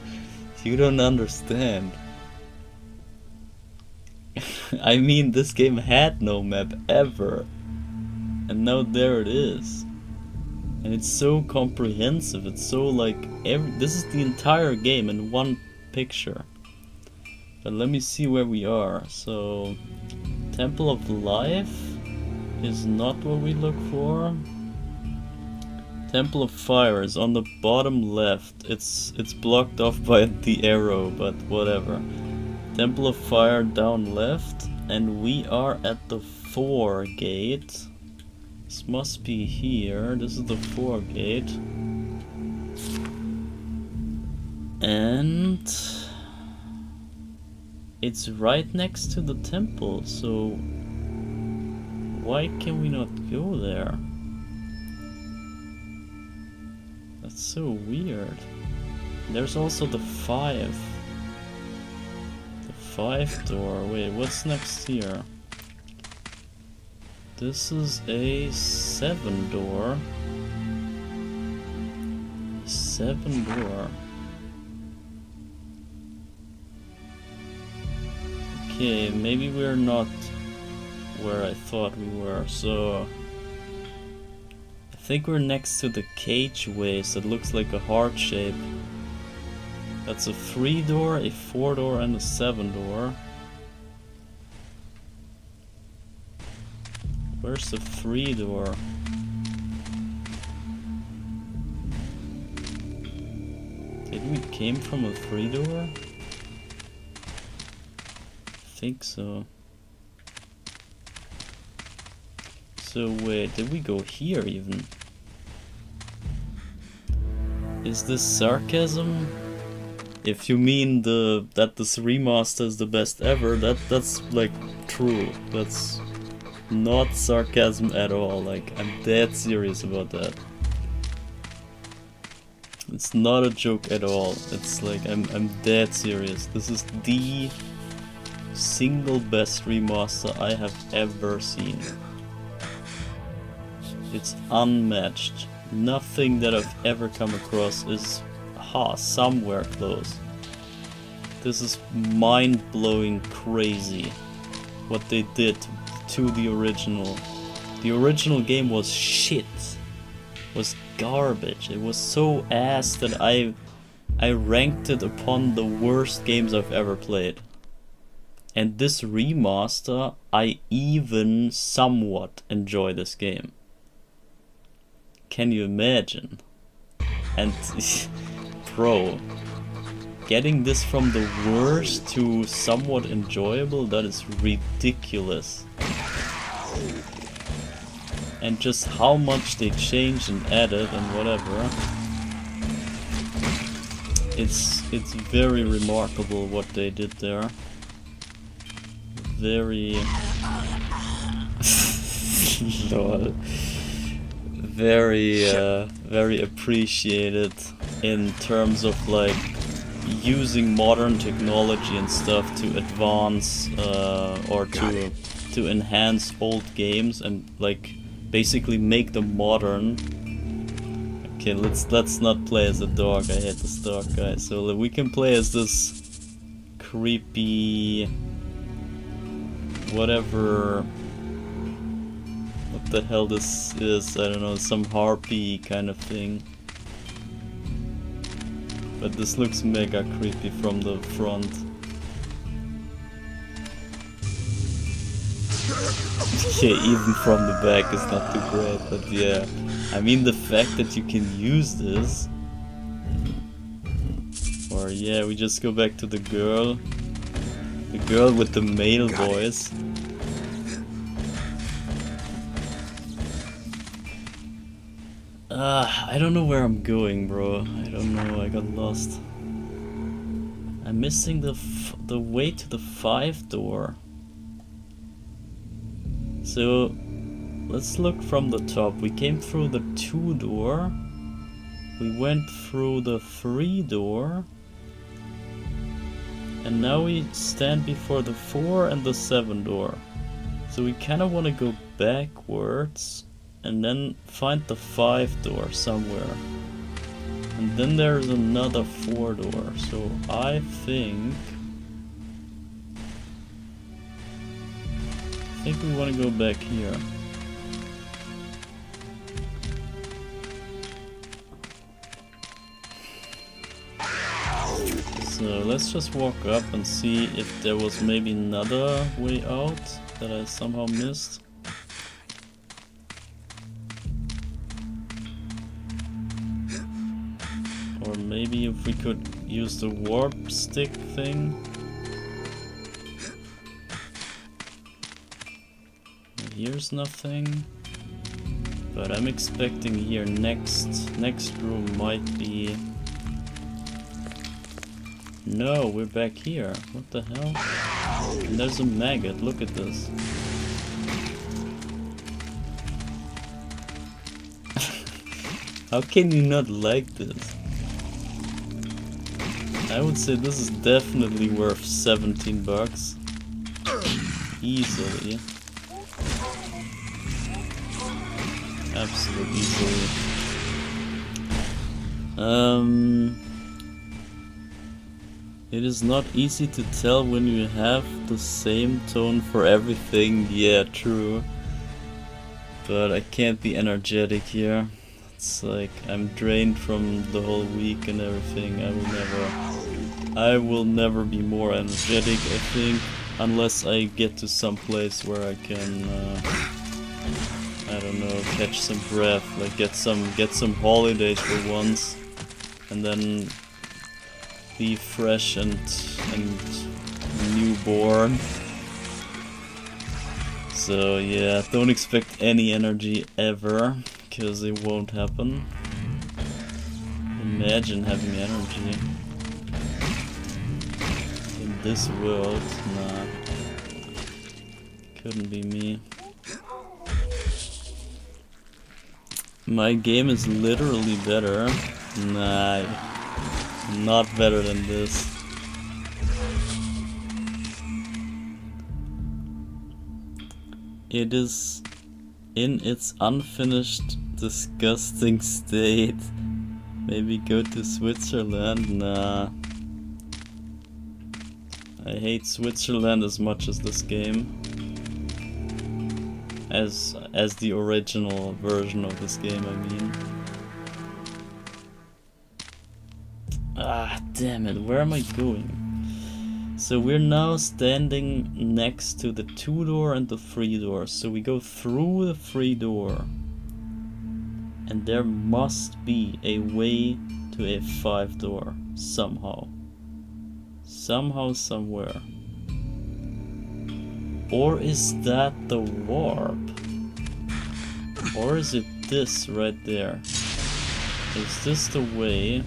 You don't understand. I mean, this game had no map ever, and now there it is. And it's so comprehensive, it's so like, this is the entire game in one picture. But let me see where we are. So, Temple of Life is not what we look for. Temple of Fire is on the bottom left. It's blocked off by the arrow, but whatever. Temple of Fire down left, and we are at the 4 gate. This must be here. This is the 4 gate. And it's right next to the temple, so why can we not go there? That's so weird. There's also the 5. The 5 door. Wait, what's next here? This is a 7 door. 7 door. Okay, maybe we're not where I thought we were, so I think we're next to the cage ways that looks like a heart shape. That's a 3 door, a 4 door, and a 7 door. Where's the 3 door? Didn't we came from a 3 door? I think so. So wait, did we go here even? Is this sarcasm? If you mean that this remaster is the best ever, that's like true. That's not sarcasm at all. Like, I'm dead serious about that. It's not a joke at all. It's like I'm dead serious. This is the single best remaster I have ever seen. It's unmatched. Nothing that I've ever come across is somewhere close. This is mind-blowing crazy what they did to the original. The original game was shit. Was garbage. It was so ass that I ranked it upon the worst games I've ever played. And this remaster, I even somewhat enjoy this game. Can you imagine? And bro, getting this from the worst to somewhat enjoyable, that is ridiculous. And just how much they changed and added and whatever. It's very remarkable what they did there. Very lol. Very appreciated in terms of like using modern technology and stuff to advance or to enhance old games and like basically make them modern. Okay, let's not play as a dog. I hate this dog guy. So we can play as this creepy whatever. What the hell this is? I don't know, some harpy kind of thing. But this looks mega creepy from the front. Yeah, even from the back is not too great, but yeah. I mean, the fact that you can use this. Or yeah, we just go back to the girl. The girl with the male voice. I don't know where I'm going, bro. I don't know, I got lost. I'm missing the way to the 5 door. So, let's look from the top. We came through the 2 door. We went through the 3 door. And now we stand before the 4 and the 7 door. So we kind of want to go backwards. And then find the 5 door somewhere. And then there's another 4 door. So I think we want to go back here. So let's just walk up and see if there was maybe another way out that I somehow missed. Or maybe if we could use the warp stick thing. Here's nothing. But I'm expecting here next room might be No, we're back here. What the hell? And there's a maggot. Look at this. How can you not like this? I would say this is definitely worth 17 bucks. Easily. Absolutely easily. It is not easy to tell when you have the same tone for everything. Yeah, true. But I can't be energetic here. It's like I'm drained from the whole week and everything. I will never be more energetic, I think, unless I get to some place where I can I don't know, catch some breath, like get some holidays for once, and then be fresh and newborn. So yeah, don't expect any energy ever, because it won't happen. Imagine having energy in this world. Nah, couldn't be me. My game is literally better. Nah, not better than this. It is in its unfinished, disgusting state. Maybe go to Switzerland? Nah. I hate Switzerland as much as this game. As the original version of this game, I mean. Ah, damn it, where am I going? So we're now standing next to the 2-door and the 3-door. So we go through the 3-door. And there must be a way to a 5-door. Somehow. Somehow, somewhere. Or is that the warp? Or is it this right there? Is this the way?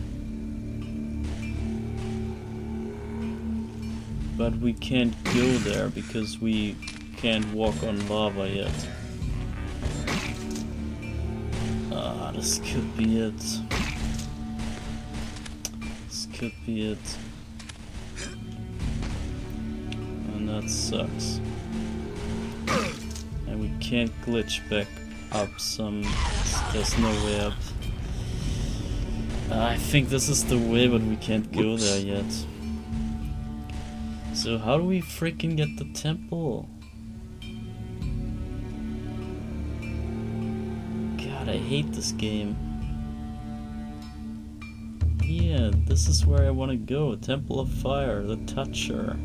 But we can't go there because we can't walk on lava yet. Ah, this could be it. This could be it. And that sucks. And we can't glitch back up some... There's no way up. I think this is the way, but we can't go there yet. So how do we freaking get the temple? God, I hate this game. Yeah, this is where I want to go. Temple of Fire, the Toucher.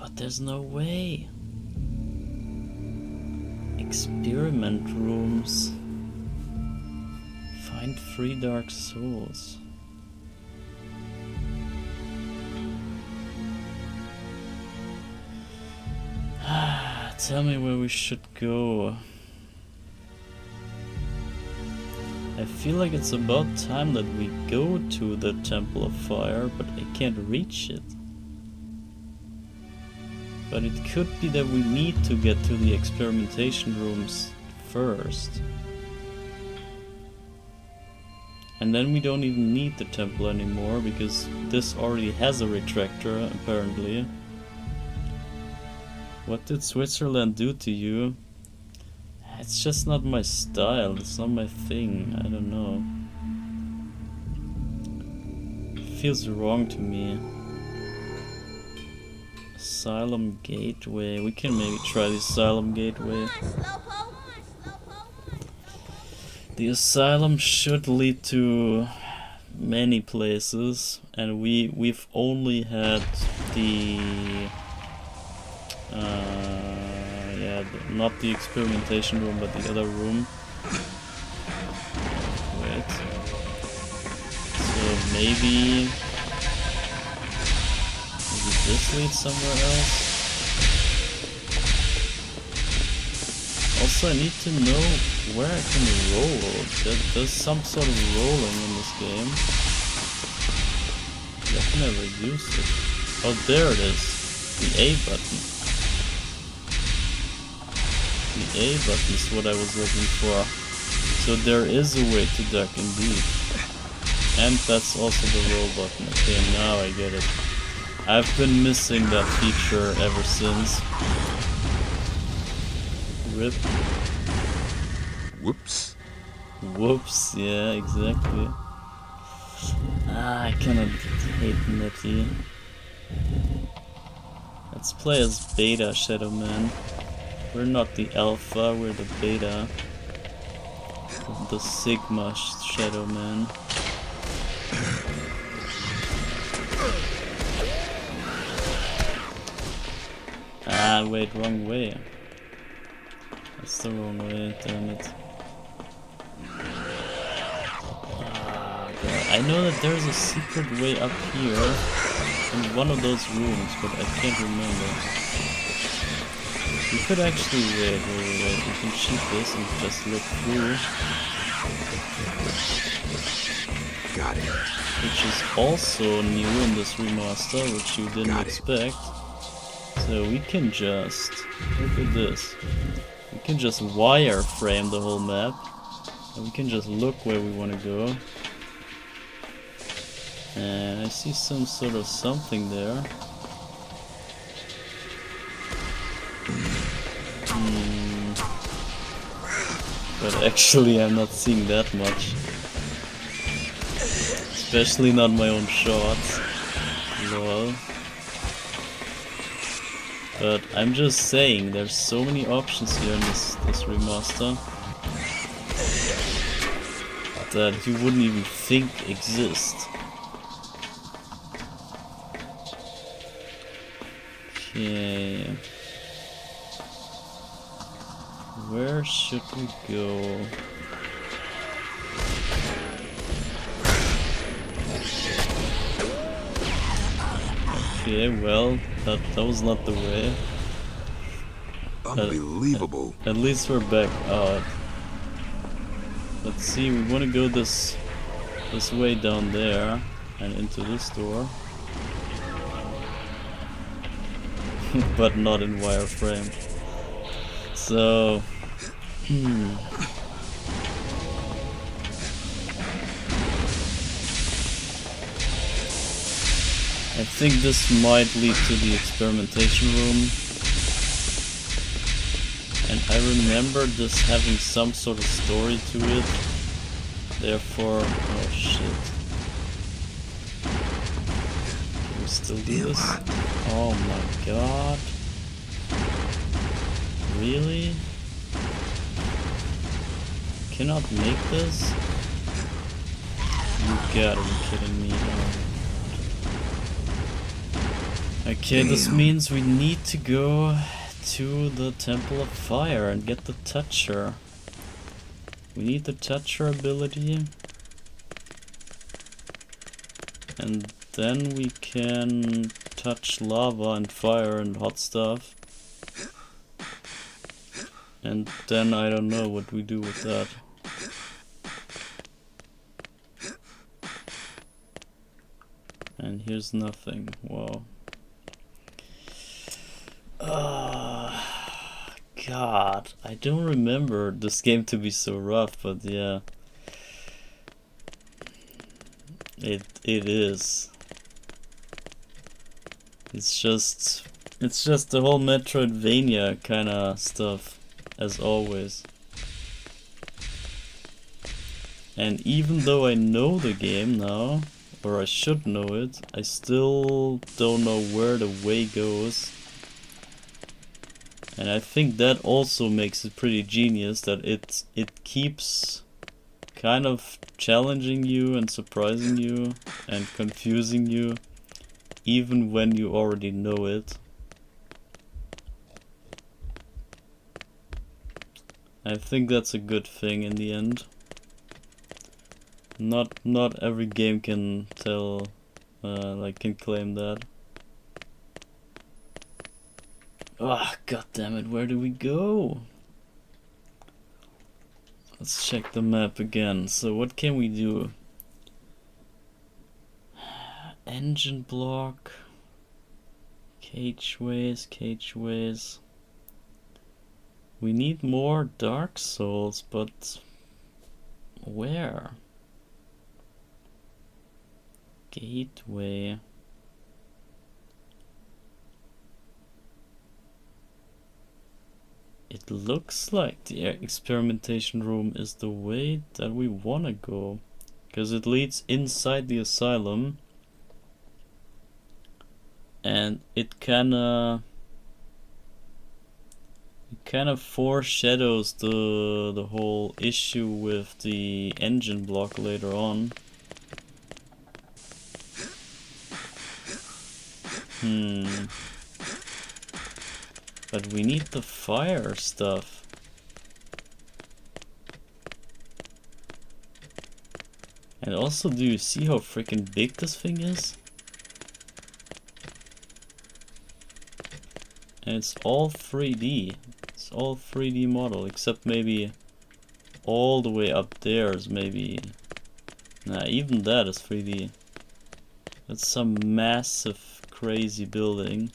But there's no way. Experiment rooms. Find 3 dark souls. Tell me where we should go. I feel like it's about time that we go to the Temple of Fire, but I can't reach it. But it could be that we need to get to the experimentation rooms first. And then we don't even need the temple anymore, because this already has a retractor, apparently. What did Switzerland do to you? It's just not my style, it's not my thing, I don't know. It feels wrong to me. Asylum Gateway, we can maybe try the Asylum Gateway. The asylum should lead to many places, and we've only had the not the experimentation room, but the other room. Wait. So maybe this leads somewhere else. Also, I need to know where I can roll. There's some sort of rolling in this game. I've never used it. Oh, there it is. The A button. The A button is what I was looking for. So there is a way to duck indeed. And that's also the roll button. Okay, now I get it. I've been missing that feature ever since. Rip. Whoops. Whoops, yeah, exactly. I cannot hate Netty. Let's play as Beta Shadow Man. We're not the Alpha, we're the Beta. The Sigma Shadow Man. Ah, wait, wrong way. That's the wrong way, damn it. Ah, God. I know that there's a secret way up here in one of those rooms, but I can't remember. We could actually wait. We can cheat this and just look through. Got it. Which is also new in this remaster, which you didn't expect. So we can just, look at this. We can just wireframe the whole map. And we can just look where we want to go. And I see some sort of something there. But actually I'm not seeing that much. Especially not my own shots. Lol. But I'm just saying, there's so many options here in this remaster that you wouldn't even think exist. Okay. Where should we go? Okay, well, that was not the way. Unbelievable. At least we're back out. Let's see, we want to go this way down there and into this door. But not in wireframe. So, I think this might lead to the experimentation room. And I remember this having some sort of story to it. Therefore, oh shit. Can we still do this? Oh my god. Really? Cannot make this? You gotta be kidding me. Okay, this means we need to go to the Temple of Fire and get the Toucher. We need the Toucher ability. And then we can touch lava and fire and hot stuff. And then I don't know what we do with that. And here's nothing. Wow. God, I don't remember this game to be so rough, but yeah. It is. It's just the whole Metroidvania kinda stuff, as always. And even though I know the game now, or I should know it, I still don't know where the way goes. And I think that also makes it pretty genius, that it keeps kind of challenging you and surprising you and confusing you, even when you already know it. I think that's a good thing in the end. Not every game can tell, can claim that. Ah, god damn it, where do we go? Let's check the map again. So what can we do? Engine block. Cageways. We need more Dark Souls, but where? Gateway. It looks like the experimentation room is the way that we wanna go, because it leads inside the asylum, and it kinda foreshadows the whole issue with the engine block later on. But we need the fire stuff. And also, do you see how freaking big this thing is? And it's all 3D. It's all 3D model, except maybe all the way up there is maybe... Nah, even that is 3D. That's some massive, crazy building.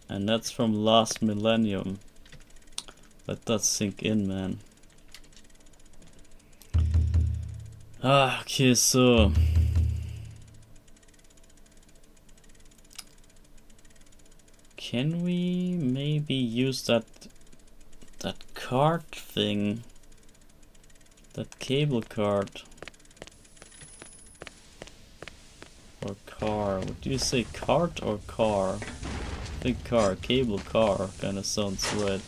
And that's from last millennium. Let that sink in, man. Okay, so... Can we maybe use that cart thing? That cable cart? Or car? What do you say, cart or car? I think car, cable car kinda sounds right.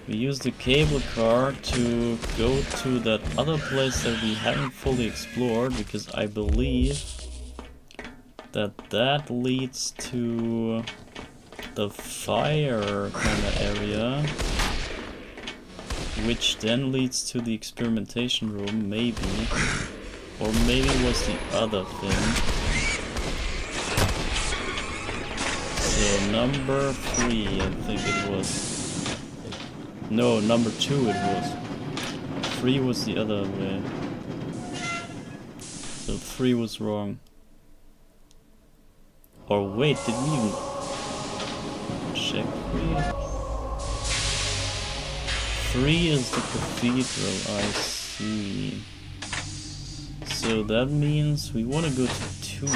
We use the cable car to go to that other place that we haven't fully explored, because I believe that leads to the fire kinda area, which then leads to the experimentation room, maybe. Or maybe it was the other thing. So number 3, I think it was. No, number 2 it was. 3 was the other way. So 3 was wrong. Or wait, did we even check 3? 3 is the cathedral, I see. So that means we want to go to 2.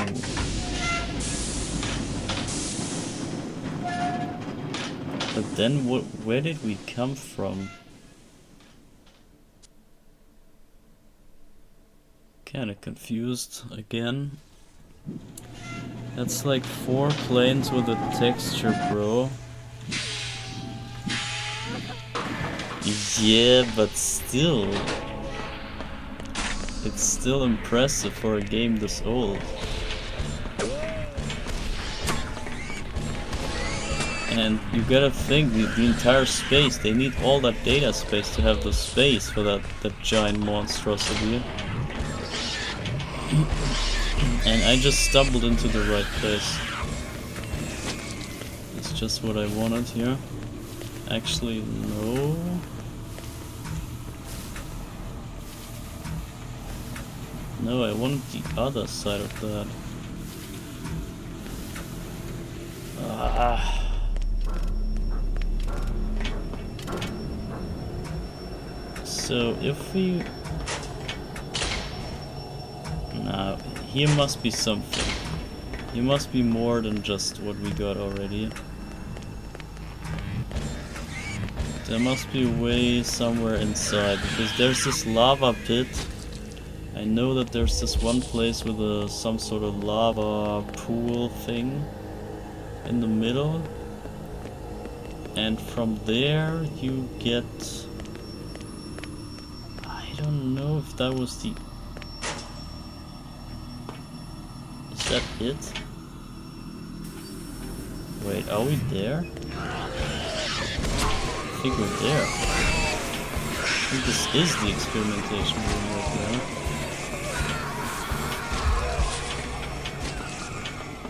But then where did we come from? Kinda confused again. That's like 4 planes with a texture, bro. Yeah, but still. It's still impressive for a game this old. And you gotta think, the entire space, they need all that data space to have the space for that giant monstrosity. And I just stumbled into the right place. It's just what I wanted here. Actually, no. No, I wanted the other side of that. So if we... Now, here must be something. Here must be more than just what we got already. There must be a way somewhere inside, because there's this lava pit. I know that there's this one place with some sort of lava pool thing in the middle. And from there you get... I don't know if that was the... Is that it? Wait, are we there? I think we're there. I think this is the experimentation room right there.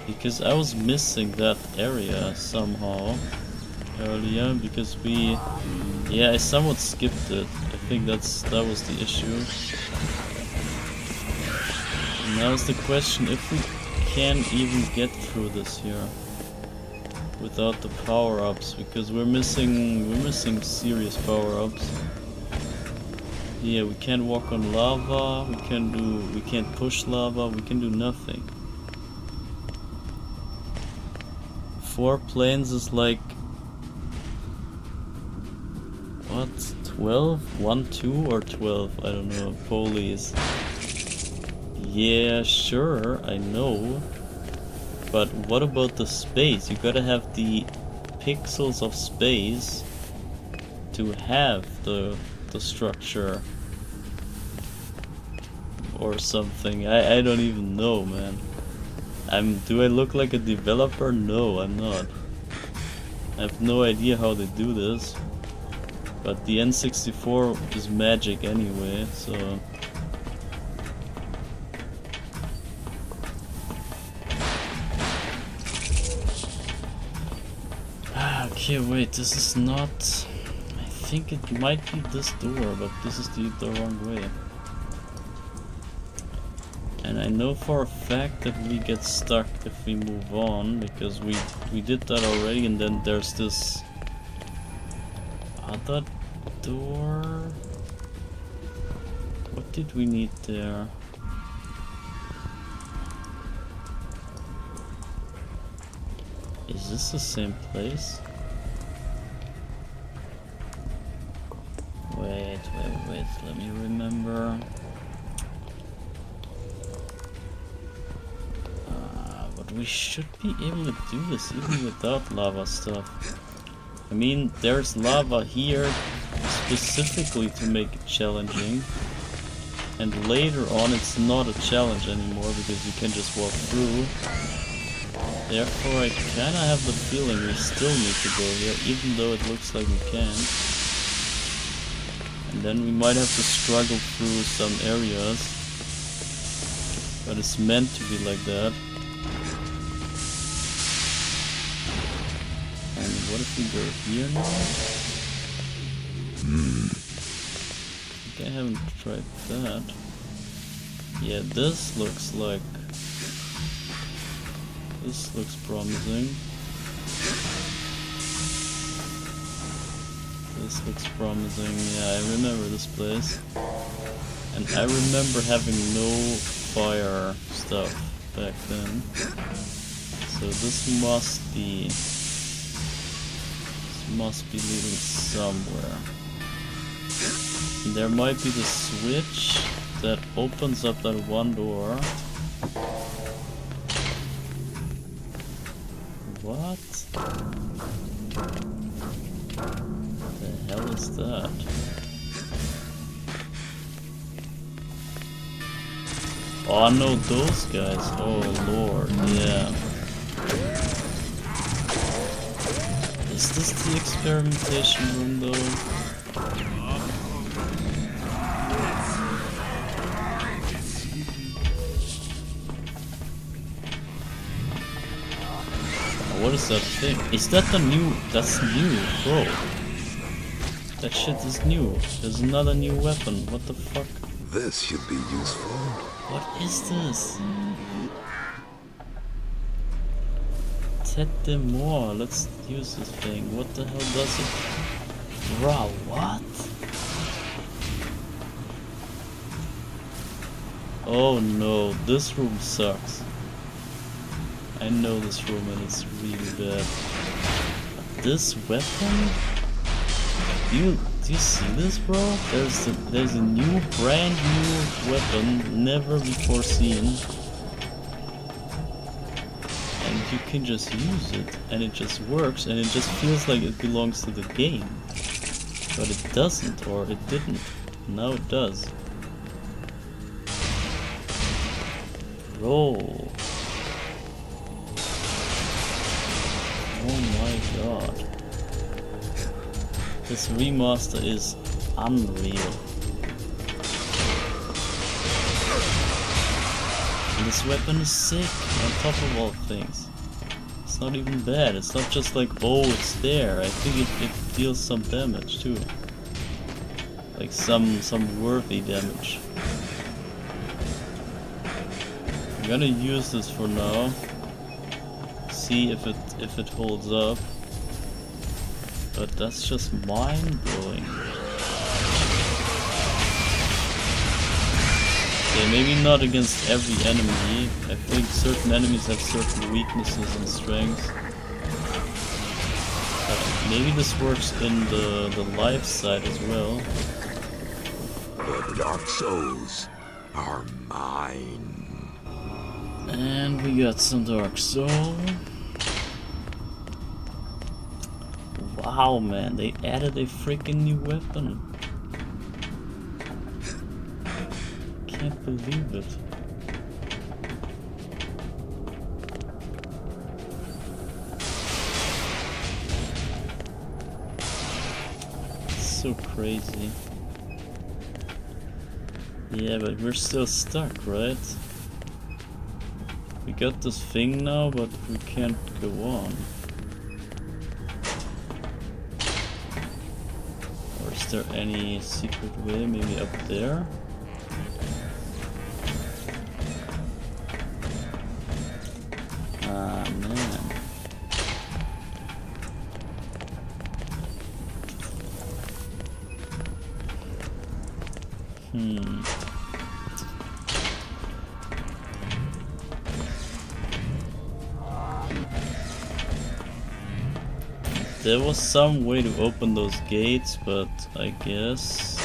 Because I was missing that area somehow. earlier because I somewhat skipped it. I think that was the issue. And now is the question if we can even get through this here without the power-ups, because we're missing serious power-ups. Yeah, we can't walk on lava, we can't push lava, we can do nothing. 4 planes is like what? 12? 1, 2 or 12? I don't know. Police. Yeah, sure, I know. But what about the space? You gotta have the pixels of space to have the structure or something. I don't even know, man. Do I look like a developer? No, I'm not. I have no idea how they do this. But the N64 is magic anyway, so... Okay, wait, this is not... I think it might be this door, but this is the wrong way. And I know for a fact that we get stuck if we move on, because we did that already, and then there's this other door. What did we need there? Is this the same place? Wait, let me remember. But we should be able to do this even without lava stuff. I mean, there's lava here specifically to make it challenging. And later on it's not a challenge anymore because you can just walk through. Therefore I kinda have the feeling we still need to go here, even though it looks like we can't. And then we might have to struggle through some areas. But it's meant to be like that. And what if we go here now? I think I haven't tried that. Yeah, this looks like... This looks promising. This looks promising. Yeah, I remember this place. And I remember having no fire stuff back then. So this must be leading somewhere. And there might be the switch that opens up that one door. What? The hell is that? Oh no, those guys. Oh lord, yeah. Is this the experimentation room though? What is that thing? Is that the new? That's new, bro. That shit is new. There's another new weapon. What the fuck? This should be useful. What is this? Tête de mort. Let's use this thing. What the hell does it? Bruh, what? Oh no, this room sucks. I know this room and it's really bad. But this weapon? Do you see this, bro? There's a new, brand new weapon, never before seen. And you can just use it, and it just works, and it just feels like it belongs to the game. But it doesn't, or it didn't. Now it does. Bro. Oh my god. This remaster is unreal. And this weapon is sick on top of all things. It's not even bad. It's not just like, oh, it's there. I think it deals some damage too. Like some worthy damage. I'm gonna use this for now. See if it holds up. But that's just mind-blowing. Okay, maybe not against every enemy. I think certain enemies have certain weaknesses and strengths. Maybe this works in the life side as well. The Dark Souls are mine. And we got some Dark Soul. Wow, man, they added a freaking new weapon. Can't believe it. So crazy. Yeah, but we're still stuck, right? We got this thing now, but we can't go on. Or is there any secret way? Maybe up there? Ah, man. There was some way to open those gates, but I guess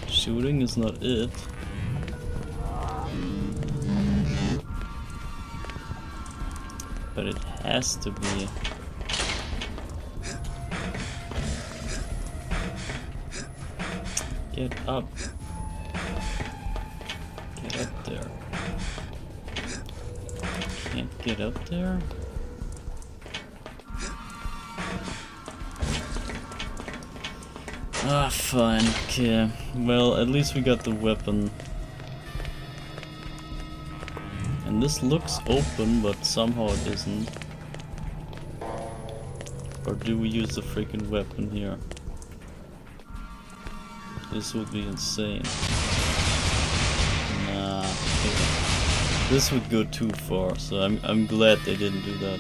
shooting is not it. But it has to be. Get up. Get up there. Can't get up there? Ah, fine. Okay. Well, at least we got the weapon. And this looks open, but somehow it isn't. Or do we use the freaking weapon here? This would be insane. Nah. Okay. This would go too far, so I'm glad they didn't do that.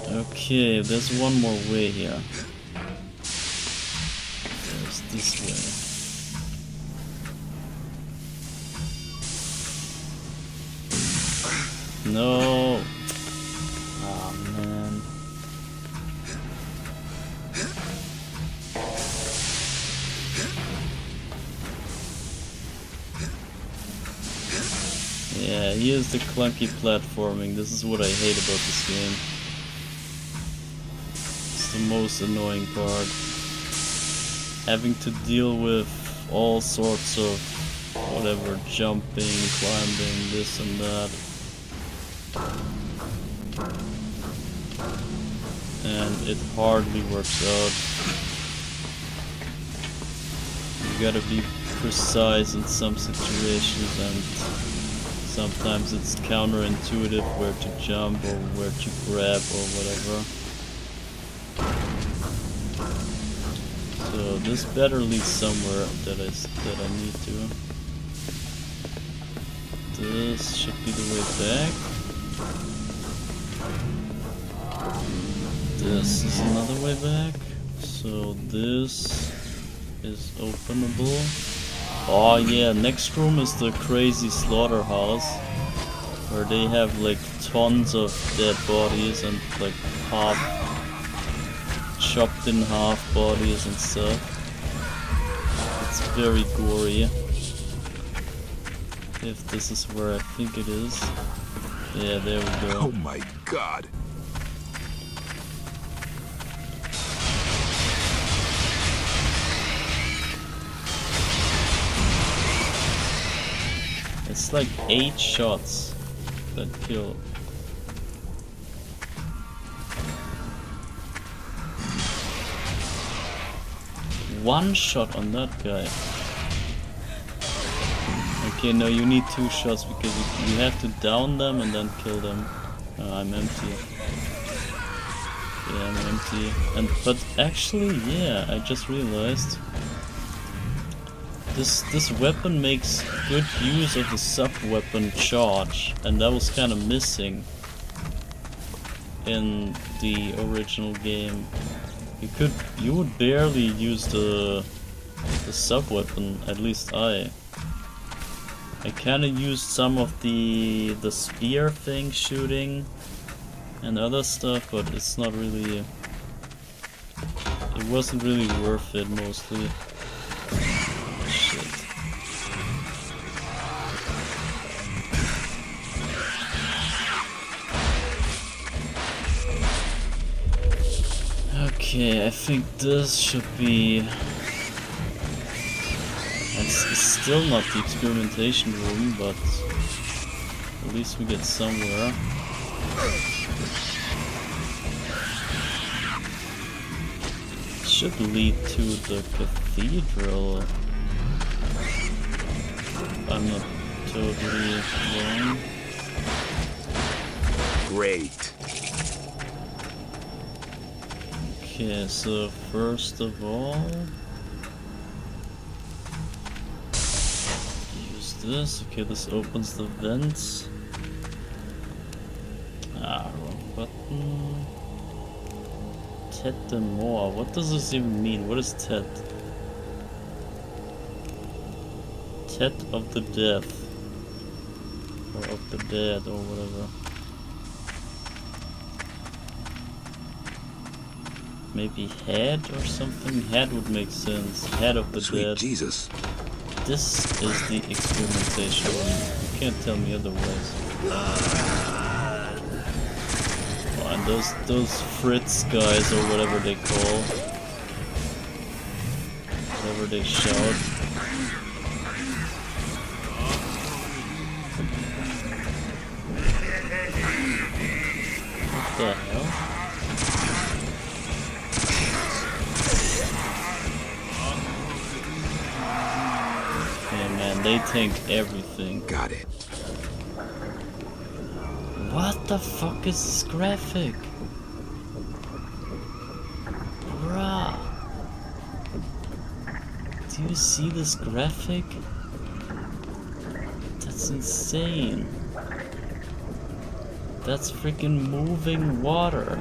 Okay, there's one more way here. There's this way. No! Oh man. Yeah, here's the clunky platforming. This is what I hate about this game. The most annoying part. Having to deal with all sorts of whatever, jumping, climbing, this and that. And it hardly works out. You gotta be precise in some situations, and sometimes it's counterintuitive where to jump or where to grab or whatever. So this better lead somewhere that I need to. This should be the way back. This is another way back. So this is openable. Oh yeah, next room is the crazy slaughterhouse, where they have like tons of dead bodies and like chopped in half bodies and stuff. It's very gory. If this is where I think it is. Yeah, there we go. Oh my god. It's like 8 shots that kill. One shot on that guy. Okay, no, you need 2 shots because you have to down them and then kill them. I'm empty. Yeah, I'm empty. But actually, yeah, I just realized this weapon makes good use of the sub-weapon charge, and that was kind of missing in the original game. You would barely use the sub-weapon, at least I kinda used some of the spear thing shooting and other stuff, but it's not really, it wasn't really worth it mostly. Shit. Okay, I think this should be... It's still not the experimentation room, but at least we get somewhere. It should lead to the cathedral. I'm not totally wrong. Great. Okay, so first of all, use this. Okay, this opens the vents. Wrong button. Tet de Mort. What does this even mean? What is Tet? Tet of the Death. Or of the Dead, or whatever. Maybe head or something? Head would make sense. Head of the Sweet dead. Jesus. This is the experimentation room. You can't tell me otherwise. Oh, and those Fritz guys or whatever they call. Whatever they shout. What the hell? They tank everything. Got it. What the fuck is this graphic? Bruh. Do you see this graphic? That's insane. That's freaking moving water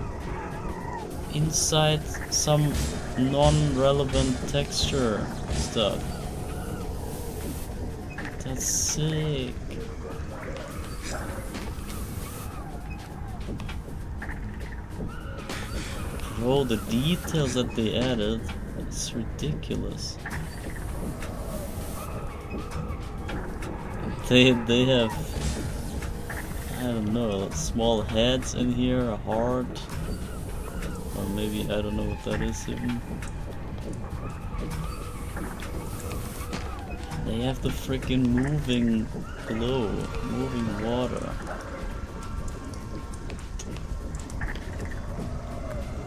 inside some non-relevant texture stuff. That's sick. Bro, the details that they added, it's ridiculous. They have, I don't know, small heads in here, a heart. Or maybe, I don't know what that is even. They have the freaking moving glow, moving water.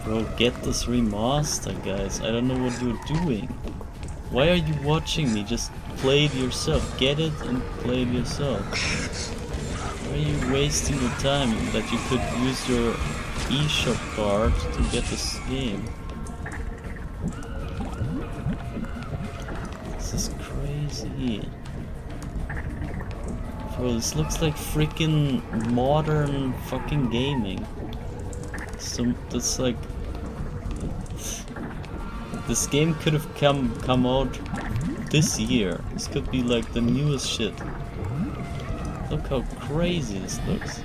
Bro, get this remaster, guys. I don't know what you're doing. Why are you watching me? Just play it yourself. Get it and play it yourself. Why are you wasting your time that you could use your eShop card to get this game? This is crazy. Bro, this looks like freaking modern fucking gaming. So that's like, this game could have come out this year. This could be like the newest shit. Look how crazy this looks.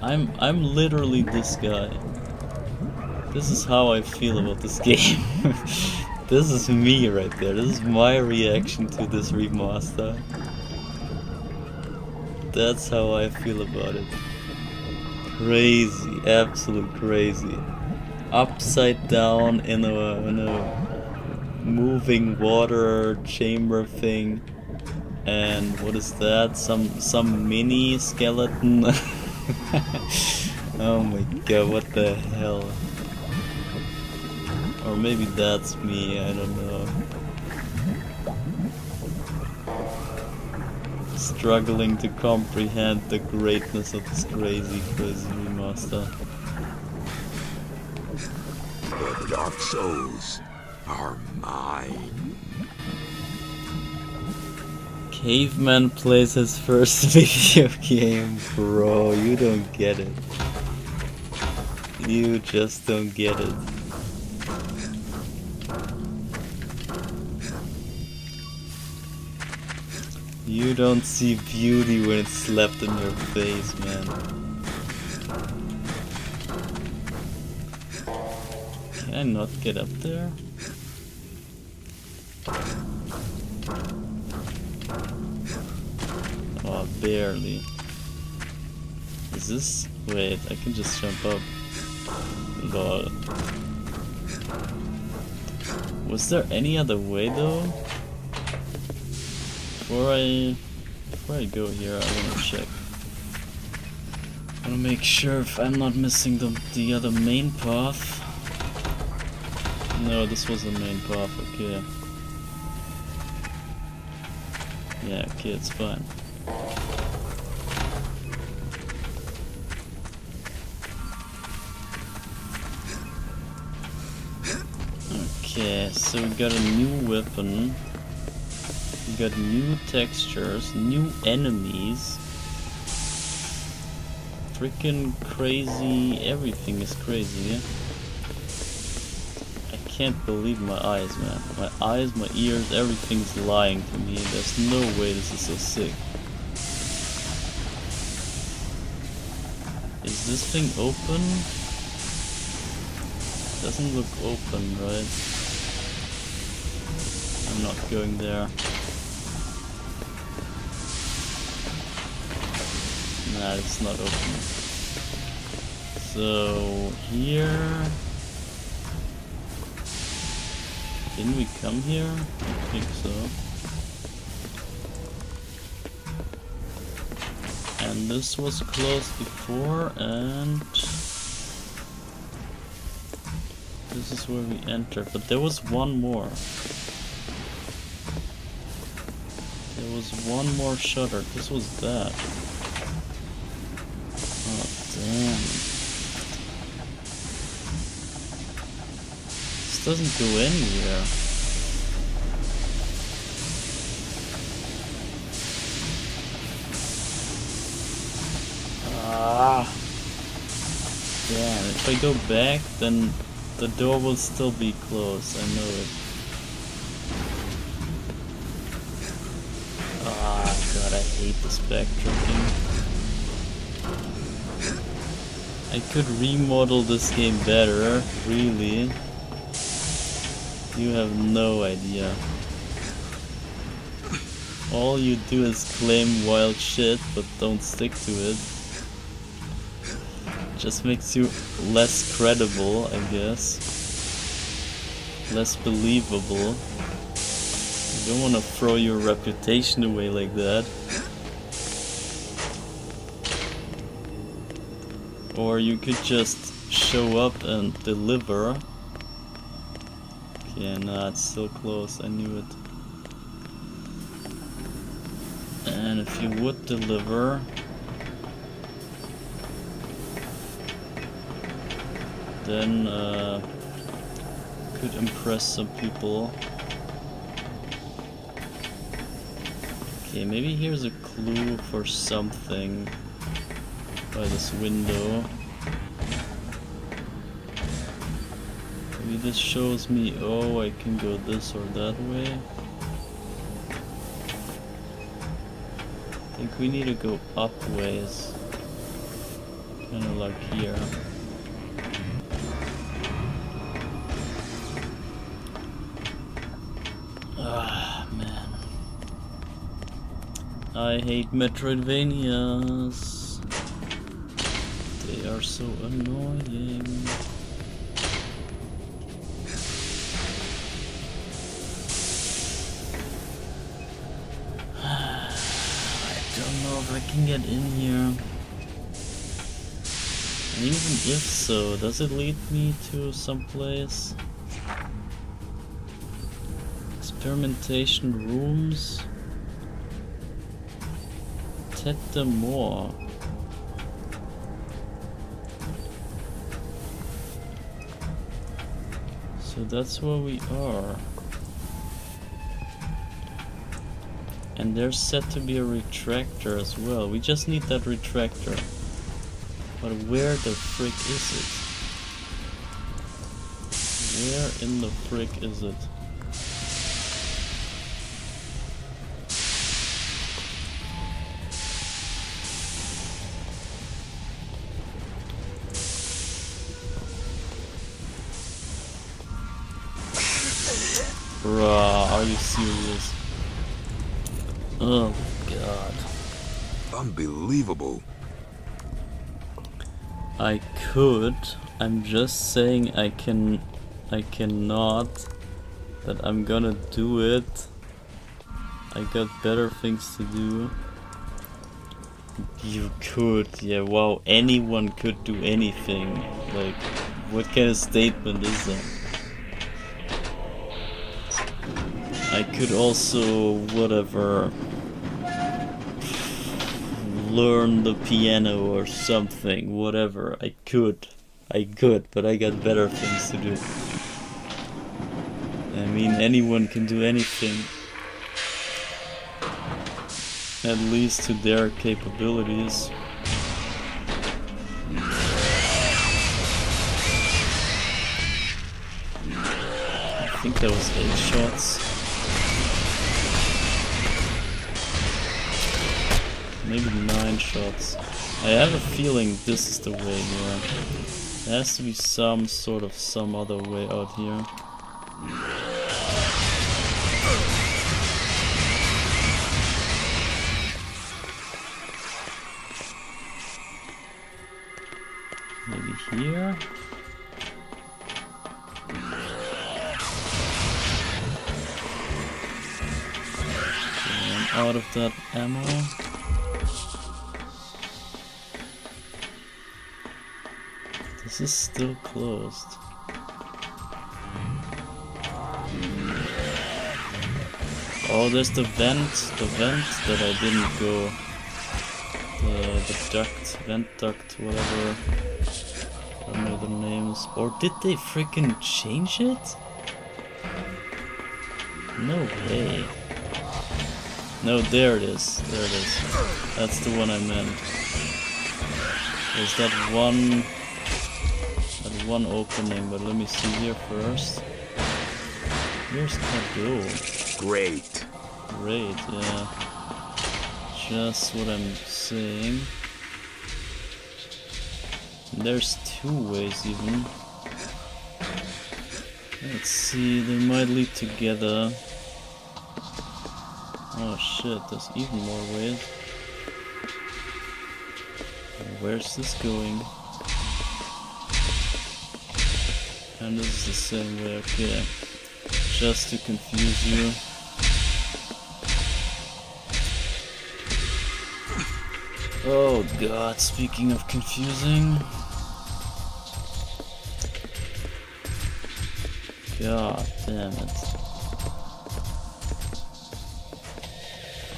I'm literally this guy. This is how I feel about this game. This is me right there. This is my reaction to this remaster. That's how I feel about it. Crazy, absolute crazy. Upside down in a moving water chamber thing. And what is that? Some mini skeleton. Oh my god, what the hell? Or maybe that's me, I don't know. struggling to comprehend the greatness of this crazy remaster. The Dark Souls are mine. Caveman plays his first video game, bro. You don't get it. You just don't get it. You don't see beauty when it's slapped in your face, man. Can I not get up there? Oh, barely. Is this... Wait, I can just jump up. Lol. Was there any other way though? Before I go here, I wanna check. I wanna make sure if I'm not missing the other main path. No, this was the main path, okay. Yeah, okay, it's fine. Okay, so we got a new weapon. We got new textures, new enemies. Freaking crazy, everything is crazy. I can't believe my eyes, man. My eyes, my ears, everything's lying to me. There's no way this is so sick. Is this thing open? Doesn't look open, right? I'm not going there. Nah, it's not open. So here, didn't we come here? I think so. And this was closed before, and this is where we entered. But there was one more. There was one more shutter. This was that. Oh, damn. This doesn't go anywhere. Ah. Damn, if I go back, then the door will still be closed. I know it. Ah, God, I hate this backtracking. I could remodel this game better, really. You have no idea. All you do is claim wild shit, but don't stick to it. Just makes you less credible, I guess. Less believable. You don't want to throw your reputation away like that. Or you could just show up and deliver. Okay, nah, it's still close, I knew it. And if you would deliver, then could impress some people. Okay, maybe here's a clue for something by this window. Maybe this shows me, oh, I can go this or that way. I think we need to go up ways. Kinda like here. Ah, man. I hate Metroidvanias. They are so annoying. I don't know if I can get in here. And even if so, does it lead me to someplace? Experimentation rooms. Tête de Mort. So that's where we are. And there's set to be a retractor as well. We just need that retractor. But where the frick is it? Where in the frick is it? Bruh, are you serious? Oh god. Unbelievable. I could. I'm just saying I cannot. That I'm gonna do it. I got better things to do. You could, yeah, wow, anyone could do anything. Like, what kind of statement is that? I could also, whatever, learn the piano or something, whatever. I could, but I got better things to do. I mean, anyone can do anything. At least to their capabilities. I think that was 8 shots. Maybe 9 shots. I have a feeling this is the way here. There has to be some other way out here. Maybe here. Okay, I'm out of that ammo. This is still closed. Oh, there's the vent that I didn't go. The duct, vent duct, whatever. I don't know the names. Or did they freaking change it? No way. No, there it is. There it is. That's the one I meant. There's that one opening, but let me see here first. Here's Cadeau. Great. Great, yeah. Just what I'm saying. And there's 2 ways even. Let's see, they might lead together. Oh shit, there's even more ways. Where's this going? And this is the same way, okay. Just to confuse you. Oh god, speaking of confusing. God damn it.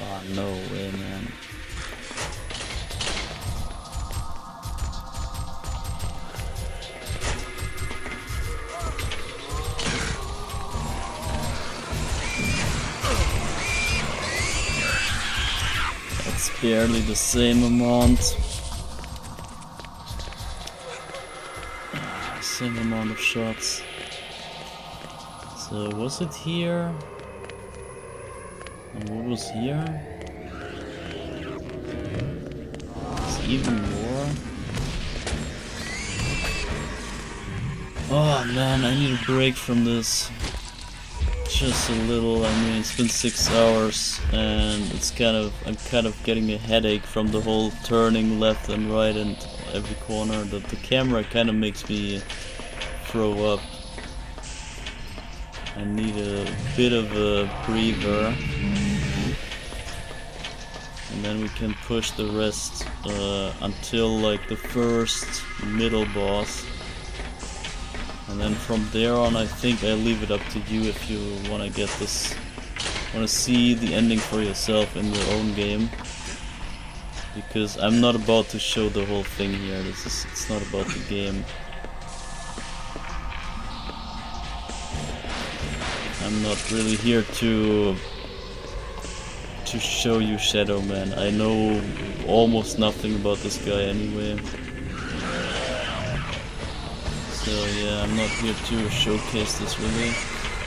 Oh no way, man. That's barely the same amount. Same amount of shots. So was it here? And what was here? It's even more. Oh man, I need a break from this. Just a little. I mean, it's been 6 hours, and I'm kind of getting a headache from the whole turning left and right and every corner. The camera kind of makes me throw up. I need a bit of a breather, and then we can push the rest until like the first middle boss, and then from there on I think I leave it up to you if you want to get this, want to see the ending for yourself in your own game. because I'm not about to show the whole thing here. It's not about the game. I'm not really here to show you Shadow Man. I know almost nothing about this guy anyway. So yeah, I'm not here to showcase this really.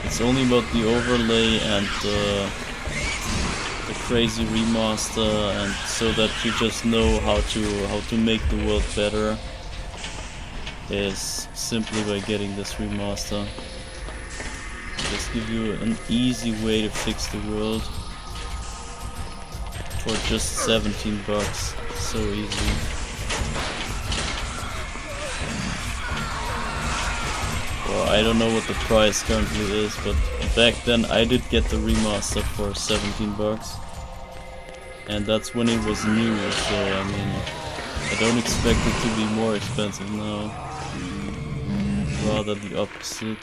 It's only about the overlay and the crazy remaster, and so that you just know how to make the world better is simply by getting this remaster. Just give you an easy way to fix the world for just 17 bucks. So easy. Well, I don't know what the price currently is, but back then I did get the remaster for 17 bucks. And that's when it was new, so I mean, I don't expect it to be more expensive now. Rather the opposite.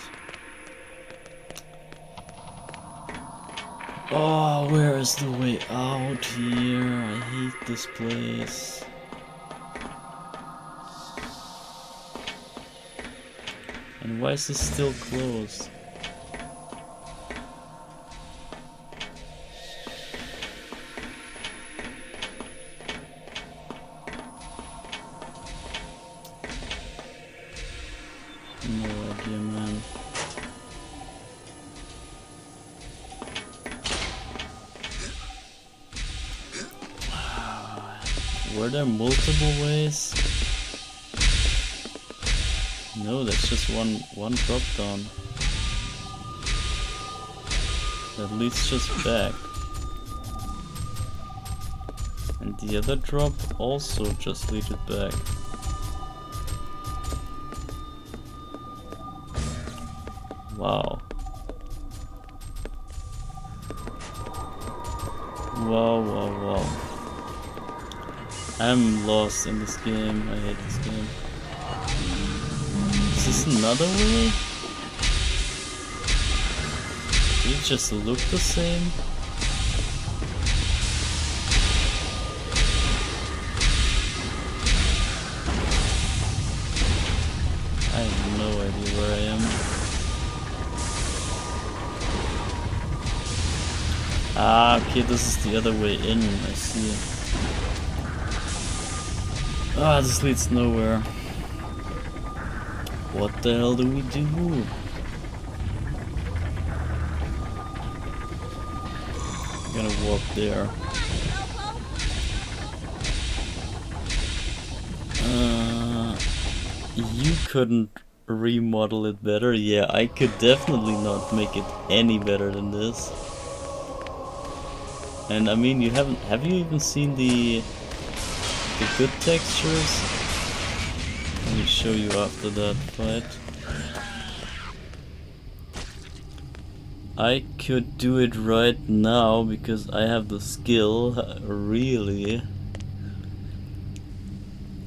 Oh, where is the way out here? I hate this place. And why is this still closed? No idea, man. Were there multiple ways? No, that's just one drop down. That leads just back. And the other drop also just leads it back. Wow. Wow, wow, wow. I'm lost in this game. I hate this game. Is this another way? Did it just look the same? I have no idea where I am. Ah, okay, this is the other way in. I see. Ah, this leads nowhere. What the hell do we do? I'm gonna warp there. You couldn't remodel it better? Yeah, I could definitely not make it any better than this. And I mean, have you even seen the good textures? Let me show you after that fight. I could do it right now because I have the skill. Really?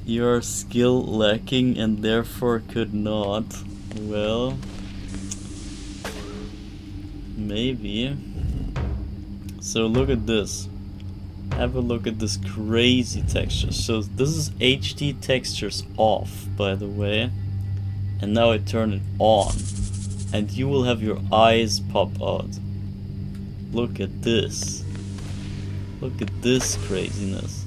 You're skill lacking and therefore could not. Well, maybe. So look at this. Have a look at this crazy texture. So this is HD textures off, by the way. And now I turn it on. And you will have your eyes pop out. Look at this. Look at this craziness.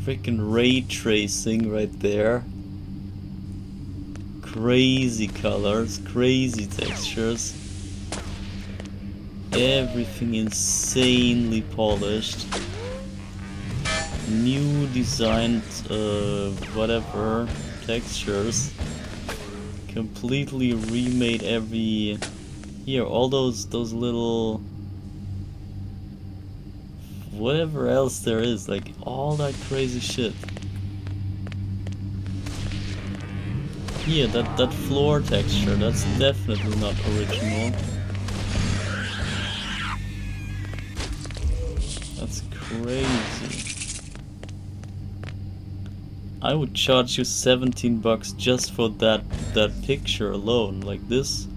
Freaking ray tracing right there. Crazy colors, crazy textures. Everything insanely polished. New designed whatever textures. Completely remade every here, all those little whatever else there is, like all that crazy shit. Here, that floor texture, that's definitely not original. That's crazy. I would charge you 17 bucks just for that picture alone. Like this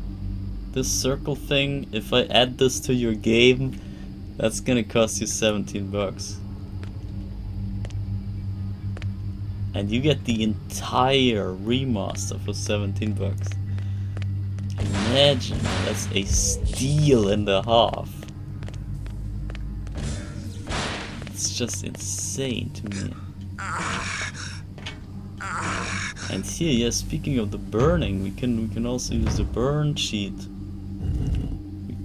circle thing, if I add this to your game, that's gonna cost you 17 bucks. And you get the entire remaster for 17 bucks. Imagine, that's a steal and a half. It's just insane to me. And here, yeah, speaking of the burning, we can also use the burn cheat.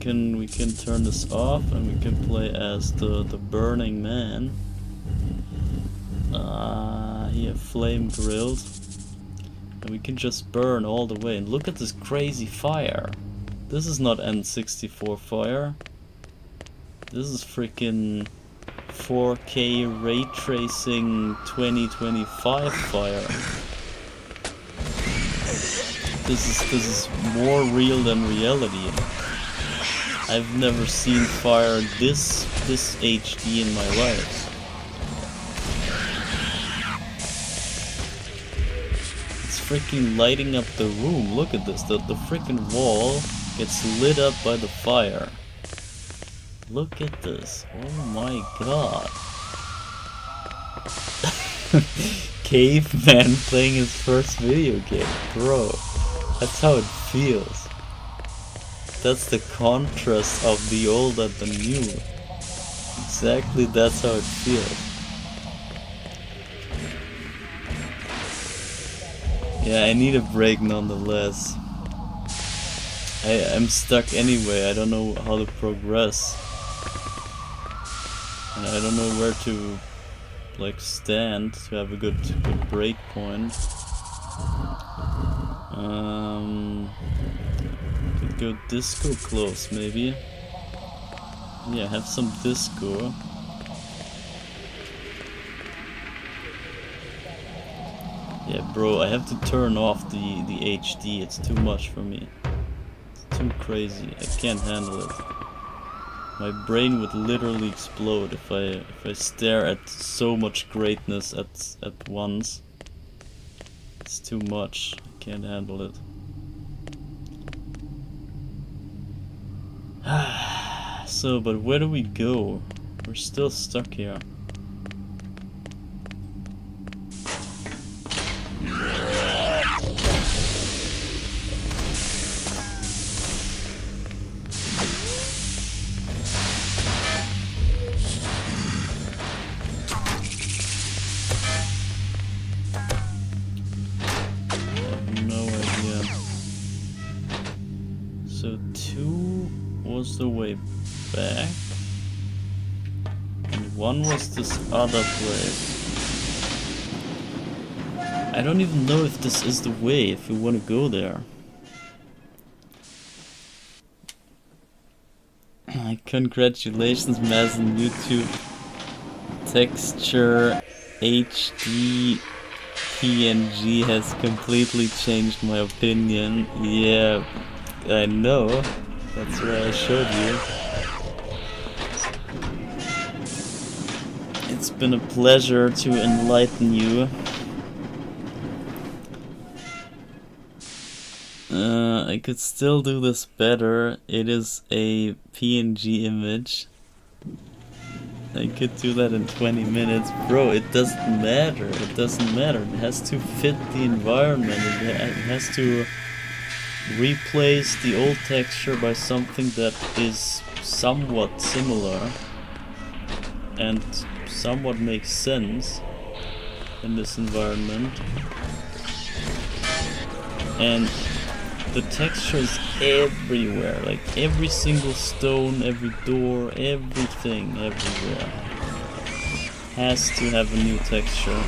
We can turn this off and we can play as the burning man. Here, flame grilled. And we can just burn all the way. And look at this crazy fire. This is not N64 fire. This is freaking 4K ray tracing 2025 fire. This is more real than reality. I've never seen fire this HD in my life. It's freaking lighting up the room. Look at this. The freaking wall gets lit up by the fire. Look at this. Oh my god. Caveman playing his first video game. Bro, that's how it feels. That's the contrast of the old and the new. Exactly, that's how it feels. Yeah, I need a break nonetheless. I'm stuck anyway, I don't know how to progress. And I don't know where to like stand to have a good break point. Could go disco close maybe. Yeah, have some disco. Yeah, bro, I have to turn off the HD. It's too much for me. It's too crazy. I can't handle it. My brain would literally explode if I stare at so much greatness at once. It's too much. I can't handle it. So, but where do we go? We're still stuck here. The way back, and one was this other place. I don't even know if this is the way, if we want to go there. Congratulations, Maz, on YouTube. Texture HD PNG has completely changed my opinion. Yeah, I know. That's why I showed you. It's been a pleasure to enlighten you. I could still do this better. It is a PNG image. I could do that in 20 minutes. Bro, it doesn't matter. It doesn't matter. It has to fit the environment. It has to replace the old texture by something that is somewhat similar and somewhat makes sense in this environment. And the texture is everywhere, like every single stone, every door, everything, everywhere has to have a new texture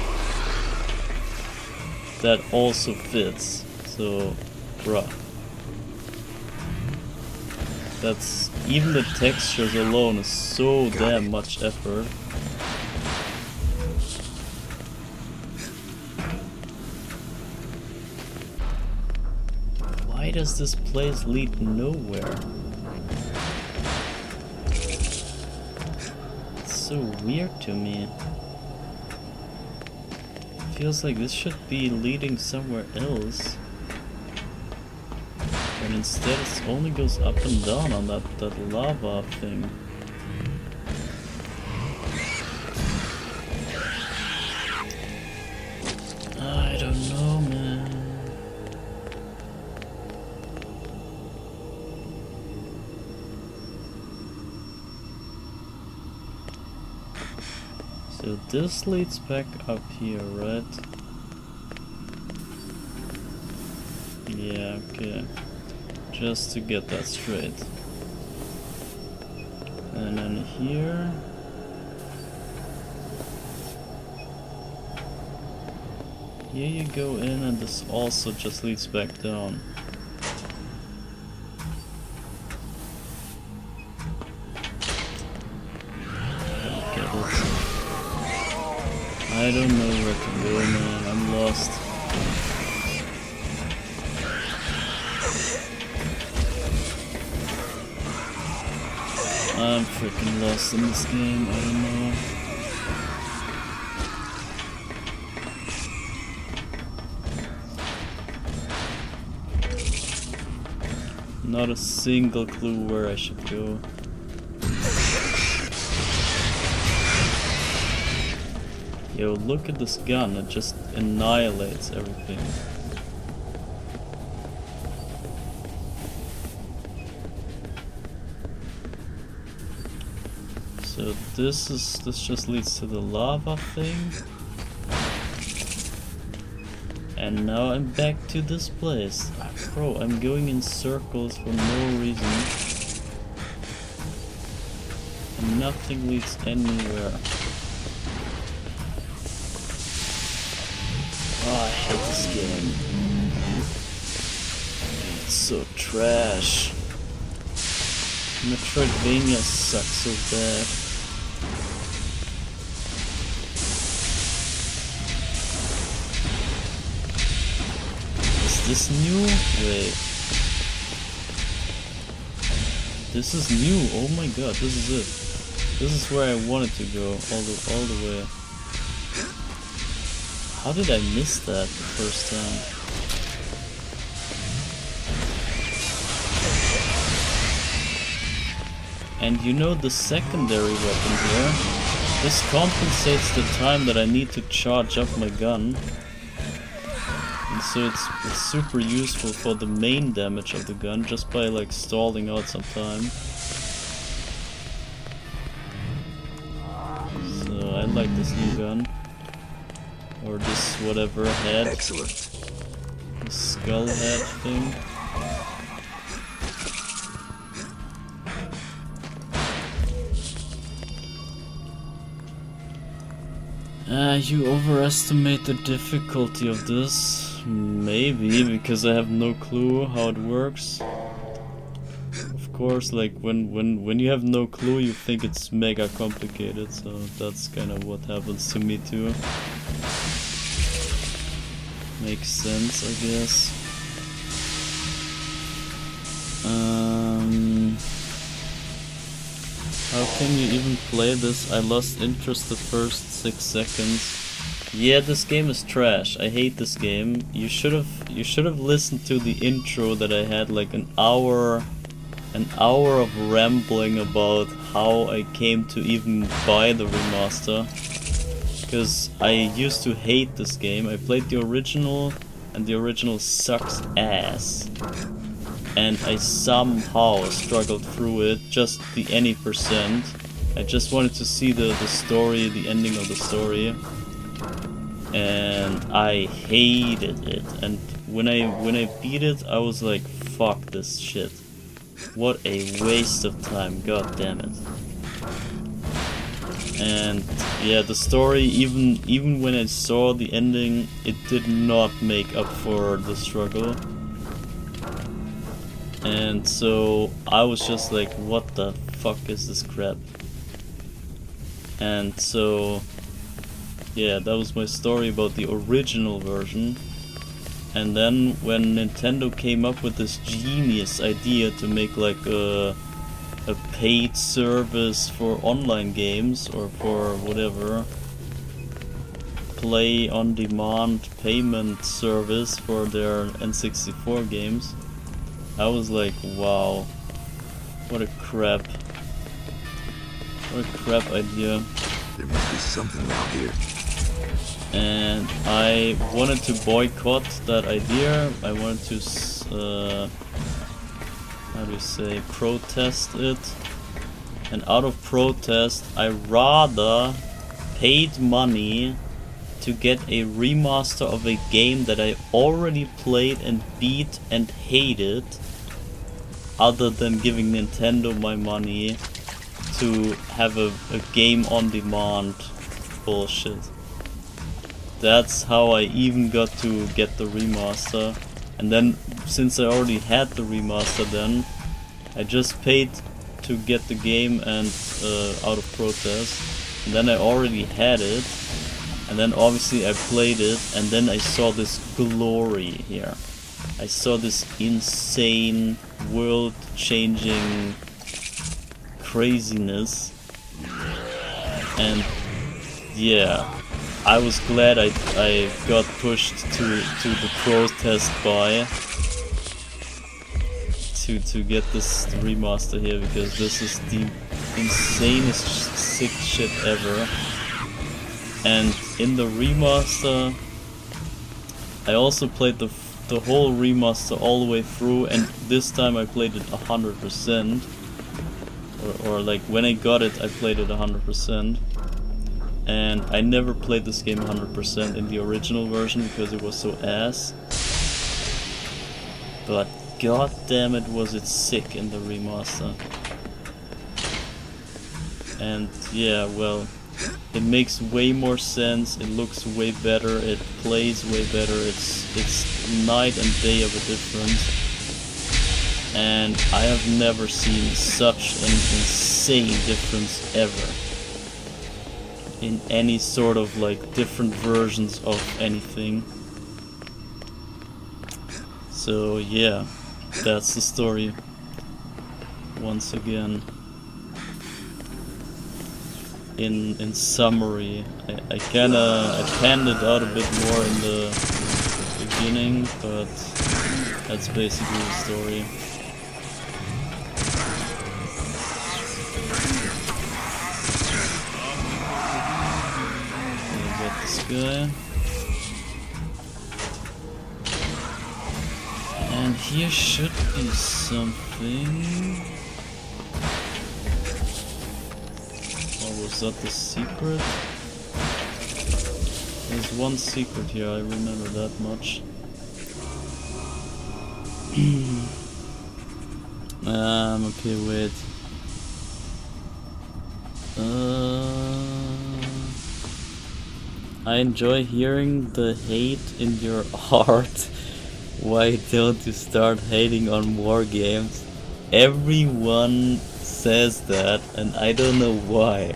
that also fits. So, bruh. That's, even the textures alone is so damn much effort. Why does this place lead nowhere? It's so weird to me. It feels like this should be leading somewhere else. And instead it only goes up and down on that lava thing. So this leads back up here, right? Yeah, okay. Just to get that straight. And then here. Here you go in, and this also just leads back down. I don't know where to go, man. I'm lost. I'm freaking lost in this game. I don't know. Not a single clue where I should go. Yo, look at this gun, it just annihilates everything. So this just leads to the lava thing. And now I'm back to this place. Bro, I'm going in circles for no reason. And nothing leads anywhere. Oh, I hate this game. It's so trash. Metroidvania sucks so bad. Is this new? Wait. This is new. Oh my god, this is it. This is where I wanted to go all the way. How did I miss that the first time? And you know the secondary weapon here? This compensates the time that I need to charge up my gun. And so it's super useful for the main damage of the gun, just by like stalling out some time. So I like this new gun. Or this whatever head. Excellent. The skull head thing. You overestimate the difficulty of this. Maybe, because I have no clue how it works. Of course, like when you have no clue, you think it's mega complicated, so that's kind of what happens to me too. Makes sense, I guess. How can you even play this? I lost interest the first 6 seconds. Yeah, this game is trash. I hate this game. You should have listened to the intro that I had, like an hour of rambling about how I came to even buy the remaster. Because I used to hate this game. I played the original, and the original sucks ass. And I somehow struggled through it, just the any %. I just wanted to see the story, the ending of the story. And I hated it. And when I beat it, I was like, fuck this shit. What a waste of time, god damn it. And yeah, the story, even when I saw the ending, it did not make up for the struggle. And so I was just like, what the fuck is this crap? And so yeah, that was my story about the original version. And then when Nintendo came up with this genius idea to make like a paid service for online games, or for whatever, play on demand payment service for their N64 games, I was like, wow, what a crap idea. There must be something out here. And I wanted to boycott that idea. I wanted to, how do you say, protest it. And out of protest, I rather paid money to get a remaster of a game that I already played and beat and hated, other than giving Nintendo my money to have a game on demand bullshit. That's how I even got to get the remaster. And then, since I already had the remaster then, I just paid to get the game and out of protest. And then I already had it. And then obviously I played it, and then I saw this glory here. I saw this insane, world-changing craziness. And yeah, I was glad I got pushed to the protest buy to get this remaster here, because this is the insanest sick shit ever. And in the remaster, I also played the whole remaster all the way through, and this time I played it 100%. Or like when I got it, I played it 100%. And I never played this game 100% in the original version because it was so ass. But god damn it, was it sick in the remaster. And yeah, well, it makes way more sense, it looks way better, it plays way better, it's night and day of a difference. And I have never seen such an insane difference ever in any sort of like different versions of anything. So yeah, that's the story once again. In summary, I panned it out a bit more in the beginning, but that's basically the story. I'll get this guy. And here should be something. Was that the secret? There's one secret here, I remember that much. Okay, wait. I enjoy hearing the hate in your heart. Why don't you start hating on more games? Everyone says that, and I don't know why.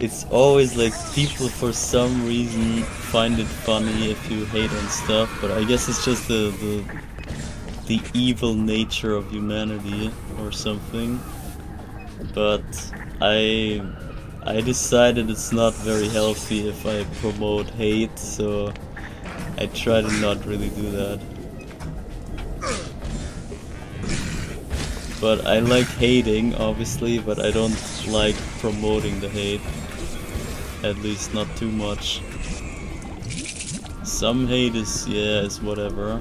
It's always like people for some reason find it funny if you hate on stuff, but I guess it's just the evil nature of humanity or something. But I decided it's not very healthy if I promote hate, so I try to not really do that. But I like hating, obviously, but I don't like promoting the hate. At least not too much. Some hate is, yeah, is whatever.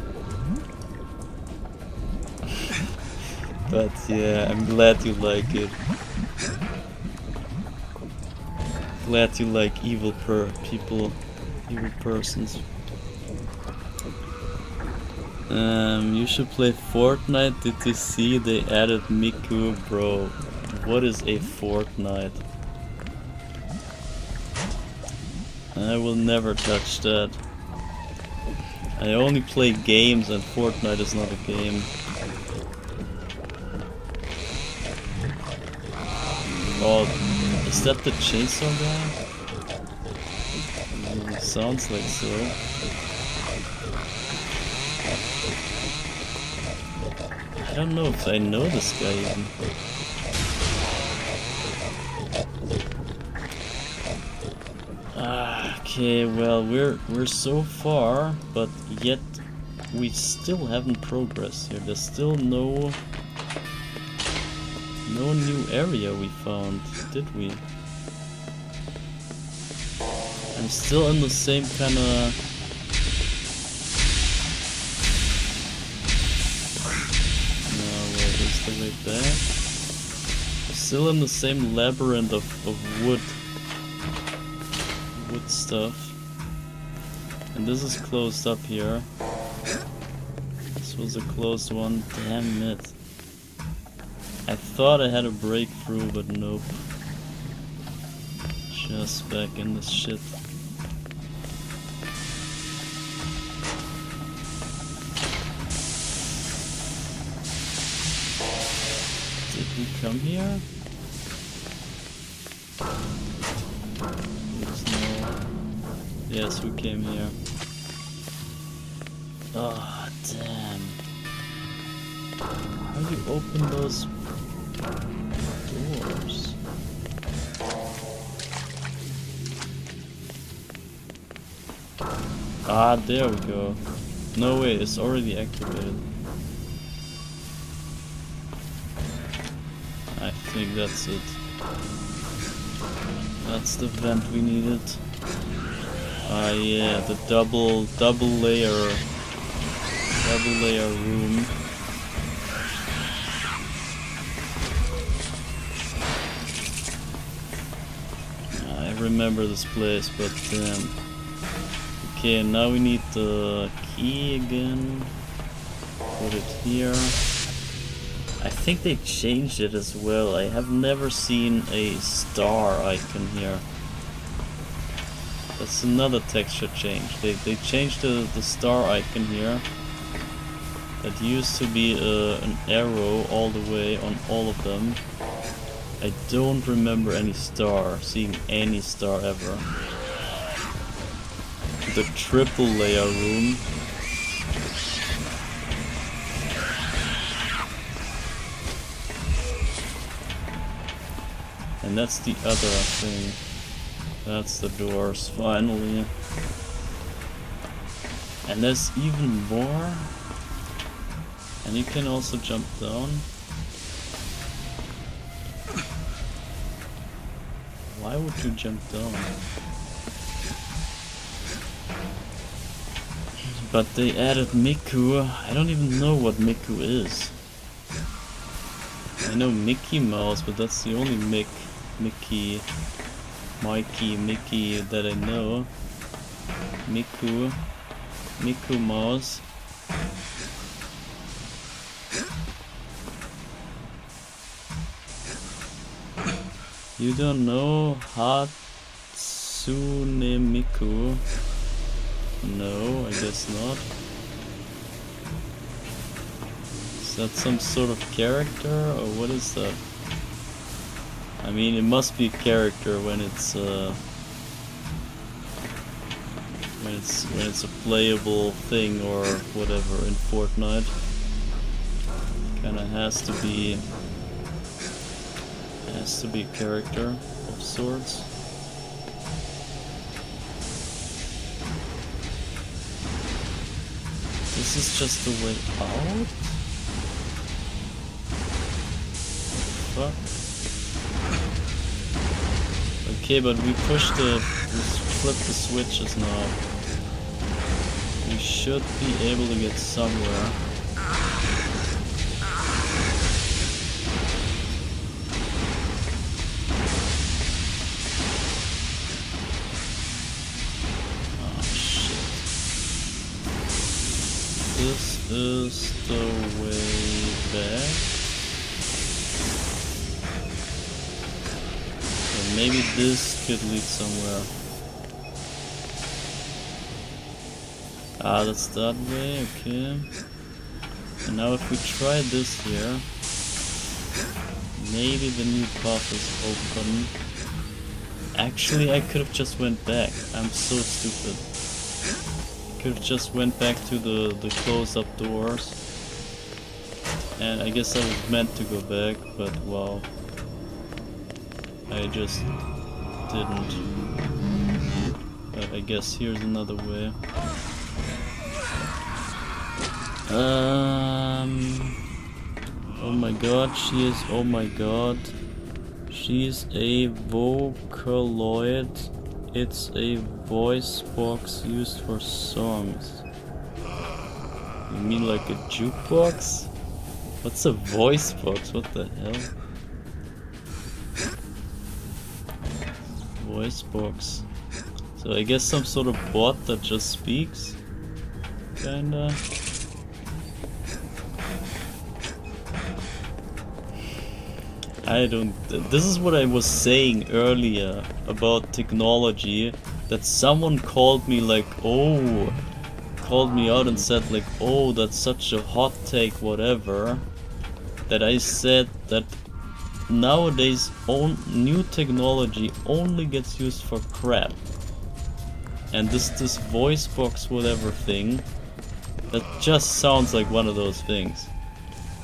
But yeah, I'm glad you like it. Glad you like evil people, evil persons. You should play Fortnite. Did you see they added Miku? Bro, what is a Fortnite? I will never touch that. I only play games, and Fortnite is not a game. Oh, is that the chainsaw guy? Sounds like so. I don't know if I know this guy even. Okay, well, we're so far, but yet we still haven't progressed here. There's still no new area we found, did we? I'm still in the same kind of... No, wait, is the way back? Still in the same labyrinth of wood. stuff. And this is closed up here. This was a closed one. Damn it. I thought I had a breakthrough, but nope. Just back in this shit. Did we come here? Yes, we came here. Oh, damn. How do you open those doors? Ah, there we go. No way, it's already activated. I think that's it. That's the vent we needed. Ah yeah, the double layer room. I remember this place, but damn. Okay, now we need the key again. Put it here. I think they changed it as well. I have never seen a star icon here. That's another texture change. They changed the star icon here. It used to be an arrow all the way on all of them. I don't remember seeing any star ever. The triple layer room. And that's the other thing. That's the doors, finally. And there's even more. And you can also jump down. Why would you jump down? But they added Miku. I don't even know what Miku is. I know Mickey Mouse, but that's the only Mickey that I know. Miku Mouse. You don't know Hatsune Miku? No, I guess not. Is that some sort of character, or what is that? I mean, it must be a character when it's a playable thing or whatever in Fortnite. Kinda has to be a character of sorts. This is just the way out? Fuck. Okay, but we flip the switches now. We should be able to get somewhere. Oh shit. This is the way back. Maybe this could lead somewhere. Ah, that's that way, okay. And now if we try this here, maybe the new path is open. Actually, I could have just went back. I'm so stupid. Could have just went back to the closed up doors. And I guess I was meant to go back, but wow. I just didn't. But I guess here's another way. Oh my god, oh my god. She's a Vocaloid. It's a voice box used for songs. You mean like a jukebox? What's a voice box? What the hell? Voice box. So I guess some sort of bot that just speaks. Kinda. I don't... This is what I was saying earlier about technology. That someone called me like, oh... Called me out and said like, oh, that's such a hot take, whatever. That I said that nowadays new technology only gets used for crap. And this voice box whatever thing, that just sounds like one of those things.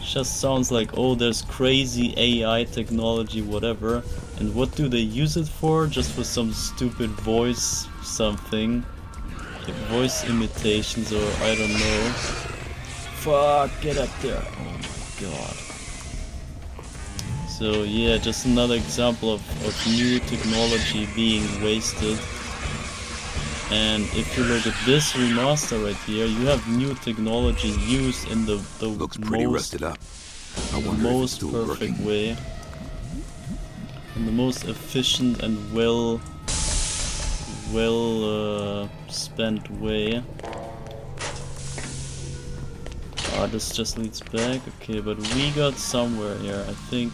Just sounds like, oh, there's crazy AI technology, whatever. And what do they use it for? Just for some stupid voice something. Like voice imitations or I don't know. Fuck, get up there. Oh my god. So yeah, just another example of new technology being wasted. And if you look at this remaster right here, you have new technology used in the Looks pretty rusted up. I wonder if it's still perfect working. way. In the most efficient and well spent way. Ah, this just leads back. Okay, but we got somewhere here, I think.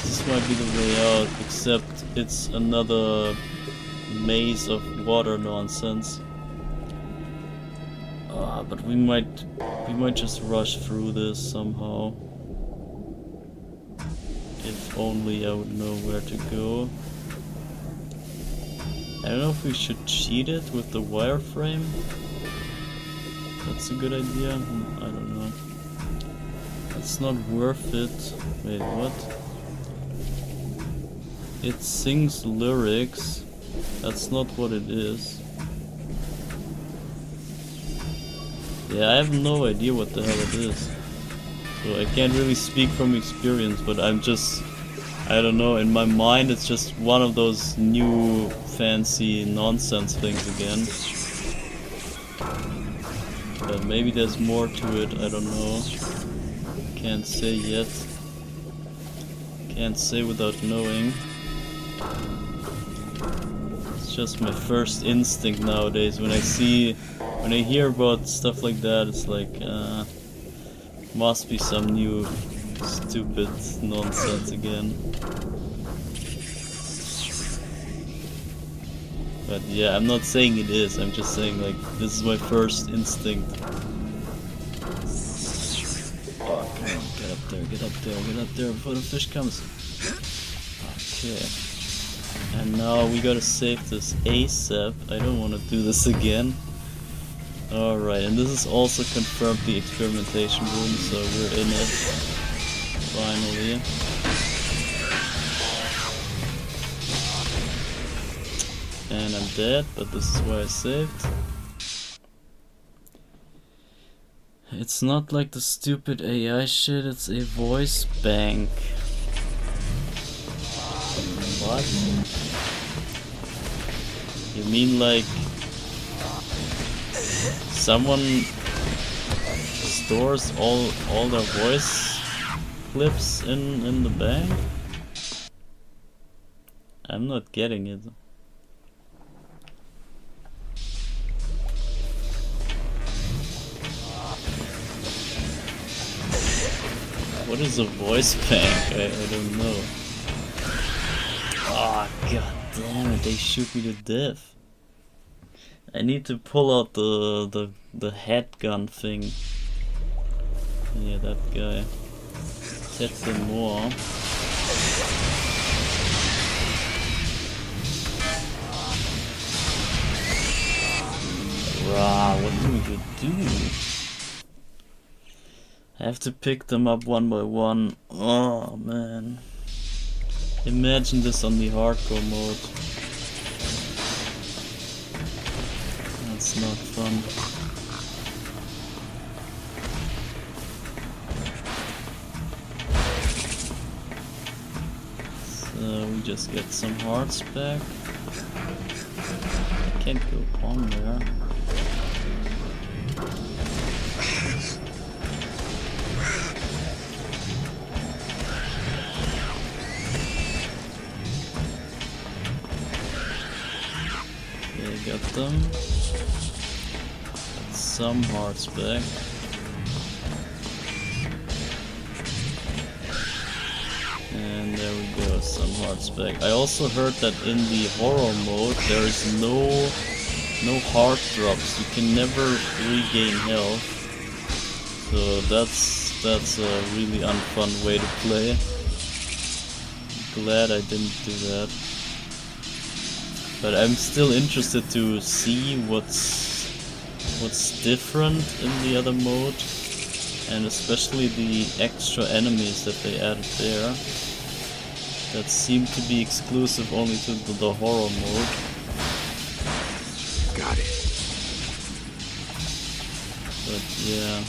This might be the way out, except it's another maze of water nonsense. But we might just rush through this somehow. If only I would know where to go. I don't know if we should cheat it with the wireframe. That's a good idea. I don't know. It's not worth it. Wait, what? It sings lyrics. That's not what it is. Yeah, I have no idea what the hell it is. So I can't really speak from experience, but I'm just... I don't know, in my mind it's just one of those new fancy nonsense things again. But maybe there's more to it, I don't know. Can't say yet. Can't say without knowing. It's just my first instinct nowadays. When I hear about stuff like that, it's like, must be some new stupid nonsense again. But yeah, I'm not saying it is, I'm just saying like, this is my first instinct. Oh, come on, get up there, get up there, get up there before the fish comes. Okay. And now we gotta save this ASAP. I don't want to do this again. Alright, and this is also confirmed the experimentation room, so we're in it. Finally. And I'm dead, but this is why I saved. It's not like the stupid AI shit, it's a voice bank. What? You mean like someone stores all their voice clips in the bank? I'm not getting it. What is a voice bank? I don't know. Ah, god damn it, they shoot me to death. I need to pull out the head gun thing. Yeah, that guy. Set them more. Rah, what do we do? I have to pick them up one by one. Oh man. Imagine this on the hardcore mode. That's not fun. So we just get some hearts back. Can't go on there. them. Some hearts back. And there we go, some hearts back. I also heard that in the horror mode there is no heart drops. You can never regain health. So that's a really unfun way to play. Glad I didn't do that. But I'm still interested to see what's different in the other mode, and especially the extra enemies that they added there that seem to be exclusive only to the horror mode. Got it. But yeah.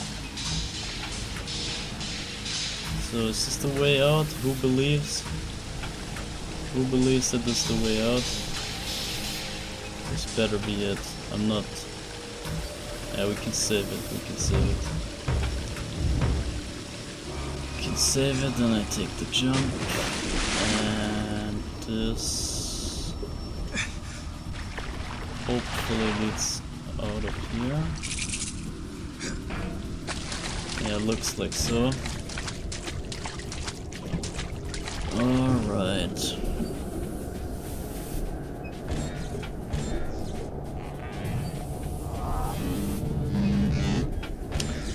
So is this the way out? Who believes? Who believes that this is the way out? This better be it. I'm not. Yeah, we can save it. We can save it. We can save it, then I take the jump. And this hopefully leads out of here. Yeah, looks like so. Alright.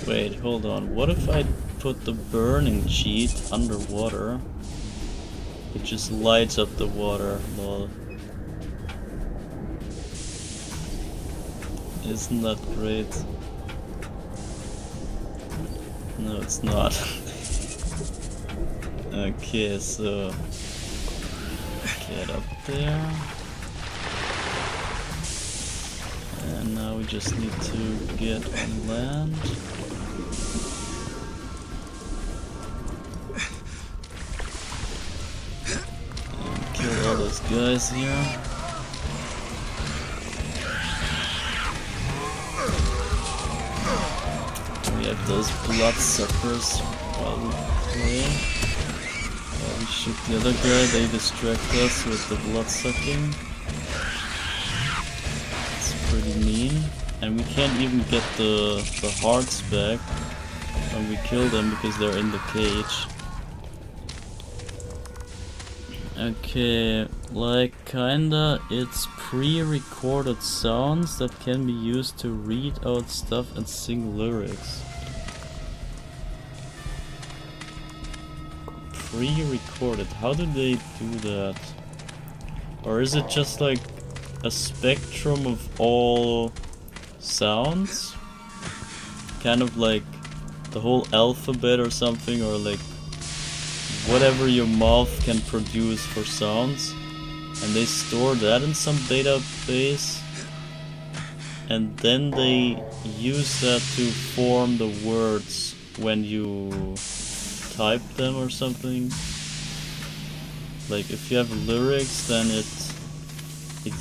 Wait, hold on. What if I put the burning cheat underwater? It just lights up the water, lol. Isn't that great? No, it's not. Okay, so get up there. And now we just need to get on land. And kill all those guys here. We have those bloodsuckers while we play. While we shoot the other guy, they distract us with the bloodsucking. Pretty mean, and we can't even get the hearts back when we kill them because they're in the cage. Okay, like kinda it's pre-recorded sounds that can be used to read out stuff and sing lyrics. Pre-recorded, how do they do that? Or is it just like a spectrum of all sounds? Kind of like the whole alphabet or something, or like whatever your mouth can produce for sounds, and they store that in some database, and then they use that to form the words when you type them or something. Like if you have lyrics, then it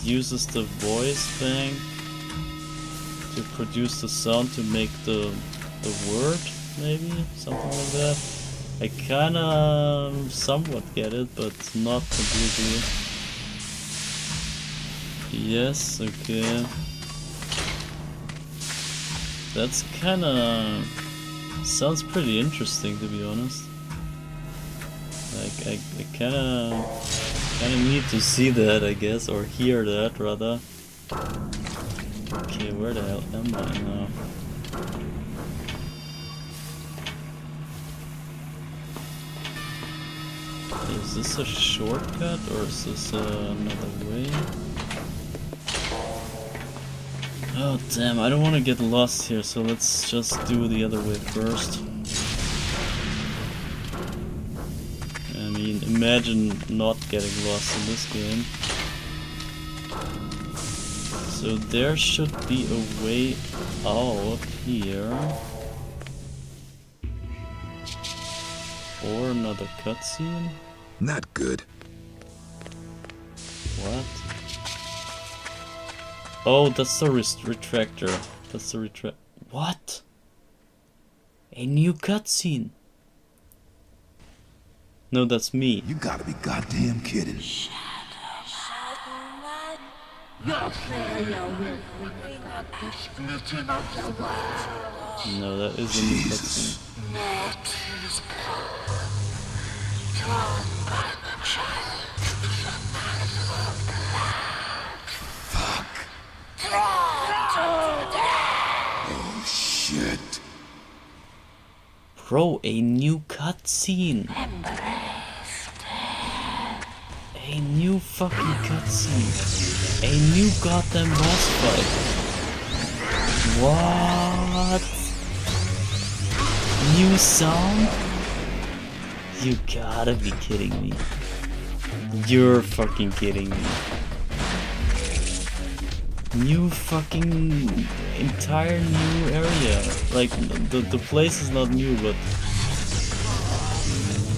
uses the voice bank to produce the sound to make the word, maybe? Something like that. I kinda somewhat get it, but not completely. Yes, okay. That's kinda... sounds pretty interesting, to be honest. Like, I kinda need to see that, I guess, or hear that, rather. Okay, where the hell am I now? Is this a shortcut, or is this another way? Oh damn, I don't want to get lost here, so let's just do the other way first. I mean, imagine not getting lost in this game. So there should be a way out here. Or another cutscene? Not good. What? Oh, that's the retractor. That's the What? A new cutscene. No, that's me. You gotta be goddamn kidding. Your failure will bring about the splitting of the world. No, that is a new cutscene. Let his come. Drawn by the child to be the mother of the land. Fuck. Drawn to death. Oh, shit. Bro, a new cutscene. A new fucking cutscene. A new goddamn boss fight. What? New sound? You gotta be kidding me. You're fucking kidding me. New fucking entire new area. Like the place is not new, but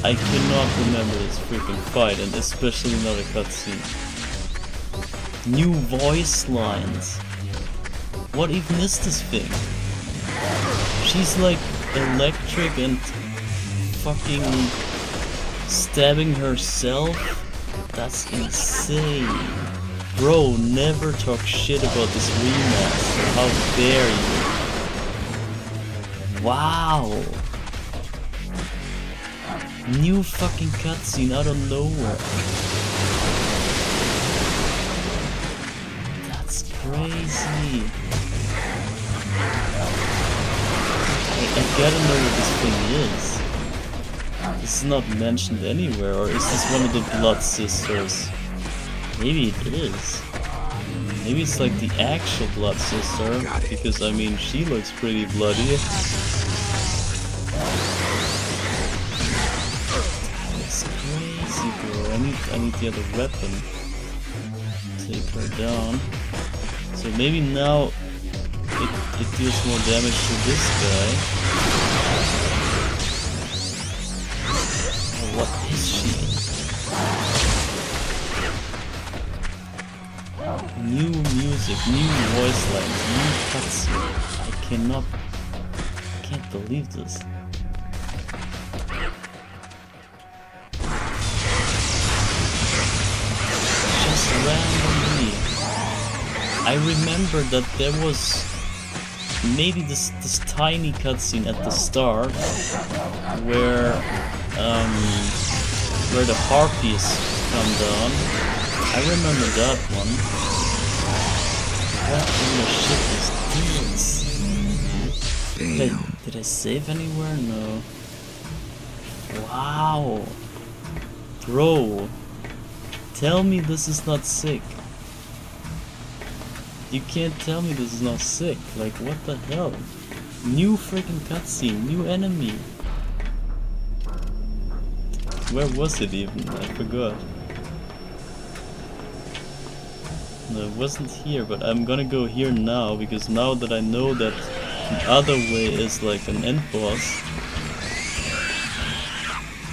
I cannot remember this freaking fight, and especially not a cutscene. New voice lines. What even is this thing? She's like electric and fucking stabbing herself? That's insane. Bro, never talk shit about this remaster. How dare you? Wow. New fucking cutscene out of nowhere. That's crazy. I gotta know what this thing is. This is not mentioned anywhere, or is this one of the Blood Sisters? Maybe it is. Maybe it's like the actual Blood Sister, because I mean, she looks pretty bloody. That's crazy, bro. I need the other weapon. Take her down. So maybe now it deals more damage to this guy. Oh, what is she? New music, new voice lines, new cutscene. I can't believe this. Just randomly. I remember that there was maybe this tiny cutscene at the start where the harpies come down. I remember that one. What in the shit is this? Did I save anywhere? No. Wow. Bro. Tell me this is not sick. You can't tell me this is not sick. Like, what the hell? New freaking cutscene, new enemy. Where was it even? I forgot. No, it wasn't here, but I'm gonna go here now, because now that I know that the other way is like an end boss,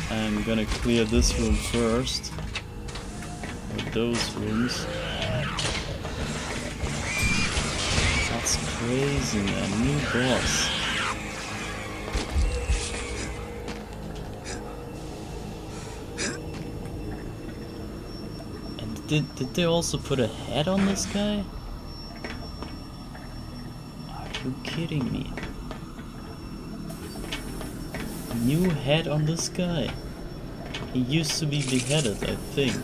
I'm gonna clear this room first. Or those rooms. That's crazy, man. New boss. And did they also put a head on this guy? Are you kidding me? New head on this guy. He used to be beheaded, I think.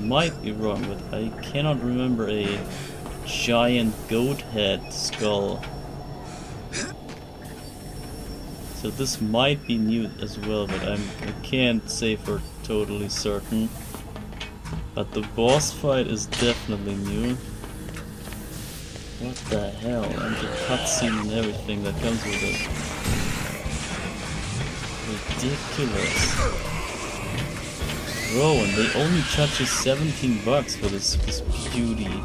Might be wrong, but I cannot remember a giant goat head skull. So this might be new as well, but I can't say for totally certain. But the boss fight is definitely new. What the hell? And the cutscene and everything that comes with it. Ridiculous. Bro, and they only charge you $17 for this beauty.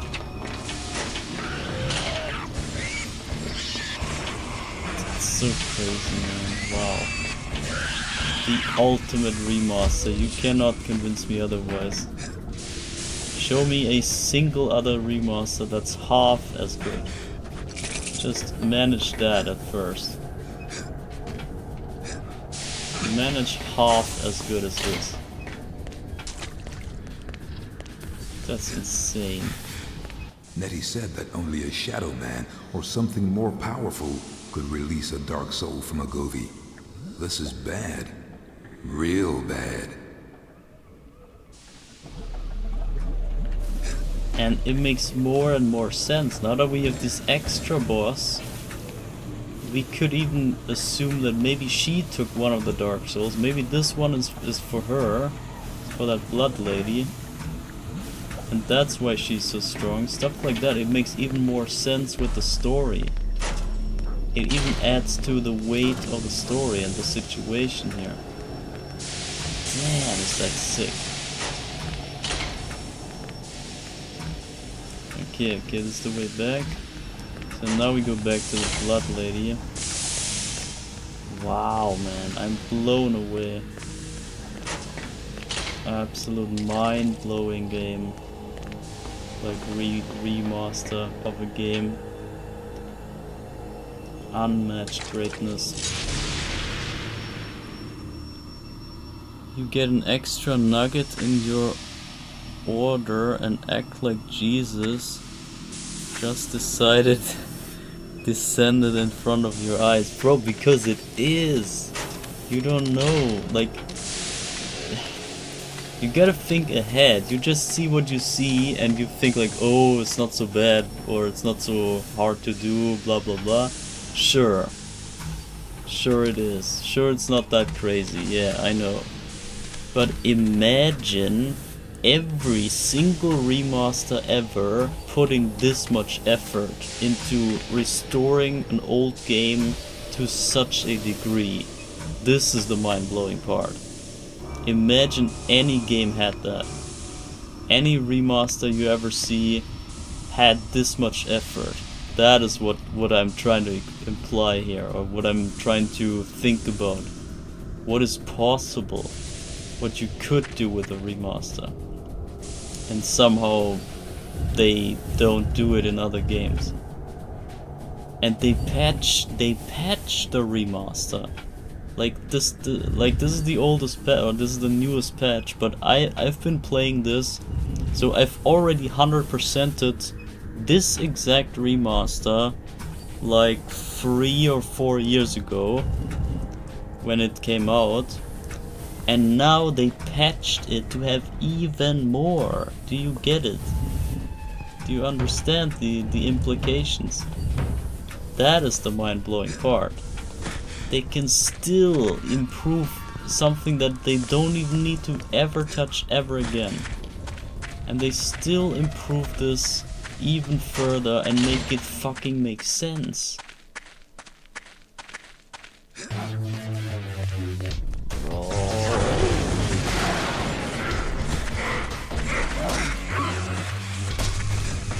That's so crazy, man. Wow. The ultimate remaster. You cannot convince me otherwise. Show me a single other remaster that's half as good. Just manage that at first. Manage half as good as this. That's insane. Nettie said that only a Shadow Man or something more powerful could release a dark soul from a Govi. This is bad. Real bad. And it makes more and more sense. Now that we have this extra boss, we could even assume that maybe she took one of the Dark Souls. Maybe this one is for her, for that Blood Lady. And that's why she's so strong. Stuff like that, it makes even more sense with the story. It even adds to the weight of the story and the situation here. Man, is that sick. Okay, this is the way back. So now we go back to the Blood Lady. Wow, man, I'm blown away. Absolute mind-blowing game. Like remaster of a game. Unmatched greatness. You get an extra nugget in your order and act like Jesus just descended in front of your eyes. Bro, because it is. You don't know. Like, you gotta think ahead. You just see what you see and you think like, oh, it's not so bad or it's not so hard to do, blah blah blah. Sure it is. Sure, it's not that crazy. Yeah, I know. But imagine every single remaster ever putting this much effort into restoring an old game to such a degree. This is the mind-blowing part. Imagine any game had that. Any remaster you ever see had this much effort. That is what I'm trying to imply here, or what I'm trying to think about. What is possible, what you could do with a remaster. And somehow they don't do it in other games. And they patch the remaster. Like this is the oldest patch, or this is the newest patch, but I've been playing this, so I've already 100%ed this exact remaster like 3 or 4 years ago when it came out. And now they patched it to have even more. Do you get it? Do you understand the implications? That is the mind-blowing part. They can still improve something that they don't even need to ever touch ever again. And they still improve this even further and make it fucking make sense.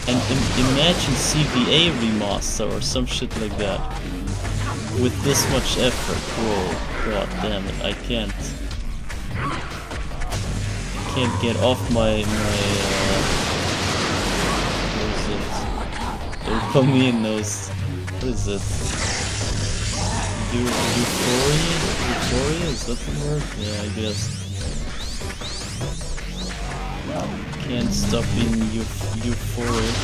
And imagine CVA Remaster or some shit like that. With this much effort, bro. God damn it, I can't get off my what is it? Dopamine knows. What is it? Euphoria? Euphoria? Is that the word? Yeah, I guess. Can't stop being euphoric.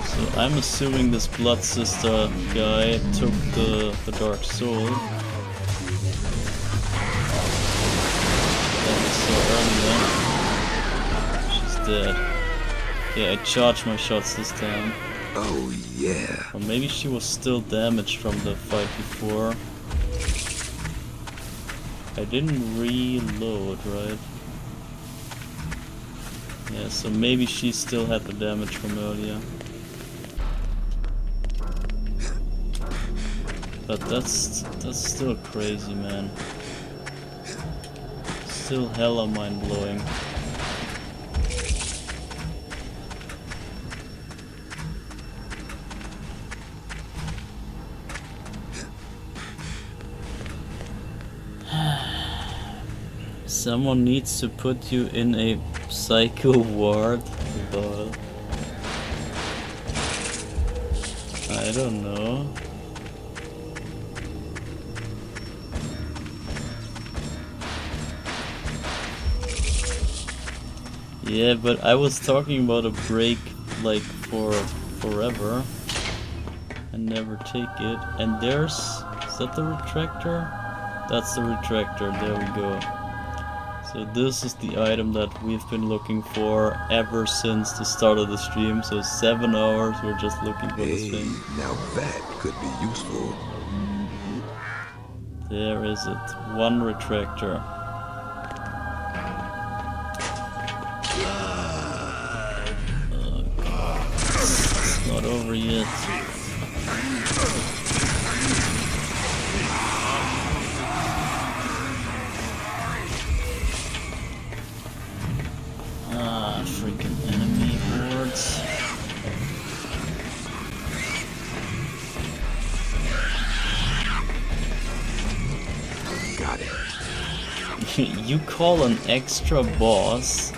So I'm assuming this Blood Sister guy took the Dark Soul that we saw earlier. She's dead. Yeah, I charged my shots this time. Oh yeah. Or maybe she was still damaged from the fight before. I didn't reload, right? Yeah, so maybe she still had the damage from earlier. But that's still crazy, man. Still hella mind-blowing. Someone needs to put you in a psycho ward. But I don't know. Yeah, but I was talking about a break like for forever and never take it. And there's, is that the retractor? That's the retractor, there we go. So this is the item that we've been looking for ever since the start of the stream. So 7 hours we're just looking for this Hey, thing. now that could be useful. There is it, one retractor. It's not over yet. Ah, freaking enemy hordes. Got it. You call an extra boss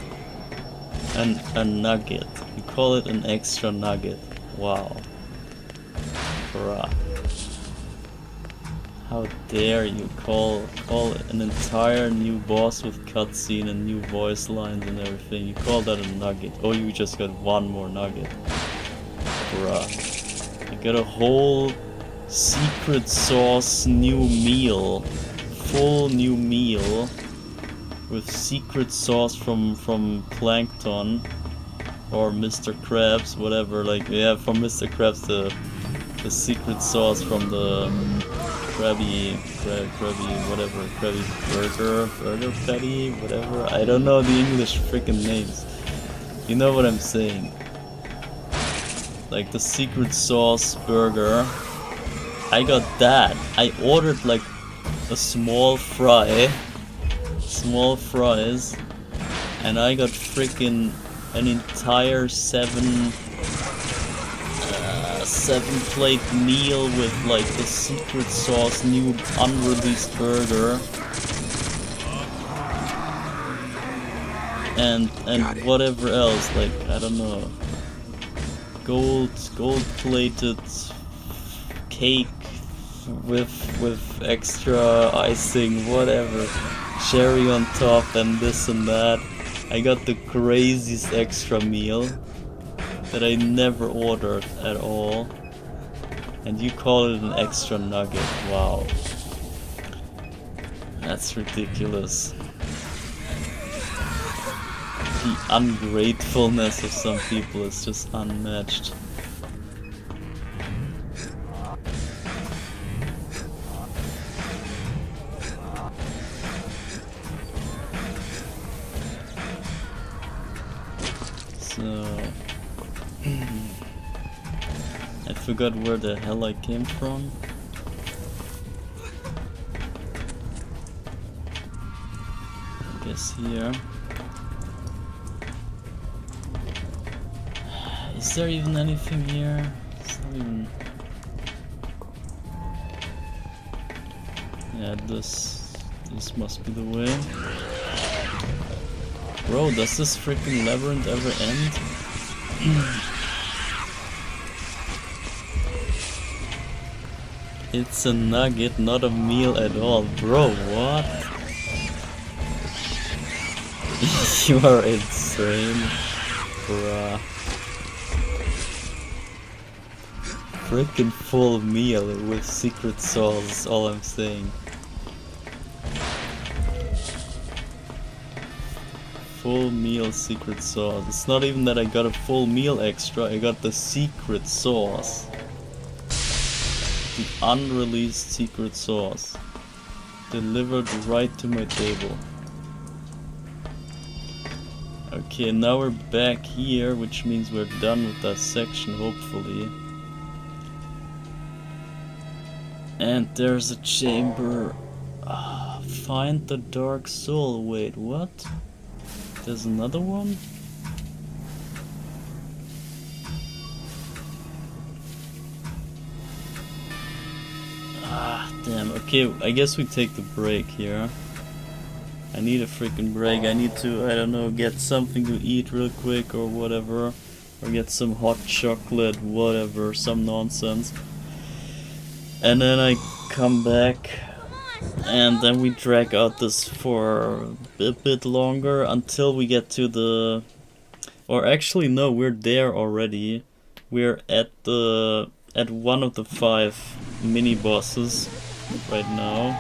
a nugget. You call it an extra nugget. Wow. Bruh. How dare you call an entire new boss with cutscene and new voice lines and everything. You call that a nugget. Oh, you just got one more nugget. Bruh. You got a whole secret sauce new meal. Full new meal with secret sauce from Plankton or Mr. Krabs, whatever. Like, yeah, from Mr. Krabs, the secret sauce from the Krabby burger patty, whatever. I don't know the English freaking names. You know what I'm saying? Like the secret sauce burger. I got that. I ordered like a small fries, and I got freaking an entire seven plate meal with like the secret sauce new unreleased burger and whatever else, like I don't know, gold plated cake with extra icing, whatever, cherry on top and this and that. I got the craziest extra meal that I never ordered at all, and you call it an extra nugget. Wow, that's ridiculous. The ungratefulness of some people is just unmatched. So I forgot where the hell I came from. I guess here. Is there even anything here? It's not even... Yeah, this must be the way. Bro, does this freaking labyrinth ever end? It's a nugget, not a meal at all. Bro, what? You are insane, bruh. Freaking full meal with secret sauce is all I'm saying. Full meal secret sauce. It's not even that I got a full meal extra, I got the secret sauce. The unreleased secret sauce. Delivered right to my table. Okay, now we're back here, which means we're done with that section, hopefully. And there's a chamber. Find the dark soul. Wait, what? There's another one? Damn. Okay, I guess we take the break here. I need a freaking break. I need to, I don't know, get something to eat real quick or whatever. Or get some hot chocolate, whatever, some nonsense. And then I come back. And then we drag out this for a bit longer until we get to the Or actually, no, we're there already. We're at one of the 5 mini bosses right now.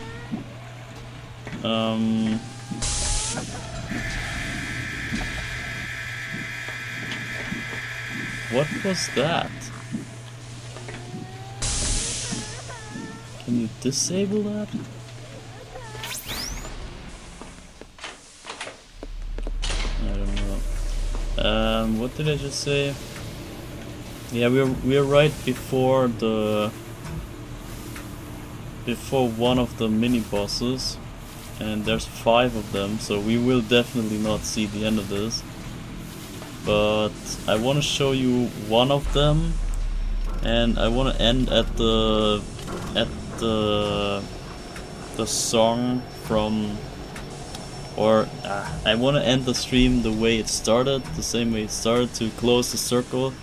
What was that? Can you disable that? I don't know. What did I just say? Yeah, we're right before one of the mini bosses, and there's 5 of them, so we will definitely not see the end of this. But I want to show you one of them, and I want to end at the song from, or I want to end the stream the way it started, the same way it started, to close the circle,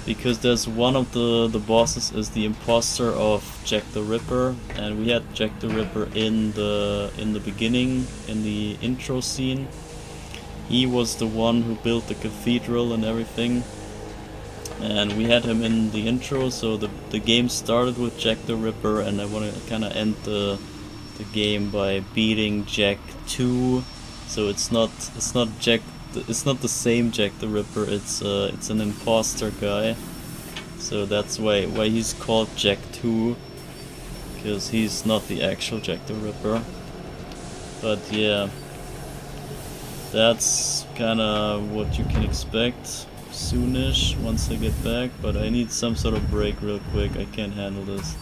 because there's one of the bosses is the imposter of Jack the Ripper, and we had Jack the Ripper in the beginning, in the intro scene. He was the one who built the cathedral and everything, and we had him in the intro, so the game started with Jack the Ripper, and I want to kind of end the game by beating Jack 2. So it's not the same Jack the Ripper, it's an imposter guy, so that's why he's called Jack 2, because he's not the actual Jack the Ripper. But yeah, that's kinda what you can expect soonish once I get back, but I need some sort of break real quick. I can't handle this.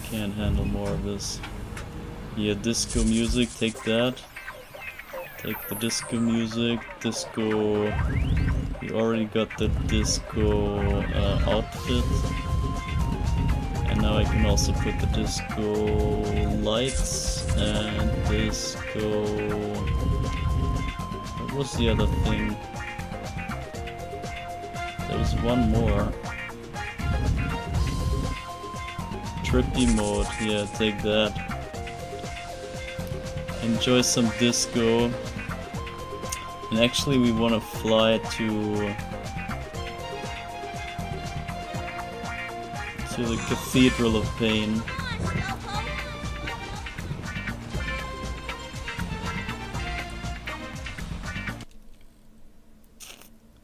Can't handle more of this. Yeah, disco music, take that. Take the disco music. Disco... We already got the disco outfit. And now I can also put the disco lights and disco... What was the other thing? There was one more. Trippy mode, yeah, take that. Enjoy some disco. And actually we want to fly to the Cathedral of Pain.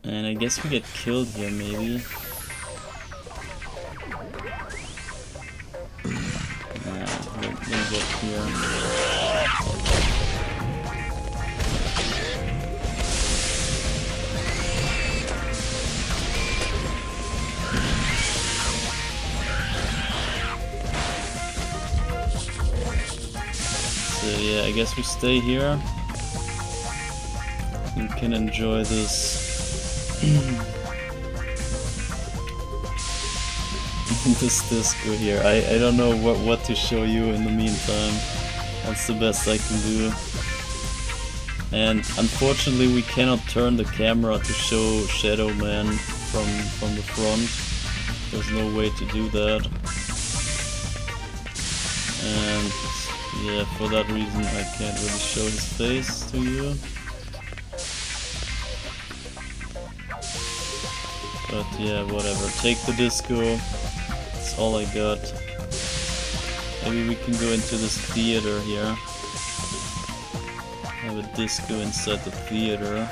And I guess we get killed here, maybe. Let me get here. So yeah, I guess we stay here. We can enjoy this. This disco here. I don't know what to show you in the meantime. That's the best I can do. And unfortunately we cannot turn the camera to show Shadow Man from the front. There's no way to do that. And yeah, for that reason I can't really show his face to you. But yeah, whatever. Take the disco. That's all I got. Maybe we can go into this theater here. Have a disco inside the theater.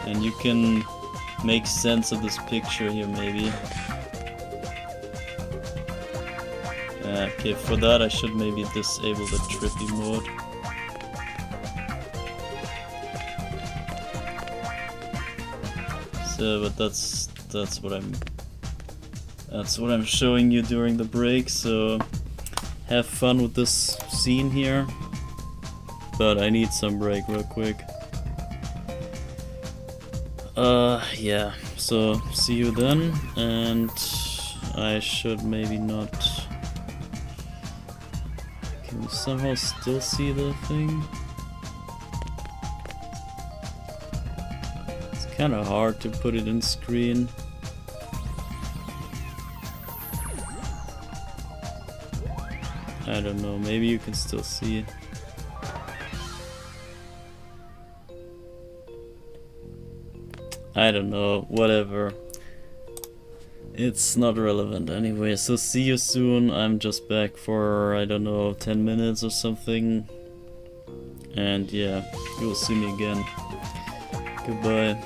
And you can make sense of this picture here, maybe. Okay, for that I should maybe disable the trippy mode. But that's what I'm showing you during the break, so have fun with this scene here. But I need some break real quick. Yeah, so see you then, and I should maybe not... Can we somehow still see the thing? Kind of hard to put it in screen. I don't know, maybe you can still see it. I don't know, whatever. It's not relevant anyway, so see you soon. I'm just back for, I don't know, 10 minutes or something. And yeah, you will see me again. Goodbye.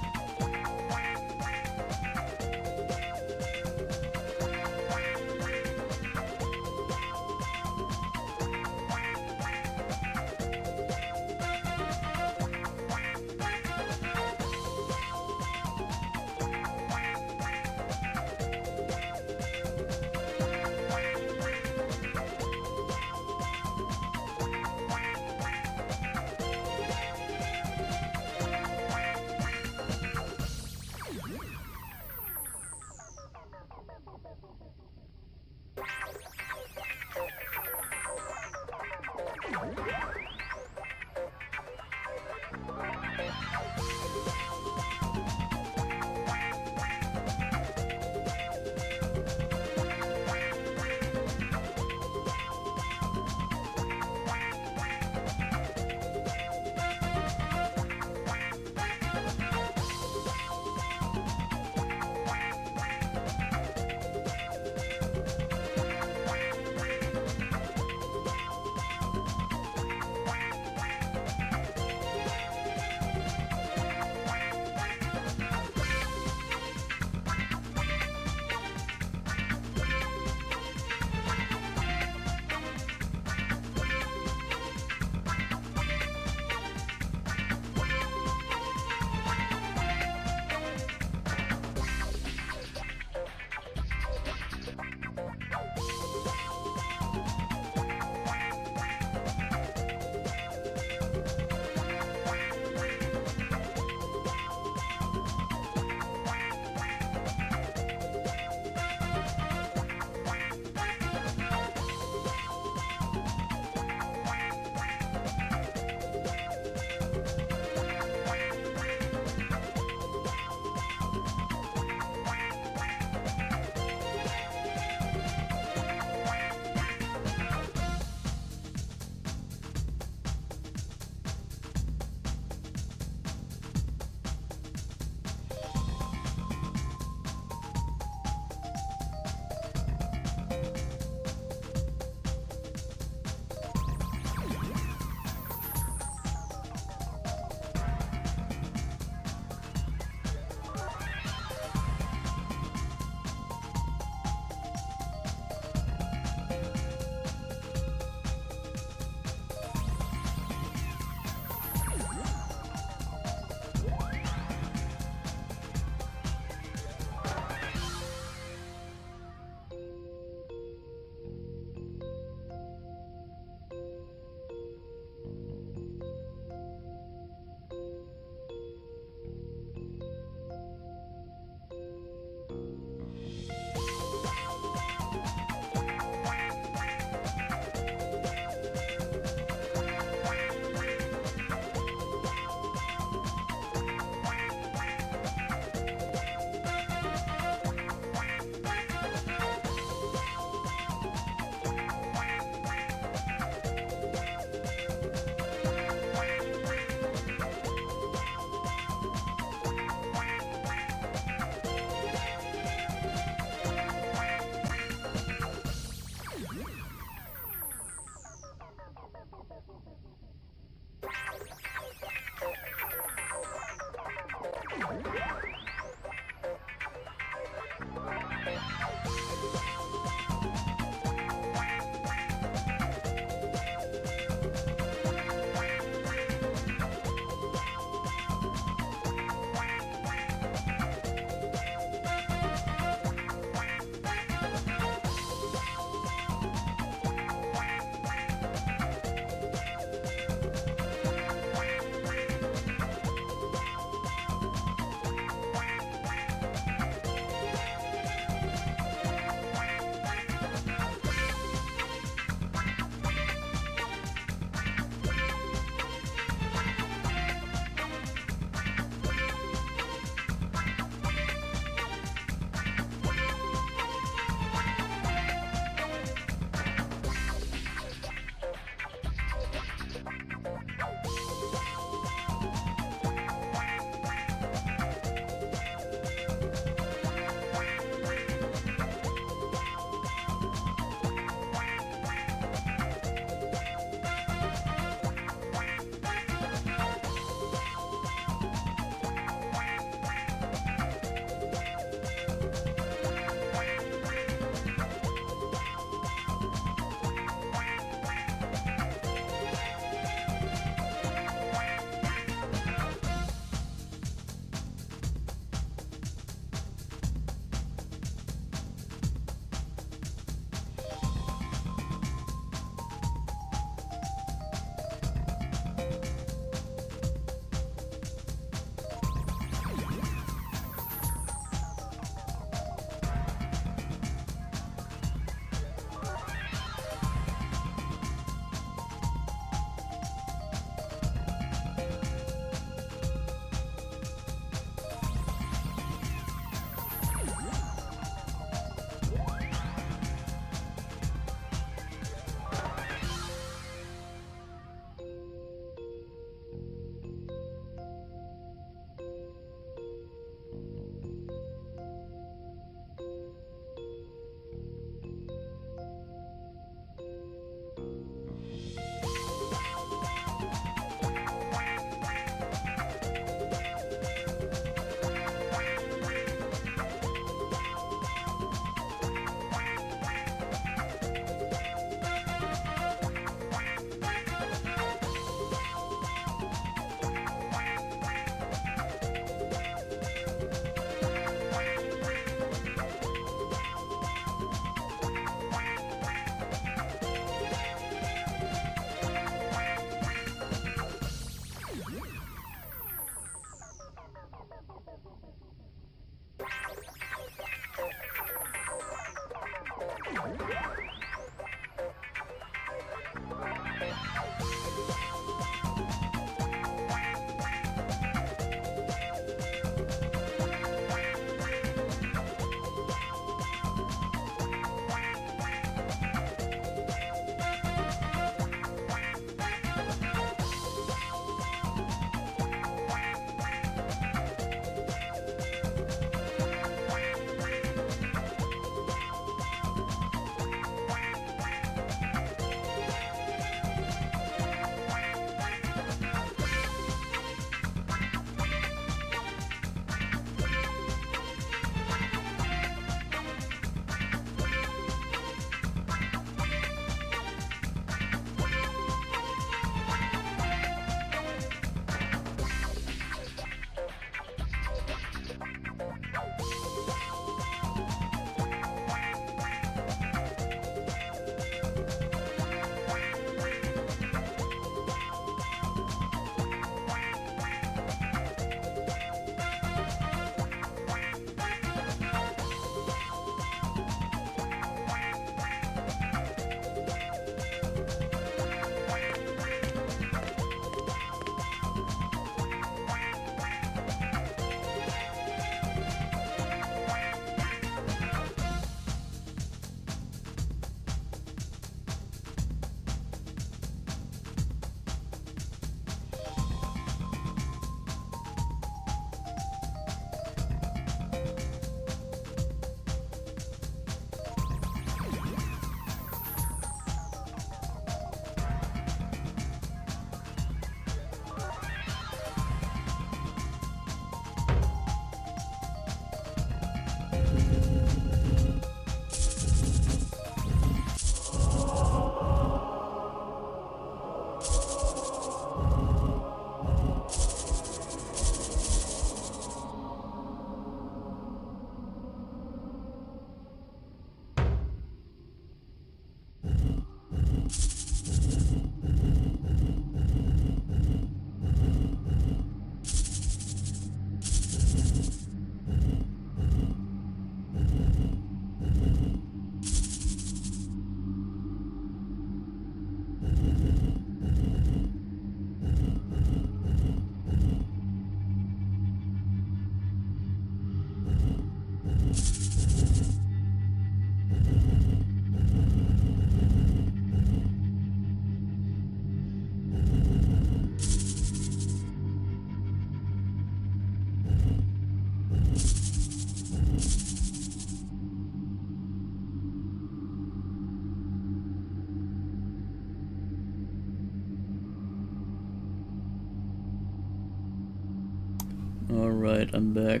Alright, I'm back.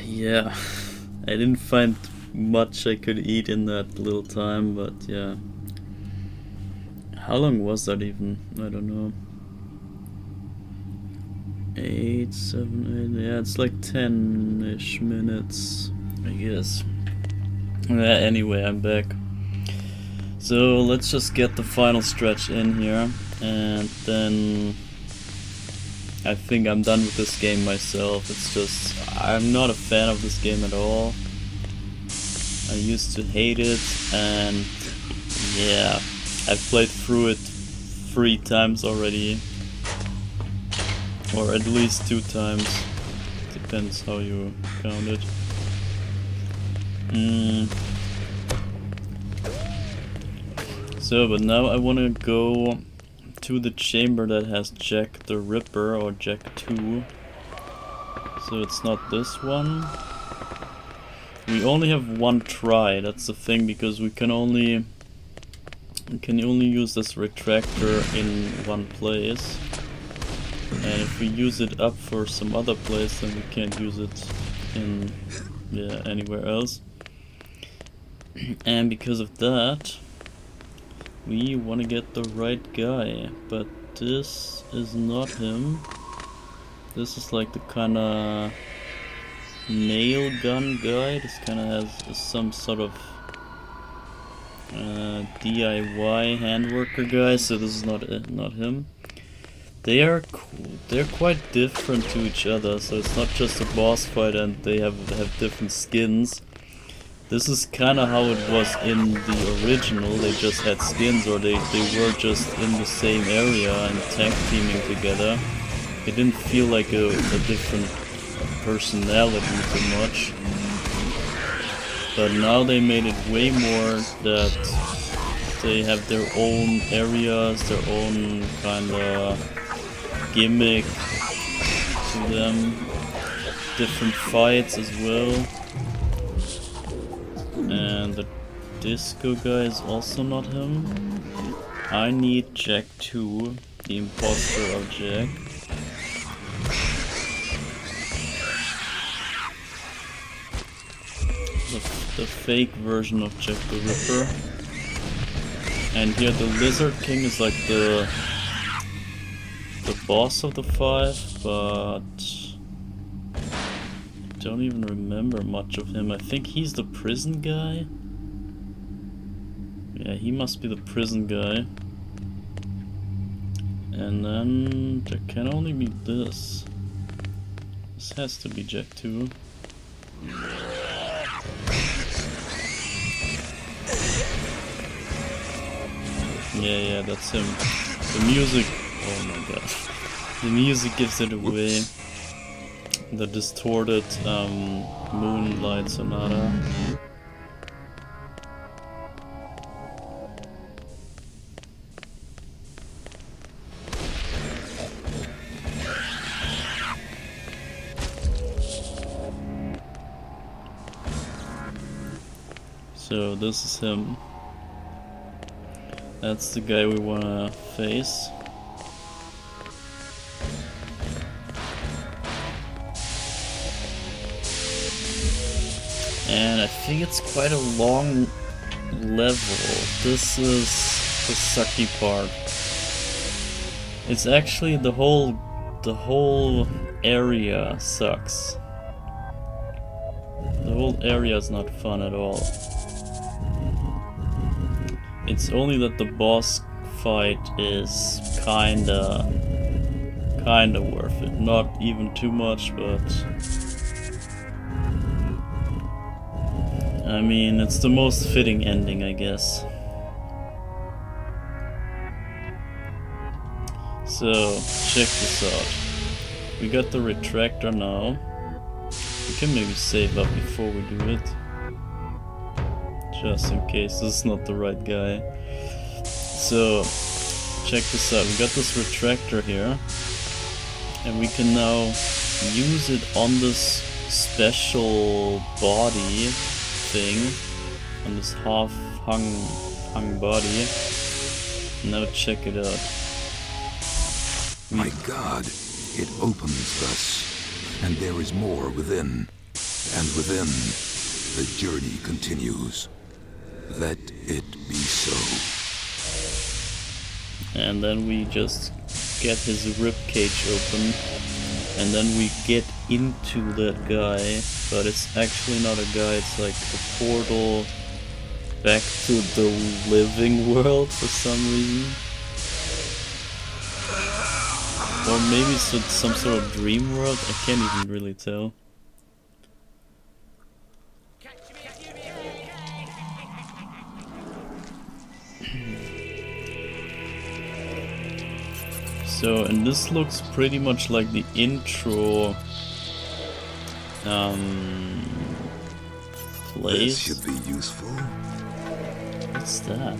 Yeah. I didn't find much I could eat in that little time, but yeah. How long was that even? I don't know. 8, 7, 8, yeah, it's like 10-ish minutes, I guess. Anyway, I'm back. So let's just get the final stretch in here, and then I think I'm done with this game myself. It's just, I'm not a fan of this game at all. I used to hate it, and yeah, I've played through it 3 times already. Or at least 2 times. Depends how you count it. So, but now I wanna go to the chamber that has Jack the Ripper, or Jack 2. So it's not this one. We only have 1 try, that's the thing, because we can only use this retractor in 1 place. And if we use it up for some other place, then we can't use it in, yeah, anywhere else. And because of that, we want to get the right guy, but this is not him. This is like the kind of nail gun guy. This kind of has some sort of DIY handworker guy, so this is not him. They are cool. They're quite different to each other, so it's not just a boss fight and they have different skins. This is kind of how it was in the original. They just had skins, or they were just in the same area and tag teaming together. It didn't feel like a different personality too much. But now they made it way more that they have their own areas, their own kind of gimmick to them. Different fights as well. And the disco guy is also not him. I need Jack 2, the imposter of Jack. The fake version of Jack the Ripper. And here the Lizard King is like the boss of the 5, but I don't even remember much of him. I think he's the prison guy. Yeah, he must be the prison guy. And then there can only be this. This has to be Jack 2. Yeah, that's him. The music, oh my god. The music gives it away. The distorted Moonlight Sonata. So this is him. That's the guy we wanna face. And I think it's quite a long level. This is the sucky part. It's actually the whole area sucks. The whole area is not fun at all. It's only that the boss fight is kinda worth it. Not even too much, but I mean, it's the most fitting ending, I guess. So, check this out. We got the retractor now. We can maybe save up before we do it. Just in case this is not the right guy. So, check this out. We got this retractor here. And we can now use it on this special body thing. On this half hung body. Now check it out. My God, it opens thus, and there is more within. And within, the journey continues. Let it be so. And then we just get his ribcage open, and then we get into that guy, but it's actually not a guy, it's like a portal back to the living world for some reason. Or maybe it's some sort of dream world, I can't even really tell. So, and this looks pretty much like the intro place. This should be useful. What's that?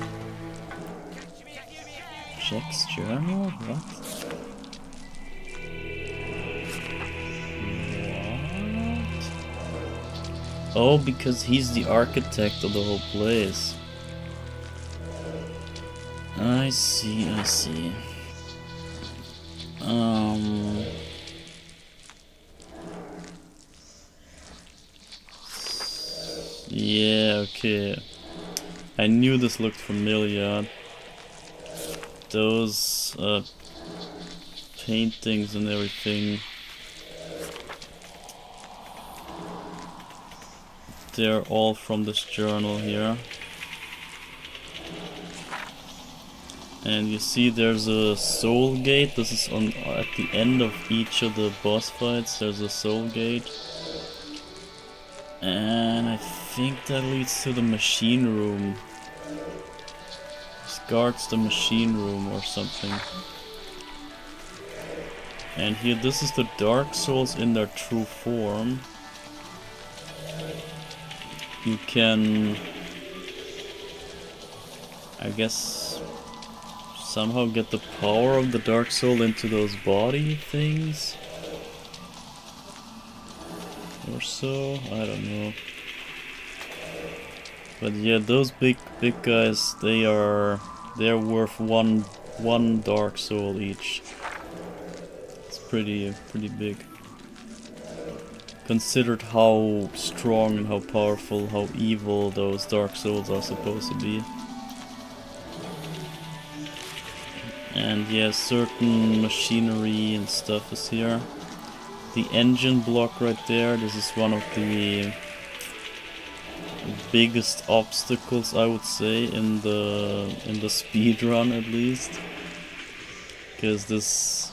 Jack's journal? What? What? Oh, because he's the architect of the whole place. I see, I see. Yeah, okay. I knew this looked familiar. Those paintings and everything. They're all from this journal here. And you see there's a soul gate. This is on at the end of each of the boss fights. There's a soul gate. And I think that leads to the machine room. This guards the machine room or something. And here, this is the Dark Souls in their true form. You can, I guess, somehow get the power of the Dark Soul into those body things. Or so, I don't know. But yeah, those big guys, they're worth one Dark Soul each. It's pretty big. Considered how strong and how powerful, how evil those Dark Souls are supposed to be. And yeah, certain machinery and stuff is here. The engine block right there, this is one of the biggest obstacles, I would say, in the speed run at least. Because this,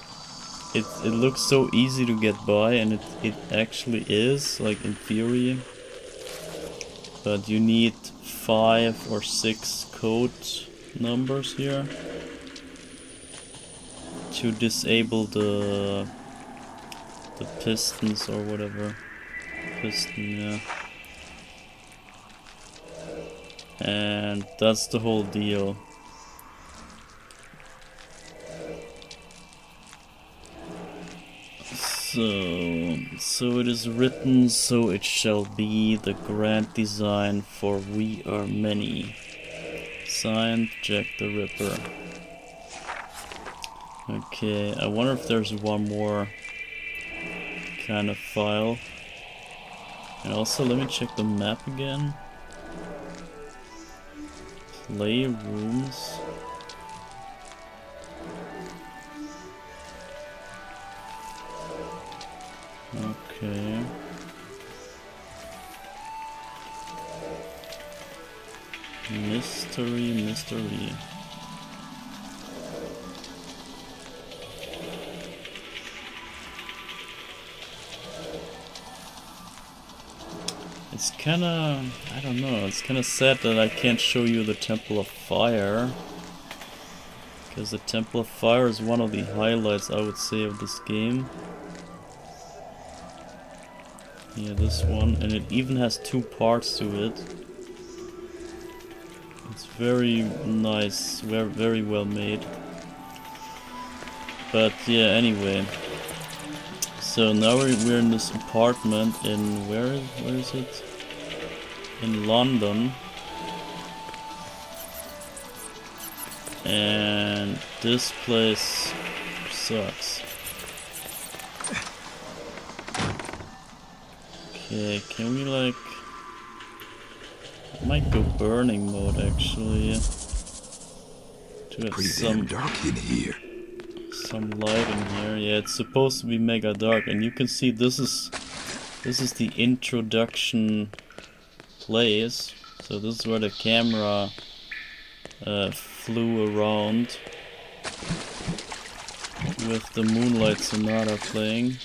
it looks so easy to get by, and it actually is, like in theory. But you need 5 or 6 code numbers here to disable the pistons or whatever. Piston, yeah. And that's the whole deal. So it is written, so it shall be, the grand design, for we are many. Signed, Jack the Ripper. Okay, I wonder if there's one more kind of file. And also, let me check the map again. Playrooms. Okay. Mystery. It's kinda, I don't know, it's kinda sad that I can't show you the Temple of Fire. Because the Temple of Fire is one of the highlights, I would say, of this game. Yeah, this one, and it even has 2 parts to it. It's very nice, very well made. But yeah, anyway. So now we're in this apartment in, where is it? In London. And this place sucks. Okay, can we like... I might go burning mode actually. To have Pretty some damn dark in here. Some light in here. Yeah, it's supposed to be mega dark, and you can see this is the introduction place. So this is where the camera flew around with the Moonlight Sonata playing.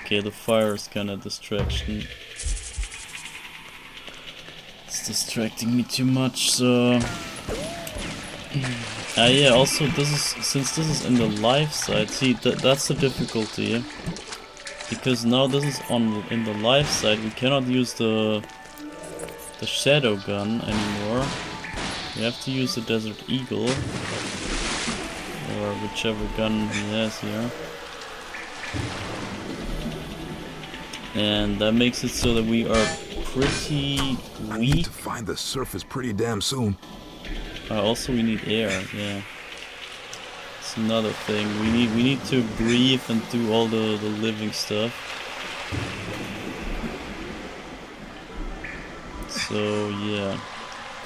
Okay, the fire is kind of distraction. It's distracting me too much, so... yeah, also this is, since this is in the live side, see, that's the difficulty. Because now this is in the live side, we cannot use the shadow gun anymore. We have to use the Desert Eagle. Or whichever gun he has here. And that makes it so that we are pretty weak. I need to find the surface pretty damn soon. Also we need air, yeah. It's another thing. We need to breathe and do all the living stuff. So yeah.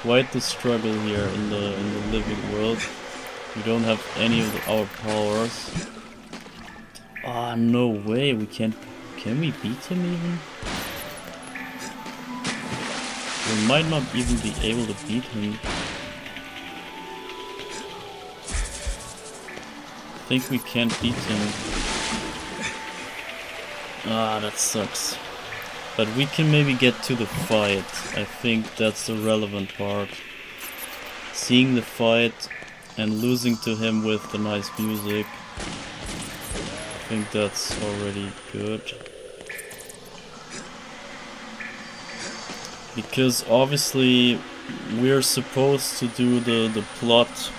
Quite the struggle here in the living world. We don't have any of our powers. Ah, no way, we can't. Can we beat him even? We might not even be able to beat him. I think we can't beat him. Ah, that sucks. But we can maybe get to the fight. I think that's the relevant part. Seeing the fight and losing to him with the nice music. I think that's already good. Because obviously we're supposed to do the plot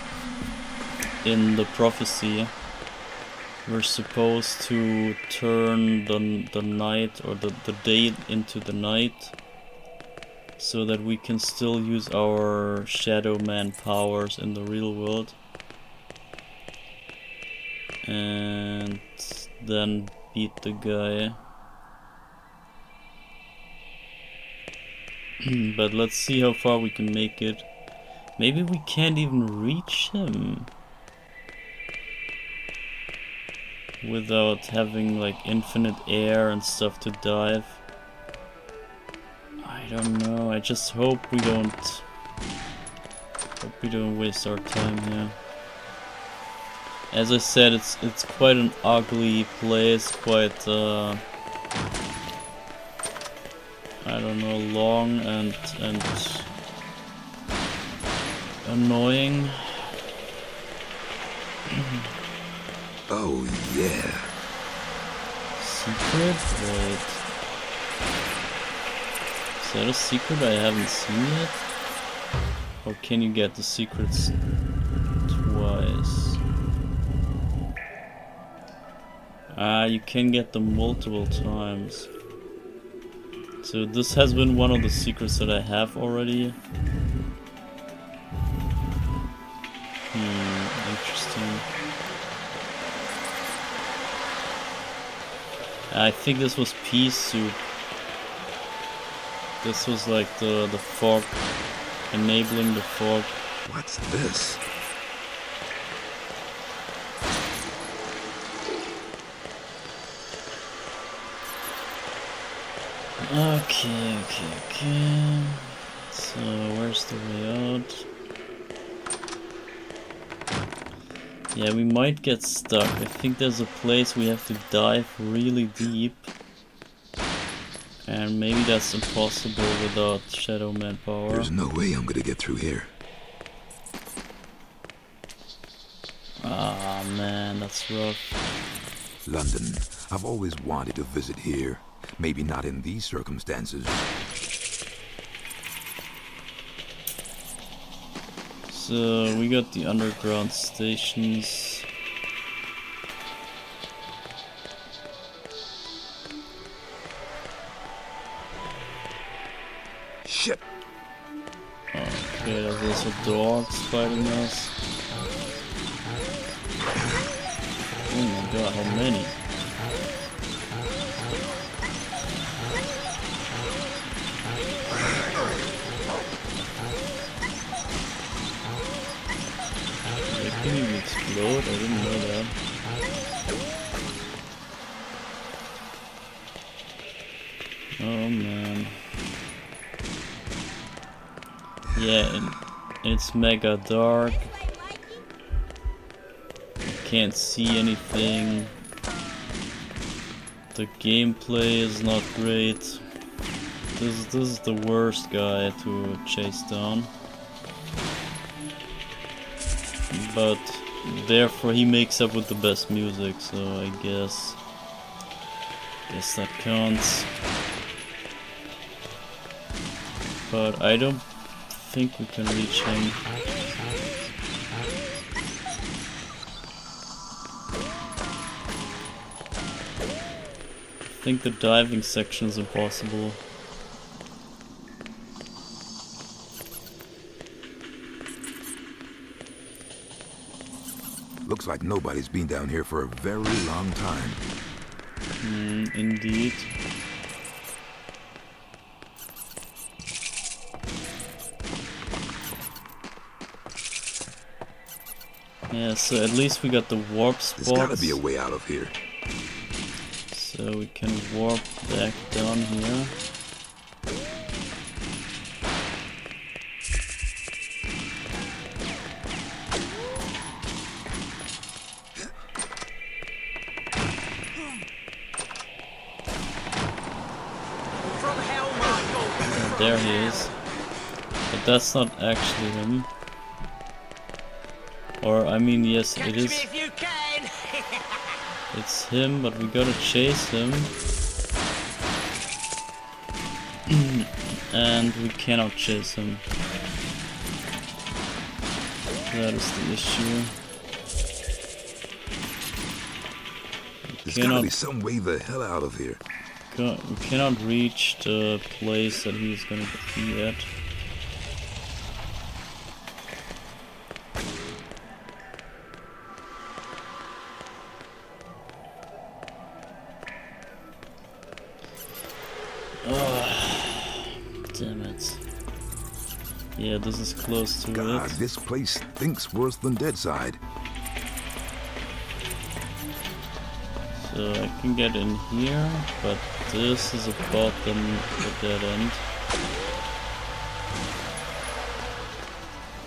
in the prophecy. We're supposed to turn the night or the day into the night so that we can still use our Shadow Man powers in the real world. And then beat the guy. But let's see how far we can make it. Maybe we can't even reach him without having like infinite air and stuff to dive. I don't know. I just hope we don't waste our time here. As I said, it's quite an ugly place, quite I don't know, long and annoying. Oh, yeah. Secret? Wait. Is that a secret I haven't seen yet? Or can you get the secrets twice? Ah, you can get them multiple times. So this has been one of the secrets that I have already. Interesting. I think this was pea soup. This was like the fog, enabling the fog. What's this? Okay. So where's the way out? Yeah, we might get stuck. I think there's a place we have to dive really deep. And maybe that's impossible without Shadow Man power. There's no way I'm gonna get through here. Ah man, that's rough. London. I've always wanted to visit here. Maybe not in these circumstances. So we got the underground stations. Shit. Okay, there's also dogs fighting us. Oh my god, how many? Can you explode? I didn't know that. Oh man. Yeah, and it's mega dark. You can't see anything. The gameplay is not great. This is the worst guy to chase down. But therefore he makes up with the best music, so I guess that counts. But I don't think we can reach him. I think the diving section is impossible. Looks like nobody's been down here for a very long time. Indeed. Yeah, so at least we got the warp spots. There's gotta be a way out of here. So we can warp back down here. there he is. But that's not actually him. Or, I mean, yes, it is. It's him, but we gotta chase him. And we cannot chase him. That is the issue. There's gotta be some way the hell out of here. We cannot reach the place that he's gonna be at. Damn it. Yeah, this is close to God, it. this place stinks worse than Deadside. So I can get in here, but this is about the dead end.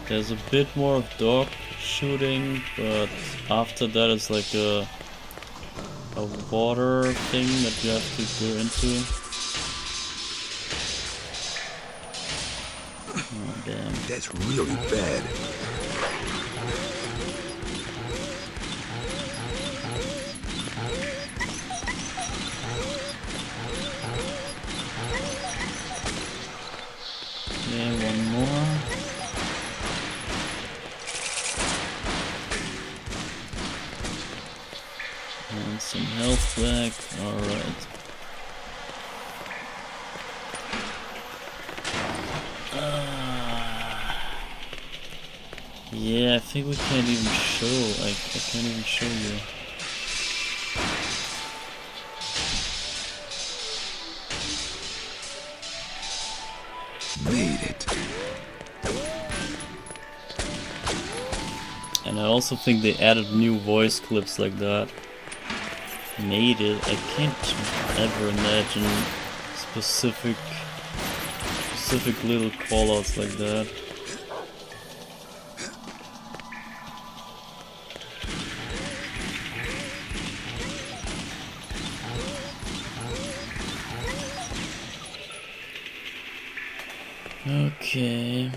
There's a bit more of dog shooting, but after that it's like a water thing that you have to go into. Oh damn. That's really bad. Yeah, one more. And some health back. Alright. Yeah, I think we can't even show. I can't even show you. Made it. And I also think they added new voice clips like that. Made it. I can't ever imagine specific little callouts like that. Okay.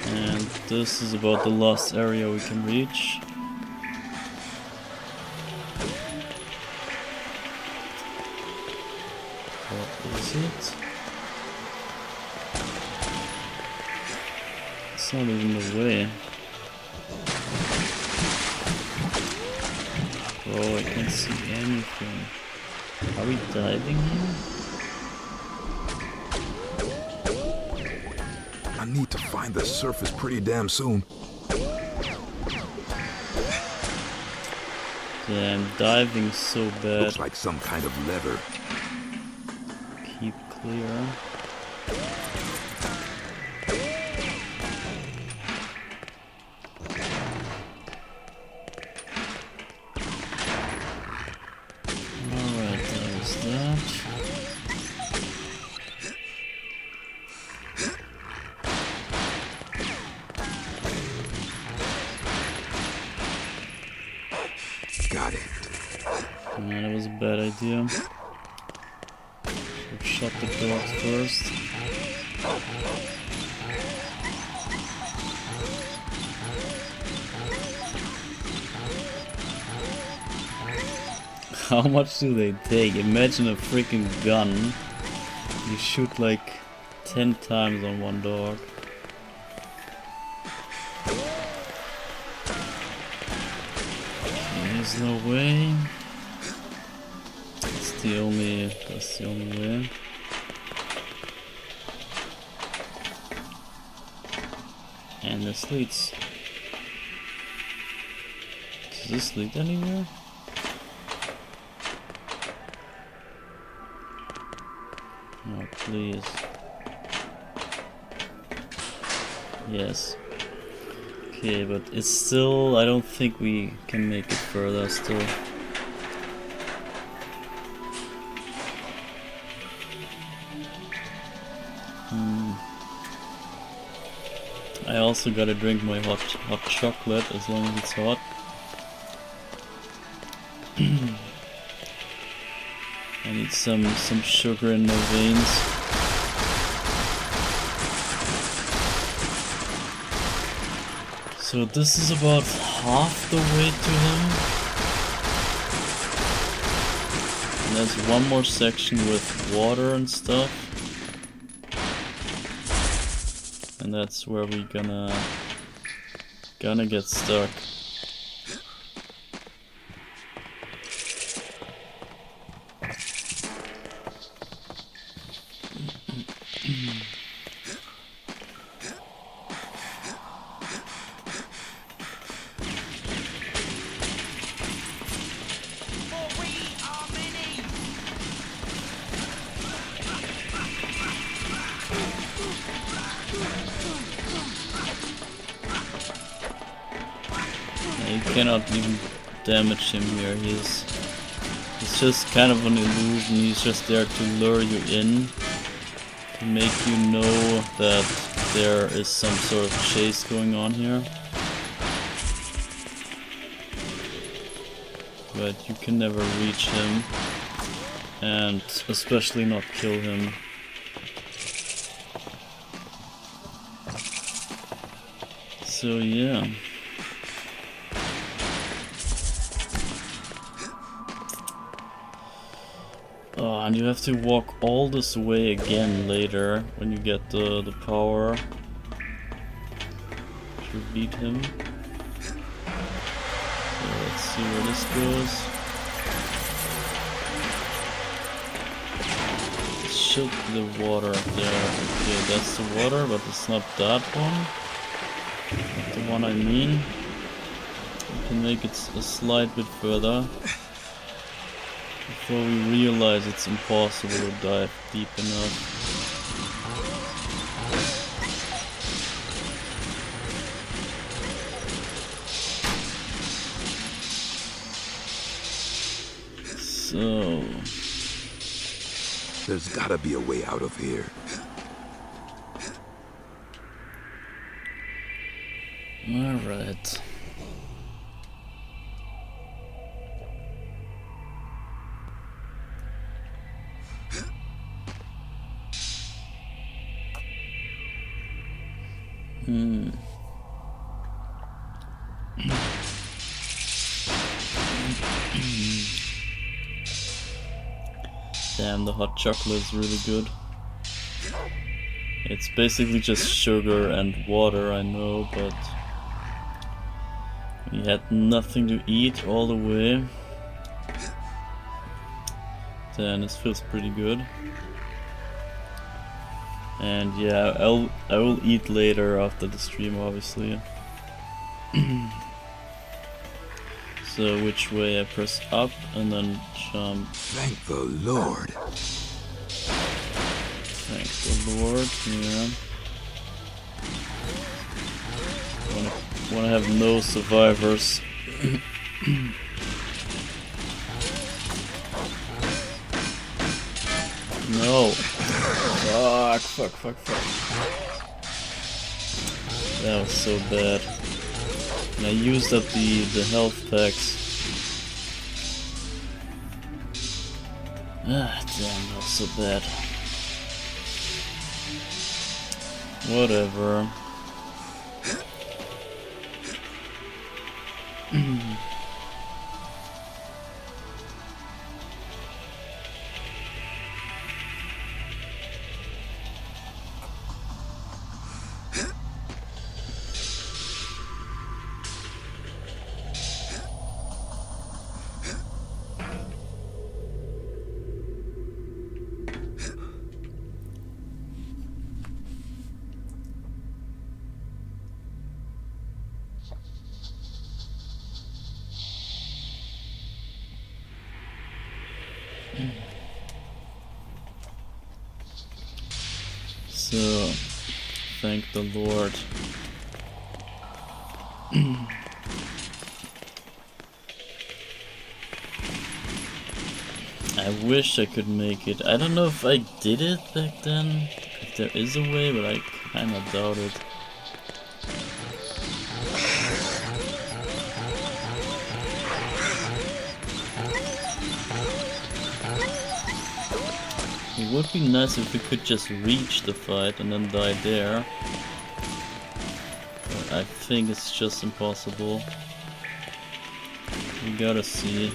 And this is about the last area we can reach. What is it? It's not even the way. Oh, I can't see anything. Are we diving here? I need to find the surface pretty damn soon. Yeah, I'm diving so bad. Looks like some kind of lever. Keep clear. Alright, that was that. Got it. Nah, that was a bad idea. Should shut the doors first. How much do they take? Imagine a freaking gun. You shoot like 10 times on one dog. There's no way. That's the only way. And this leads. Does this lead anywhere? Oh, please. Yes. Okay, but it's still, I don't think we can make it further still. I also gotta drink my hot chocolate as long as it's hot. I need some sugar in my veins. So this is about half the way to him. And there's one more section with water and stuff. And that's where we gonna get stuck. You cannot even damage him here. He's just kind of an illusion. He's just there to lure you in, to make you know that there is some sort of chase going on here. But you can never reach him, and especially not kill him. So yeah. Oh, and you have to walk all this way again later when you get the power to beat him. So let's see where this goes. It should be the water up there. Okay, that's the water, but it's not that one. Not the one I mean. You can make it a slight bit further before we realize it's impossible to dive deep enough. So there's gotta be a way out of here. Alright. Damn, the hot chocolate is really good. It's basically just sugar and water, I know, but we had nothing to eat all the way. Then this feels pretty good. And yeah, I will eat later after the stream, obviously. So which way? I press up and then jump. Thank the Lord. Thank the Lord. Yeah. Wanna have no survivors. No. Fuck. That was so bad. And I used up the health packs. Ah, damn, that was so bad. Whatever. So, thank the Lord. I wish I could make it. I don't know if I did it back then, if there is a way, but I kinda doubt it. would be nice if we could just reach the fight and then die there. But I think it's just impossible. We gotta see.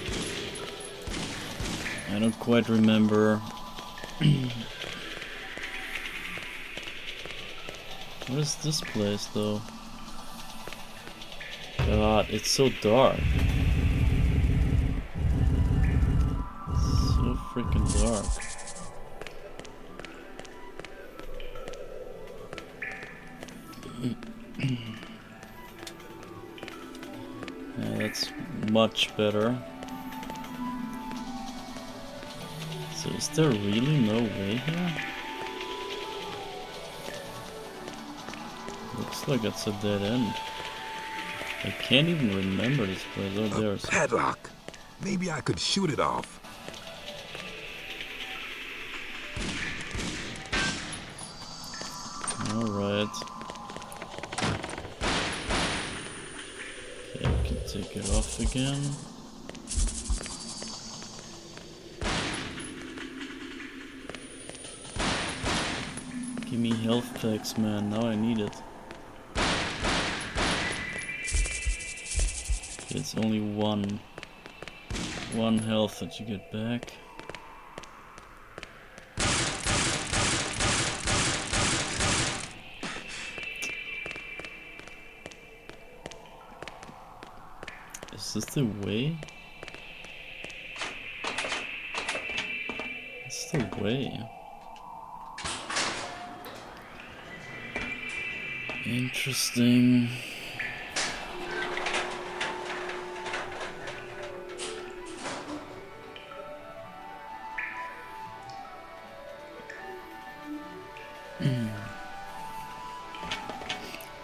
I don't quite remember. What is this place though? God, it's so dark. So freaking dark. Yeah, that's much better. So is there really no way here? Looks like it's a dead end. I can't even remember this place. Oh, there's a padlock. Maybe I could shoot it off. Alright. Okay, I can take it off again. Give me health packs, man. Now I need it. It's only one health that you get back. Is this the way? It's the way. Interesting.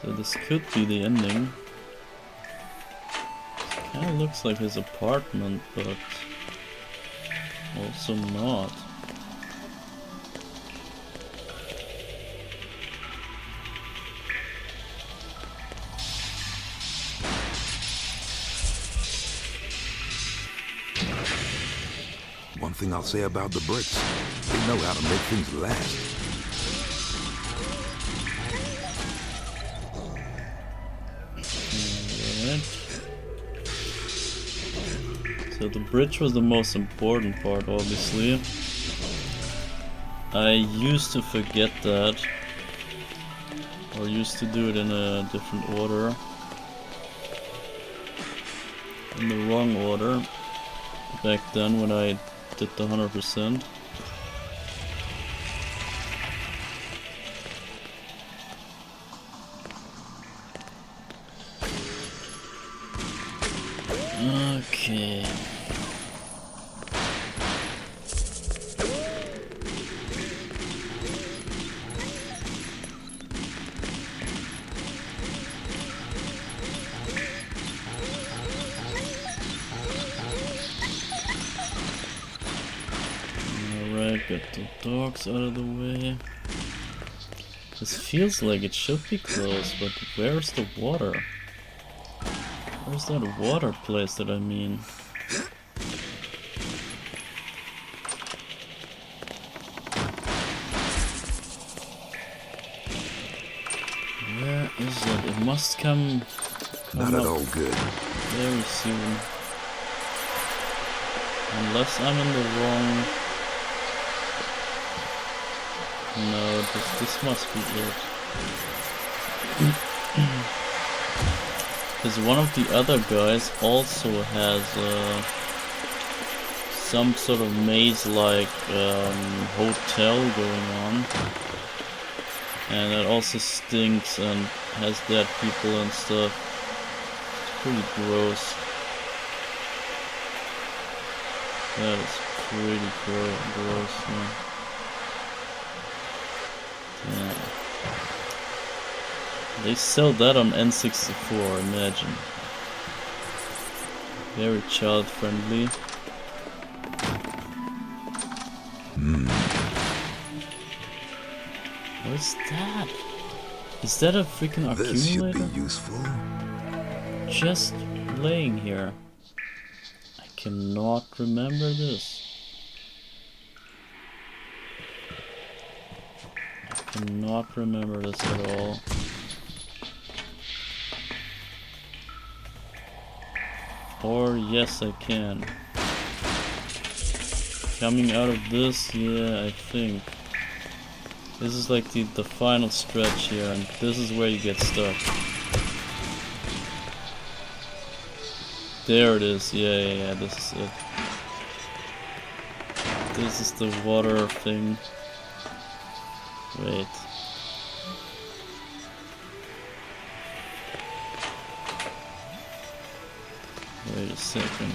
So this could be the ending. Kinda looks like his apartment, but also not. One thing I'll say about the bricks, they know how to make things last. So the bridge was the most important part, obviously. I used to forget that, or used to do it in a different order, in the wrong order, back then when I did the 100%. Okay. Alright, got the dogs out of the way. This feels like it should be close, but where's the water? Where's that water place that I mean? Where is it? It must come Not at all good. very soon. Unless I'm in the wrong... No, this must be it. Because one of the other guys also has some sort of maze-like hotel going on. And it also stinks and has dead people and stuff. It's pretty gross. That is pretty gross, man. Yeah. They sell that on N64, imagine. Very child friendly. What's that? Is that a freaking accumulator? This should be useful. Just laying here. I cannot remember this. cannot remember this at all. Or yes, I can. Coming out of this, yeah, I think. This is like the final stretch here, and this is where you get stuck. There it is, yeah, this is it. This is the water thing. Wait. Wait a second.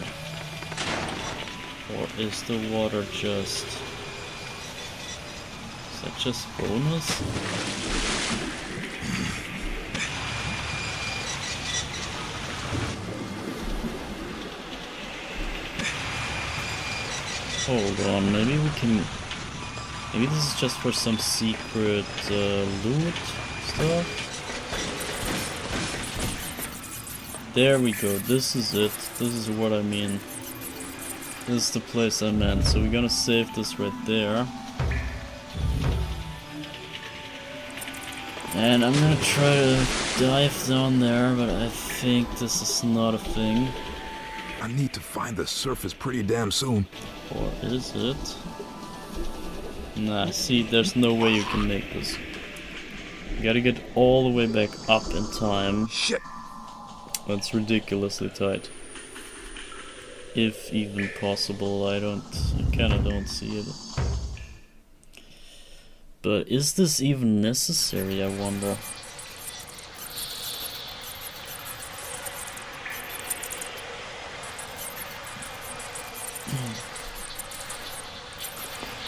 Or is the water just... Is that just bonus? Hold on, maybe we can... Maybe this is just for some secret loot stuff? There we go, this is it. This is what I mean. This is the place I meant. So we're gonna save this right there. And I'm gonna try to dive down there, but I think this is not a thing. I need to find the surface pretty damn soon. Or is it? Nah, see, there's no way you can make this. You gotta get all the way back up in time. Shit! That's ridiculously tight. If even possible, I kinda don't see it. But is this even necessary, I wonder?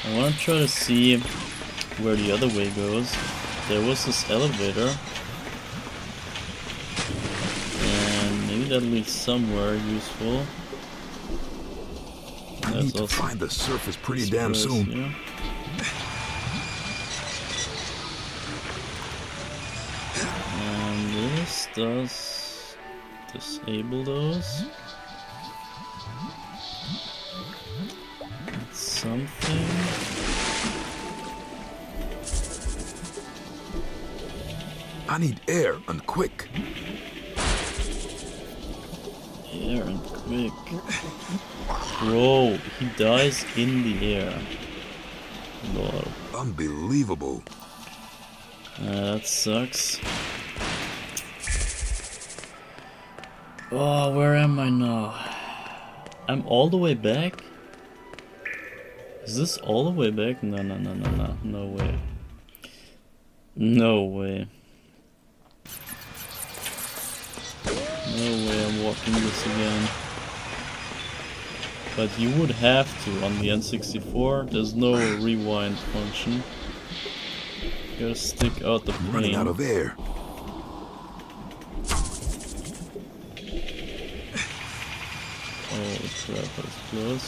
I wanna try to see where the other way goes. There was this elevator. And maybe that leads somewhere useful. I need to find the surface pretty damn soon. Yeah. And this does disable those. That's something. I need air and quick. Air and quick. Bro, he dies in the air. Lol. Unbelievable. That sucks. Oh, where am I now? I'm all the way back? Is this all the way back? No, no way. No way. No way I'm walking this again. But you would have to on the N64. There's no rewind function. You gotta stick out the plane. Running out of air. Oh crap, that was close.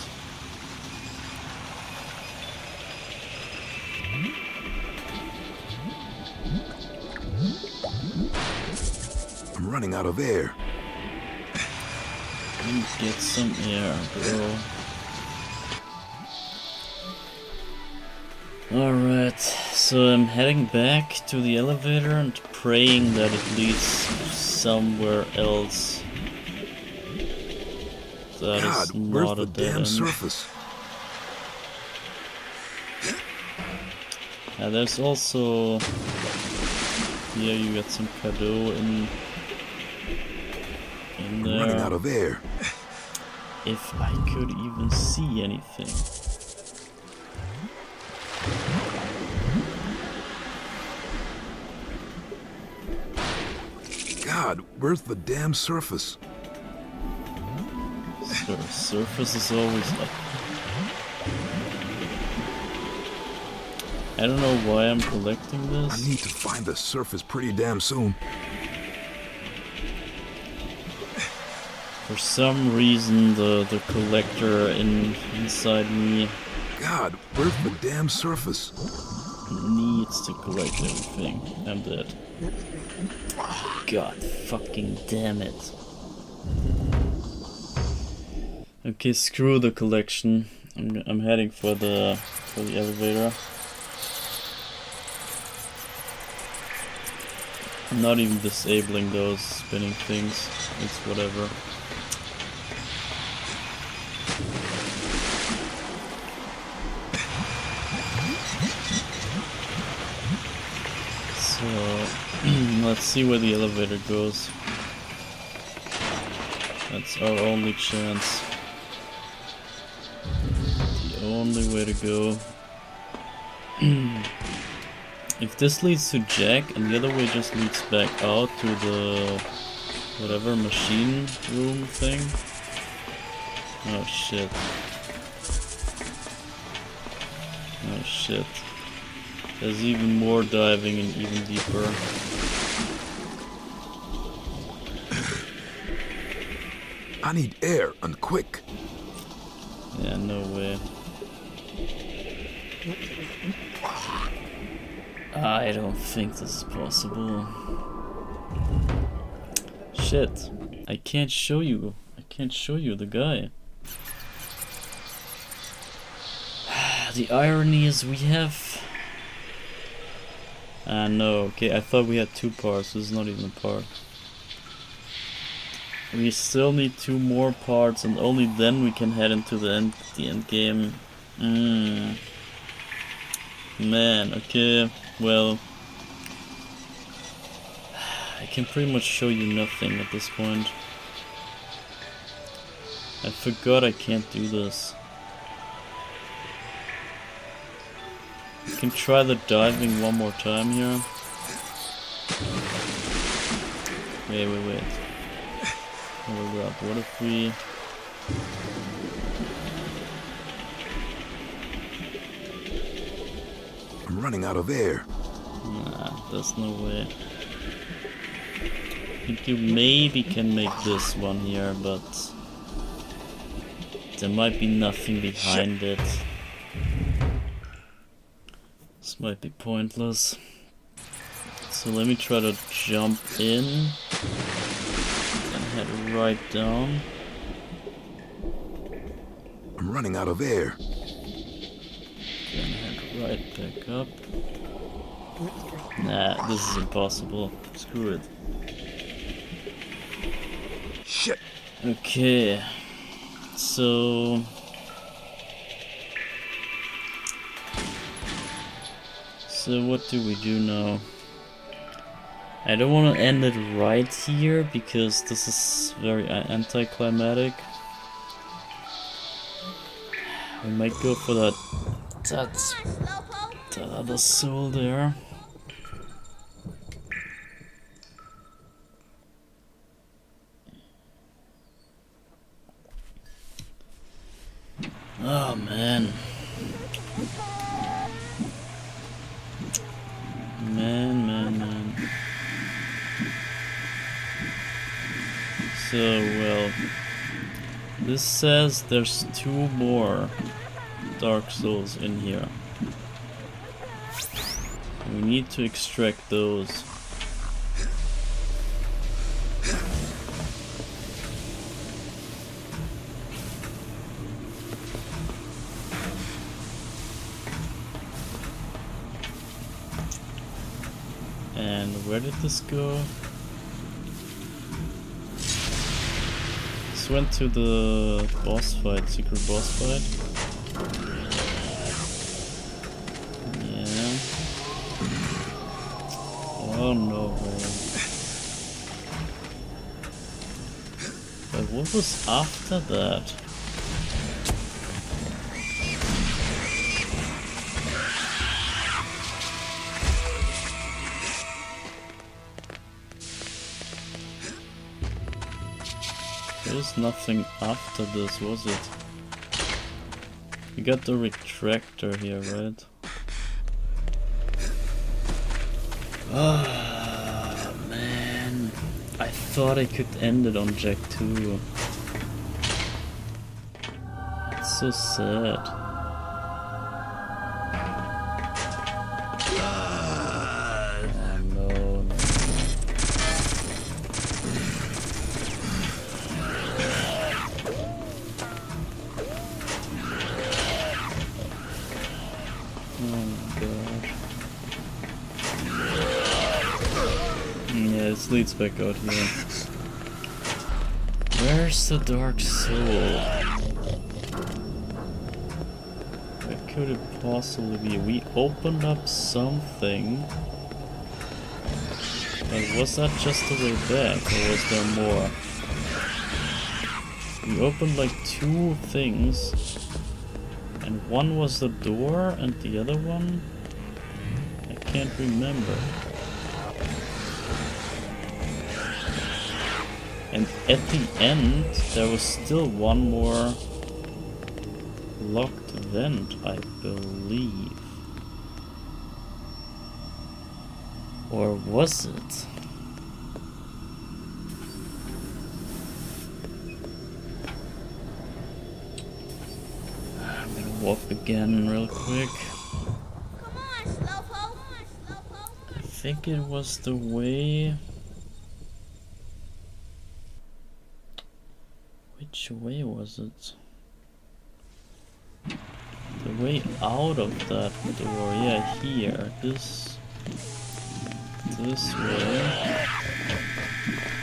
I'm running out of air. Let me get some air, bro. Alright, so I'm heading back to the elevator and praying that it leads somewhere else. That God, is where's not the a dead damn end. surface? And there's also... Here you get some cadeau in I'm there. running out of air. If I could even see anything. God, where's the damn surface? So the surface is always up. I don't know why I'm collecting I this. need to find the surface pretty damn soon. For some reason the collector inside me God, where's the damn surface? needs to collect everything. I'm dead. God fucking damn it. Okay, screw the collection. I'm heading for the elevator. Not even disabling those spinning things. It's whatever. So let's see where the elevator goes. That's our only chance. The only way to go. If this leads to Jack and the other way just leads back out to the whatever machine room thing. Oh shit. Oh shit. There's even more diving and even deeper. I need air and quick. Yeah, no way. I don't think this is possible. Shit. I can't show you. I can't show you the guy. The irony is we have... no, okay, I thought we had 2 parts. This is not even a part. We still need 2 more parts and only then we can head into the end game. Man, okay, well, I can pretty much show you nothing at this point. I forgot I can't do this. I can try the diving one more time here. Wait. Hold up, what if we... I'm running out of air. Nah, there's no way. I think you maybe can make this one here, but there might be nothing behind it. This might be pointless. So let me try to jump in and head right down. I'm running out of air. Then head right back up. Nah, this is impossible. Screw it. Shit. Okay. So... what do we do now? I don't want to end it right here because this is very anticlimactic. We might go for that other soul there. Oh man. Man. So, well, this says there's 2 more Dark Souls in here. We need to extract those. And where did this go? This went to the boss fight, secret boss fight. Yeah. Oh no way. But what was after that? There's nothing after this, was it? We got the retractor here, right? Ah, man. I thought I could end it on Jack 2. It's so sad. Yeah, this leads back out here. Where's the dark soul? Where could it possibly be? We opened up something. But was that just the way back, or was there more? We opened like 2 things. And one was the door, and the other one? I can't remember. And at the end, there was still one more locked vent, I believe. Or was it? I'm gonna walk again real quick. I think it was the way... Which way was it? The way out of that door, yeah, here. This way.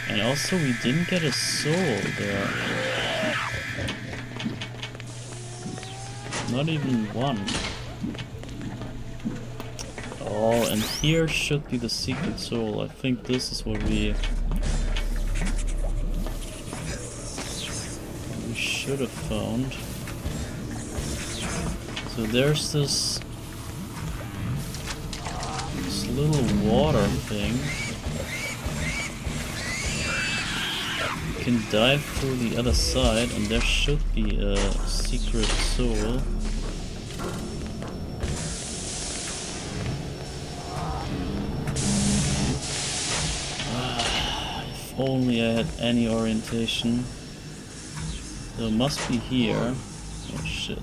And also we didn't get a soul there. Not even one. Oh, and here should be the secret soul. I think this is what we should have found. So there's this little water thing. You can dive through the other side and there should be a secret soul. If only I had any orientation. So it must be here. Oh shit.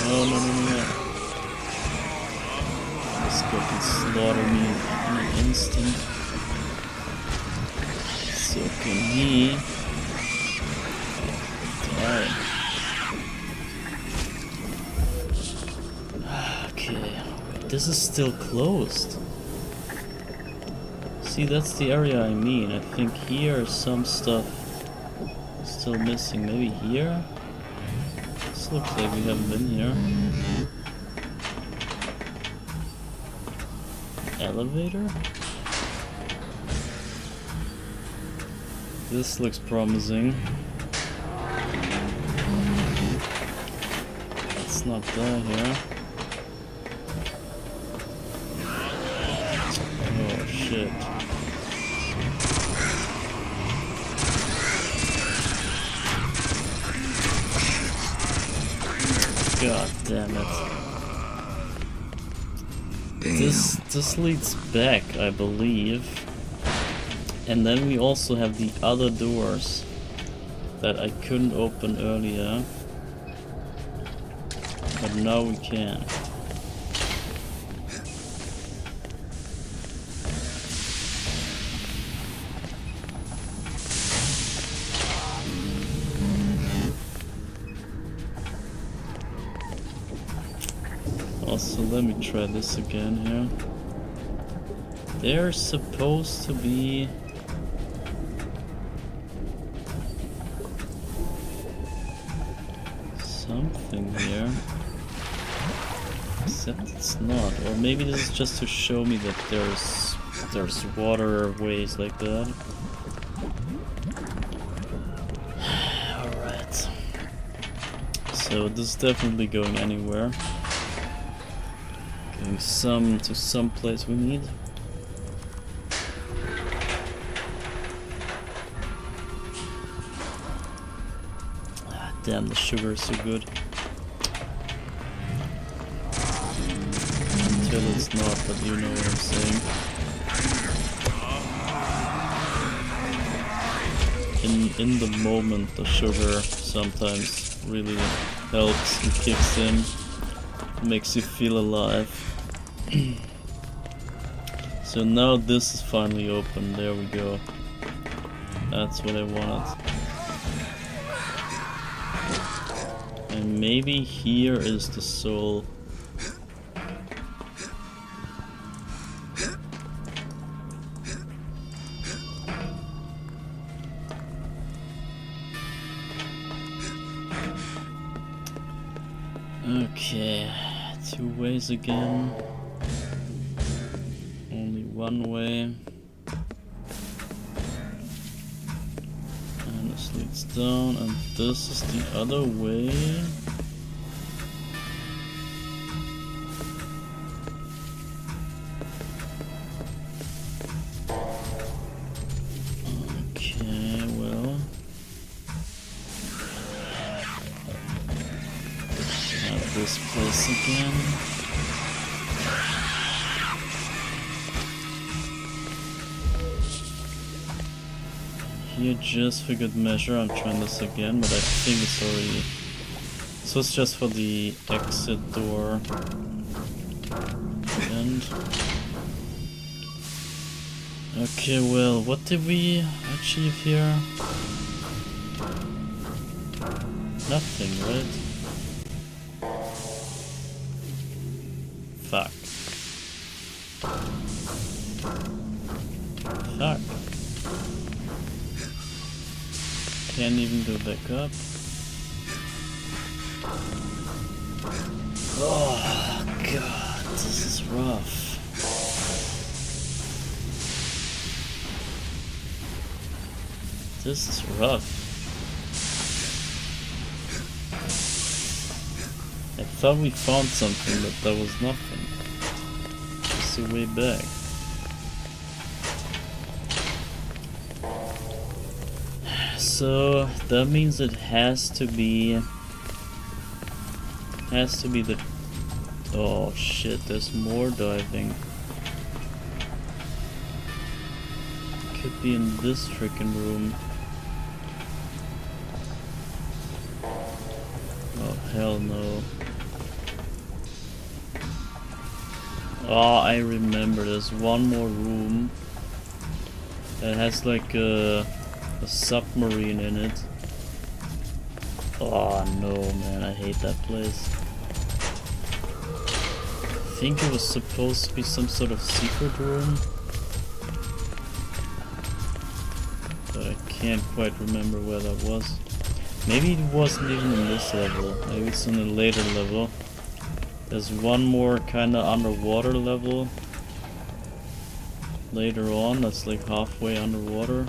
Oh no. This guy can slaughter me in an instant. So can he. Die. This is still closed. See, that's the area I mean. I think here is some stuff still missing. Maybe here? This looks like we haven't been here. Elevator? This looks promising. Let's not die here. Shit. God damn it. This leads back, I believe. And then we also have the other doors that I couldn't open earlier. But now we can. Also, let me try this again here. There's supposed to be something here, except it's not. Or maybe this is just to show me that there's waterways like that. Alright. So this is definitely going anywhere. Going to some place we need. Ah, damn, the sugar is so good. Until it's not, but you know what I'm saying. In the moment, the sugar sometimes really helps and kicks in, makes you feel alive. So now this is finally open, there we go. That's what I wanted. And maybe here is the soul. Okay, 2 ways again. Only 1 way. And this leads down, and this is the other way. Okay, well. Have this place again. Here, just for good measure, I'm trying this again, but I think it's already... So it's just for the exit door. And... Okay, well, what did we achieve here? Nothing, right? Fuck. Fuck. Can't even go back up. Oh god, this is rough. This is rough. I thought we found something, but that was nothing. Just a way back. So that means it has to be the... Oh shit, there's more diving. Could be in this freaking room. Oh hell no. Oh, I remember, there's one more room that has like a submarine in it. Oh no, man, I hate that place. I think it was supposed to be some sort of secret room, but I can't quite remember where that was. Maybe it wasn't even in this level, maybe it's in a later level. There's one more kinda underwater level later on that's like halfway underwater.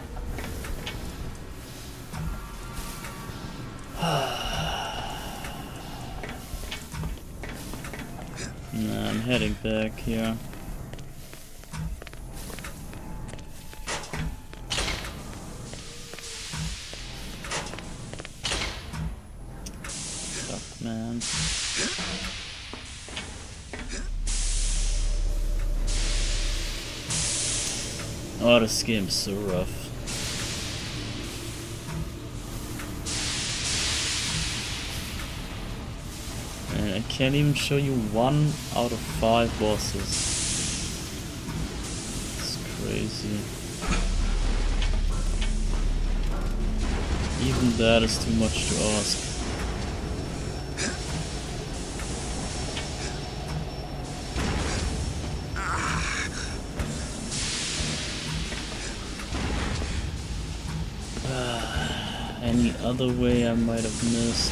Nah, I'm heading back here. Fuck, man. Oh, this game's so rough. And I can't even show you 1 out of 5 bosses. It's crazy. Even that is too much to ask. Any other way I might have missed?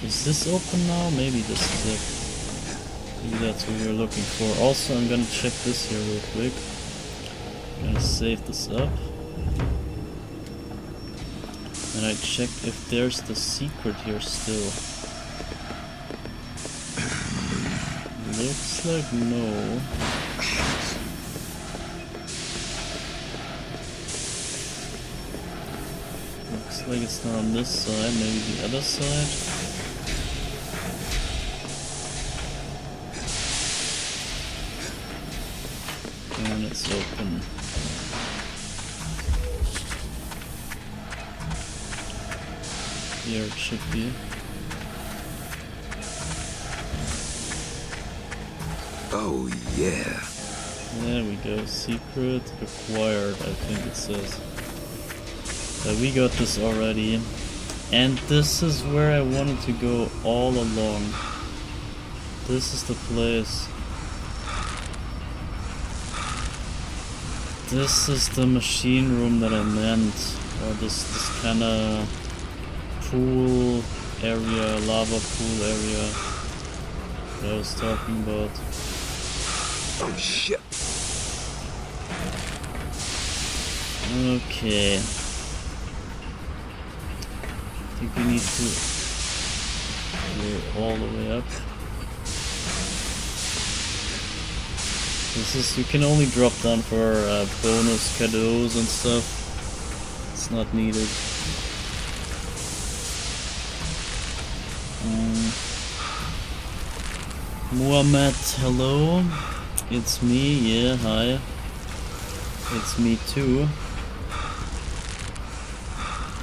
Is this open now? Maybe this is it. Maybe that's what we're looking for. Also, I'm gonna check this here real quick. I'm gonna save this up. And I check if there's the secret here still. Looks like no. Looks like it's not on this side, maybe the other side. And it's open. Here it should be. Oh yeah. There we go. Secret acquired, I think it says. We got this already. And this is where I wanted to go all along. This is the place. This is the machine room that I meant. Or this kind of pool area, lava pool area that I was talking about. Oh shit! Okay. I think we need to go all the way up. This is, you can only drop down for bonus cadeaux and stuff. It's not needed. Muhammad, hello. It's me, yeah, hi. It's me too.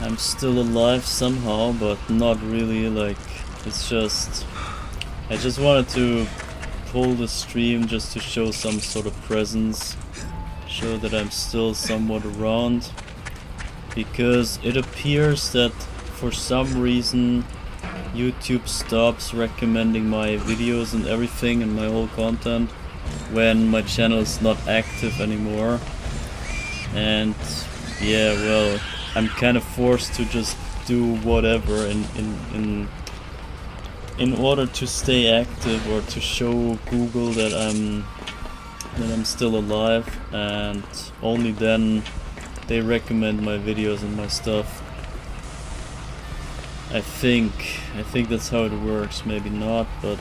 I'm still alive somehow, but not really, like, it's just... I just wanted to pull the stream just to show some sort of presence. Show that I'm still somewhat around. Because it appears that for some reason YouTube stops recommending my videos and everything and my whole content when my channel is not active anymore. And yeah, well, I'm kind of forced to just do whatever in order to stay active or to show Google that I'm still alive, and only then they recommend my videos and my stuff. I think that's how it works, maybe not, but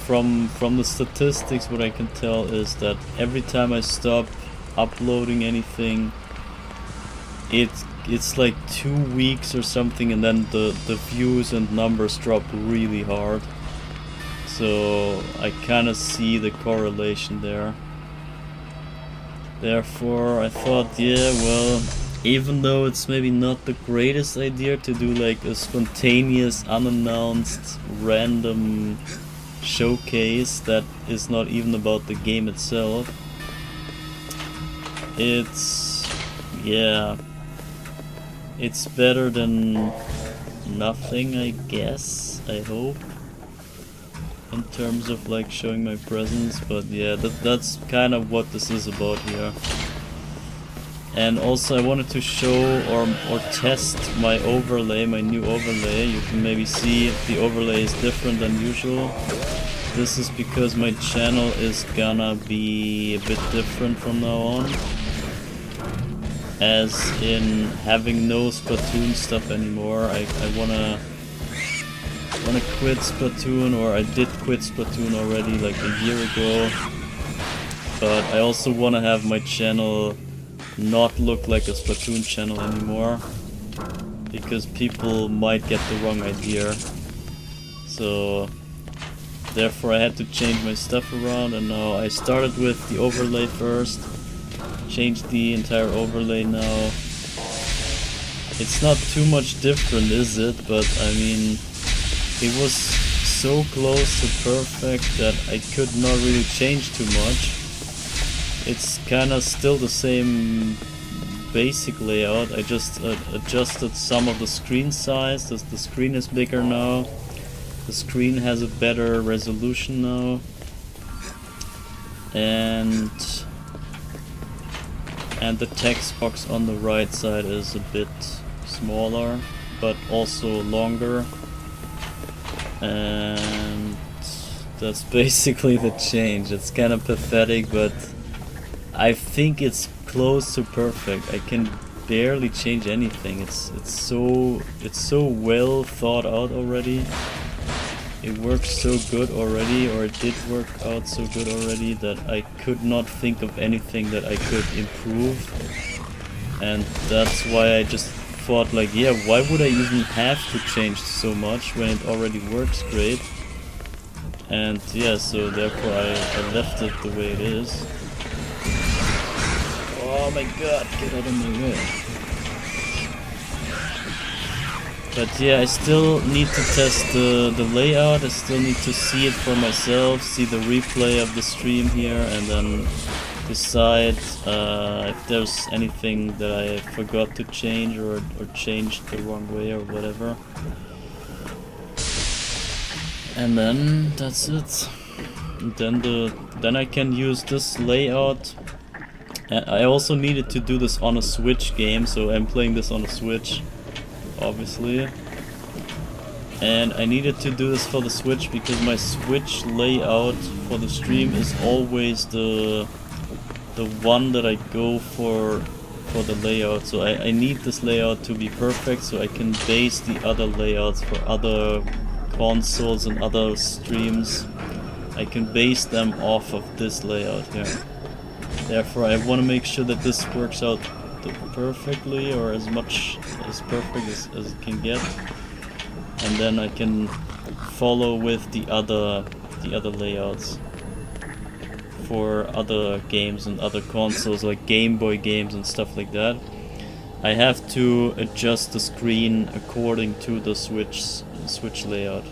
from the statistics what I can tell is that every time I stop uploading anything, it's like 2 weeks or something, and then the views and numbers drop really hard. So I kind of see the correlation there. Therefore I thought, yeah, well, even though it's maybe not the greatest idea to do like a spontaneous, unannounced, random showcase that is not even about the game itself, it's, yeah, it's better than nothing, I guess, I hope, in terms of like showing my presence. But yeah, that's kind of what this is about here. And also I wanted to show or test my overlay, my new overlay. You can maybe see if the overlay is different than usual. This is because my channel is gonna be a bit different from now on. As in having no Splatoon stuff anymore. I wanna quit Splatoon, or I did quit Splatoon already like a year ago. But I also wanna have my channel not look like a Splatoon channel anymore, because people might get the wrong idea. So therefore I had to change my stuff around, and now I started with the overlay first. Changed the entire overlay now. It's not too much different, is it? But I mean, it was so close to perfect that I could not really change too much. It's kind of still the same basic layout. I just adjusted some of the screen size. The screen is bigger now. The screen has a better resolution now. And the text box on the right side is a bit smaller, but also longer. And that's basically the change. It's kind of pathetic, but I think it's close to perfect. I can barely change anything. It's so well thought out already. It works so good already, or it did work out so good already, that I could not think of anything that I could improve. And that's why I just thought, like, yeah, why would I even have to change so much when it already works great? And yeah, so therefore I left it the way it is. Oh my god, get out of my way. But yeah, I still need to test the layout. I still need to see it for myself, see the replay of the stream here, and then decide if there's anything that I forgot to change or changed the wrong way or whatever. And then that's it. And then I can use this layout. I also needed to do this on a Switch game, so I'm playing this on a Switch, obviously. And I needed to do this for the Switch because my Switch layout for the stream is always the one that I go for the layout. So I need this layout to be perfect so I can base the other layouts for other consoles and other streams. I can base them off of this layout here. Therefore I want to make sure that this works out perfectly, or as much as perfect as it can get. And then I can follow with the other layouts for other games and other consoles, like Game Boy games and stuff like that. I have to adjust the screen according to the Switch layout.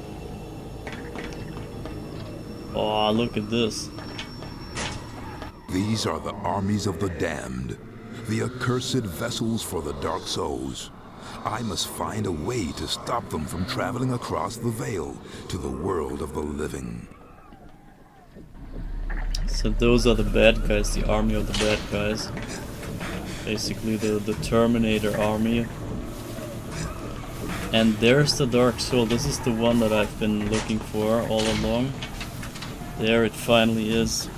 Oh, look at this. These are the armies of the damned, the accursed vessels for the Dark Souls. I must find a way to stop them from traveling across the veil to the world of the living. So those are the bad guys, the army of the bad guys. Basically the Terminator army. And there's the Dark Soul. This is the one that I've been looking for all along. There it finally is.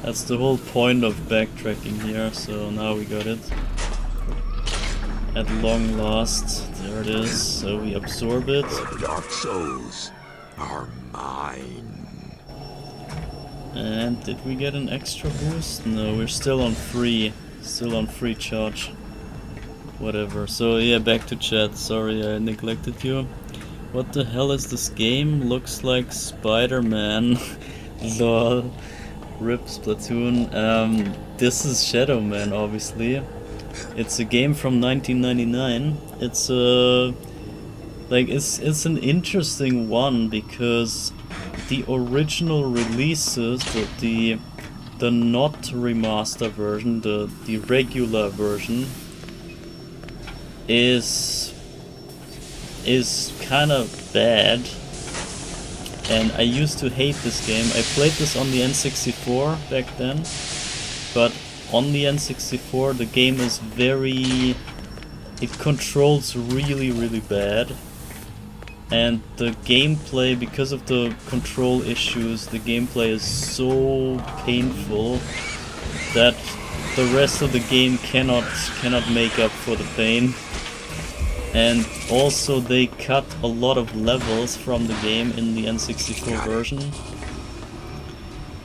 That's the whole point of backtracking here, so now we got it. At long last, there it is, so we absorb it. The Dark Souls are mine. And did we get an extra boost? No, we're still on free charge. Whatever, so yeah, back to chat, sorry I neglected you. What the hell is this game? Looks like Spider-Man. Lol. RIP Splatoon. This is Shadow Man, obviously. It's a game from 1999. It's it's an interesting one because the original releases, the not remaster version, the regular version, is kind of bad. And I used to hate this game. I played this on the N64 back then, but on the N64 the game is it controls really bad. And the gameplay, because of the control issues, the gameplay is so painful that the rest of the game cannot make up for the pain. And also they cut a lot of levels from the game in the N64 version.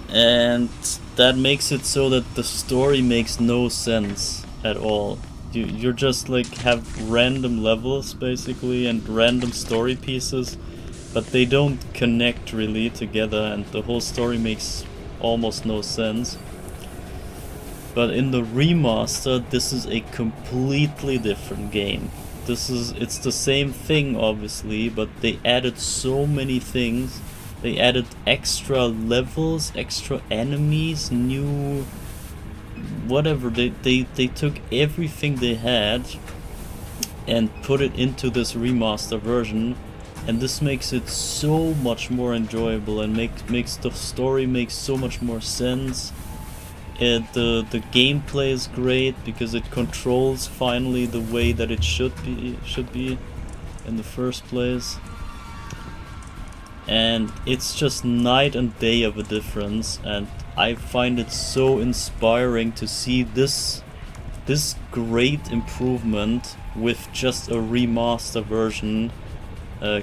And that makes it so that the story makes no sense at all. You're just like have random levels basically and random story pieces, but they don't connect really together and the whole story makes almost no sense. But in the remaster, this is a completely different game. It's the same thing obviously, but they added so many things. They added extra levels, extra enemies, new whatever. They took everything they had and put it into this remaster version, and this makes it so much more enjoyable and makes the story make so much more sense. The gameplay is great because it controls finally the way that it should be in the first place. And it's just night and day of a difference, and I find it so inspiring to see this great improvement with just a remaster version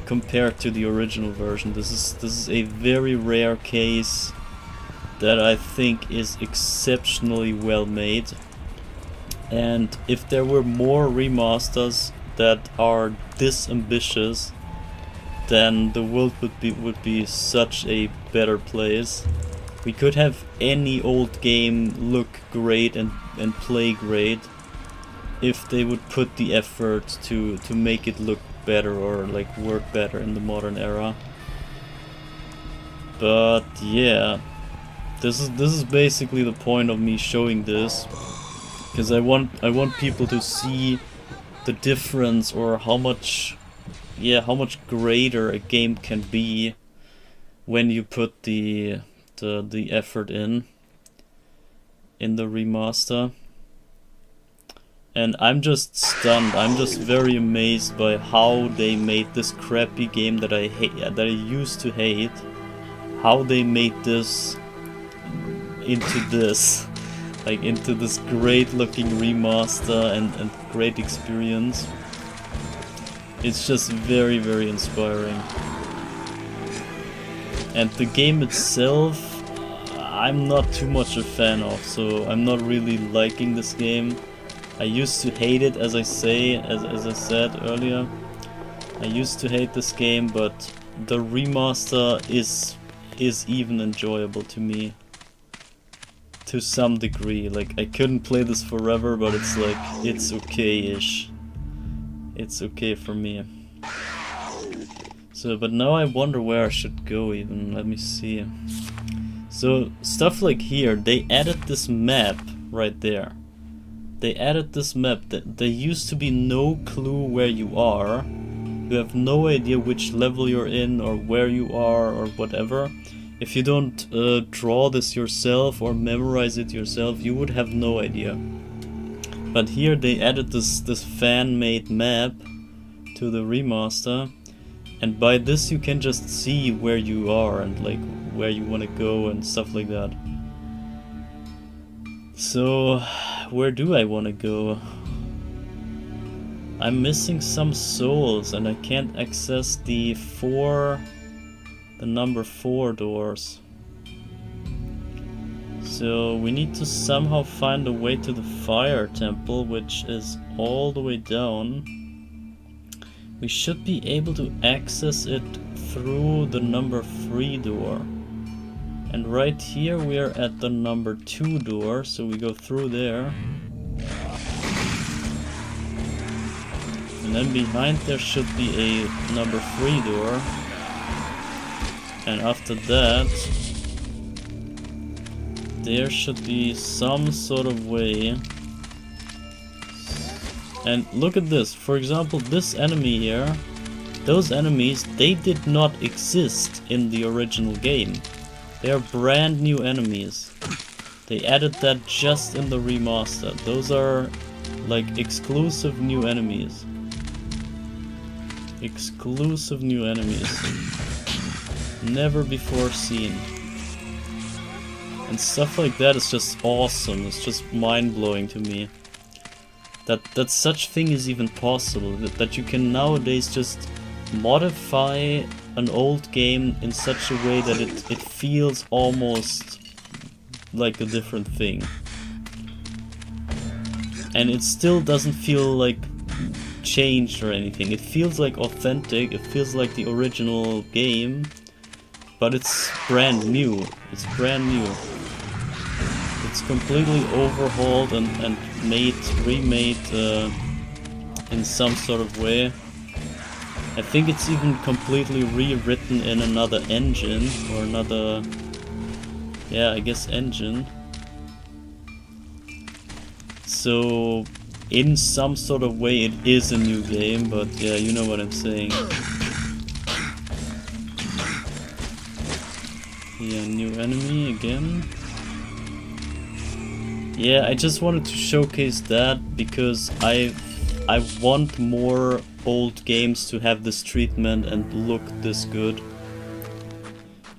compared to the original version. This is a very rare case that I think is exceptionally well made. And if there were more remasters that are this ambitious, then the world would be such a better place. We could have any old game look great and play great if they would put the effort to make it look better or like work better in the modern era. But yeah, This is basically the point of me showing this, because I want people to see the difference, or how much greater a game can be when you put the effort in the remaster. And I'm just stunned. I'm just very amazed by how they made this crappy game that I hate, that I used to hate, how they made this into this, like into this great looking remaster and great experience. It's just very, very inspiring. And the game itself, I'm not too much a fan of, so I'm not really liking this game. I used to hate it, as I said earlier. I used to hate this game, but the remaster is even enjoyable to me. To some degree. Like, I couldn't play this forever, but it's like, it's okay-ish. It's okay for me. So, but now I wonder where I should go even. Let me see. So, stuff like here, they added this map right there. They added this map. There used to be no clue where you are. You have no idea which level you're in or where you are or whatever. If you don't draw this yourself or memorize it yourself, you would have no idea. But here they added this fan-made map to the remaster, and by this you can just see where you are and like where you want to go and stuff like that. So, where do I want to go? I'm missing some souls and I can't access the number 4 doors. So we need to somehow find a way to the fire temple, which is all the way down. We should be able to access it through the number 3 door. And right here we are at the number 2 door, so we go through there. And then behind there should be a number 3 door. And after that, there should be some sort of way. And look at this. For example, this enemy here, those enemies, they did not exist in the original game. They are brand new enemies. They added that just in the remaster. Those are like exclusive new enemies. Exclusive new enemies. Never before seen. And stuff like that is just awesome. It's just mind-blowing to me. That such thing is even possible. That you can nowadays just modify an old game in such a way that it feels almost like a different thing. And it still doesn't feel like changed or anything. It feels like authentic, it feels like the original game, but it's brand new. It's brand new. It's completely overhauled and remade in some sort of way. I think it's even completely rewritten in another engine, or another, yeah, I guess engine. So, in some sort of way it is a new game, but yeah, you know what I'm saying. Yeah, new enemy again. Yeah, I just wanted to showcase that because I want more old games to have this treatment and look this good.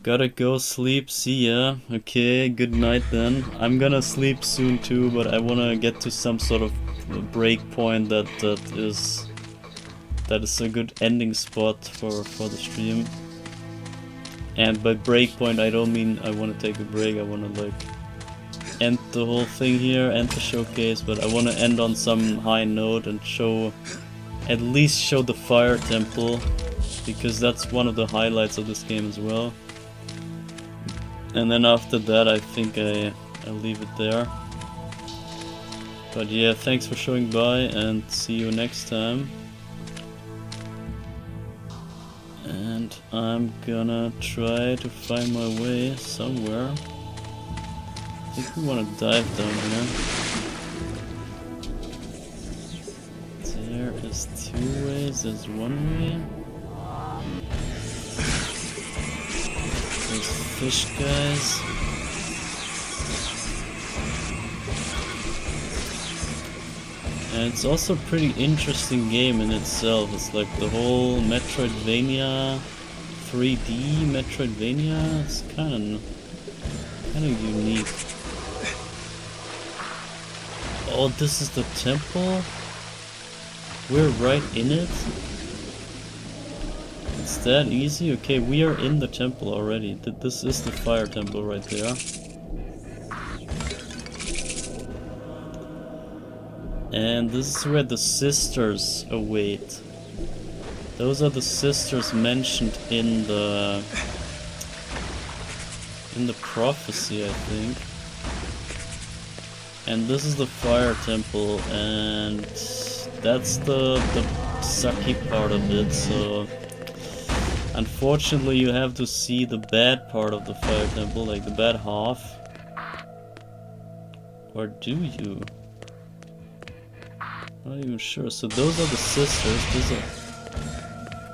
Gotta go sleep, see ya. Okay, good night then. I'm gonna sleep soon too, but I wanna get to some sort of break point that is a good ending spot for the stream. And by break point I don't mean I wanna take a break, I wanna like end the whole thing here, end the showcase, but I wanna end on some high note and at least show the fire temple, because that's one of the highlights of this game as well. And then after that I think I'll leave it there. But yeah, thanks for showing by and see you next time. And I'm gonna try to find my way somewhere. think we want to dive down here. There is 2 ways, there's 1 way. There's fish guys. And it's also a pretty interesting game in itself. It's like the whole Metroidvania, 3D Metroidvania. It's kind of unique. Oh, this is the temple? We're right in it? It's that easy? Okay, we are in the temple already. This is the fire temple right there. And this is where the sisters await. Those are the sisters mentioned in the prophecy, I think. And this is the fire temple, and that's the sucky part of it, so unfortunately you have to see the bad part of the fire temple, like the bad half. Or do you? Not even sure. So those are the sisters.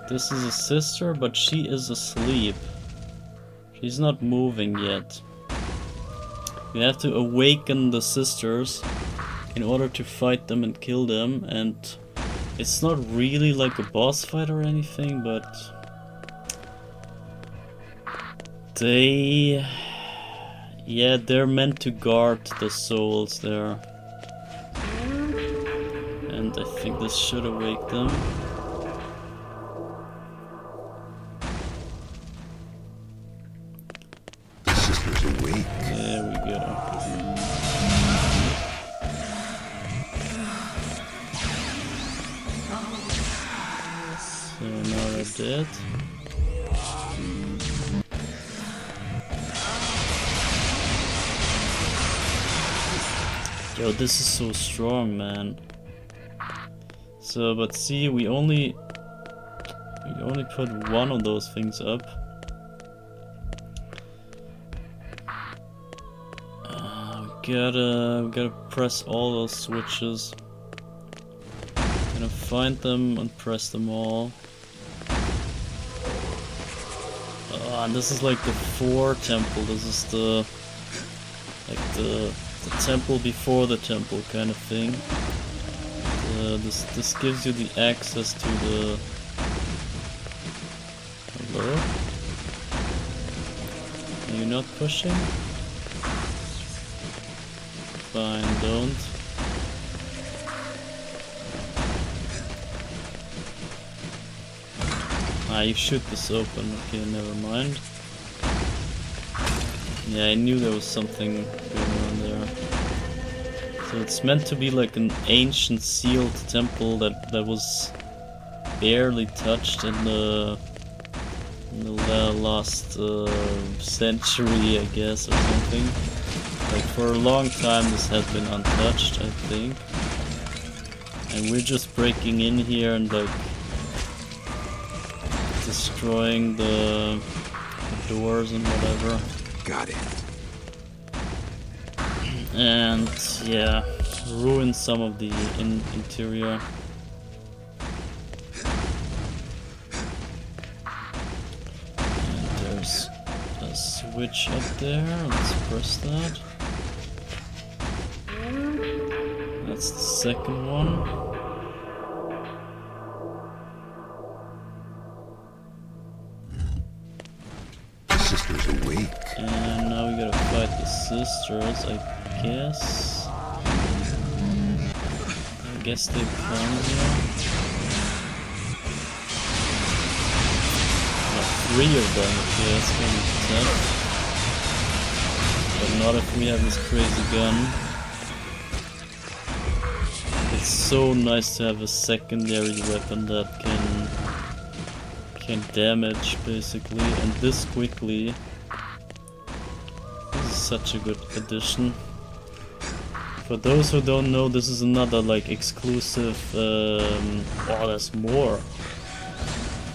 This is a sister, but she is asleep. She's not moving yet. You have to awaken the sisters in order to fight them and kill them, and it's not really like a boss fight or anything, but they're meant to guard the souls there. And I think this should awake them. The sisters awake. There we go. So now they're dead. Yo, this is so strong, man. So, but see, we only put 1 of those things up. We gotta press all those switches. Gonna find them and press them all. And this is like the 4 temple. This is the temple before the temple kind of thing. This gives you the access to the... Hello? Are you not pushing? Fine, don't. You shoot this open. Okay, never mind. Yeah, I knew there was something going on there. So it's meant to be like an ancient sealed temple that was barely touched in the last century, I guess, or something. Like for a long time this has been untouched, I think. And we're just breaking in here and like destroying the doors and whatever. Got it. And yeah, ruin some of the interior. And there's a switch up there. Let's press that. That's the second one. Sisters awake. And now we gotta fight the sisters, I guess. I guess they come here. Well, 3 of them, okay, that's gonna be tough. But not if we have this crazy gun. It's so nice to have a secondary weapon that can damage basically, and this quickly. This is such a good addition. For those who don't know, this is another like exclusive oh, there's more.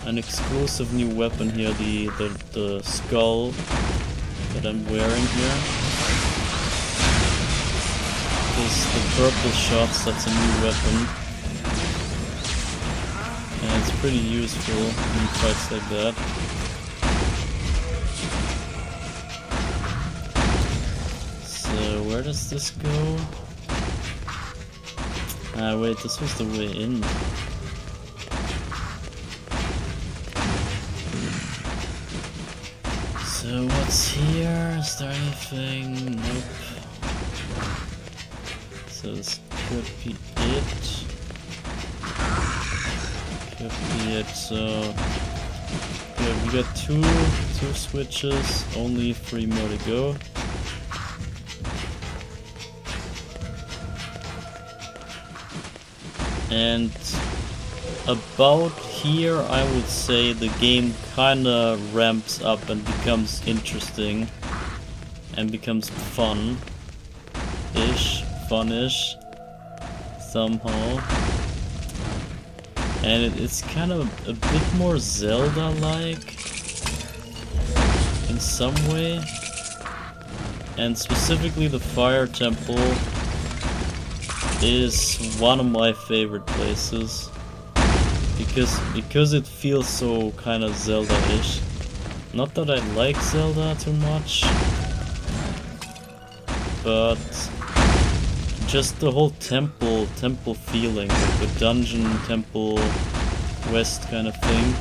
An exclusive new weapon here, the skull that I'm wearing here. the purple shots, that's a new weapon. And it's pretty useful in fights like that. So where does this go? Ah wait, this was the way in. So what's here? Is there anything? Nope. So this could be it. Could be it. So yeah, we got two switches, only 3 more to go. And about here, I would say the game kinda ramps up and becomes interesting and becomes fun-ish, somehow. And it's kind of a bit more Zelda-like in some way. And specifically the Fire Temple is one of my favorite places. Because it feels so kind of Zelda-ish. Not that I like Zelda too much, but just the whole temple feeling, like the dungeon, temple, quest kind of thing.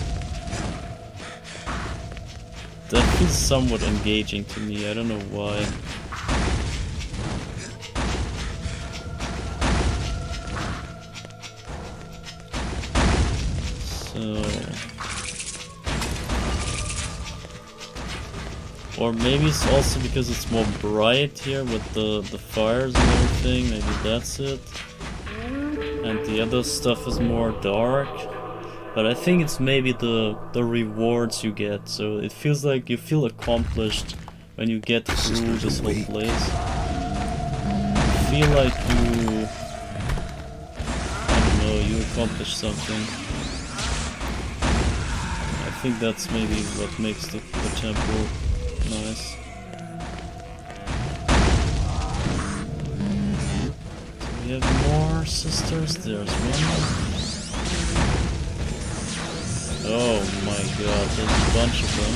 That feels somewhat engaging to me, I don't know why. Or maybe it's also because it's more bright here with the fires and everything, maybe that's it. And the other stuff is more dark. But I think it's maybe the rewards you get, so it feels like you feel accomplished when you get through this whole place. You feel like you... I don't know, you accomplished something. I think that's maybe what makes the temple nice. Do we have more sisters? There's one. Oh my god, there's a bunch of them.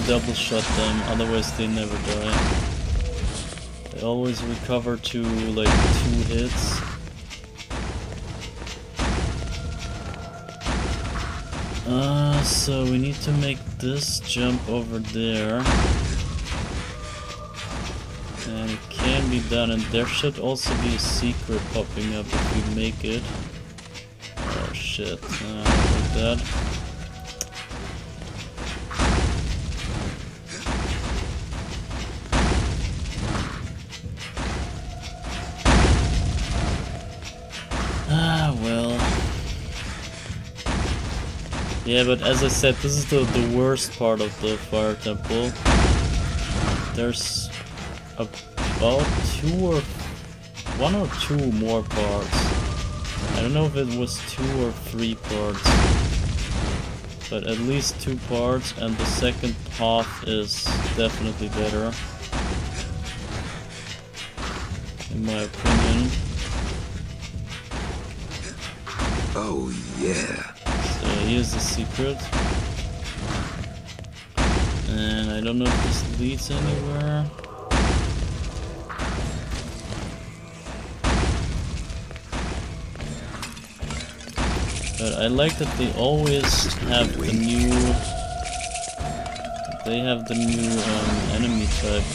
Double shot them, otherwise they never die. They always recover to like 2 hits. So we need to make this jump over there. And it can be done, and there should also be a secret popping up if we make it. Oh shit, like that. Yeah, but as I said, this is the worst part of the Fire Temple. There's about 1 or 2 more parts. I don't know if it was 2 or 3 parts, but at least 2 parts, and the second path is definitely better, in my opinion. Oh yeah. So here's the secret. And I don't know if this leads anywhere. But I like that they always have the new... They have the new enemy type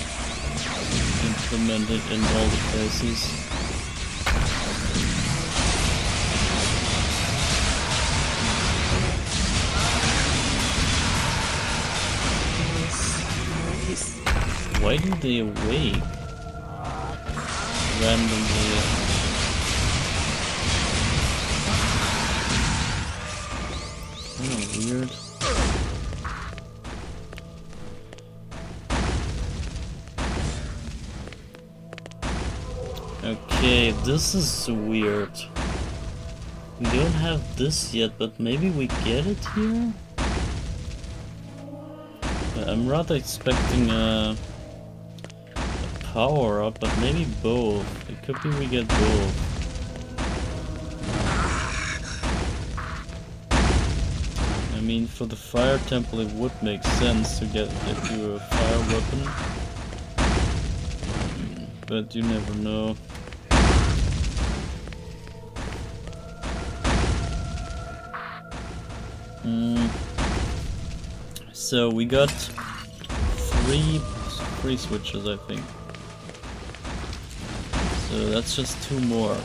implemented in all the places. Why do they awake randomly? Oh, weird. Okay, this is weird. We don't have this yet, but maybe we get it here? I'm rather expecting a power up, but maybe both. It could be we get both. I mean, for the fire temple it would make sense to get you a fire weapon. But you never know. So we got three switches, I think. So that's just 2 more.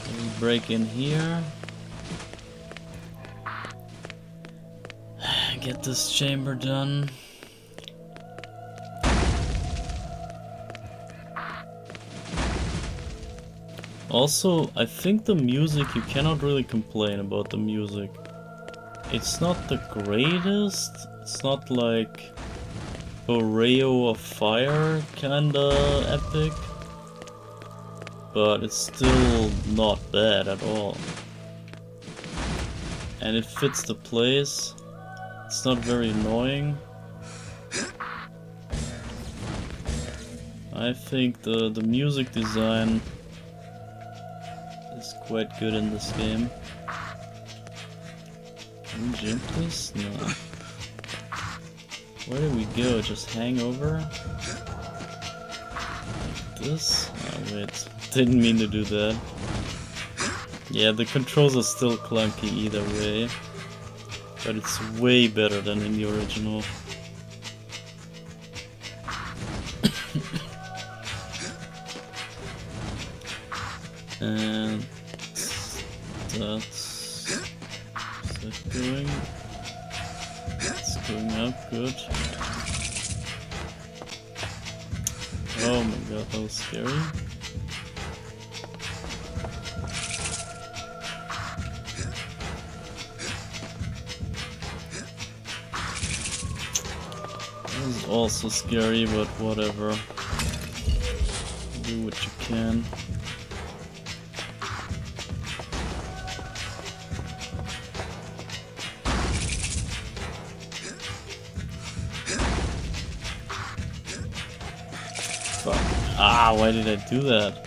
Let me break in here. Get this chamber done. Also, I think the music, you cannot really complain about the music. It's not the greatest. It's not like Oreo of Fire kinda epic. But it's still not bad at all. And it fits the place. It's not very annoying. I think the music design is quite good in this game. Can we jump this? No. Where do we go? Just hang over? Like this? Oh wait, didn't mean to do that. Yeah, the controls are still clunky either way. But it's way better than in the original. And that's that going. It's going up, good. Oh my god, that was scary. That was also scary, but whatever. Do what you can. Ah, why did I do that?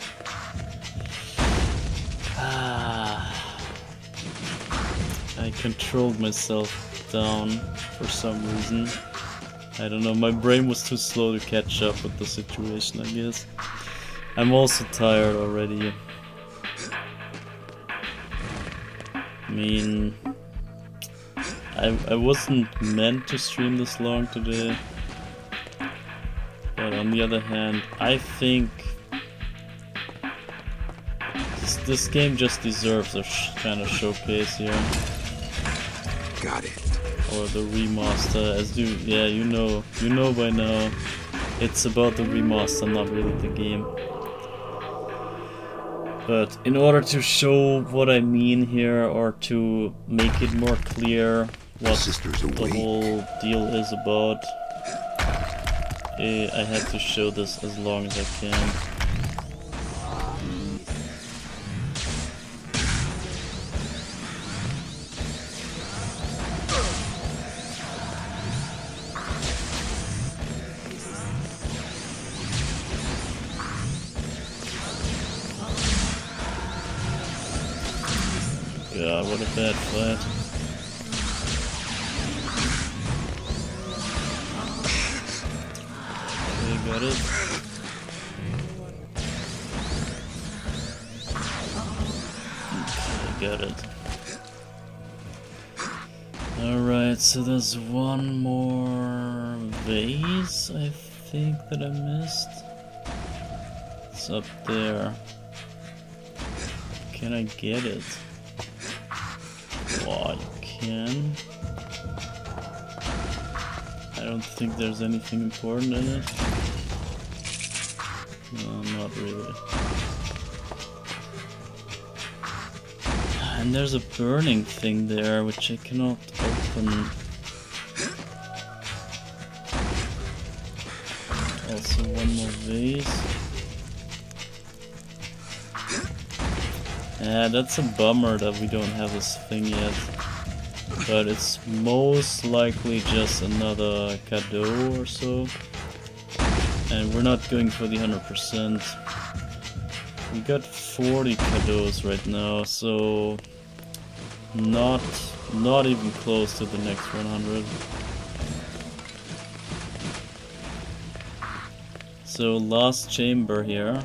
I controlled myself down for some reason. I don't know, my brain was too slow to catch up with the situation, I guess. I'm also tired already. I mean, I wasn't meant to stream this long today. But on the other hand, I think this game just deserves a kind of showcase here. Got it. Or the remaster, as you know by now, it's about the remaster, not really the game. But in order to show what I mean here, or to make it more clear what the whole deal is about, I had to show this as long as I can. God, what a bad fight. Got it. Okay, got it. Alright, so there's one more vase, I think, that I missed. It's up there. Can I get it? Oh, you can. I don't think there's anything important in it. No, not really. And there's a burning thing there, which I cannot open. Also one more vase. That's a bummer that we don't have this thing yet. But it's most likely just another cadeau or so. And we're not going for the 100%. We got 40 cadeaux right now, so not even close to the next 100. So last chamber here,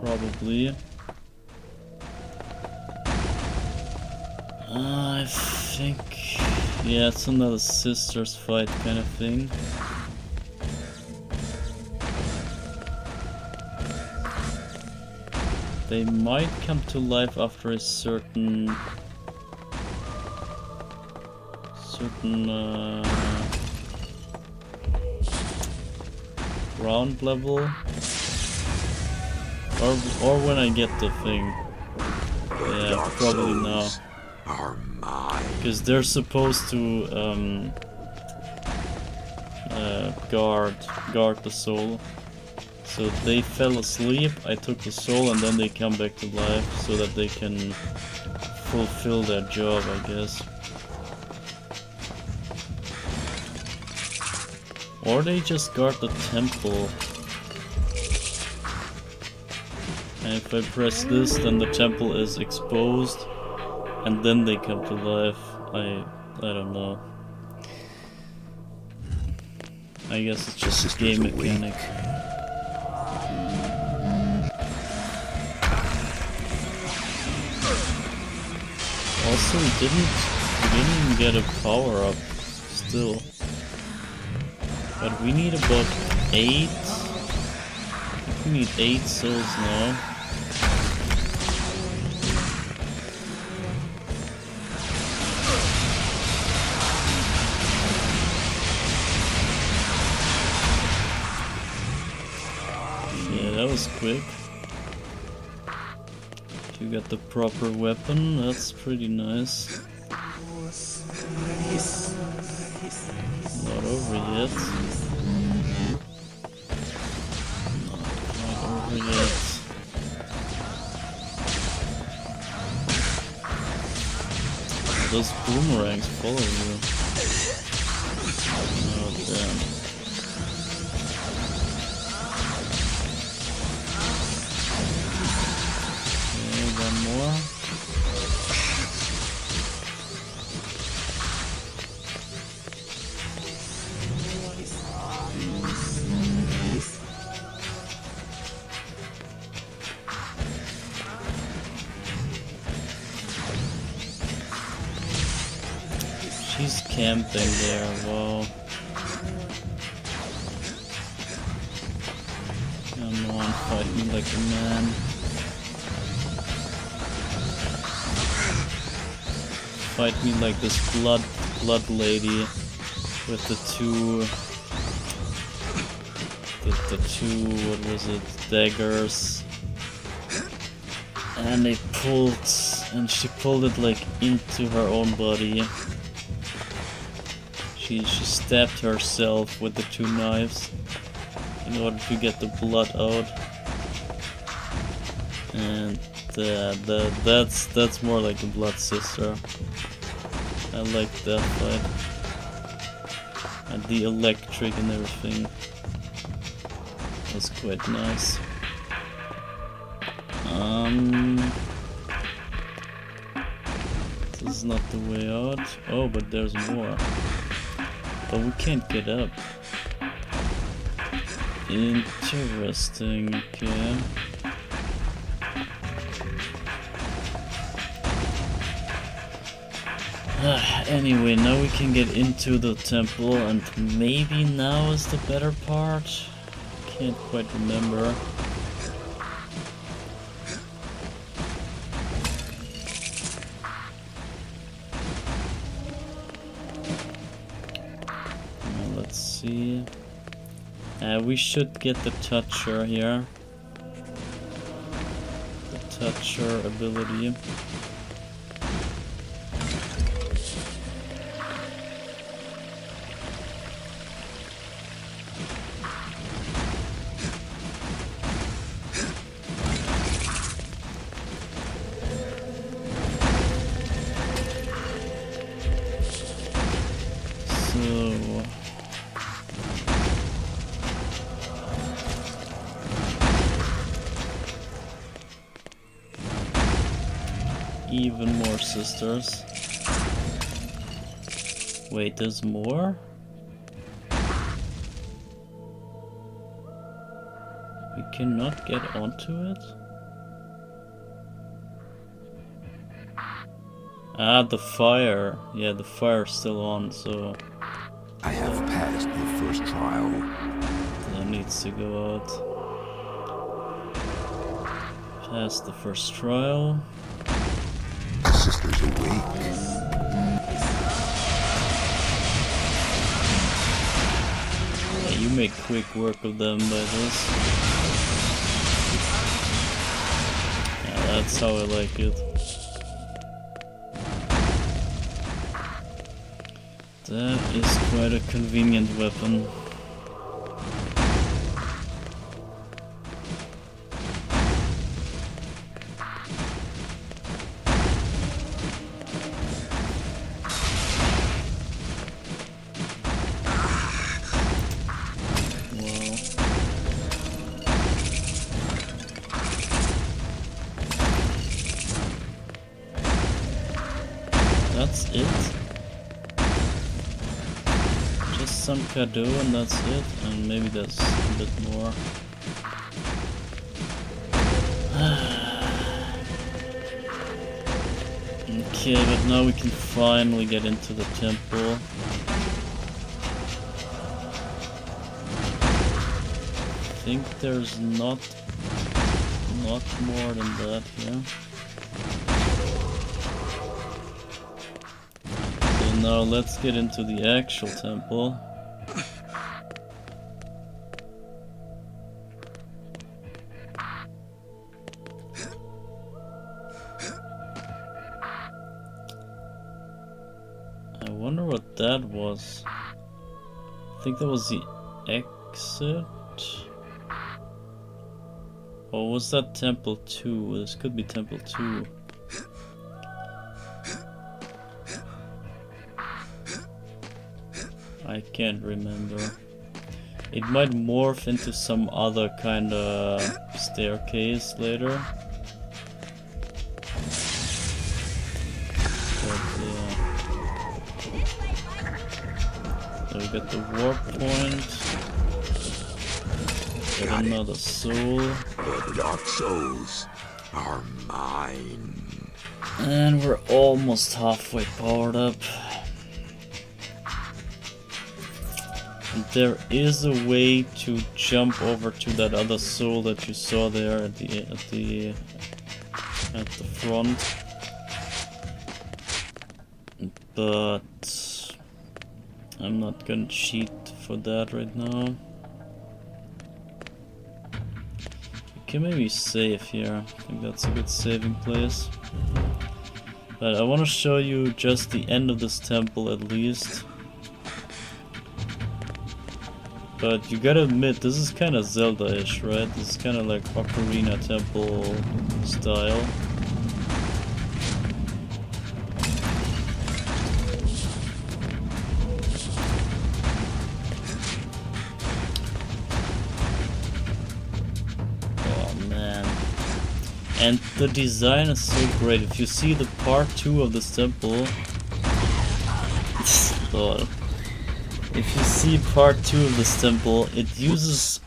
probably. I think, yeah, it's another sisters fight kind of thing. They might come to life after a certain round level, or when I get the thing. Yeah, probably now. Because they're supposed to guard the soul. So they fell asleep, I took the soul, and then they come back to life so that they can fulfill their job, I guess. Or they just guard the temple. And if I press this, then the temple is exposed, and then they come to life. I don't know. I guess it's just a game mechanic. Also, we didn't even get a power up still. But we need about 8. I think we need 8 souls now. Yeah, that was quick. You got the proper weapon, that's pretty nice. Not over yet. Not over yet. Those boomerangs follow you. Oh damn. One more. She's camping there, whoa. Come on, fight me like a man. Fight me like this blood lady with the two, what was it, daggers, and she pulled it like into her own body. She stabbed herself with the 2 knives in order to get the blood out, and that's more like a blood sister. I like that fight. And the electric and everything was quite nice. This is not the way out. Oh, but there's more. But we can't get up. Interesting, okay. Anyway, now we can get into the temple, and maybe now is the better part? Can't quite remember. Let's see. We should get the toucher here. The toucher ability. So... even more sisters. Wait, there's more? We cannot get onto it? Ah, the fire. Yeah, the fire's still on, so... I have passed the first trial. that needs to go out. Pass the first trial. The sisters awake. Yeah, you make quick work of them by this. Yeah, that's how I like it. That is quite a convenient weapon. That's it? Just some cadeau and that's it? And maybe there's a bit more. Okay, but now we can finally get into the temple. I think there's not more than that here. Now let's get into the actual temple. I wonder what that was. I think that was the exit. Or was that temple 2? This could be temple 2. I can't remember. It might morph into some other kind of staircase later. But yeah. So we got the warp point. Got another soul. The dark souls are mine. And we're almost halfway powered up. There is a way to jump over to that other soul that you saw there at the front, but I'm not gonna cheat for that right now. You can maybe save here. I think that's a good saving place. But I want to show you just the end of this temple at least. But you gotta admit, this is kind of Zelda-ish, right? This is kind of like Ocarina Temple style. Oh man. And the design is so great. If you see the part 2 of this temple... God. If you see part 2 of this temple, it uses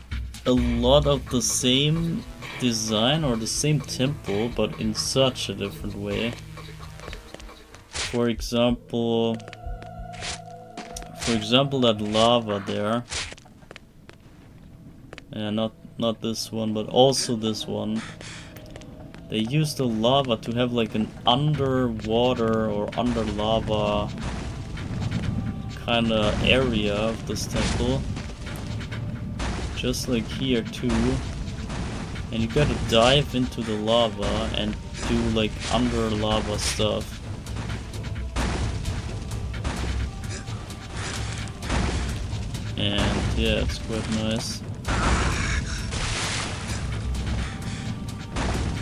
a lot of the same design or the same temple, but in such a different way. For example, that lava there. Yeah, not this one, but also this one. They use the lava to have like an underwater or under lava kind of area of this temple, just like here too, and you gotta dive into the lava and do like under lava stuff. And yeah, it's quite nice.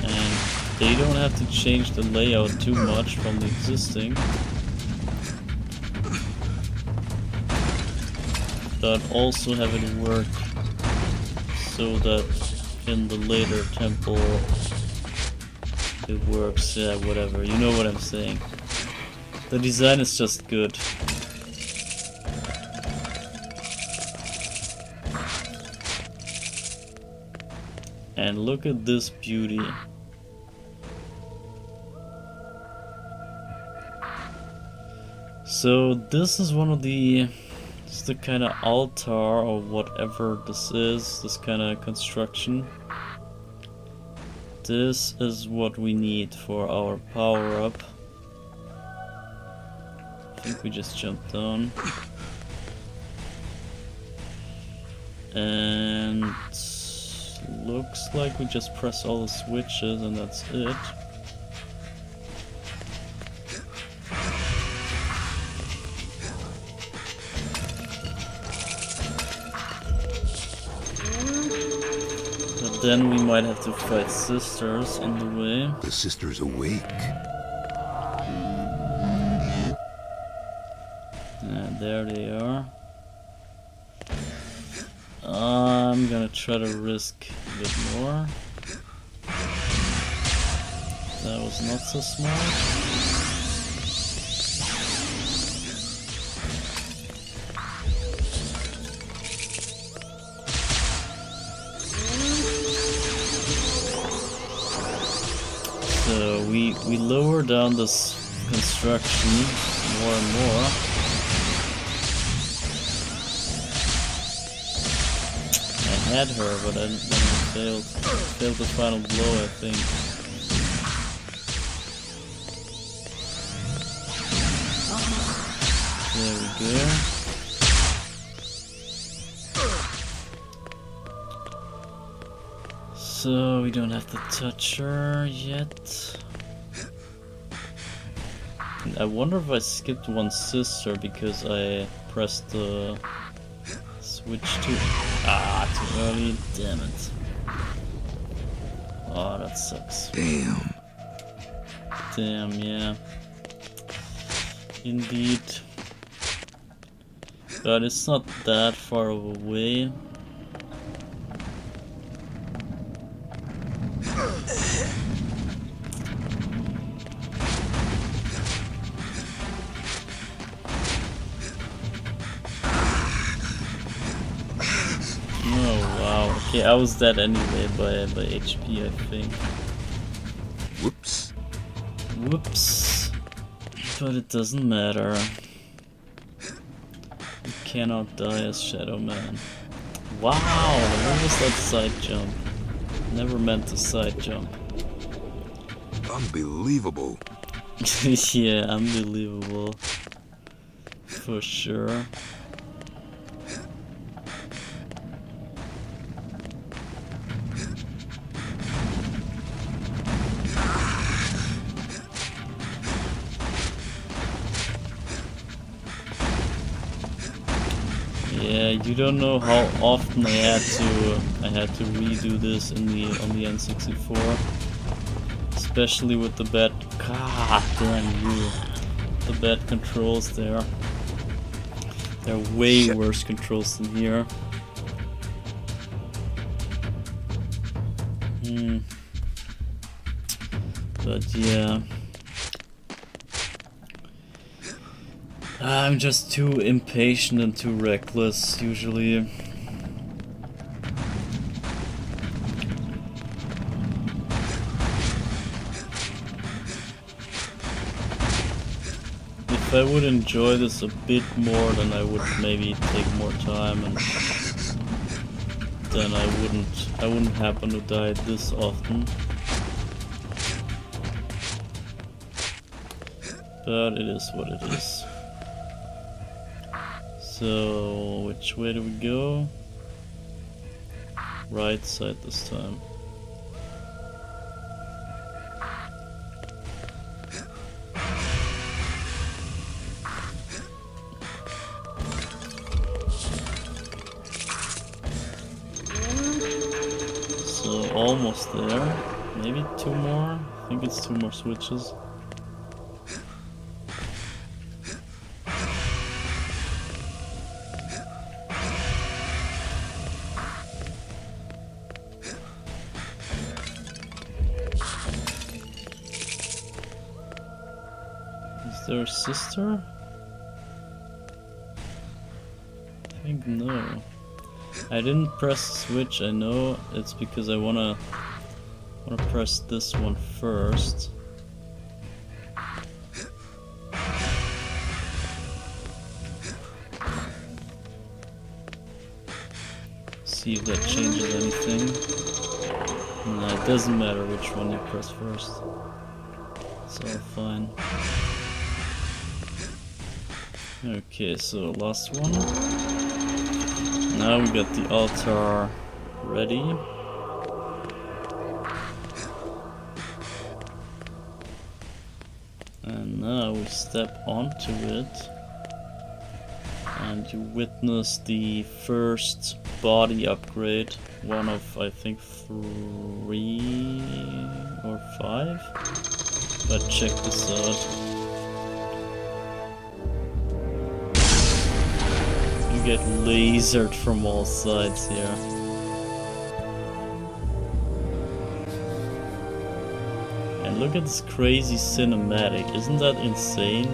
And they don't have to change the layout too much from the existing. but also have it work so that in the later temple it works. Yeah, whatever. You know what I'm saying. The design is just good. And look at this beauty. So this is one of the, it's the kind of altar or whatever this is, this kind of construction. This is what we need for our power up. I think we just jumped down. And looks like we just press all the switches and that's it. But then we might have to fight sisters on the way. The sisters awake. And there they are. I'm gonna try to risk a bit more. That was not so smart. So we lower down this construction more and more. Had her, but I failed the final blow, I think. There we go. So we don't have to touch her yet. I wonder if I skipped one sister because I pressed the switch to... too early, damn it. Oh, that sucks. Damn. Damn, yeah. Indeed. But it's not that far of a way. Okay, I was dead anyway by HP, I think. Whoops. Whoops. But it doesn't matter. You cannot die as Shadow Man. Wow, what was that side jump? Never meant to side jump. Unbelievable. Yeah, unbelievable. For sure. Yeah, you don't know how often I had to redo this on the N64, especially with the bad. God damn you! The bad controls there. They're way worse controls than here. But yeah. I'm just too impatient and too reckless, usually. If I would enjoy this a bit more, then I would maybe take more time, and then I wouldn't happen to die this often. But it is what it is. So, which way do we go? Right side this time. So, almost there. Maybe two more? I think it's two more switches. there a sister? I think no. I didn't press the switch, I know it's because I wanna press this one first. See if that changes anything. No, it doesn't matter which one you press first. It's all fine. Okay, so last one. Now we got the altar ready. And now we step onto it. And you witness the first body upgrade. One of, I think, 3 or 5. But check this out. You get lasered from all sides here. And look at this crazy cinematic. Isn't that insane?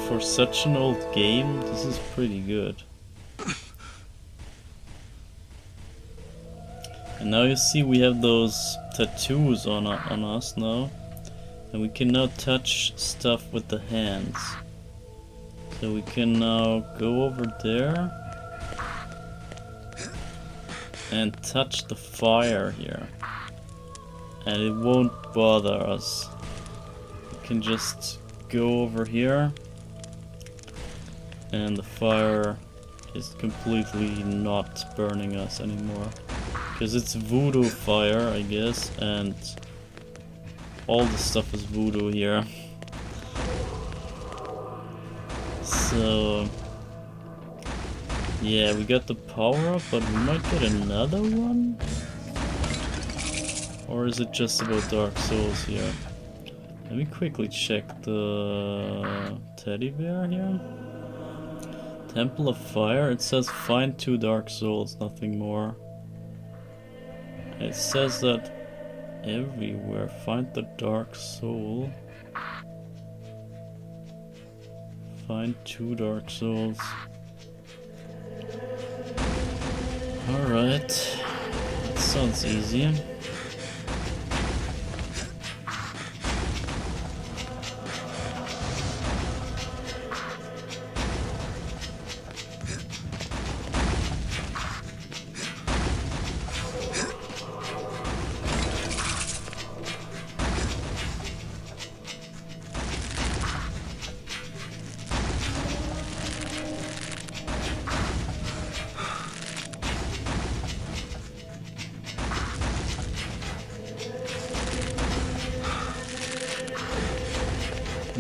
For such an old game, this is pretty good. And now you see we have those tattoos on us now. And we can now touch stuff with the hands. So we can now go over there and touch the fire here. And it won't bother us. We can just go over here. And the fire is completely not burning us anymore. Because it's voodoo fire, I guess, and all the stuff is voodoo here. So, yeah, we got the power up, but we might get another one? Or is it just about Dark Souls here? Let me quickly check the teddy bear here. Temple of Fire, it says find 2 Dark Souls, nothing more. It says that everywhere, find the Dark Soul. Find 2 Dark Souls. Alright, that sounds easy.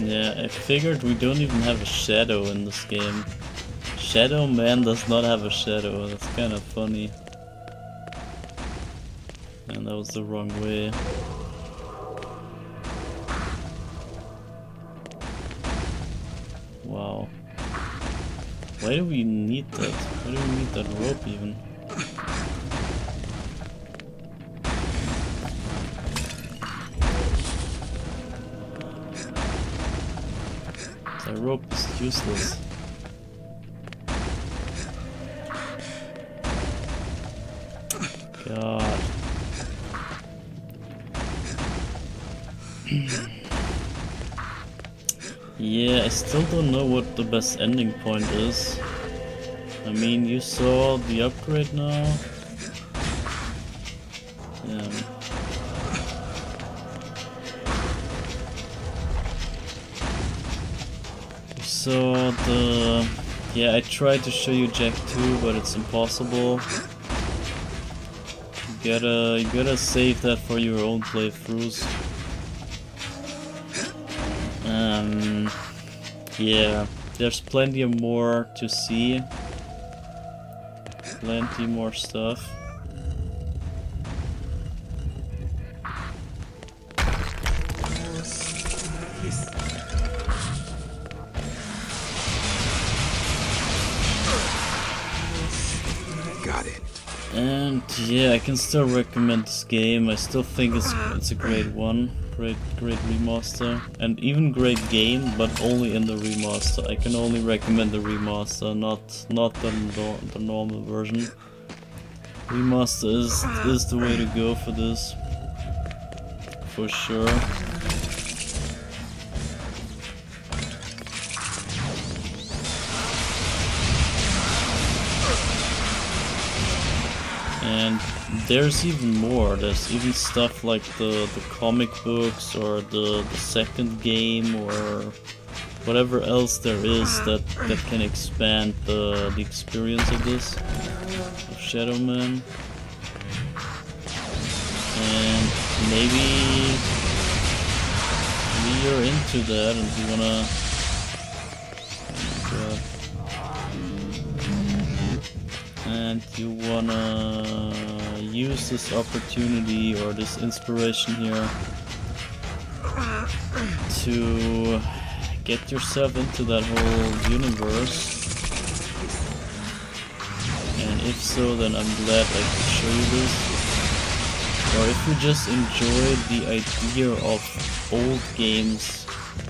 Yeah, I figured we don't even have a shadow in this game. Shadow Man does not have a shadow, that's kind of funny. And that was the wrong way. Wow. Why do we need that? Why do we need that rope even? The rope is useless. God. Yeah, I still don't know what the best ending point is. I mean, you saw the upgrade now. Yeah. So the... Yeah, I tried to show you Jack 2, but it's impossible. You gotta save that for your own playthroughs. Yeah, there's plenty more to see. Plenty more stuff. Got it. And yeah, I can still recommend this game. I still think it's a great one. great remaster, and even great game, but only in the remaster. I can only recommend the remaster, not the normal version. Remaster is the way to go for this, for sure. And there's even more. There's even stuff like the comic books or the second game or whatever else there is that can expand the experience of this, of Shadow Man. And maybe you're into that and you wanna. And you wanna use this opportunity or this inspiration here to get yourself into that whole universe. And if so, then I'm glad I could show you this. Or if you just enjoyed the idea of old games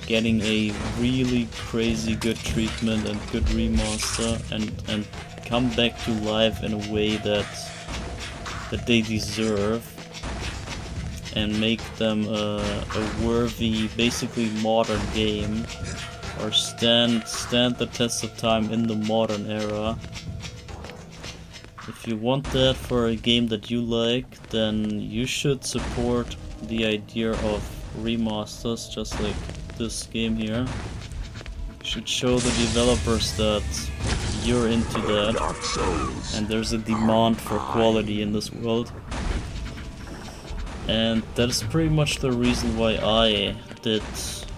getting a really crazy good treatment and good remaster and come back to life in a way that they deserve, and make them a worthy, basically modern game, or stand the test of time in the modern era. If you want that for a game that you like, then you should support the idea of remasters, just like this game here. You should show the developers that you're into that, and there's a demand for quality in this world. And that is pretty much the reason why I did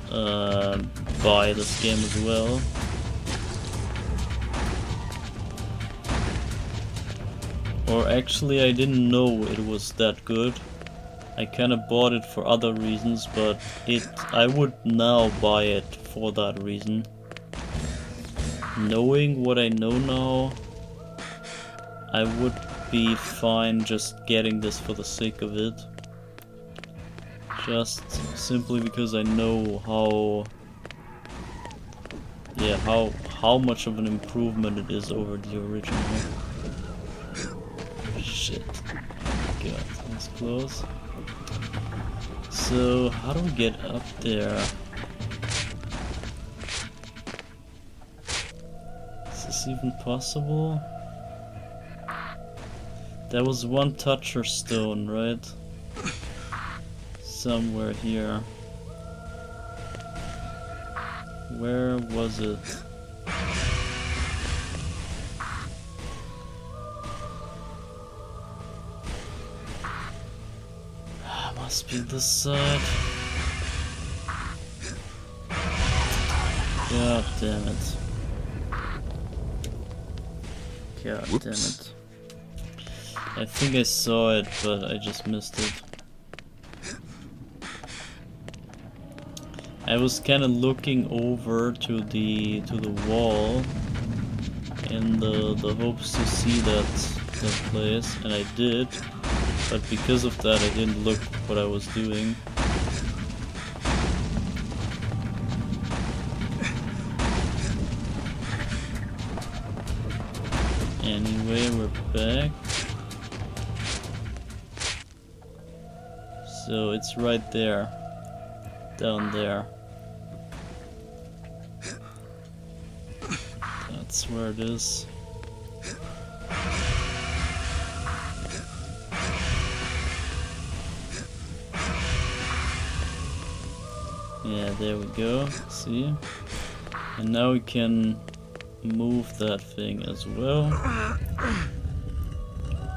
buy this game as well. Or actually, I didn't know it was that good. I kinda bought it for other reasons, but I would now buy it for that reason. Knowing what I know now, I would be fine just getting this for the sake of it. Just simply because I know how much of an improvement it is over the original. Shit. God, that's close. So, how do we get up there? Is this even possible? There was one toucher stone, right? Somewhere here. Where was it? Must be this side. God damn it. God damn it. I think I saw it, but I just missed it. I was kind of looking over to the wall in the hopes to see that place, and I did. But because of that, I didn't look what I was doing. Anyway, we're back. So it's right there. Down there. That's where it is. Yeah, there we go, see? And now we can move that thing as well.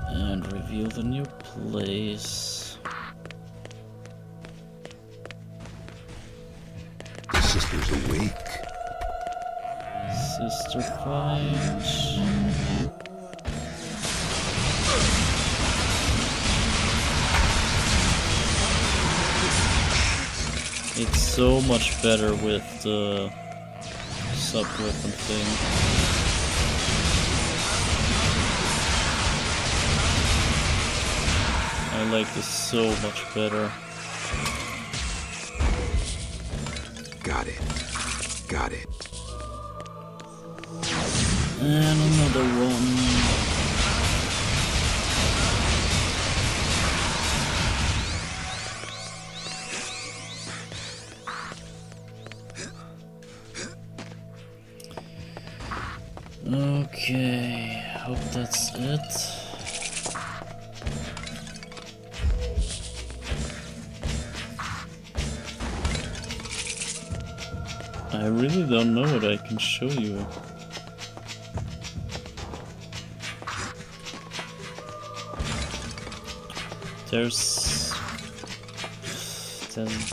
And reveal the new place. The sister's awake. Sister fight. It's so much better with the sub-weapon thing. I like this so much better. Got it. Got it. And another one. Okay, hope that's it. I really don't know what I can show you. There's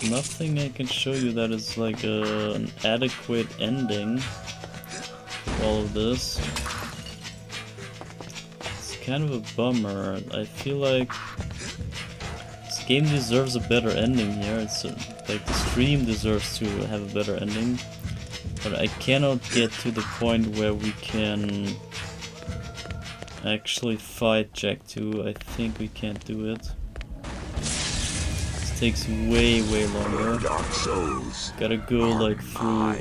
nothing I can show you that is like an adequate ending to all of this. It's kind of a bummer. I feel like this game deserves a better ending here. It's like the stream deserves to have a better ending, but I cannot get to the point where we can actually fight Jack 2. I think we can't do it. This takes way longer. Dark Souls. Gotta go like through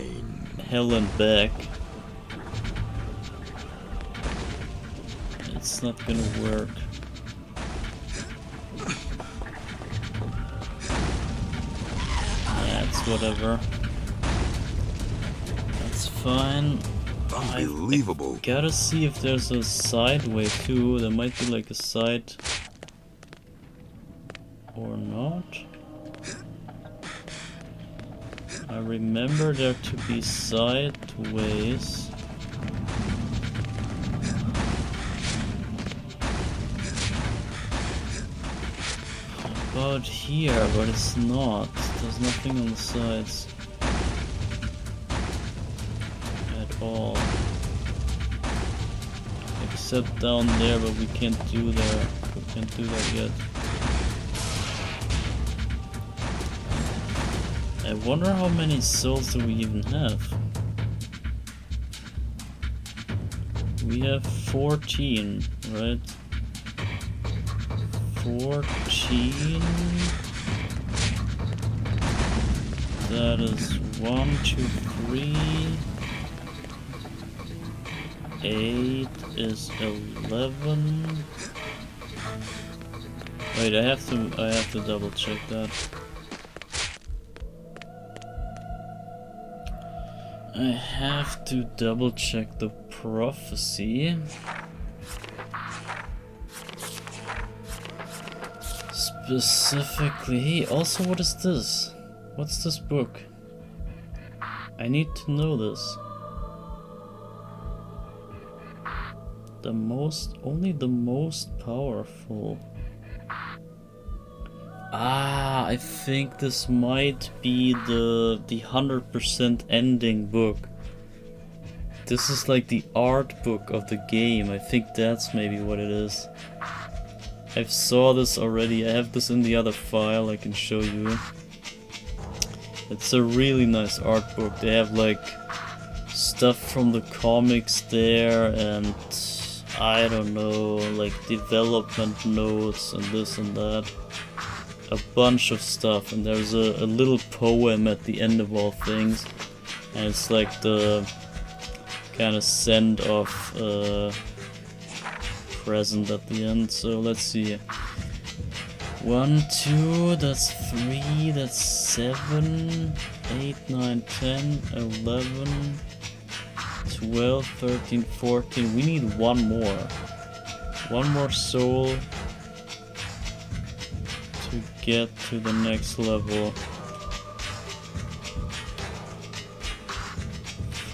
hell and back. It's not gonna work. Yeah, it's whatever. That's fine. Unbelievable. Gotta see if there's a side way too. There might be like a side or not. I remember there to be side ways. About here, but it's not. There's nothing on the sides at all. Except down there, but we can't do there. We can't do that yet. I wonder how many souls do we even have? We have 14, right? 14. That is 1, 2, 3. 8 is 11. Wait, I have to double check that. I have to double check the prophecy. Specifically, also what is this? What's this book? I need to know this. Only the most powerful. Ah, I think this might be the 100% ending book. This is like the art book of the game. I think that's maybe what it is. I saw this already. I have this in the other file I can show you. It's a really nice art book. They have like stuff from the comics there and I don't know, like development notes and this and that. A bunch of stuff, and there's a little poem at the end of all things, and it's like the kind of send-off present at the end. So let's see. 1, 2, that's 3, that's 7, 8, 9, 10, 11, 12, 13, 14. We need one more. One more soul to get to the next level.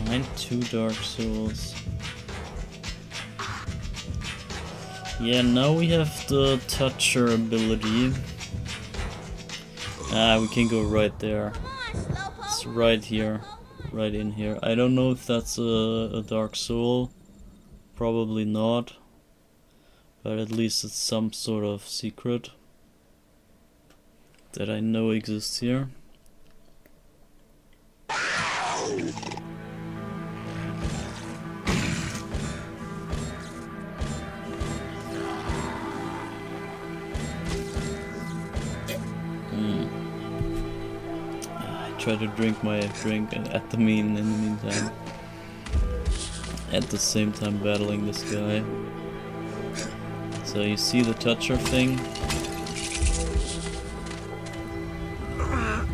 Find 2 Dark Souls. Yeah, now we have the toucher ability. Ah, we can go right there. It's right here. Right in here. I don't know if that's a Dark Soul. Probably not. But at least it's some sort of secret that I know exists here. try to drink my drink at the meantime. At the same time battling this guy. So you see the toucher thing?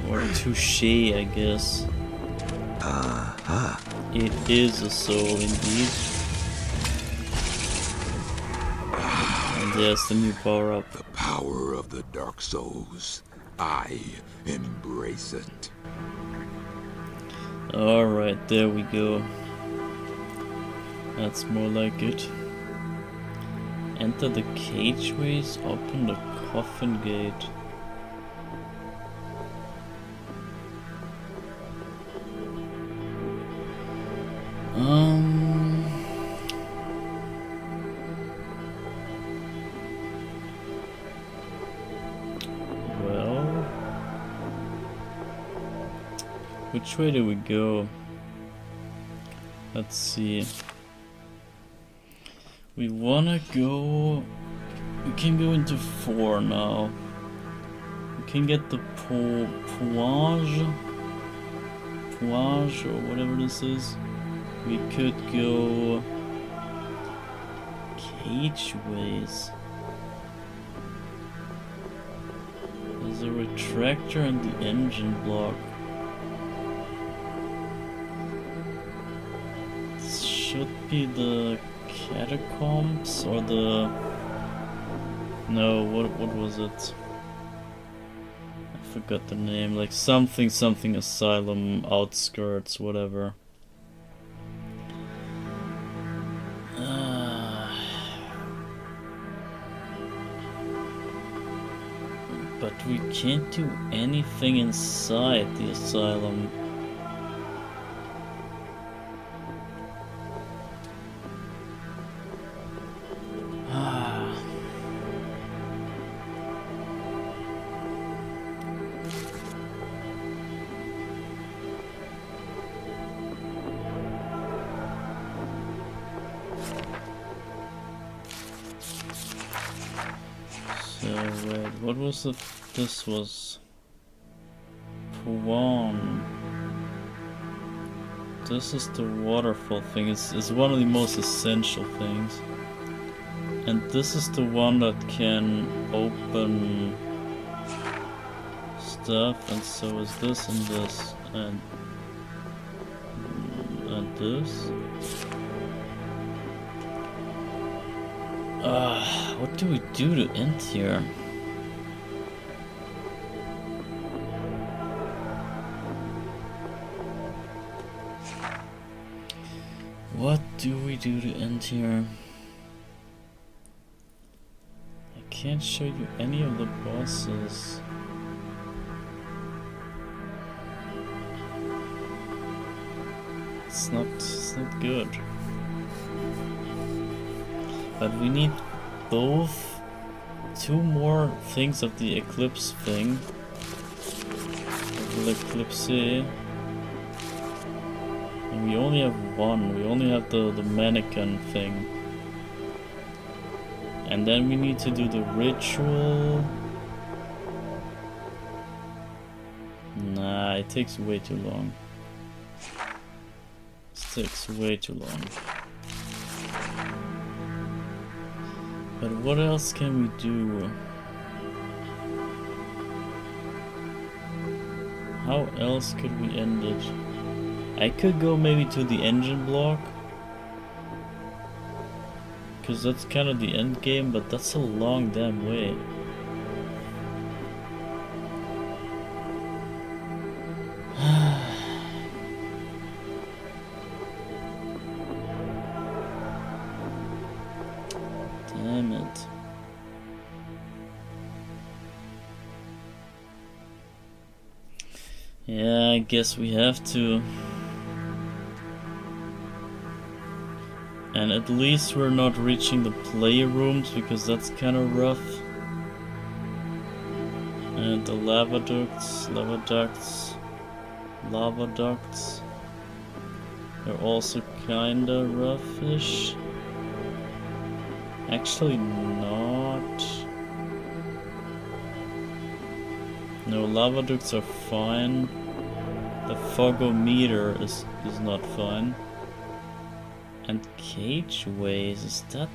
Or touche, I guess. It is a soul indeed. And there's the new power-up. The power of the Dark Souls. I embrace it. Alright, there we go. That's more like it. Enter the cageways, open the coffin gate. Well, which way do we go? Let's see. We wanna go. We can go into 4 now. We can get the Pouage or whatever this is. We could go cageways. There's a retractor and the engine block. This should be the catacombs or the... No, what was it? I forgot the name, like something asylum, outskirts, whatever. But we can't do anything inside the asylum. Wait, what was the... This was... Puan. This is the waterfall thing, it's one of the most essential things. And this is the one that can open stuff, and so is this and this, and this. What do we do to end here? What do we do to end here? I can't show you any of the bosses. It's not good. But we need both 2 more things of the eclipse thing. The eclipse. And we only have 1. We only have the mannequin thing. And then we need to do the ritual. Nah, it takes way too long. It takes way too long. But what else can we do? How else could we end it? I could go maybe to the engine block, because that's kind of the end game, but that's a long damn way. Damn it. Yeah, I guess we have to. And at least we're not reaching the playrooms, because that's kind of rough. And the lava ducts, they're also kinda roughish. Actually not. No, lava ducts are fine. The fogometer is not fine. And cageways, is that?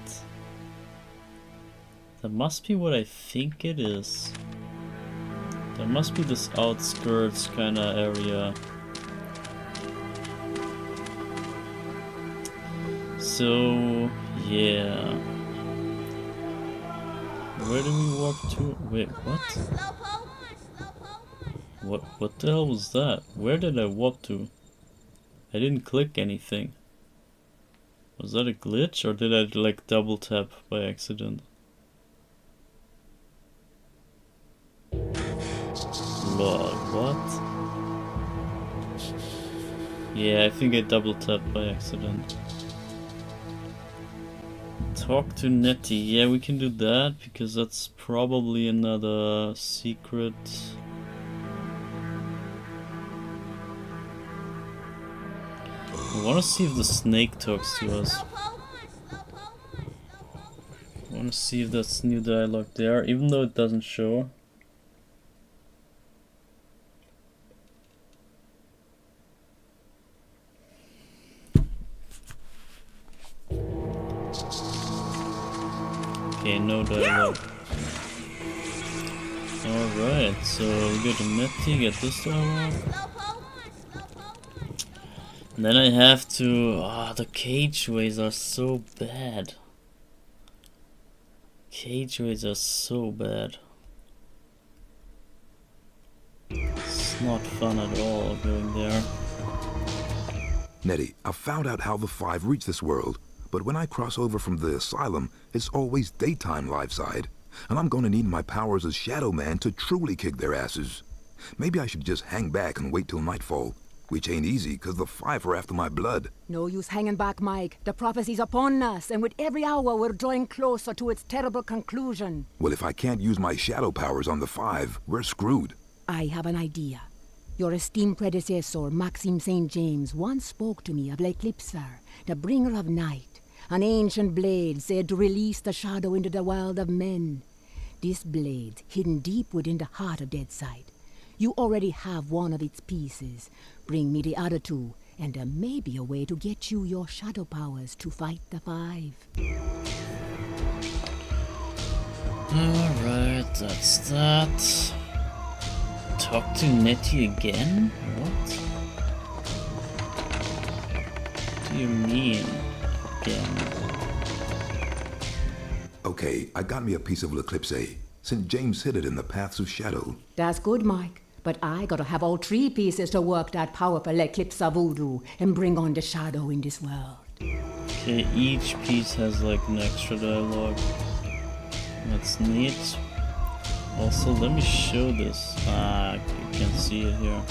That must be what I think it is. There must be this outskirts kinda area. So, yeah. Where do we walk to? Wait, what? What the hell was that? Where did I walk to? I didn't click anything. Was that a glitch or did I like double tap by accident? Lol, what? Yeah, I think I double tapped by accident. Talk to Nettie. Yeah, we can do that because that's probably another secret. I want to see if the snake talks to us. I want to see if that's new dialogue there, even though it doesn't show. Okay, no dialogue. Alright, so we go to Nettie, get this dialogue. And then I have to... the cageways are so bad. Cageways are so bad. It's not fun at all going there. Nettie, I found out how the Five reach this world, but when I cross over from the asylum, it's always daytime live side, and I'm gonna need my powers as Shadow Man to truly kick their asses. Maybe I should just hang back and wait till nightfall. Which ain't easy, cause the Five are after my blood. No use hanging back, Mike. The prophecy's upon us, and with every hour we're drawing closer to its terrible conclusion. Well, if I can't use my shadow powers on the Five, we're screwed. I have an idea. Your esteemed predecessor, Maxime St. James, once spoke to me of L'Eclipser, the bringer of night, an ancient blade said to release the shadow into the world of men. This blade, hidden deep within the heart of Deadside. You already have one of its pieces. Bring me the other two, and there may be a way to get you your shadow powers to fight the Five. Alright, that's that. Talk to Nettie again? What? What do you mean, again? Okay, I got me a piece of L'Eclipse. St. James hid it in the Paths of Shadow. That's good, Mike. But I gotta have all three pieces to work that powerful eclipse of voodoo and bring on the shadow in this world. Okay, each piece has like an extra dialogue. That's neat. Also, let me show this. You can't see it here.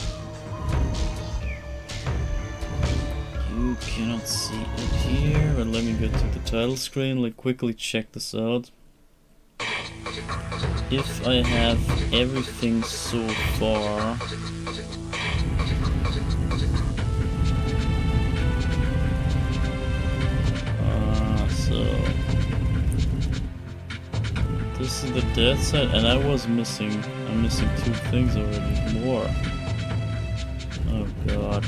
You cannot see it here. But let me go to the title screen. Like, quickly check this out. If I have everything so far, so this is the dead side, and I'm missing two things already. More. Oh god.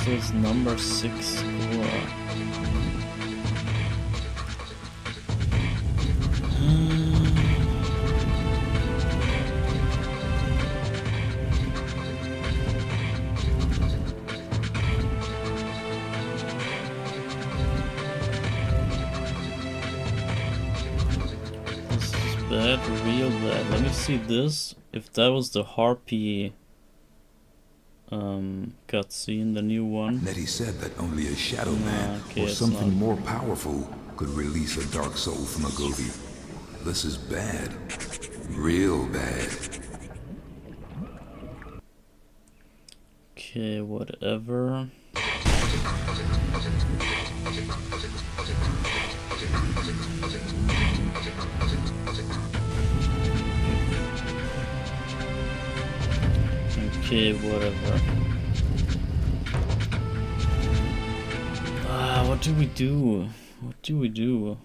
So it's number 6 score. This is bad, real bad. Let me see this. If that was the Harpy cutscene, the new one. Nettie said that only a Shadow Man or something more powerful could release a dark soul from a Gobi. This is bad. Real bad. Okay, whatever. Okay, whatever. What do we do? What do we do?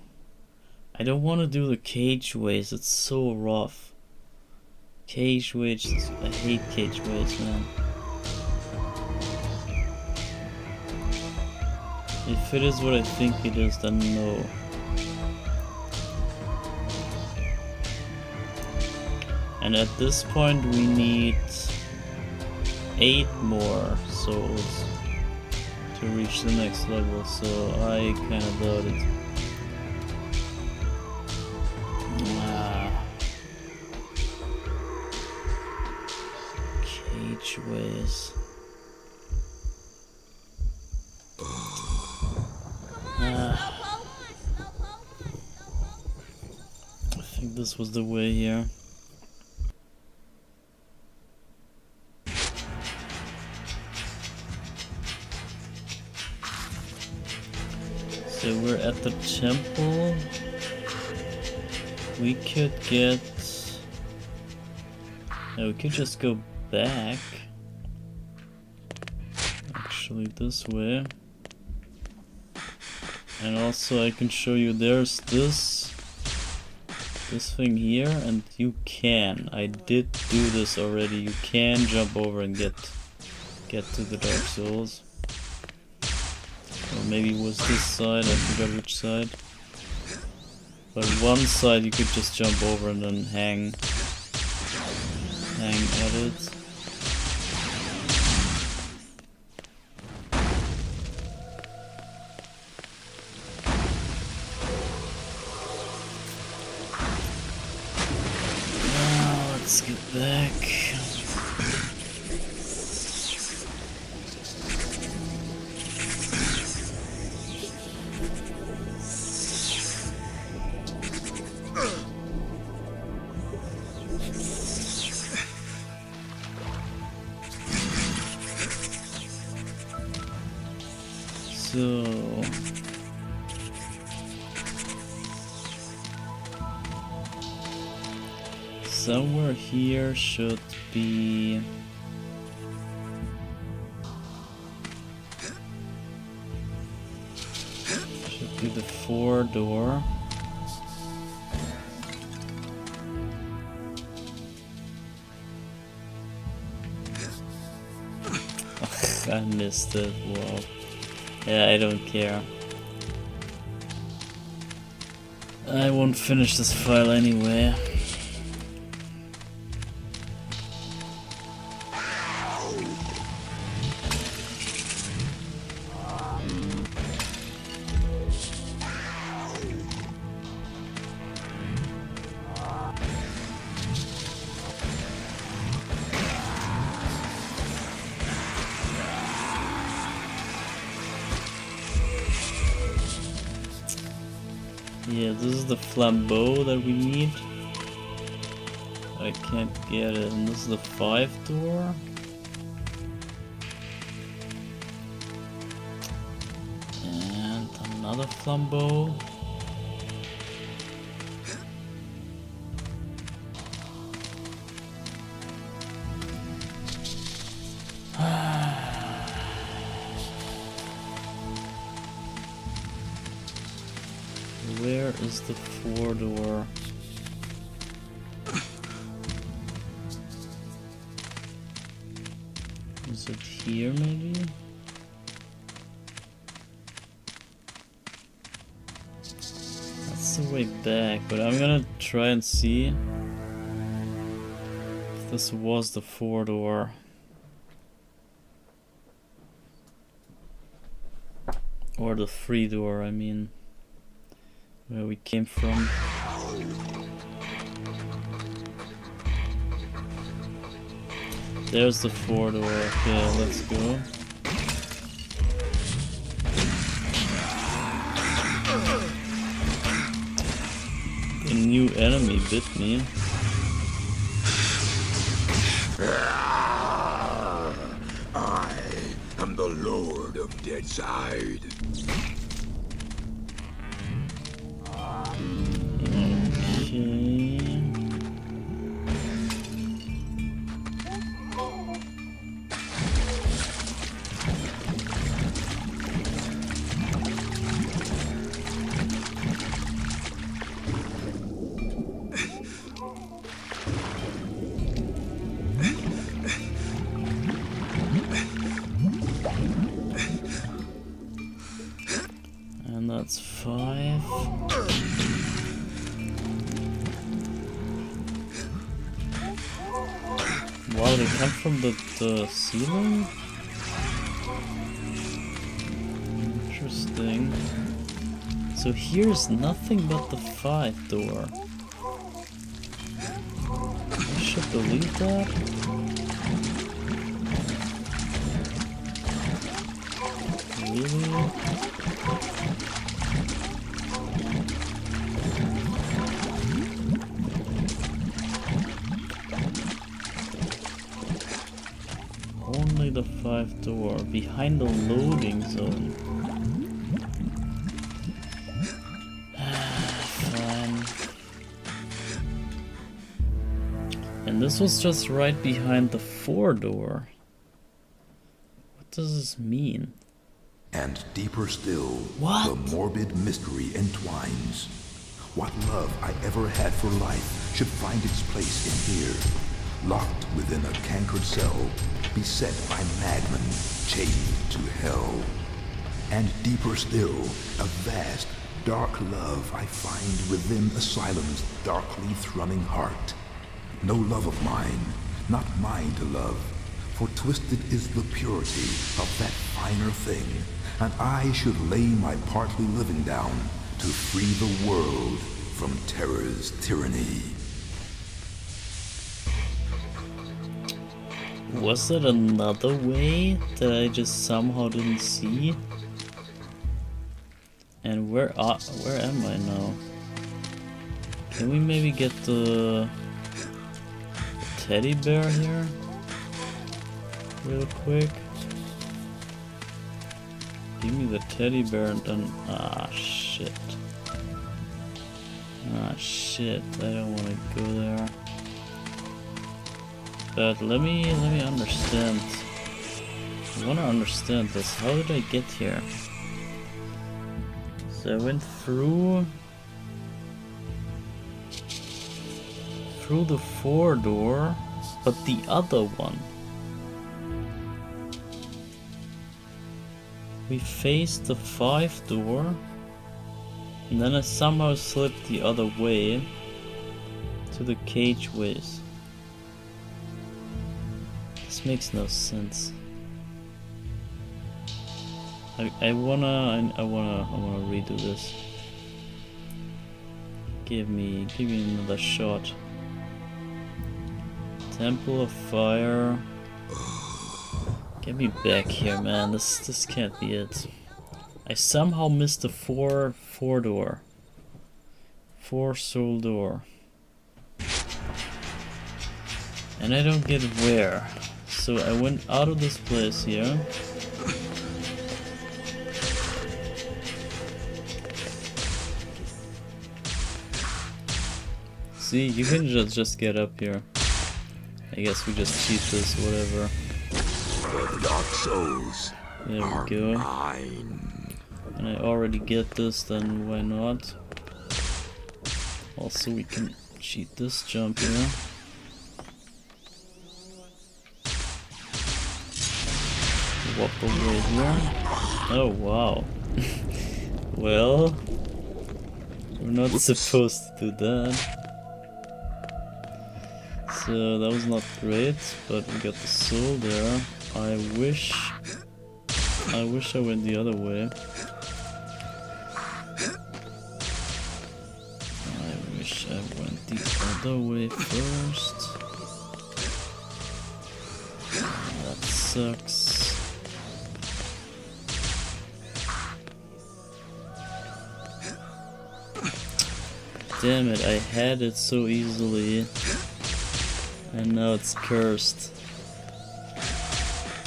I don't want to do the cageways, it's so rough. Cageways, I hate cageways, man. If it is what I think it is, then no. And at this point we need 8 more souls to reach the next level, so I kinda doubt it. Cageways. I think this was the way here. So we're at the temple. We could get... No, we could just go back. Actually, this way. And also I can show you there's this thing here, and you can. I did do this already. You can jump over and get to the Dark Souls. Or maybe it was this side, I forgot which side. But one side you could just jump over and then hang at it. Now let's get back. So somewhere here should be the 4 door. I missed it. Wow. Yeah, I don't care. I won't finish this file anyway. Yeah, this is the flambeau that we need. I can't get it. And this is the 5 door. And another flambeau. Where is the 4 door? Is it here maybe? That's the way back, but I'm gonna try and see if this was the 4 door. Or the 3 door, I mean. Where we came from. There's the 4 door. Okay, let's go. A new enemy bit me. I am the Lord of Deadside. that's 5. Wow, they come from the ceiling? Interesting. So here's nothing but the 5 door. I should believe that. Really? Only the 5 door behind the loading zone. Fine. And this was just right behind the 4 door. What does this mean? And deeper still, What? the morbid mystery entwines. What love I ever had for life should find its place in here, locked within a cankered cell, beset by madmen, chained to hell. And deeper still, a vast, dark love I find within Asylum's darkly thrumming heart. No love of mine, not mine to love, for twisted is the purity of that finer thing, and I should lay my partly living down to free the world from terror's tyranny. Was that another way that I just somehow didn't see? And where am I now? Can we maybe get the teddy bear here? Real quick. Give me the teddy bear and then... Ah, shit. Ah, shit. I don't want to go there. But let me understand. I want to understand this. How did I get here? So I went through the 4 door, but the other one. We faced the 5 door, and then I somehow slipped the other way to the cageways. This makes no sense. I wanna redo this. Give me another shot. Temple of Fire. Get me back here, man. This can't be it. I somehow missed the 4 door. 4 soul door. And I don't get where. So I went out of this place here. See, you can just get up here. I guess we just cheat this, whatever. The Dark Souls There we go. And I already get this, then why not? Also, we can cheat this jump here. Walk over here. Oh wow. Well, we're not supposed to do that. So that was not great, but we got the soul there. I wish I went the other way. I wish I went the other way first. That sucks. Damn it, I had it so easily. And now it's cursed.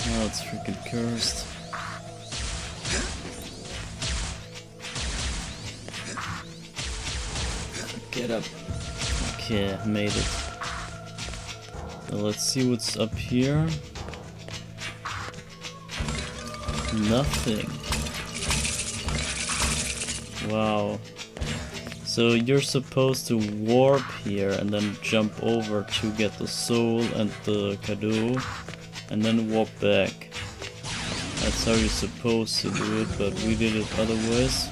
Now it's freaking cursed. Get up. Okay, I made it. Now let's see what's up here. Nothing. Wow. So you're supposed to warp here and then jump over to get the soul and the cadeau and then warp back. That's how you're supposed to do it, but we did it otherwise.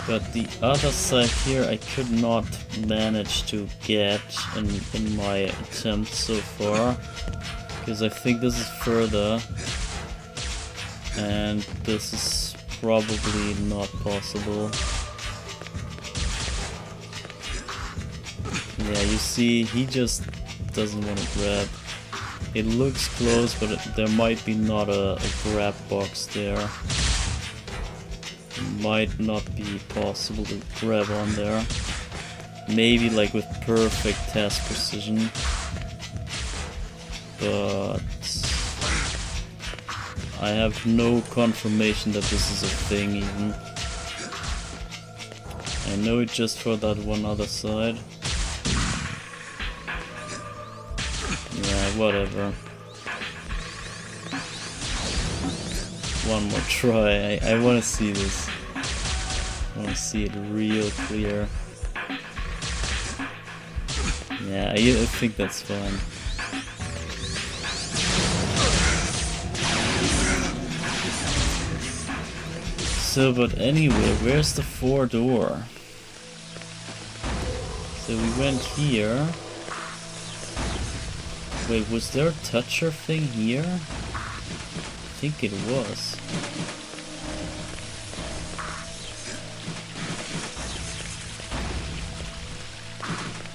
But the other side here I could not manage to get in my attempt so far. Because I think this is further. And this is probably not possible. Yeah, you see, he just doesn't want to grab. It looks close, but there might be not a grab box there. It might not be possible to grab on there. Maybe like with perfect task precision. But I have no confirmation that this is a thing even. I know it just for that one other side. Yeah, whatever. One more try. I want to see this. I want to see it real clear. Yeah, I think that's fine. So, but anyway, where's the 4-door? So we went here. Wait, was there a toucher thing here? I think it was.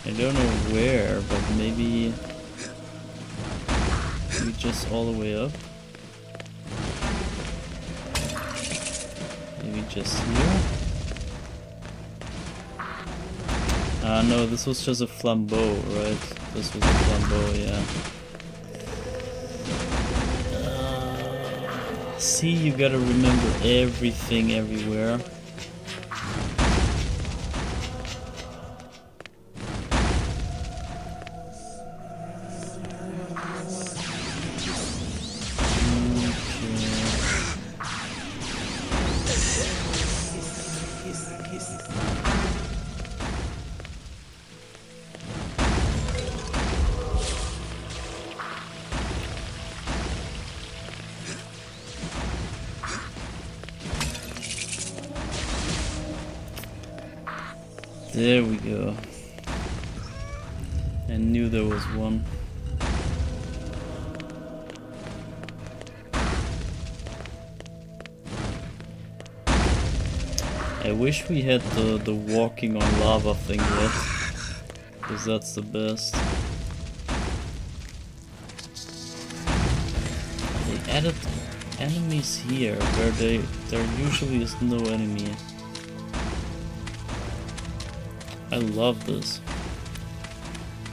I don't know where, but maybe just all the way up. Maybe just here. No, this was just a flambeau, right? This was a flambeau, yeah. See, you gotta remember everything everywhere. There we go. I knew there was one. I wish we had the walking on lava thing yet, because that's the best. They added enemies here where there usually is no enemy. I love this.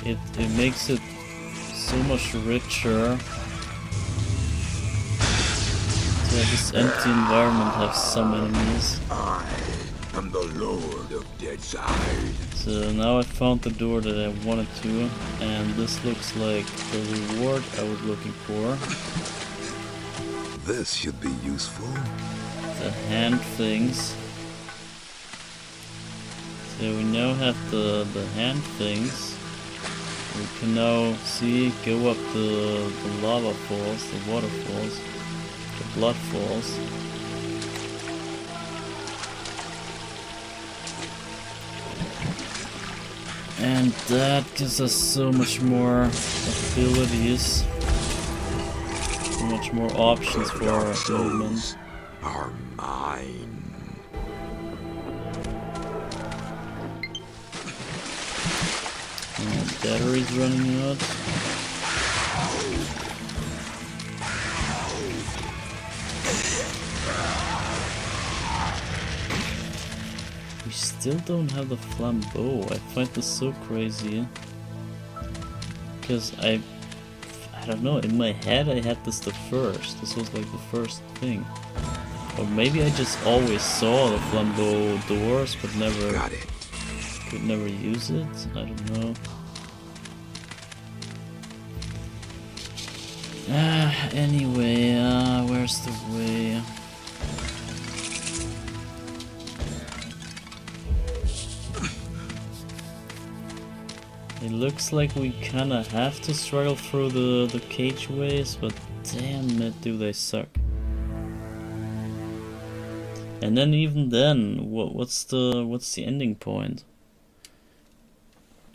It makes it so much richer to have this empty environment have some enemies. I am the Lord of Deadside. So now I found the door that I wanted to, and this looks like the reward I was looking for. This should be useful. The hand things. So we now have the hand things. We can now see go up the lava falls, the waterfalls, the blood falls. And that gives us so much more abilities, so much more options for movement. Are mine. Battery's running out. We still don't have the flambeau. I find this so crazy. Because I don't know, in my head I had this the first. This was like the first thing. Or maybe I just always saw the flambeau doors but could never use it. I don't know. Anyway, where's the way? It looks like we kinda have to struggle through the cage ways, but damn it, do they suck. And then even then, what's the ending point?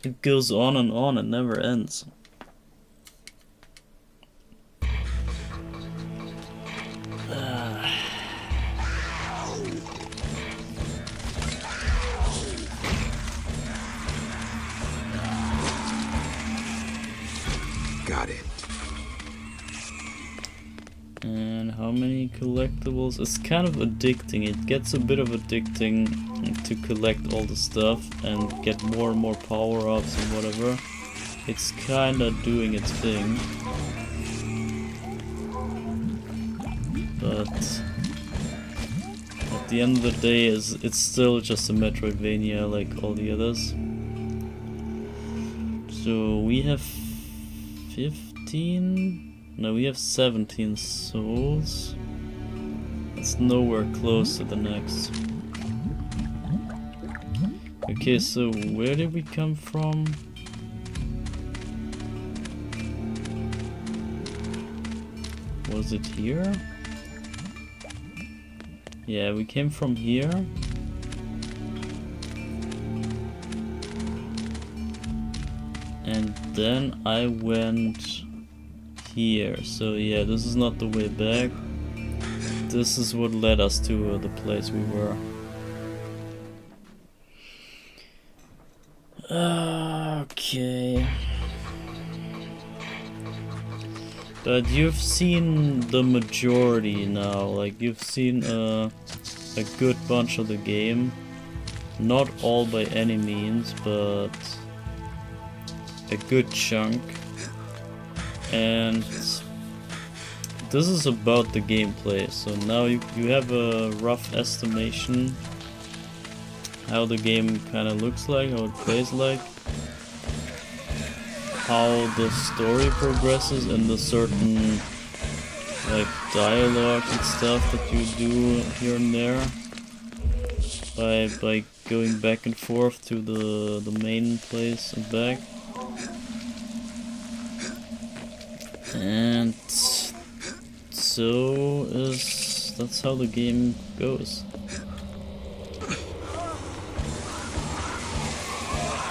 It goes on and on, it never ends. Got it. And how many collectibles? It's kind of addicting. It gets a bit of addicting to collect all the stuff and get more and more power-ups and whatever. It's kind of doing its thing. But at the end of the day, it's still just a Metroidvania like all the others. So we have 15? No, we have 17 souls. It's nowhere close to the next. Okay, so where did we come from? Was it here? Yeah, we came from here. And then I went here. So yeah, this is not the way back. This is what led us to the place we were. Okay. But you've seen the majority now. Like, you've seen a good bunch of the game. Not all by any means, but a good chunk. And this is about the gameplay, so now you have a rough estimation how the game kind of looks like, how it plays like, how the story progresses, and the certain like dialogue and stuff that you do here and there by going back and forth to the main place and back. And so that's how the game goes.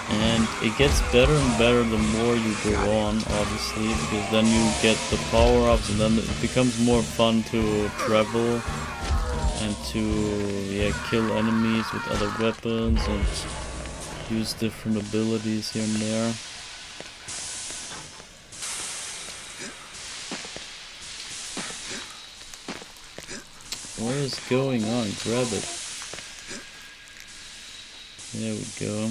And it gets better and better the more you go on, obviously, because then you get the power-ups, and then it becomes more fun to travel and to kill enemies with other weapons and use different abilities here and there. What is going on? Grab it. There we go.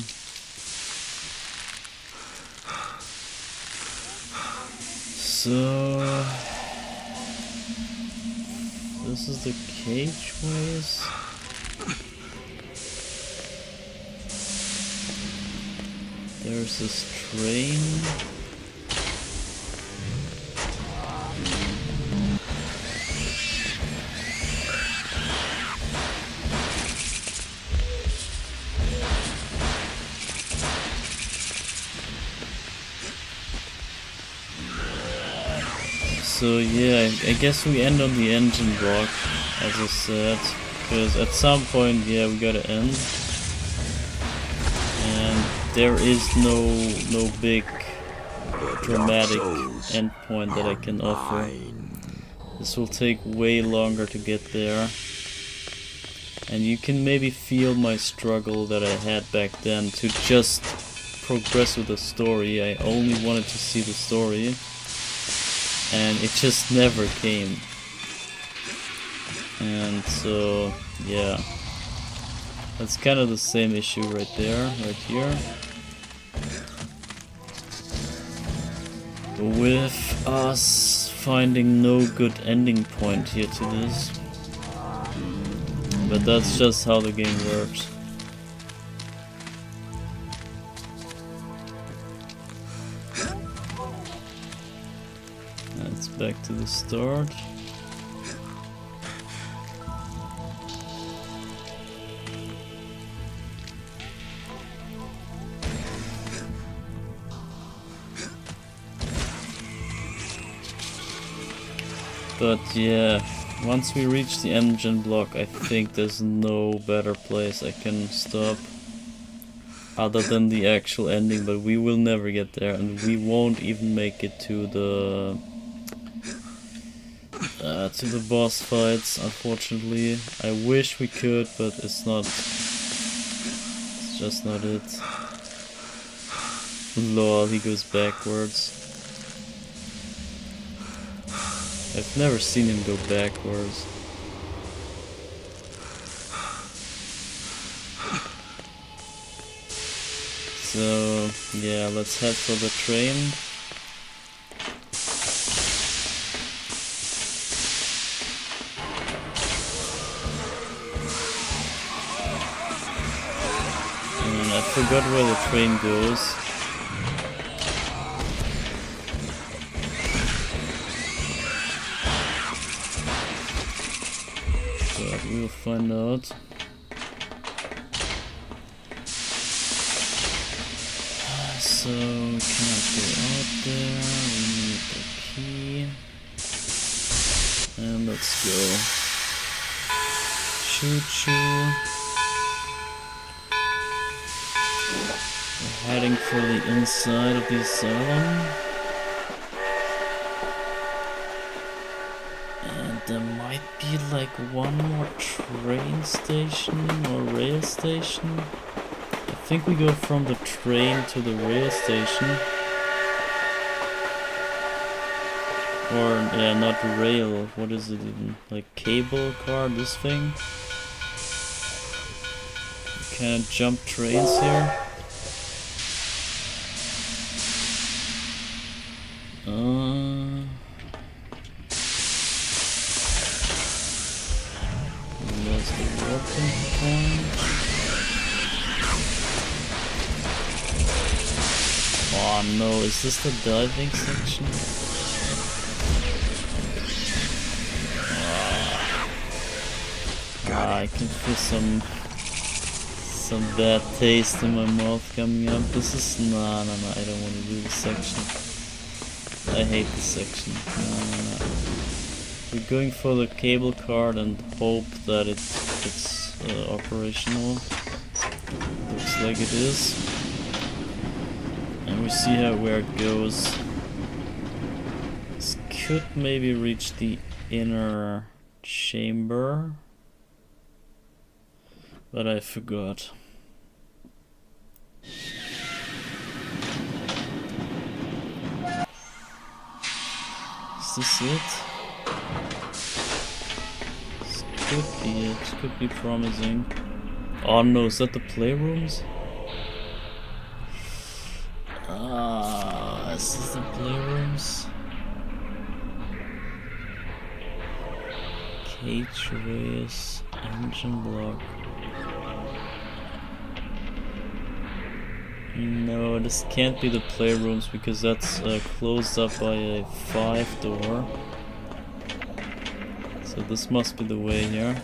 So this is the cageways. There's this train. So yeah, I guess we end on the engine block, as I said, because at some point, yeah, we gotta end, and there is no big dramatic endpoint that I can offer. This will take way longer to get there, and you can maybe feel my struggle that I had back then to just progress with the story. I only wanted to see the story. And it just never came. And so, yeah. That's kind of the same issue right there, right here. With us finding no good ending point here to this. But that's just how the game works. Back to the start. But yeah, Once we reach the engine block, I think there's no better place I can stop other than the actual ending, but we will never get there, and we won't even make it to the boss fights, unfortunately. I wish we could, but it's just not it. Lol, he goes backwards. I've never seen him go backwards. So, yeah, let's head for the train. And I forgot where the train goes. But we'll find out. So, we cannot go out there, we need the key. And let's go. Choo-choo. We're heading for the inside of the asylum. And there might be like one more train station or rail station. I think we go from the train to the rail station. Or, yeah, not rail, what is it even? Like cable car, this thing? Can I jump trains here? There's the warping point. Oh no, is this the diving section? I can feel some bad taste in my mouth coming up. This is no, I don't want to do this section. I hate this section. No. We're going for the cable card and hope that it's operational. Looks like it is. And we see where it goes. This could maybe reach the inner chamber, but I forgot. Is this it? This could be it. Could be promising. Oh no, is that the playrooms? Is this the playrooms? Cage race, engine block. No, this can't be the playrooms because that's closed up by a 5 door. So this must be the way here.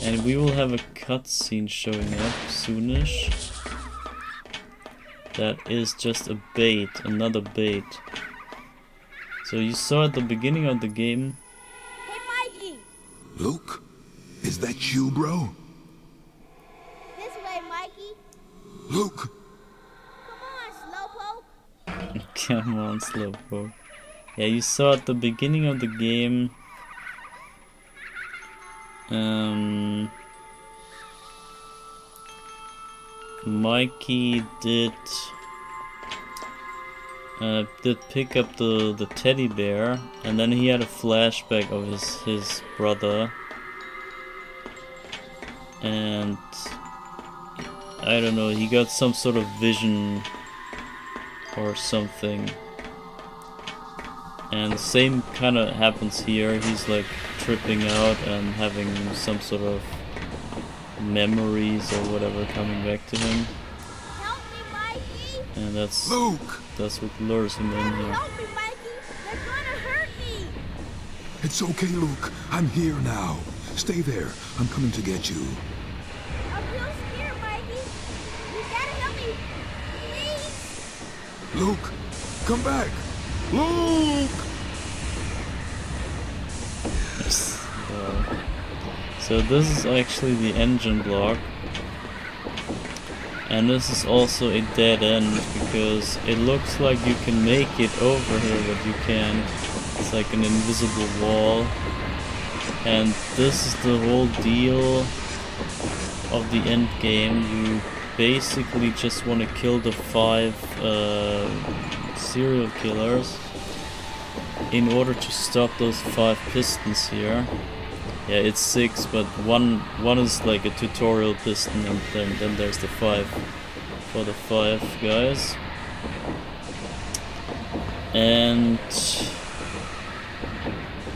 And we will have a cutscene showing up soonish. That is just a bait, another bait. So you saw at the beginning of the game. Hey, Mikey! Luke? Is that you, bro? This way, Mikey. Luke! Come on, Slowpoke. Come on, Slowpoke. Yeah, you saw at the beginning of the game. Mikey did pick up the teddy bear, and then he had a flashback of his brother, and I don't know, he got some sort of vision or something. And the same kind of happens here. He's like tripping out and having some sort of memories or whatever coming back to him. Help me, Mikey! And that's Luke! That's what lures him in here. Help me, Mikey! They're gonna hurt me! It's okay, Luke. I'm here now. Stay there. I'm coming to get you. I'm real scared, Mikey! You gotta help me! Please! Luke! Come back! Luke! Savefile. So this is actually the engine block. And this is also a dead end, because it looks like you can make it over here, but you can't. It's like an invisible wall. And this is the whole deal of the end game. You basically just want to kill the 5 serial killers in order to stop those 5 pistons here. Yeah, it's 6, but one is like a tutorial piston, and then there's the 5 for the 5 guys. And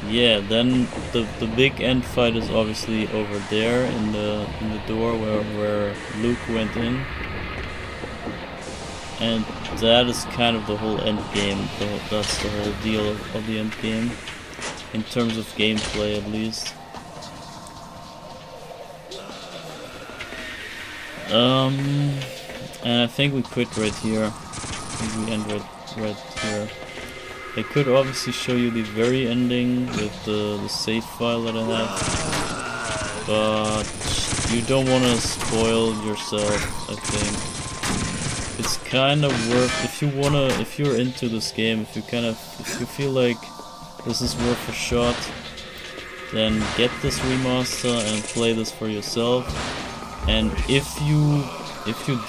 yeah, then the big end fight is obviously over there in the door where Luke went in. And that is kind of the whole end game. That's the whole deal of the end game, in terms of gameplay at least. And I think we quit right here. I think we end right here. I could obviously show you the very ending with the save file that I have, but you don't want to spoil yourself, I think. It's kind of worth, if you're into this game, if you feel like this is worth a shot, then get this remaster and play this for yourself. And if you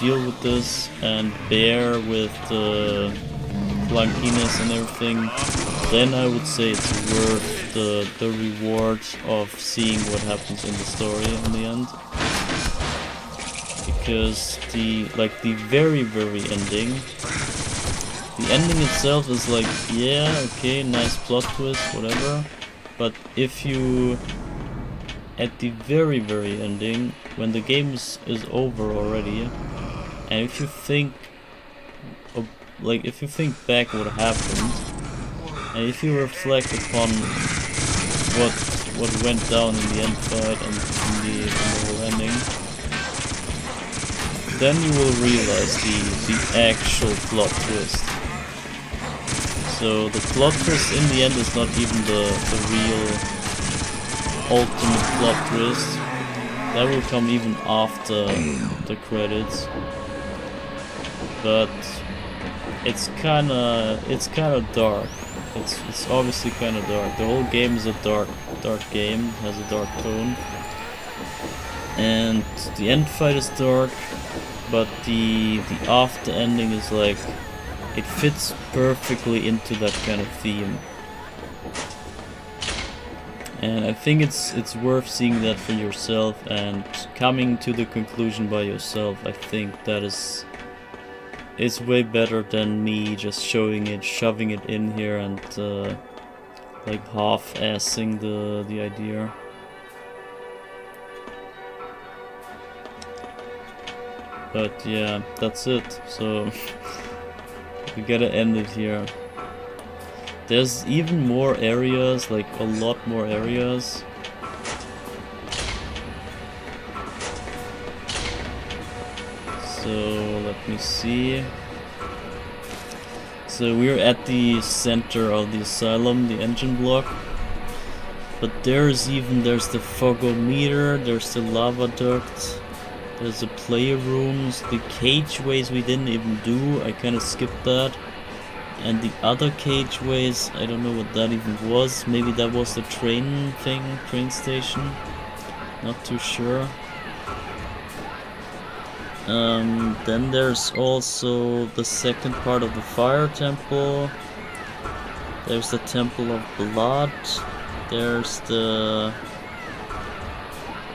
deal with this and bear with the clunkiness and everything, then I would say it's worth the reward of seeing what happens in the story in the end. Because the very ending, the ending itself is like, yeah, okay, nice plot twist, whatever. But if you, at the very ending, when the game is over already, and if you think back what happened, and if you reflect upon what went down in the end fight and in the whole ending, then you will realize the actual plot twist. So the plot twist in the end is not even the real ultimate plot twist. That will come even after the credits. But it's kinda dark. It's obviously kinda dark. The whole game is a dark game, has a dark tone. And the end fight is dark, but the after ending is like, it fits perfectly into that kind of theme. And I think it's worth seeing that for yourself and coming to the conclusion by yourself. I think that it's way better than me just showing it, shoving it in here and like half-assing the idea. But yeah, that's it. So we gotta end it here. There's even more areas, like a lot more areas. So let me see. So we're at the center of the asylum, the engine block. But there's the fogometer, there's the lava duct, there's the player rooms, the cageways we didn't even do, I kinda skipped that. And the other cageways, I don't know what that even was. Maybe that was the train station. Not too sure. Then there's also the second part of the fire temple. There's the temple of blood. There's the...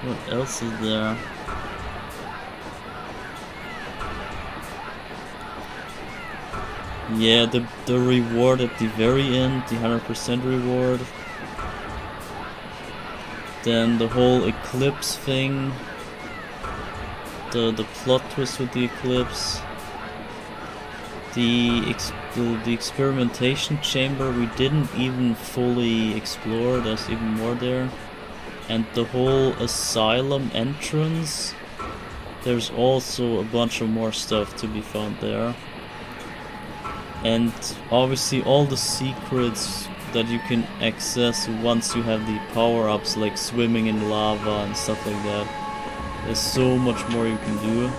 what else is there? Yeah, the reward at the very end, the 100% reward. Then the whole eclipse thing. The plot twist with the eclipse. The experimentation chamber we didn't even fully explore, there's even more there. And the whole asylum entrance. There's also a bunch of more stuff to be found there. And obviously all the secrets that you can access once you have the power-ups, like swimming in lava and stuff like that. There's so much more you can do.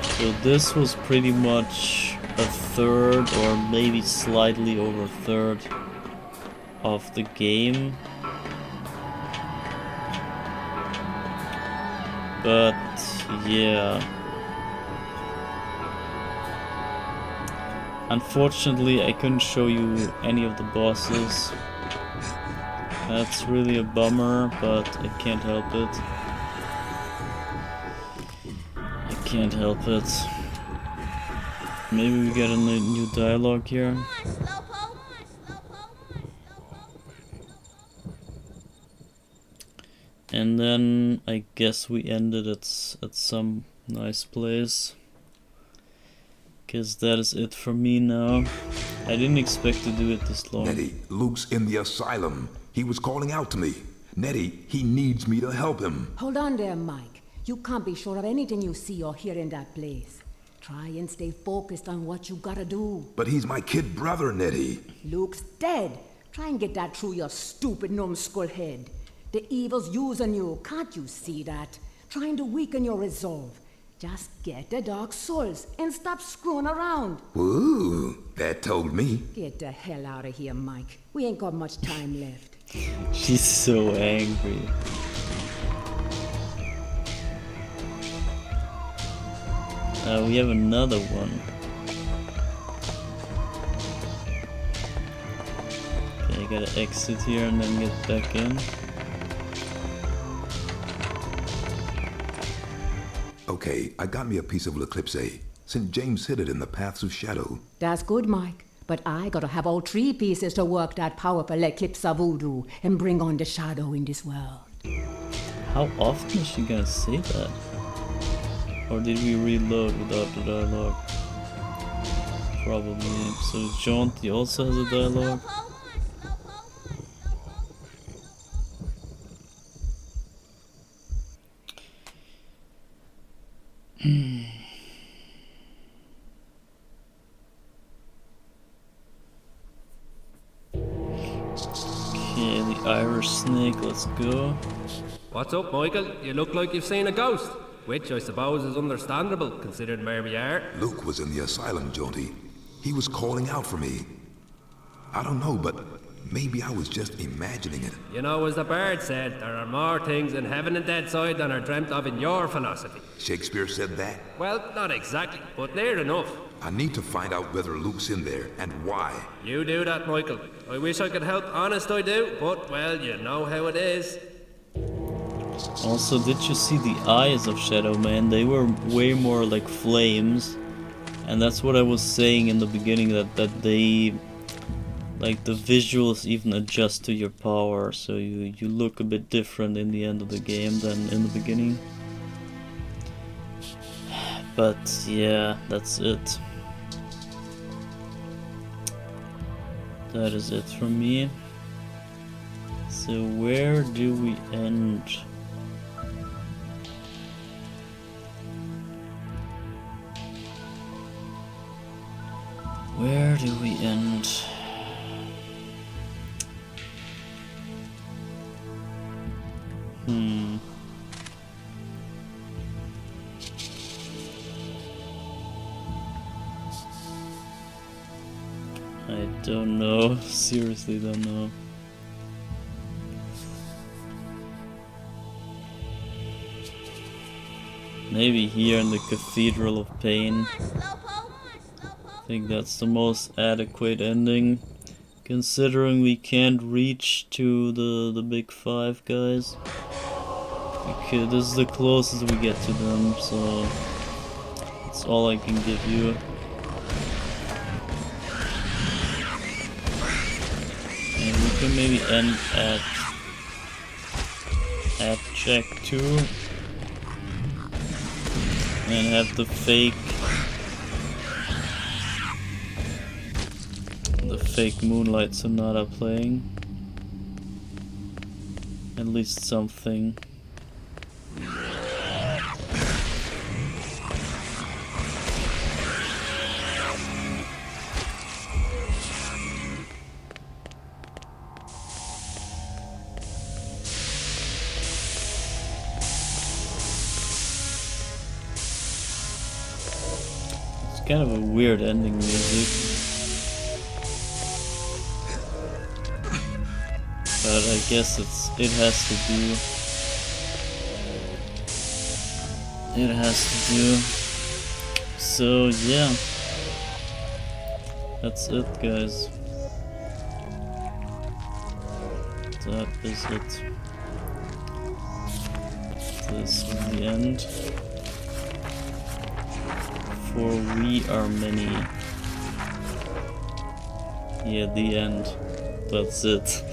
So this was pretty much a third, or maybe slightly over a third of the game. But yeah, unfortunately I couldn't show you any of the bosses. That's really a bummer, but I can't help it. I can't help it. Maybe we get a new dialogue here. And then I guess we ended at some nice place. Cause that is it for me now. I didn't expect to do it this long. Nettie, Luke's in the asylum. He was calling out to me. Nettie, he needs me to help him. Hold on there, Mike. You can't be sure of anything you see or hear in that place. Try and stay focused on what you gotta do. But he's my kid brother, Nettie. Luke's dead. Try and get that through your stupid numbskull head. The evil's using you, can't you see that? Trying to weaken your resolve. Just get the Dark Souls and stop screwing around. Ooh, that told me. Get the hell out of here, Mike. We ain't got much time left. She's so angry. We have another one. Okay, I gotta exit here and then get back in. Okay, I got me a piece of L'Eclipse. St. James hid it in the Paths of Shadow. That's good, Mike. But I gotta have all 3 pieces to work that powerful eclipse of voodoo and bring on the shadow in this world. How often is she gonna say that? Or did we reload without the dialogue? Probably. So Jaunty also has a dialogue. Okay, the Irish snake, let's go. What's up, Michael? You look like you've seen a ghost. Which I suppose is understandable, considering where we are. Luke was in the asylum, Jaunty. He was calling out for me. I don't know, but maybe I was just imagining it. You know, as the bird said, there are more things in heaven and dead side than are dreamt of in your philosophy. Shakespeare said that? Well, not exactly, but near enough. I need to find out whether Luke's in there and why. You do that, Michael. I wish I could help, honest I do, but, well, you know how it is. Also, did you see the eyes of Shadow Man? They were way more like flames. And that's what I was saying in the beginning, that they... like the visuals even adjust to your power, so you look a bit different in the end of the game than in the beginning. But yeah, that's it. That is it from me. So where do we end? Where do we end? I don't know. Seriously don't know. Maybe here in the Cathedral of Pain. I think that's the most adequate ending, considering we can't reach to the big 5 guys. Okay, this is the closest we get to them, so that's all I can give you. And we can maybe end at Jack 2 and have the fake Moonlight Sonata playing. At least something. kind of a weird ending music. But I guess it has to do. It has to do. So yeah. That's it, guys. That is it. This is the end. For we are many. Yeah, the end. That's it.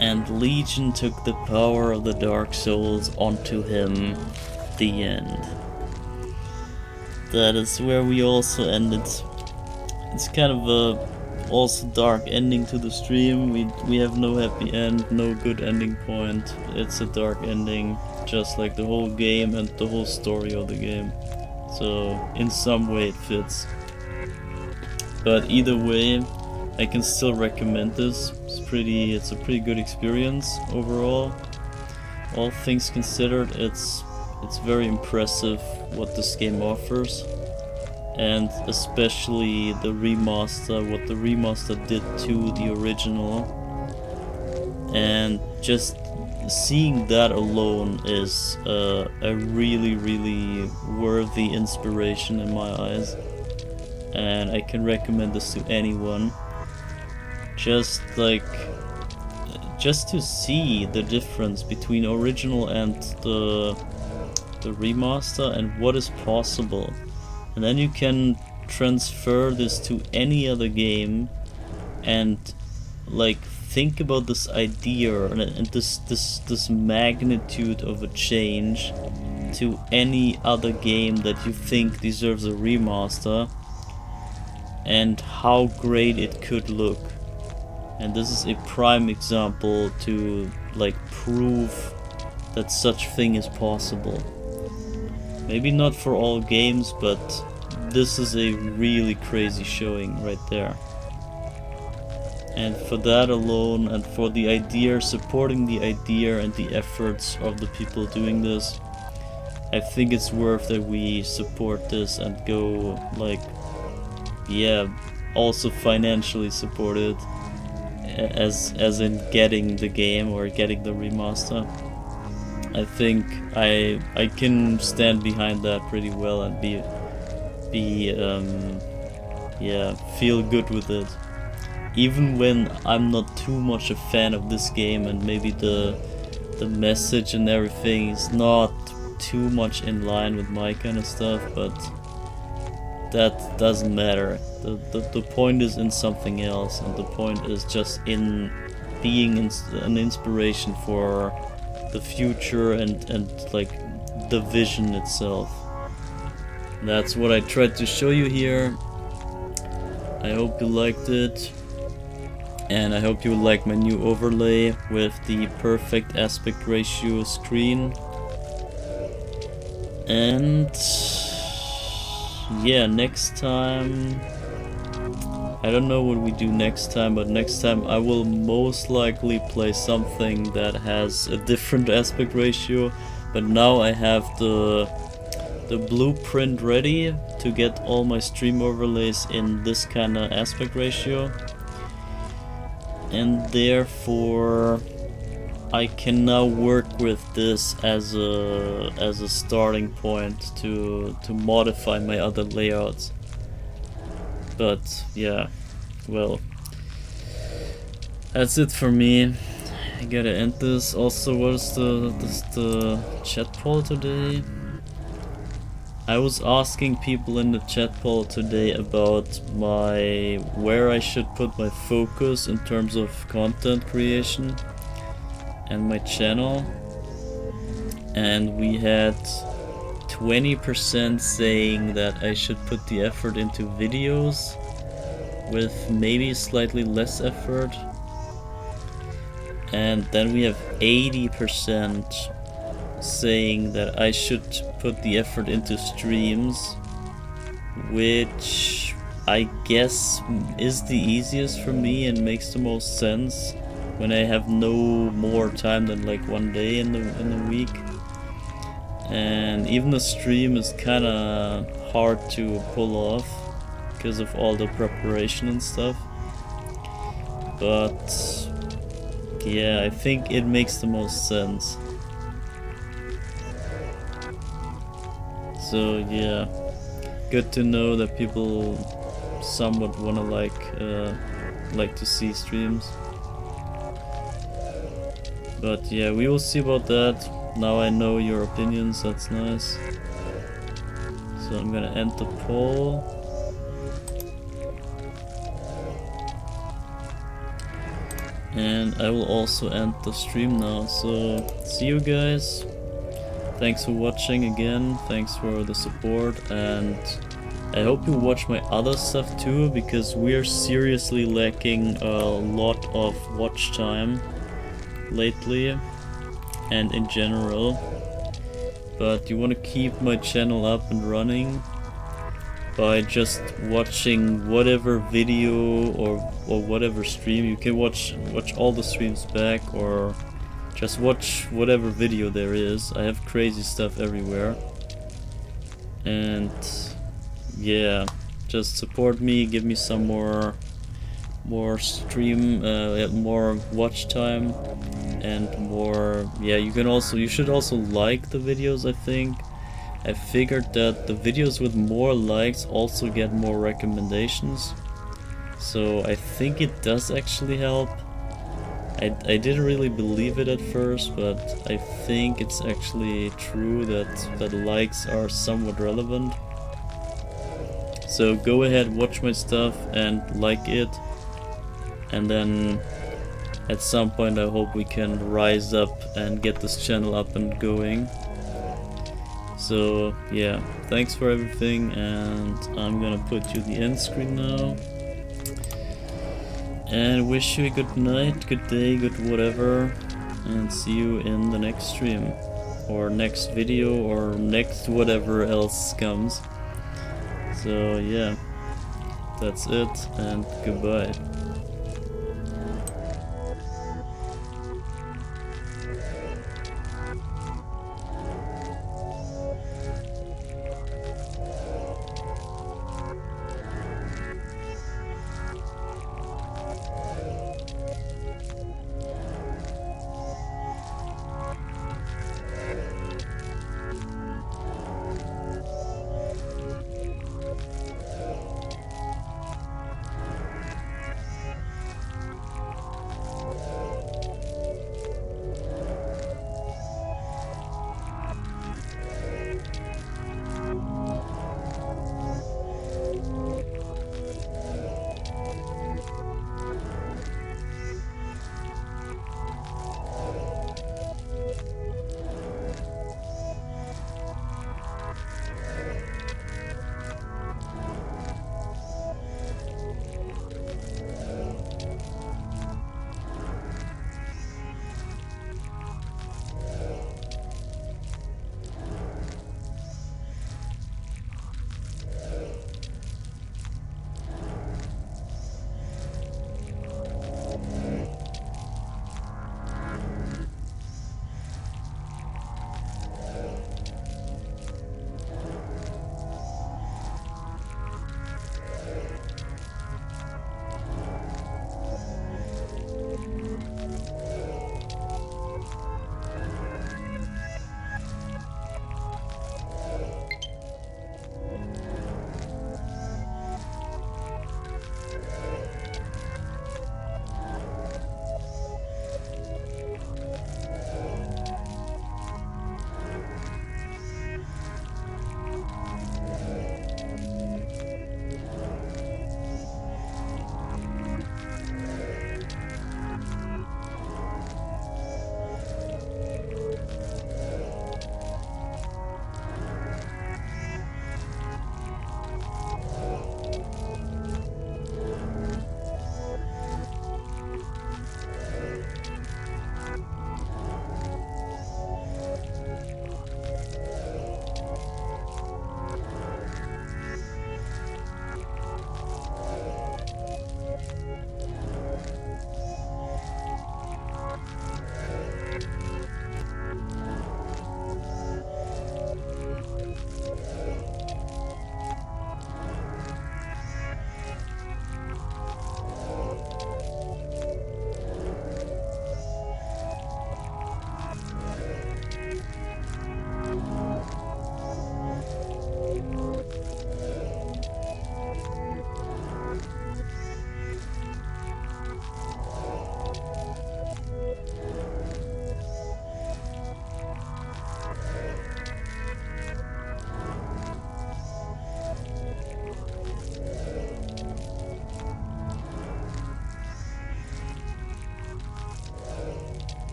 And Legion took the power of the Dark Souls onto him. The end. That is where we also ended. It's kind of a also dark ending to the stream. We have no happy end, no good ending point. It's a dark ending, just like the whole game and the whole story of the game. So in some way it fits. But either way, I can still recommend this. It's a pretty good experience overall. All things considered, it's very impressive what this game offers. And especially the remaster, what the remaster did to the original. And just seeing that alone is a really, really worthy inspiration in my eyes. And I can recommend this to anyone. Just to see the difference between original and the remaster and what is possible. And then you can transfer this to any other game and think about this idea and this magnitude of a change to any other game that you think deserves a remaster and how great it could look. And this is a prime example to prove that such thing is possible. Maybe not for all games, but this is a really crazy showing right there. And for that alone, and for the idea, supporting the idea and the efforts of the people doing this, I think it's worth that we support this and go also financially support it, as in getting the game or getting the remaster. I think I can stand behind that pretty well and feel good with it. Even when I'm not too much a fan of this game and maybe the message and everything is not too much in line with my kind of stuff, but that doesn't matter. The point is in something else, and the point is just in being an inspiration for the future and the vision itself. That's what I tried to show you here. I hope you liked it, and I hope you like my new overlay with the perfect aspect ratio screen. And yeah, next time, I don't know what we do next time, but next time I will most likely play something that has a different aspect ratio. But now I have the blueprint ready to get all my stream overlays in this kind of aspect ratio, and therefore I can now work with this as a starting point to modify my other layouts. But yeah, well, that's it for me. I gotta end this. Also, what is the chat poll today? I was asking people in the chat poll today about where I should put my focus in terms of content creation and my channel, and we had 20% saying that I should put the effort into videos, with maybe slightly less effort, and then we have 80% saying that I should put the effort into streams, which I guess is the easiest for me and makes the most sense when I have no more time than one day in the week. and even the stream is kinda hard to pull off because of all the preparation and stuff. But yeah, I think it makes the most sense. So yeah, good to know that people somewhat wanna like to see streams. But yeah, we will see about that. Now I know your opinions, that's nice. So I'm gonna end the poll. And I will also end the stream now. So see you guys. Thanks for watching again. Thanks for the support, and I hope you watch my other stuff too, because we're seriously lacking a lot of watch time lately and in general. But you want to keep my channel up and running by just watching whatever video or whatever stream. You can watch all the streams back, or just watch whatever video there is. I have crazy stuff everywhere. And yeah, just support me, give me some more stream, more watch time, and more. Yeah, you should also like the videos. I think I figured that the videos with more likes also get more recommendations, so I think it does actually help. I didn't really believe it at first, but I think it's actually true that likes are somewhat relevant. So go ahead, watch my stuff and like it, and then at some point I hope we can rise up and get this channel up and going. So yeah, thanks for everything, and I'm gonna put you the end screen now. And wish you a good night, good day, good whatever, and see you in the next stream, or next video, or next whatever else comes. So yeah, that's it, and goodbye.